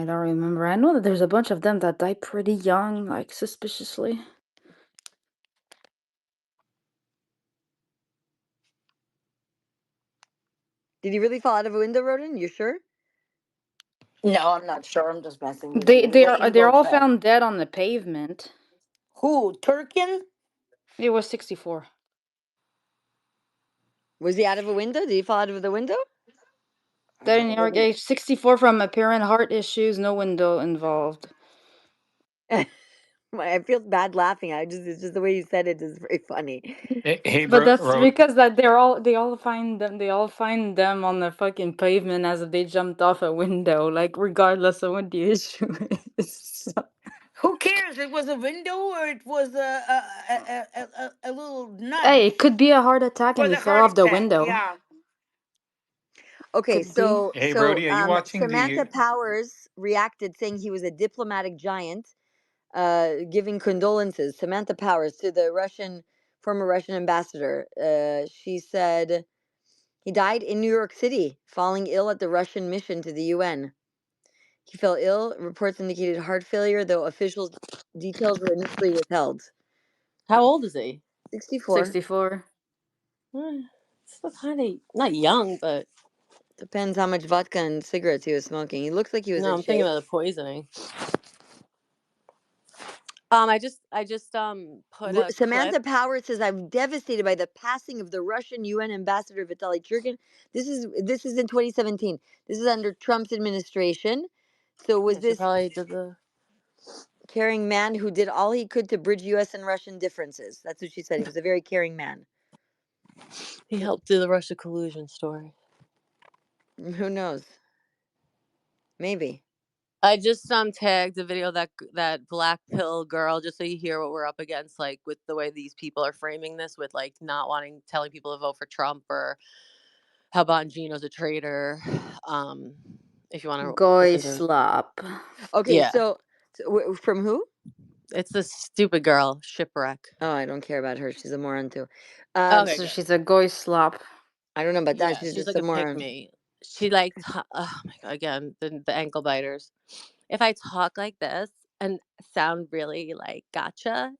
don't remember. I know that there's a bunch of them that died pretty young, like suspiciously. Did he really fall out of a window, Rodin? You sure? No, I'm not sure. I'm just messing with you. They're all found dead on the pavement. Who? Turkin? He was 64. Was he out of a window? Did he fall out of the window? Dead in New York, age 64 from apparent heart issues, no window involved. I feel bad laughing. It's just the way you said it is very funny. Hey, But that's bro, because that they all find them on the fucking pavement as if they jumped off a window, like regardless of what the issue is. Who cares? It was a window or it was a little nut. Hey, it could be a heart attack and Was he a fell heart off the attack. window. Yeah. Okay, Could be. Hey, Brody, are you watching Samantha the? Powers reacted saying he was a diplomatic giant, giving condolences. Samantha Powers to the former Russian ambassador. She said he died in New York City, falling ill at the Russian mission to the UN. He fell ill. Reports indicated heart failure, though official details were initially withheld. How old is he? 64. 64. Still kind of not young, but Depends how much vodka and cigarettes he was smoking. He looks like he was no, in I'm thinking shape. of the poisoning. I just put a Samantha clip. Powers says, "I'm devastated by the passing of the Russian UN ambassador Vitaly Churkin." This is in 2017. This is under Trump's administration. So was She this probably did the. caring man who did all he could to bridge U.S. and Russian differences? That's what she said. He was a very caring man. He helped do the Russia collusion story. Who knows? Maybe. I just tagged a video that black pill girl, just so you hear what we're up against, like with the way these people are framing this, with like not telling people to vote for Trump, or how Bongino's a traitor. If you want to Goy listen to, slop. Okay, yeah, so from who? it's this stupid girl, Shipwreck. Oh, I don't care about her. She's a moron too. Okay, So good. she's a goy slop. I don't know about that. Yeah, She's she's just like a a pick moron. me. She like, oh my god, again, the ankle biters. If I talk like this and sound really like gotcha,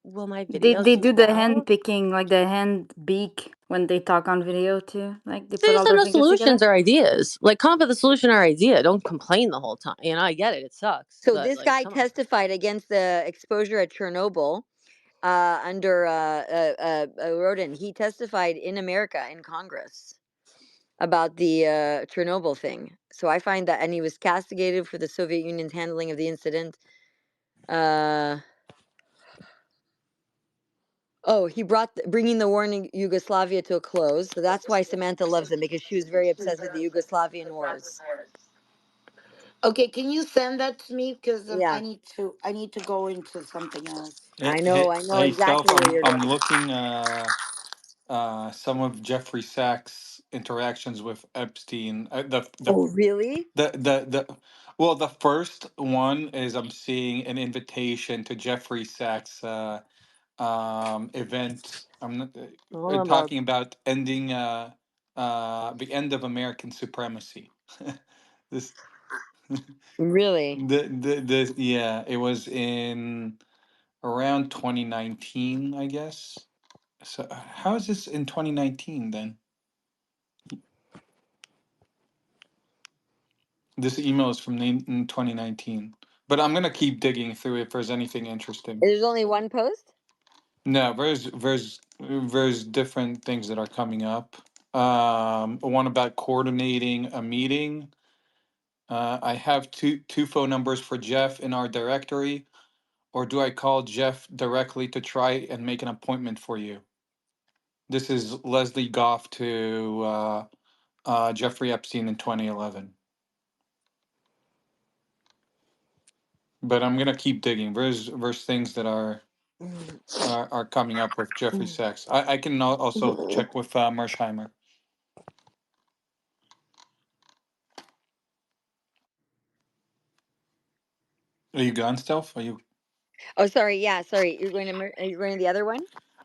will my videos They do do the well? hand picking, like the hand beak when they talk on video too. Like they They put just all have their no fingers together. solutions or ideas. Like, come up with a solution or idea. Don't complain the whole time. You know, I get it. It sucks. So But this like, guy come on. testified against the exposure at Chernobyl under Rodin. He testified in America in Congress about the Chernobyl thing. So I find that, and he was castigated for the Soviet Union's handling of the incident. Oh, he bringing the war in Yugoslavia to a close. So that's why Samantha loves him, because she was very obsessed with the Yugoslavian wars. Okay, can you send that to me, because Yeah, I need to go into something else. I know Hey, Steph, exactly where you're I'm going. looking some of Jeffrey Sachs' interactions with Epstein. Oh, really? Well, the first one is I'm seeing an invitation to Jeffrey Sachs event. I'm not, Hold on, Barb. talking about ending the end of American supremacy. This Really? yeah, it was in around 2019, I guess. So how is this in 2019 then? This email is from in 2019, but I'm gonna keep digging through if there's anything interesting. There's only one post? No, there's different things that are coming up. One about coordinating a meeting. I have two phone numbers for Jeff in our directory, or do I call Jeff directly to try and make an appointment for you? This is Leslie Goff to Jeffrey Epstein in 2011. But I'm gonna keep digging. There's things that are coming up with Jeffrey Sachs. I can also check with Mersheimer. Are you gone, Stealth? Are you? Oh, sorry. Yeah, sorry. You're going to the other one?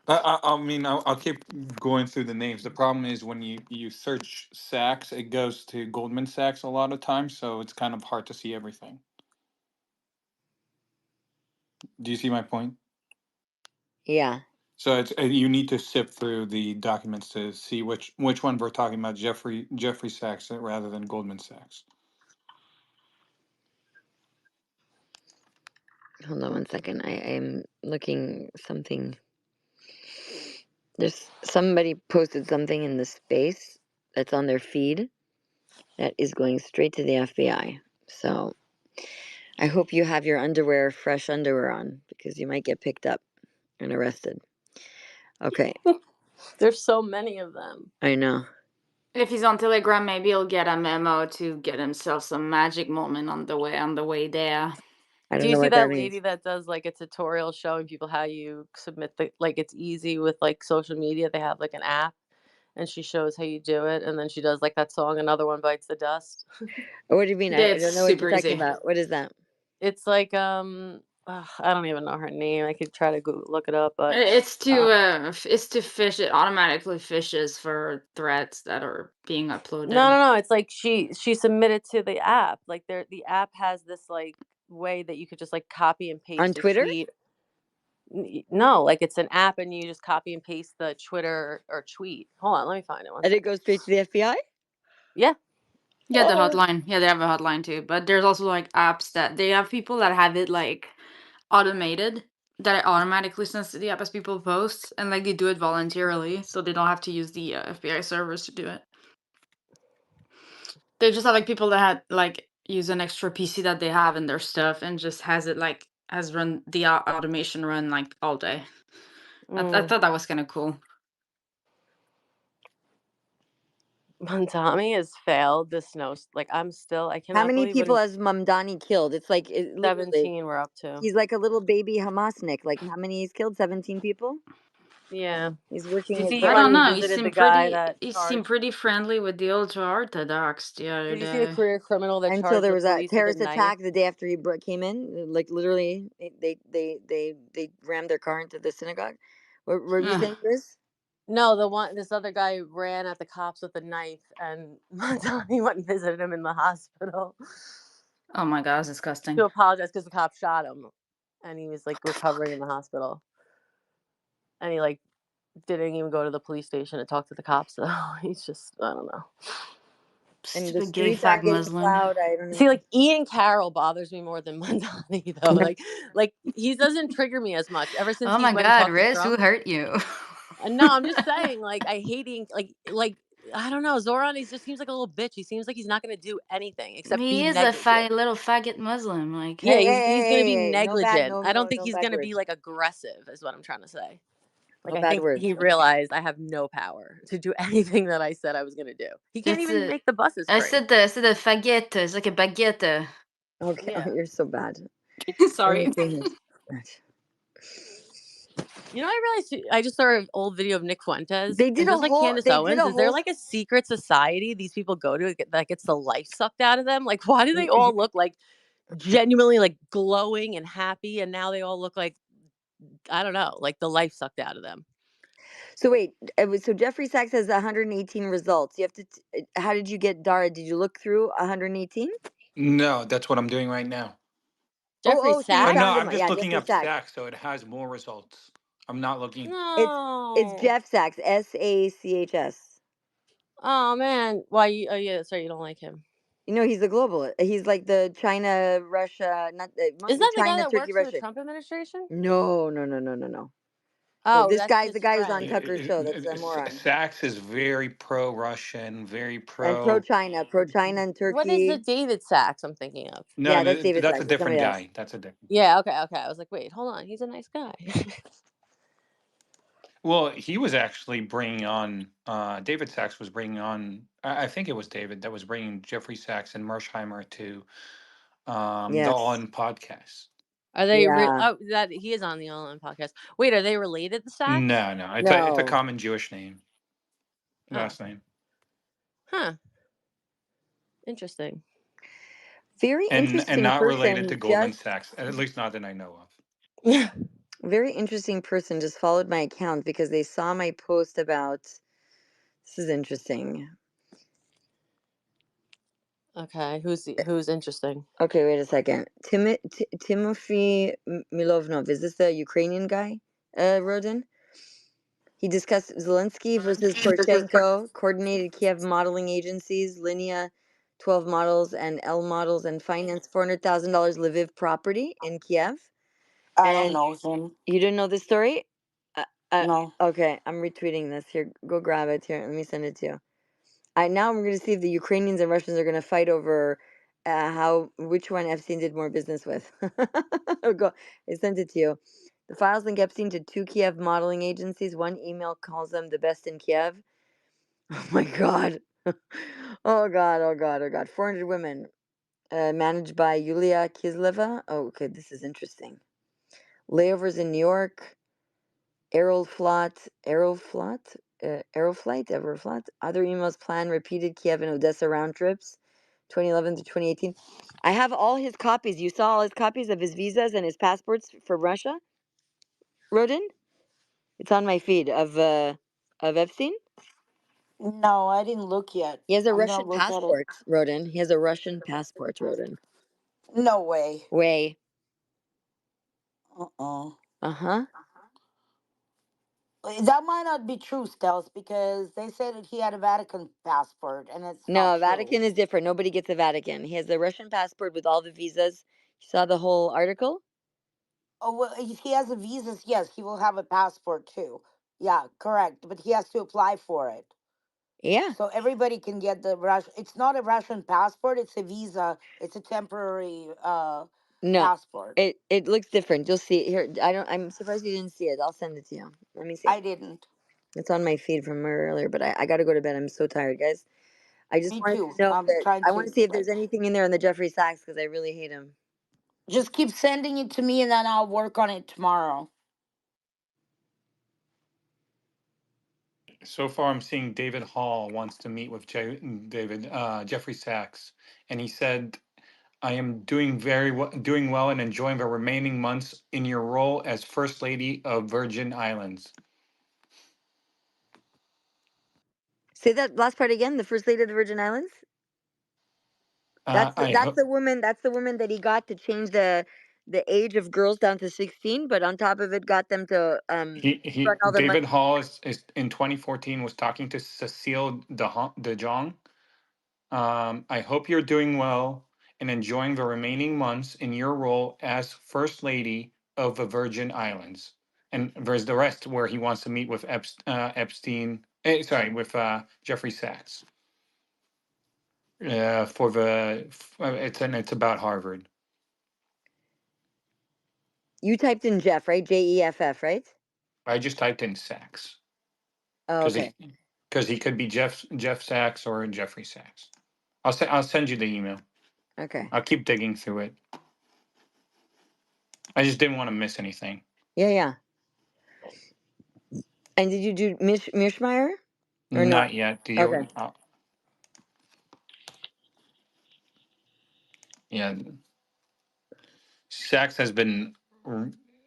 I mean, I'll keep going through the names. The problem is when you search Sachs, it goes to Goldman Sachs a lot of times, so it's kind of hard to see everything. Do you see my point? Yeah. So it's you need to sift through the documents to see which one we're talking about, Jeffrey Sachs rather than Goldman Sachs. Hold on one second. I am looking something. There's somebody posted something in the space that's on their feed that is going straight to the FBI. So I hope you have your fresh underwear on, because you might get picked up and arrested. Okay. There's so many of them. I know. If he's on Telegram, maybe he'll get a memo to get himself some magic moment on the way there. I Do don't you know see what that that means. lady that does like a tutorial showing people how you submit it's easy with like social media? They have like an app, and she shows how you do it, and then she does like that song, Another One Bites the Dust. What do you mean? I It's don't know what you're super talking easy. about. What is that? It's like I don't even know her name. I could try to look it up, but It's to fish. It automatically fishes for threats that are being uploaded. no. It's like she submitted to the app. Like the app has this like way that you could just like copy and paste On a Twitter? tweet. No, like it's an app, and you just copy and paste the Twitter or tweet. Hold on, let me find it. And it goes straight to the FBI? Yeah. Yeah, the hotline. Yeah, they have a hotline too. But there's also like apps that they have people that have it like automated, that it automatically sends to the app as people post, and like they do it voluntarily, so they don't have to use the FBI servers to do it. They just have like people that had like use an extra PC that they have in their stuff and just has it like has run the automation run like all day. I thought that was kind of cool. Mamdani has failed the snow. Like I How cannot many believe people what has Mamdani killed? It's like literally. 17 we're up to. He's like a little baby Hamasnik. Like how many he's killed? 17 people. Yeah, He's working did you his see butt I when don't off. he know. visited the guy that He seemed charged? pretty friendly with the ultra orthodox the other Did you see the day. career criminal that Until charged there the was a police with a terrorist knife? attack the day after he came in. Like literally, they rammed their car into the synagogue. What were you saying, Chris? No, this other guy ran at the cops with a knife, and Mamdani went and visited him in the hospital Oh my god, it's disgusting. to apologize because the cop shot him, and he was like recovering in the hospital, and he like didn't even go to the police station to talk to the cops. So he's just, I don't know. And the Stupid gay streets aren't fag getting Muslim. plowed. I don't know. See, like Ian Carroll bothers me more than Mamdani though. Like he doesn't trigger me as much ever since Oh he my went and god, talked to Riz, who Trump. hurt you? No, I'm just saying, like I hate Ian, like I don't know, Zoran. He just seems like a little bitch. He seems like he's not going to do anything except He be is negligent. a little faggot Muslim. Like, Yeah, Hey, he's going to be no bad, negligent. I don't think no he's bad going to words. be like aggressive, is what I'm trying to say. Like No I bad think words. he realized I have no power to do anything that I said I was going to do. He can't even make the buses I free. said a faggot. It's like a baguette. Okay, Yeah. you're so bad. Sorry. You know, I realized I just saw an old video of Nick Fuentes. They did and just a like whole. Candace They did Owens, a is there whole. like a secret society these people go to that gets the life sucked out of them? Like, why do they all look like genuinely like glowing and happy, and now they all look like, I don't know, like the life sucked out of them? So wait, so Jeffrey Sachs has 118 results. You have to. How did you get Dara? Did you look through 118? No, that's what I'm doing right now. Jeffrey So you Sachs? No, found him. I'm just Yeah, looking Jeffrey up Sachs. Stack, so it has more results. I'm not looking. It's No. Jeff Sachs. SACHS. Oh man, why? Oh yeah, sorry, you don't like him. You know he's a global. He's like the China, Russia, not Is mostly that the guy China, that Turkey, works for the Russia. Trump administration? No. Oh, This that's guy's his the guy who's on friend. Tucker's show. That's a moron. Sachs is very pro-Russian, very And pro. pro China and What is the Turkey. David Sachs I'm thinking of? No, Yeah, that's David that's a Sachs. It's different somebody else. guy. That's a different. Yeah, okay. I was like, wait, hold on. He's a nice guy. Well, he was actually bringing on. David Sachs was bringing on. I think it was David that was bringing Jeffrey Sachs and Mersheimer to the Yes. All In podcast. Are they Yeah. oh, that he is on the All In podcast. Wait, are they related, the Sachs? No, it's a No. common Jewish name. Last name. Huh. Interesting. Very And interesting not related to person. Goldman Sachs, at least not that I know of. Very interesting person just followed my account because they saw my post about. This is interesting. Okay, who's interesting? Okay, wait a second. Timofey Milovnov, is this the Ukrainian guy, Rodin? He discussed Zelensky versus Poroshenko, coordinated Kiev modeling agencies, Linia 12 models and L models, and financed $400,000 Lviv property in Kiev. I don't know him. You didn't know this story? No. Okay, I'm retweeting this. Here, go grab it. Here, let me send it to you. Now I'm going to see if the Ukrainians and Russians are going to fight over which one Epstein did more business with. Go, I sent it to you. The files link Epstein to 2 Kiev modeling agencies. One email calls them the best in Kiev. Oh my God. Oh God. 400 women managed by Yulia Kisleva. Oh, okay, this is interesting. Layovers in New York. Aeroflot. Other emails plan repeated Kiev and Odessa round trips, 2011 to 2018. I have all his copies. You saw all his copies of his visas and his passports for Russia, Rodin? It's on my feed of Epstein. No, I didn't look yet. He has a I'm gonna Russian look at it. passport, Rodin. He has a Russian passport, Rodin. No way. Way. Uh-huh. That might not be true, Stels, because they said that he had a Vatican passport, and it's not No, true. Vatican is different. Nobody gets a Vatican. He has a Russian passport with all the visas. You saw the whole article? Oh, well, if he has a visa, yes, he will have a passport too. Yeah, correct. But he has to apply for it. Yeah. So everybody can get the Russian. It's not a Russian passport. It's a visa. It's a temporary No, passport. it looks different. You'll see it here. I'm surprised you didn't see it. I'll send it to you. Let me see. I didn't. It's on my feed from earlier, but I got to go to bed. I'm so tired, guys. I just Me wanted too. to know I'm that trying I want to to. see if there's anything in there on the Jeffrey Sachs because I really hate him. Just keep sending it to me and then I'll work on it tomorrow. So far, I'm seeing David Hall wants to meet with Jeffrey Sachs, and he said, "I am doing well and enjoying the remaining months in your role as First Lady of Virgin Islands." Say that last part again. The first lady of the Virgin Islands. That's I that's hope the woman. That's the woman that he got to change the age of girls down to 16, but on top of it, got them to he run all the money. David Hall is in 2014 was talking to Cecile de Jong. I hope you're doing well and enjoying the remaining months in your role as First Lady of the Virgin Islands. And there's the rest where he wants to meet with Epstein. With Jeffrey Sachs. It's about Harvard. You typed in Jeff, right? Jeff, right? I just typed in Sachs Oh, okay. because he could be Jeff Sachs or Jeffrey Sachs. I'll send you the email. Okay. I'll keep digging through it. I just didn't want to miss anything. Yeah. And did you do Mishmeyer? Or no? Not yet. Okay. Yeah. Sachs has been,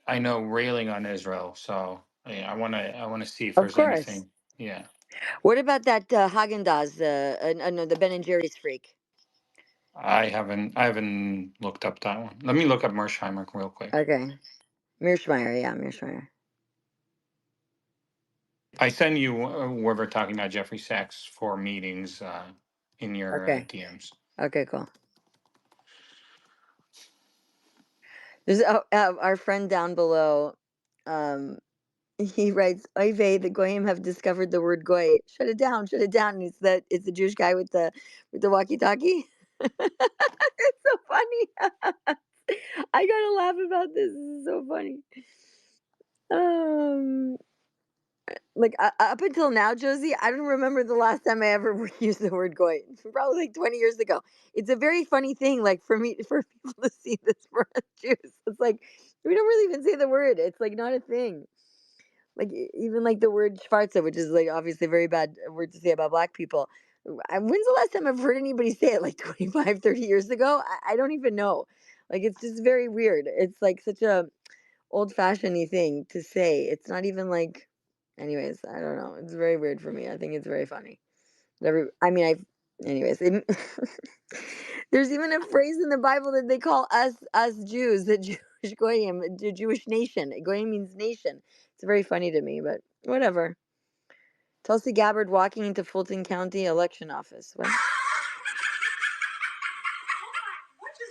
I know, railing on Israel. So yeah, I want to see if Of there's course. anything. Yeah. What about that Haagen-Dazs? No, the Ben and Jerry's freak. I haven't looked up that one. Let me look up Mersheimer real quick. Okay. Mearshmeyer, yeah, Mearshmeyer. I send you where we're talking about Jeffrey Sachs for meetings in your DMs. Okay, cool. There's our friend down below. He writes, "Oy vey, the goyim have discovered the word goy. Shut it down, shut it down." And it's the Jewish guy with the walkie-talkie. It's so funny. I gotta laugh about this. This is so funny. Like up until now, Josie, I don't remember the last time I ever used the word goy. Probably like 20 years ago. It's a very funny thing, like for people to see this for us Jews. It's like we don't really even say the word. It's like not a thing. Like even like the word schwarze, which is like obviously a very bad word to say about black people. When's the last time I've heard anybody say it? Like 25, 30 years ago? I don't even know. Like it's just very weird. It's like such a old-fashioned thing to say. It's not even like, anyways, I don't know. It's very weird for me. I think it's very funny. Anyways, there's even a phrase in the Bible that they call us Jews, the Jewish goyim, the Jewish nation. Goyim means nation. It's very funny to me, but whatever. Tulsi Gabbard walking into Fulton County election office. What?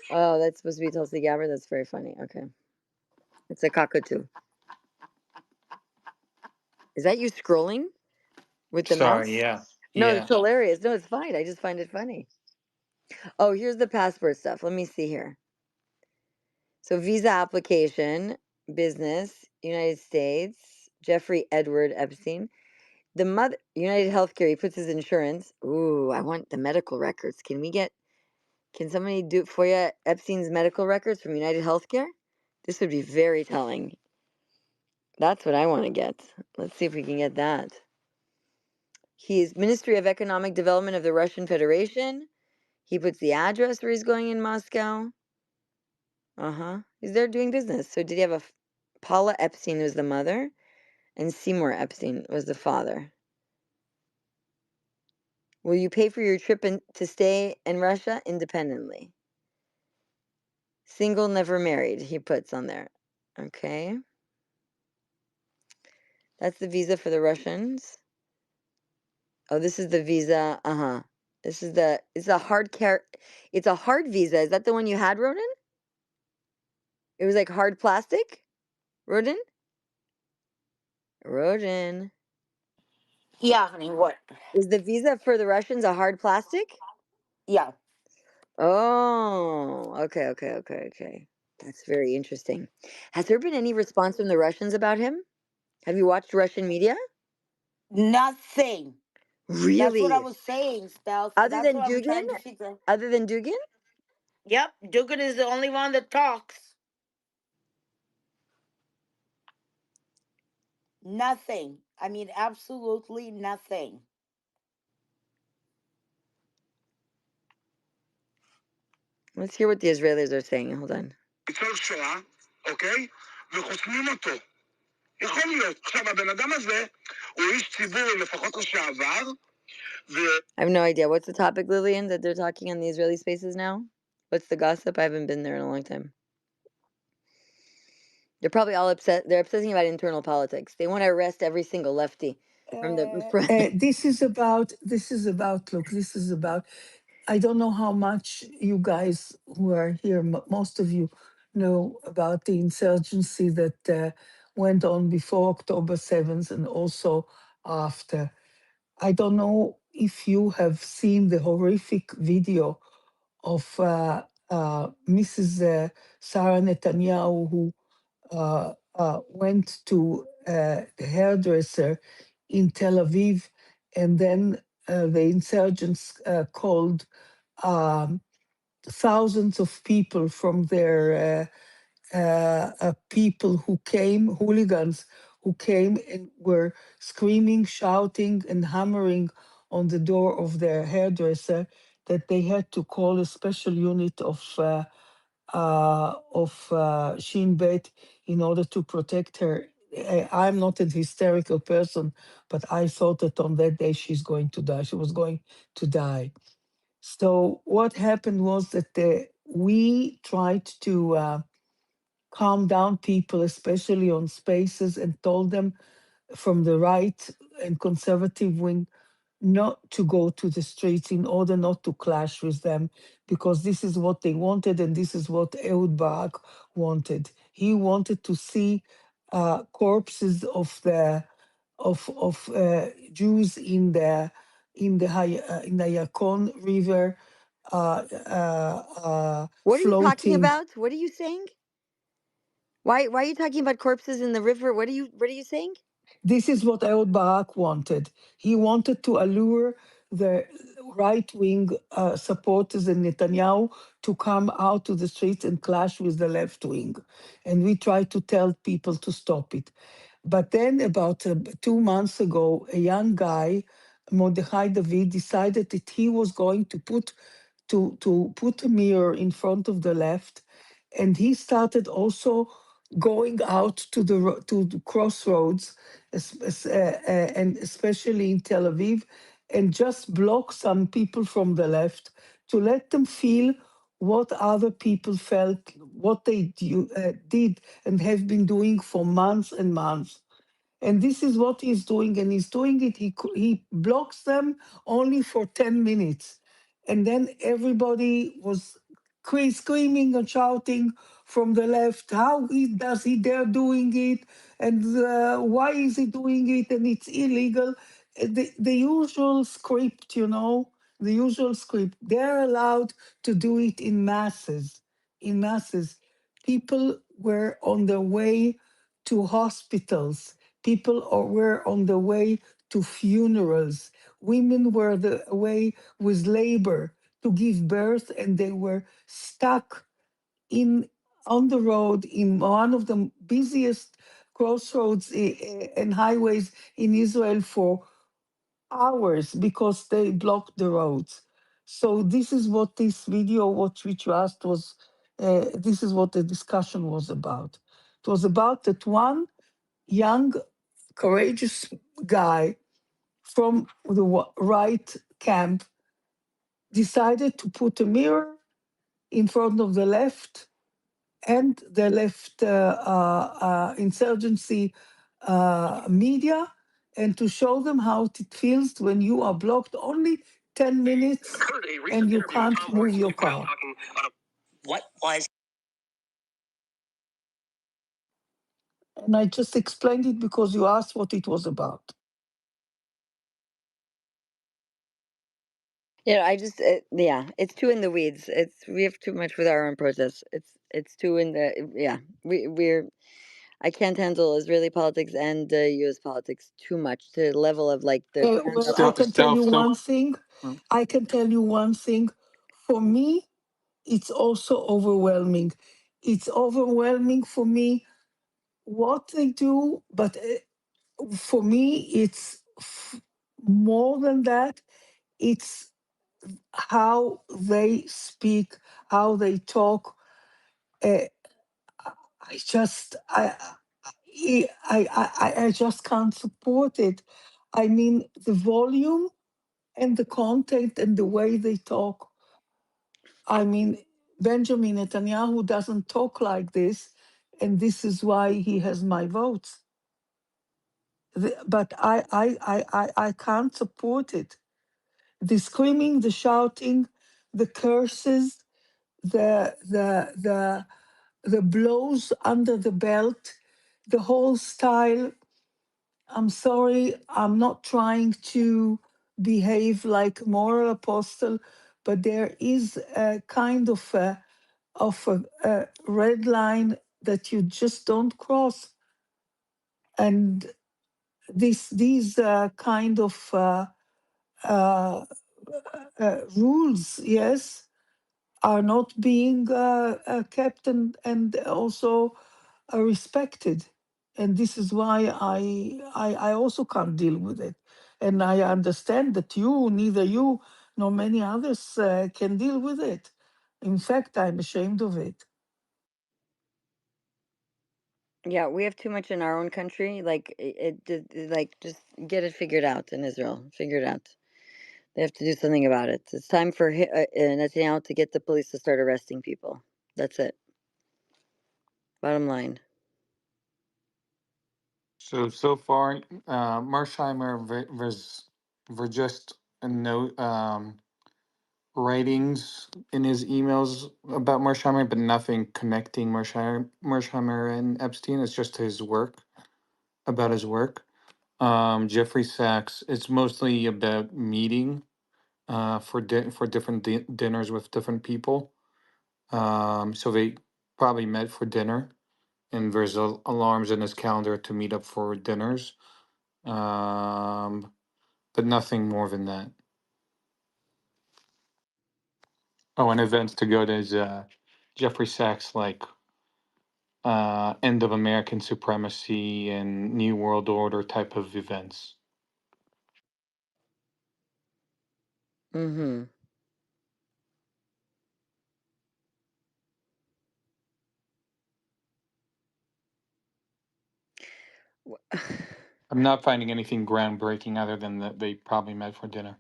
Oh, that's supposed to be Tulsi Gabbard. That's very funny. Okay, it's a cockatoo. Is that you scrolling with the mouse? Sorry, yeah. No, it's hilarious. No, it's fine. I just find it funny. Oh, here's the passport stuff. Let me see here. So visa application, business, United States, Jeffrey Edward Epstein. The mother, United Healthcare, he puts his insurance. Ooh, I want the medical records. Can somebody do it for you? Epstein's medical records from United Healthcare? This would be very telling. That's what I want to get. Let's see if we can get that. He's Ministry of Economic Development of the Russian Federation. He puts the address where he's going in Moscow. He's there doing business. So did he have Paula Epstein was the mother, and Seymour Epstein was the father. Will you pay for your trip to stay in Russia independently? Single, never married, he puts on there. Okay. That's the visa for the Russians. Oh, this is the visa. This is it's a hard visa. Is that the one you had, Ronan? It was like hard plastic? Rodan? Yeah, honey, what? Is the visa for the Russians a hard plastic? Yeah. Oh, okay. That's very interesting. Has there been any response from the Russians about him? Have you watched Russian media? Nothing. That's what I Really? was saying, Stealth. Other That's than what I'm Dugan? trying to figure. Other than Dugan? Yep, Dugan is the only one that talks. Nothing. I mean, absolutely nothing. Let's hear what the Israelis are saying. Hold on. ניצול שואה, אוקיי? וחוסמים אותו. יכול להיות. עכשיו, הבן אדם הזה הוא איש ציבור לפחות לשעבר, I have no idea. What's the topic, Lillian, that they're talking on the Israeli spaces now? What's the gossip? I haven't been there in a long time. They're probably all upset. They're obsessing about internal politics. They want to arrest every single lefty from the front. This is about. Look, this is about. I don't know how much you guys who are here, most of you, know about the insurgency that went on before October 7th and also after. I don't know if you have seen the horrific video of Mrs. Sarah Netanyahu, who went to the hairdresser in Tel Aviv, and then the insurgents called thousands of people from their people who came, hooligans who came and were screaming, shouting, and hammering on the door of their hairdresser, that they had to call a special unit of Shin Bet in order to protect her. I'm not a hysterical person, but I thought that on that day she's going to die. She was going to die. So what happened was that we tried to calm down people, especially on spaces, and told them from the right and conservative wing not to go to the streets in order not to clash with them, because this is what they wanted and this is what Ehud Barak wanted. He wanted to see corpses of the Jews in the Yukon River What are you talking floating. about? What are you saying? Why are you talking about corpses in the river? What are you saying? This is what Ehud Barak wanted. He wanted to allure the right-wing supporters in Netanyahu to come out to the streets and clash with the left wing. And we tried to tell people to stop it. But then about 2 months ago, a young guy, Mordechai David, decided that he was going to put a mirror in front of the left, and he started also going out to the crossroads, and especially in Tel Aviv, and just block some people from the left to let them feel what other people felt, what they did and have been doing for months and months. And this is what he's doing, and he's doing it. He blocks them only for 10 minutes, and then everybody was screaming and shouting from the left. How does he dare doing it? And why is he doing it? And it's illegal. The usual script, the usual script. They're allowed to do it in masses. In masses, people were on their way to hospitals. People were on the way to funerals. Women were the way with labor to give birth, and they were stuck in on the road in one of the busiest crossroads and highways in Israel for hours because they blocked the roads. So this is what this video, which you asked, was. This is what the discussion was about. It was about that one young, courageous guy from the right camp decided to put a mirror in front of the left and the left insurgency media, and to show them how it feels when you are blocked only 10 minutes and you can't move your car. What was And I just explained it because you asked what it was about. Yeah, it's too in the weeds. We have too much with our own process. It's too in the we're. I can't handle Israeli politics and U.S. politics too much to the level of like the Well, I can tell you one thing. Hmm. I can tell you one thing. For me, it's also overwhelming. It's overwhelming for me what they do, but for me, it's more than that. It's how they speak, how they talk. Uh, I just, I just can't support it. I mean, the volume and the content and the way they talk. I mean, Benjamin Netanyahu doesn't talk like this, and this is why he has my votes. But I can't support it. The screaming, the shouting, the curses, the blows under the belt, the whole style. I'm sorry, I'm not trying to behave like moral apostle, but there is a kind of a red line that you just don't cross. And these kind of rules, yes, are not being kept and also respected. And this is why I also can't deal with it. And I understand that neither you nor many others can deal with it. In fact, I'm ashamed of it. Yeah, we have too much in our own country. Like like just get it figured out in Israel. Figure it out. They have to do something about it. It's time for Netanyahu to get the police to start arresting people. That's it. Bottom line. So far, Mersheimer were just a note writings in his emails about Mersheimer, but nothing connecting Mersheimer and Epstein. It's just his work, about his work. Jeffrey Sachs, it's mostly about meeting for different dinners with different people. So they probably met for dinner, and there's alarms in his calendar to meet up for dinners. But nothing more than that. Oh, and events to go to is Jeffrey Sachs, like end of American supremacy and New World Order type of events. Mm-hmm. I'm not finding anything groundbreaking other than that they probably met for dinner.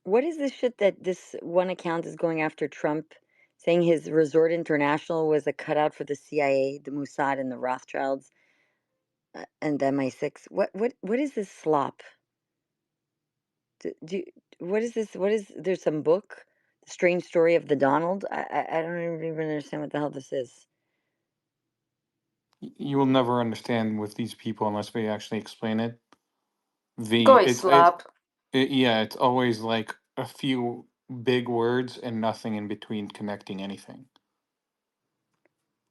What is this shit that this one account is going after Trump, saying his Resort International was a cutout for the CIA, the Mossad, and the Rothschilds, and the MI6? What is this slop? What is this? What is there's some book, The Strange Story of the Donald? I don't even understand what the hell this is. You will never understand with these people unless they actually explain it. Go slap. Yeah, it's always like a few big words and nothing in between connecting anything.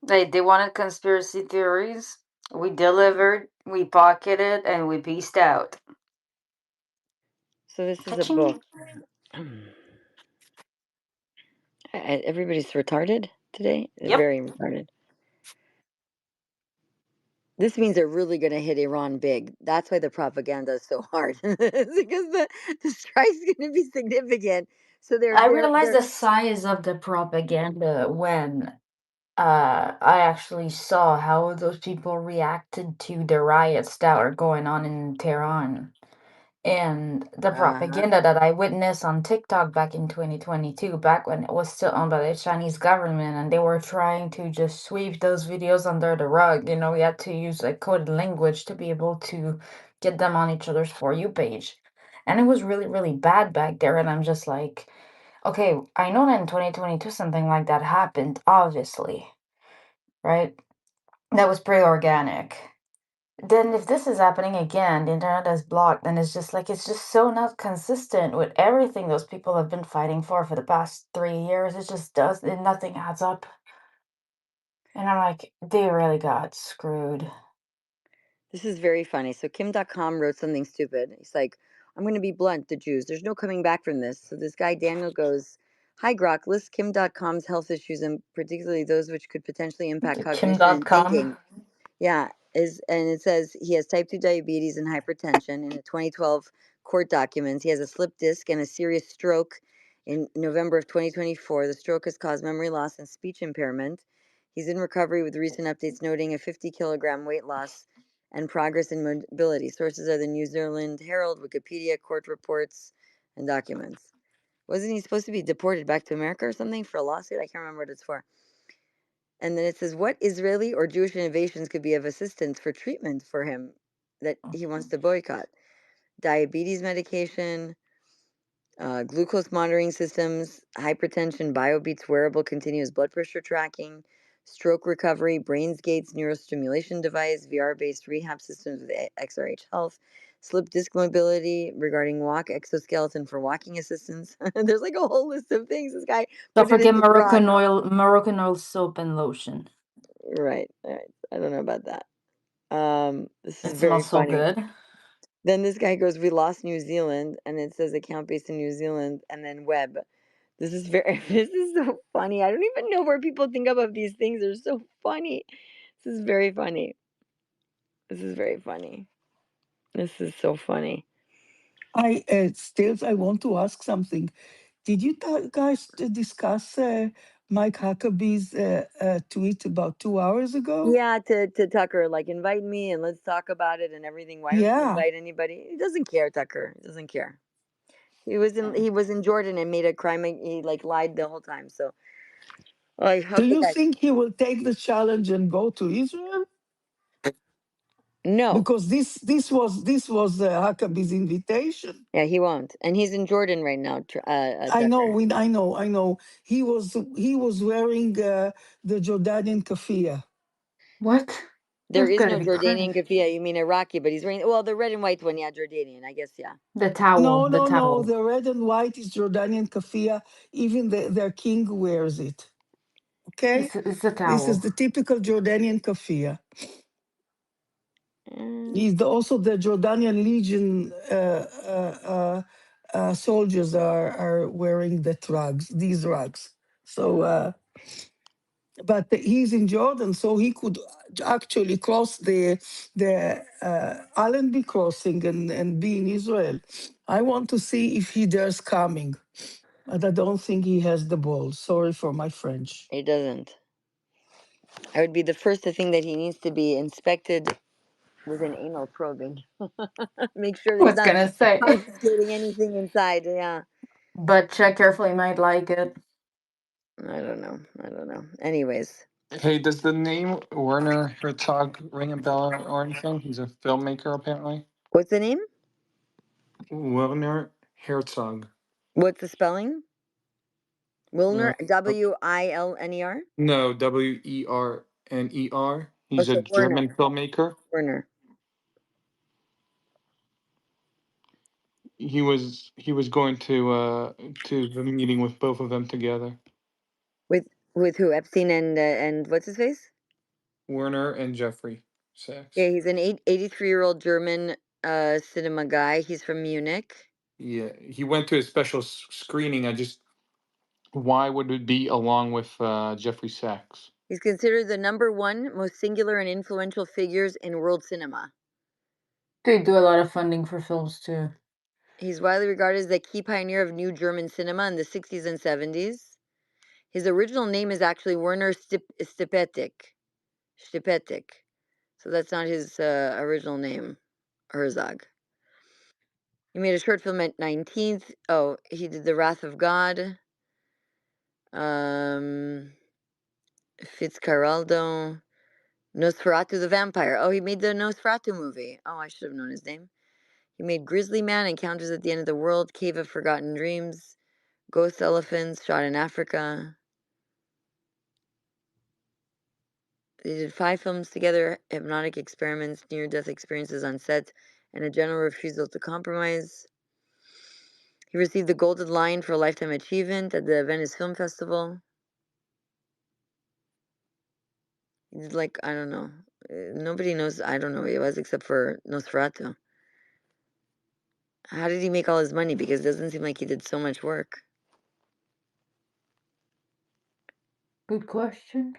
They wanted conspiracy theories. We delivered, we pocketed, and we pieced out. So this is a book. Everybody's retarded today. Yep. Very retarded. This means they're really going to hit Iran big. That's why the propaganda is so hard, because the strike's going to be significant. So I realized the size of the propaganda when I actually saw how those people reacted to the riots that were going on in Tehran. And the propaganda that I witnessed on TikTok back in 2022, back when it was still owned by the Chinese government, and they were trying to just sweep those videos under the rug. You know, we had to use like coded language to be able to get them on each other's For You page. And it was really, really bad back there. And I'm just like, okay, I know that in 2022 something like that happened, obviously, right? That was pretty organic. Then if this is happening again, the internet is blocked, and it's just so not consistent with everything those people have been fighting for the past 3 years. It just does, and nothing adds up. And I'm like, they really got screwed. This is very funny. So Kim.com wrote something stupid. He's like, I'm going to be blunt, the Jews. There's no coming back from this. So this guy, Daniel, goes, Hi, Grok, list Kim.com's health issues and particularly those which could potentially impact cognition and thinking. Kim.com. Yeah, and it says he has type 2 diabetes and hypertension. In a 2012 court documents, he has a slip disc and a serious stroke in November of 2024. The stroke has caused memory loss and speech impairment. He's in recovery with recent updates noting a 50-kilogram weight loss and progress in mobility. Sources are the New Zealand Herald, Wikipedia, court reports, and documents. Wasn't he supposed to be deported back to America or something for a lawsuit? I can't remember what it's for. And then it says, what Israeli or Jewish innovations could be of assistance for treatment for him that he wants to boycott? Diabetes medication, glucose monitoring systems, hypertension, BioBeats wearable continuous blood pressure tracking, stroke recovery, BrainsGates neurostimulation device, VR-based rehab systems with XRH Health, slip disc mobility regarding walk, exoskeleton for walking assistance. There's like a whole list of things. This guy Don't put it in forget the Grok. Moroccan oil soap and lotion. Right. I don't know about that. This is It very smells so funny. good. Then this guy goes, we lost New Zealand, and it says account based in New Zealand, and then web. This is very, this is so funny. I don't even know where people think of these things. They're so funny. This is very funny. This is very funny. This is so funny. Stills, I want to ask something. Did you guys discuss Mike Huckabee's tweet about 2 hours ago? Yeah, to Tucker, like invite me and let's talk about it and everything. Why don't you Yeah. invite anybody? He doesn't care, Tucker. He doesn't care. He was in Jordan and made a crime. He like lied the whole time. So I hope Do you that think he will take the challenge and go to Israel? no. Because this was Huckabee's invitation. Yeah, he won't, and he's in Jordan right now. I know. I know. He was wearing the Jordanian keffiyeh. What? There That's is gotta no be Jordanian crazy. keffiyeh. You mean Iraqi, but he's wearing the red and white one. Yeah, Jordanian. I guess. Yeah. The towel. No. The red and white is Jordanian keffiyeh. Even their king wears it. Okay, It's a this is towel. the typical Jordanian keffiyeh. He's also the Jordanian Legion soldiers are wearing these rugs. So, but he's in Jordan, so he could actually cross the Allenby crossing and be in Israel. I want to see if he dares coming, but I don't think he has the balls. Sorry for my French. He doesn't. I would be the first to think that he needs to be inspected with an anal probing. Make sure I that he's was not gonna say. confiscating anything inside. Yeah. But check carefully, might like it. I don't know. Anyways, Hey, does the name Werner Herzog ring a bell or anything? He's a filmmaker, apparently. what's the name? Werner Herzog. What's the spelling? Wilner. Uh, Wilner. no, Werner. Oh, He's a so Werner. German filmmaker. Werner. He was going to the meeting with both of them together. With who? Epstein and what's his face? Werner and Jeffrey Sachs. Yeah, he's an 83-year-old German cinema guy. He's from Munich. Yeah, he went to a special screening. Why would it be along with Jeffrey Sachs? He's considered the #1 most singular and influential figures in world cinema. They do a lot of funding for films too. He's widely regarded as the key pioneer of new German cinema in the 60s and 70s. His original name is actually Werner Stipetic. So that's not his original name, Herzog. He made a short film at 19th. Oh, he did The Wrath of God. Fitzcarraldo. Nosferatu the Vampire. Oh, he made the Nosferatu movie. Oh, I should have known his name. He made Grizzly Man, Encounters at the End of the World, Cave of Forgotten Dreams, Ghost Elephants, Shot in Africa. They did 5 films together, hypnotic experiments, near-death experiences on set, and a general refusal to compromise. He received the Golden Lion for a Lifetime Achievement at the Venice Film Festival. Like, I don't know. Nobody knows. I don't know who he was except for Nosferatu. How did he make all his money? Because it doesn't seem like he did so much work. Good question.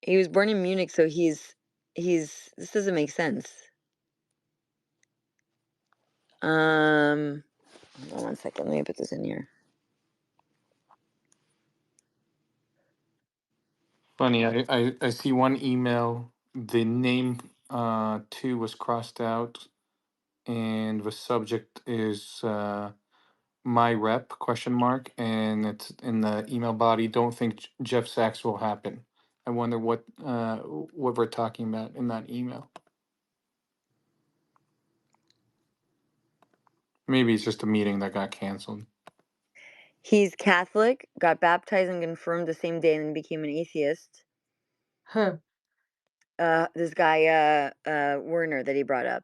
He was born in Munich, so he's. This doesn't make sense. Hold on 1 second. Let me put this in here. Funny, I see one email. The name 2 was crossed out, and the subject is my rep ? And it's in the email body. Don't think Jeff Sachs will happen. I wonder what we're talking about in that email. Maybe it's just a meeting that got canceled. He's Catholic, got baptized and confirmed the same day, and then became an atheist. Huh. This guy, Werner, that he brought up.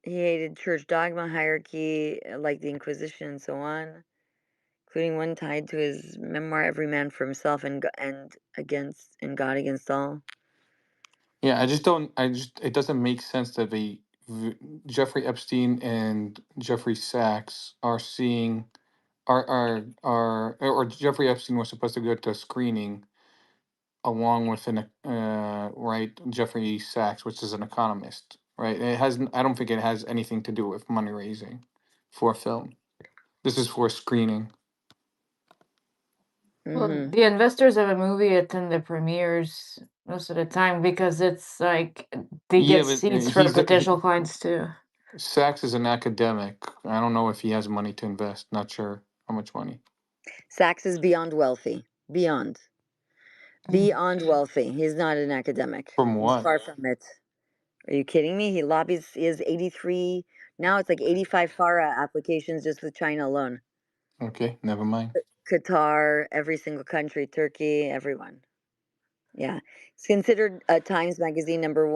He hated church dogma, hierarchy, like the Inquisition, and so on, including one tied to his memoir, "Every Man for Himself," and God Against All. Yeah, it doesn't make sense that Jeffrey Epstein and Jeffrey Sachs are seeing or Jeffrey Epstein was supposed to go to a screening along with Jeffrey Sachs, which is an economist, right? I don't think it has anything to do with money raising for film. This is for screening. Well, the investors of a movie attend the premieres most of the time because it's like they Yeah, get but seats for potential clients too. Sachs is an academic. I don't know if he has money to invest. Not sure how much money. Sachs is beyond wealthy. Beyond wealthy. He's not an academic. From He's what? far from it. Are you kidding me? He lobbies. He has 83. Now it's like 85 FARA applications just with China alone. Okay, never mind. Qatar, every single country, Turkey, everyone. Yeah, it's considered Times Magazine number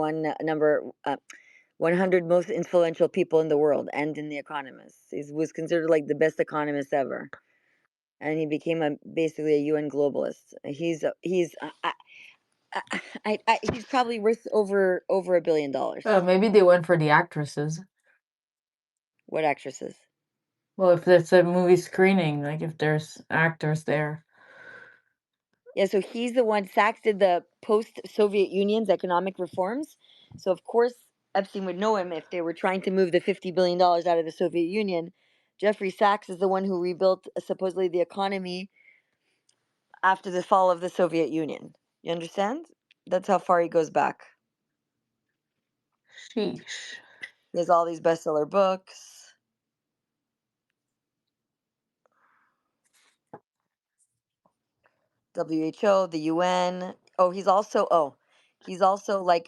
100 most influential people in the world and in The Economist. He was considered like the best economist ever, and he became basically a UN globalist. He's probably worth over $1 billion. Maybe they went for the actresses. What actresses? Well, if it's a movie screening, like if there's actors there. Yeah, so he's the one. Sachs did the post-Soviet Union's economic reforms. So of course Epstein would know him if they were trying to move the $50 billion out of the Soviet Union. Jeffrey Sachs is the one who rebuilt supposedly the economy after the fall of the Soviet Union. You understand? That's how far he goes back. Sheesh. He has all these bestseller books. WHO, the UN. He's also like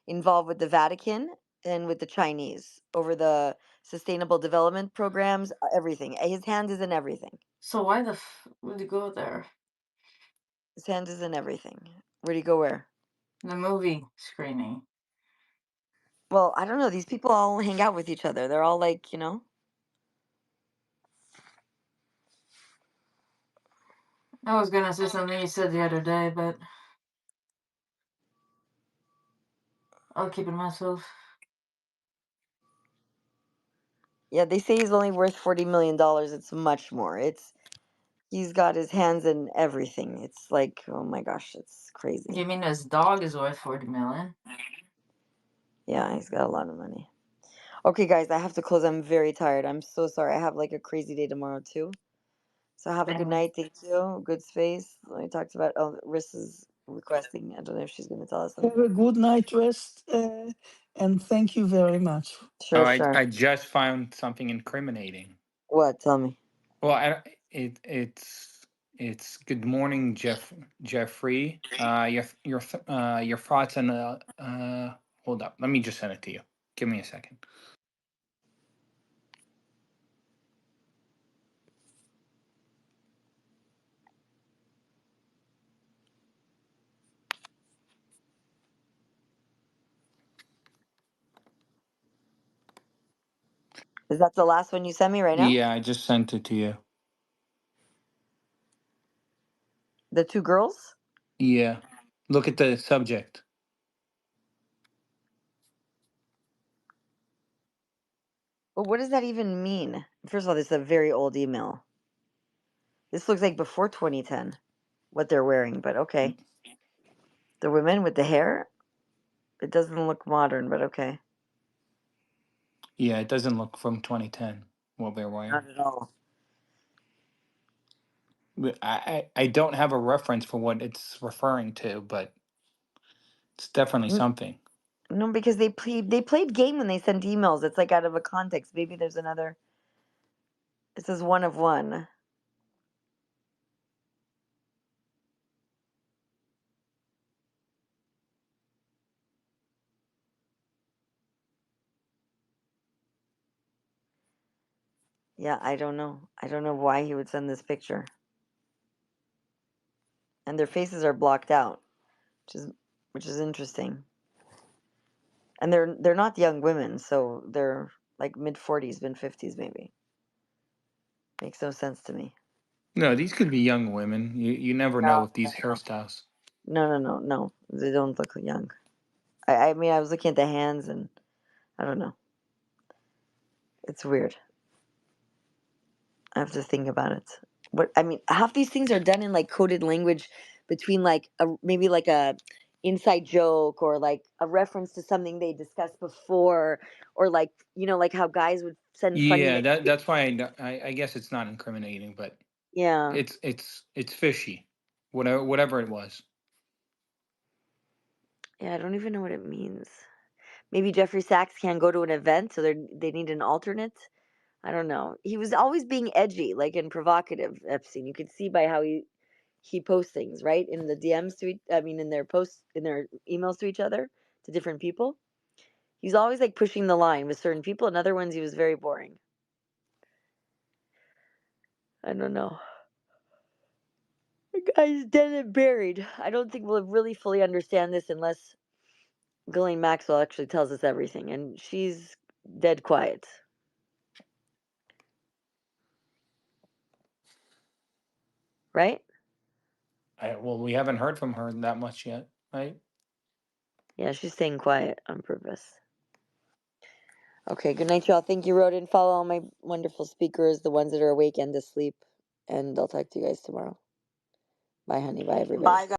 involved with the Vatican and with the Chinese over the sustainable development programs, everything. His hand is in everything. So why would you go there? His hand is in everything. Where'd he go where? The movie screening. Well, I don't know. These people all hang out with each other. They're all like, I was gonna say something you said the other day, but I'll keep it myself. Yeah, they say he's only worth $40 million. It's much more. He's got his hands in everything. It's like, oh my gosh, it's crazy. You mean his dog is worth 40 million? Yeah, he's got a lot of money. Okay, guys, I have to close. I'm very tired. I'm so sorry. I have like a crazy day tomorrow too. So have a good night. Thank you. Good space. We talked about. Riss is requesting. I don't know if she's going to tell us something. Have a good night rest, and thank you very much. Sure, I sure. just found something incriminating. What? Tell me. Well, it's good morning, Jeffrey. Your thoughts on hold up. Let me just send it to you. Give me a second. Is that the last one you sent me right now? Yeah, I just sent it to you. The two girls? Yeah. Look at the subject. Well, what does that even mean? First of all, this is a very old email. This looks like before 2010, what they're wearing, but okay. The women with the hair? It doesn't look modern, but okay. Yeah, it doesn't look from 2010 what they're wearing. Not at all. I don't have a reference for what it's referring to, but it's definitely something. No, because they played game when they sent emails. It's like out of a context. Maybe there's another. It says one of one. Yeah, I don't know. I don't know why he would send this picture. And their faces are blocked out, which is interesting. And they're not young women, so they're like mid-40s, mid-50s maybe. Makes no sense to me. No, these could be young women. You never know with these hairstyles. No. They don't look young. I mean, I was looking at the hands, and I don't know. It's weird. I have to think about it. What I mean, half these things are done in like coded language between like maybe like a inside joke or like a reference to something they discussed before, or like like how guys would send funny. Yeah, that's why I guess it's not incriminating, but Yeah. it's fishy. Whatever it was. Yeah, I don't even know what it means. Maybe Jeffrey Sachs can't go to an event, so they need an alternate. I don't know. He was always being edgy, like and provocative. Epstein. You could see by how he posts things, right, in the DMs in their posts, in their emails to each other, to different people. He's always like pushing the line with certain people, and other ones he was very boring. I don't know. The guy's dead and buried. I don't think we'll really fully understand this unless Ghislaine Maxwell actually tells us everything, and she's dead quiet. Right? Well, we haven't heard from her that much yet, right? Yeah, she's staying quiet on purpose. Okay, good night, y'all. Thank you, Rodin. Follow all my wonderful speakers, the ones that are awake and asleep. And I'll talk to you guys tomorrow. Bye, honey. Bye, everybody. Bye, guys.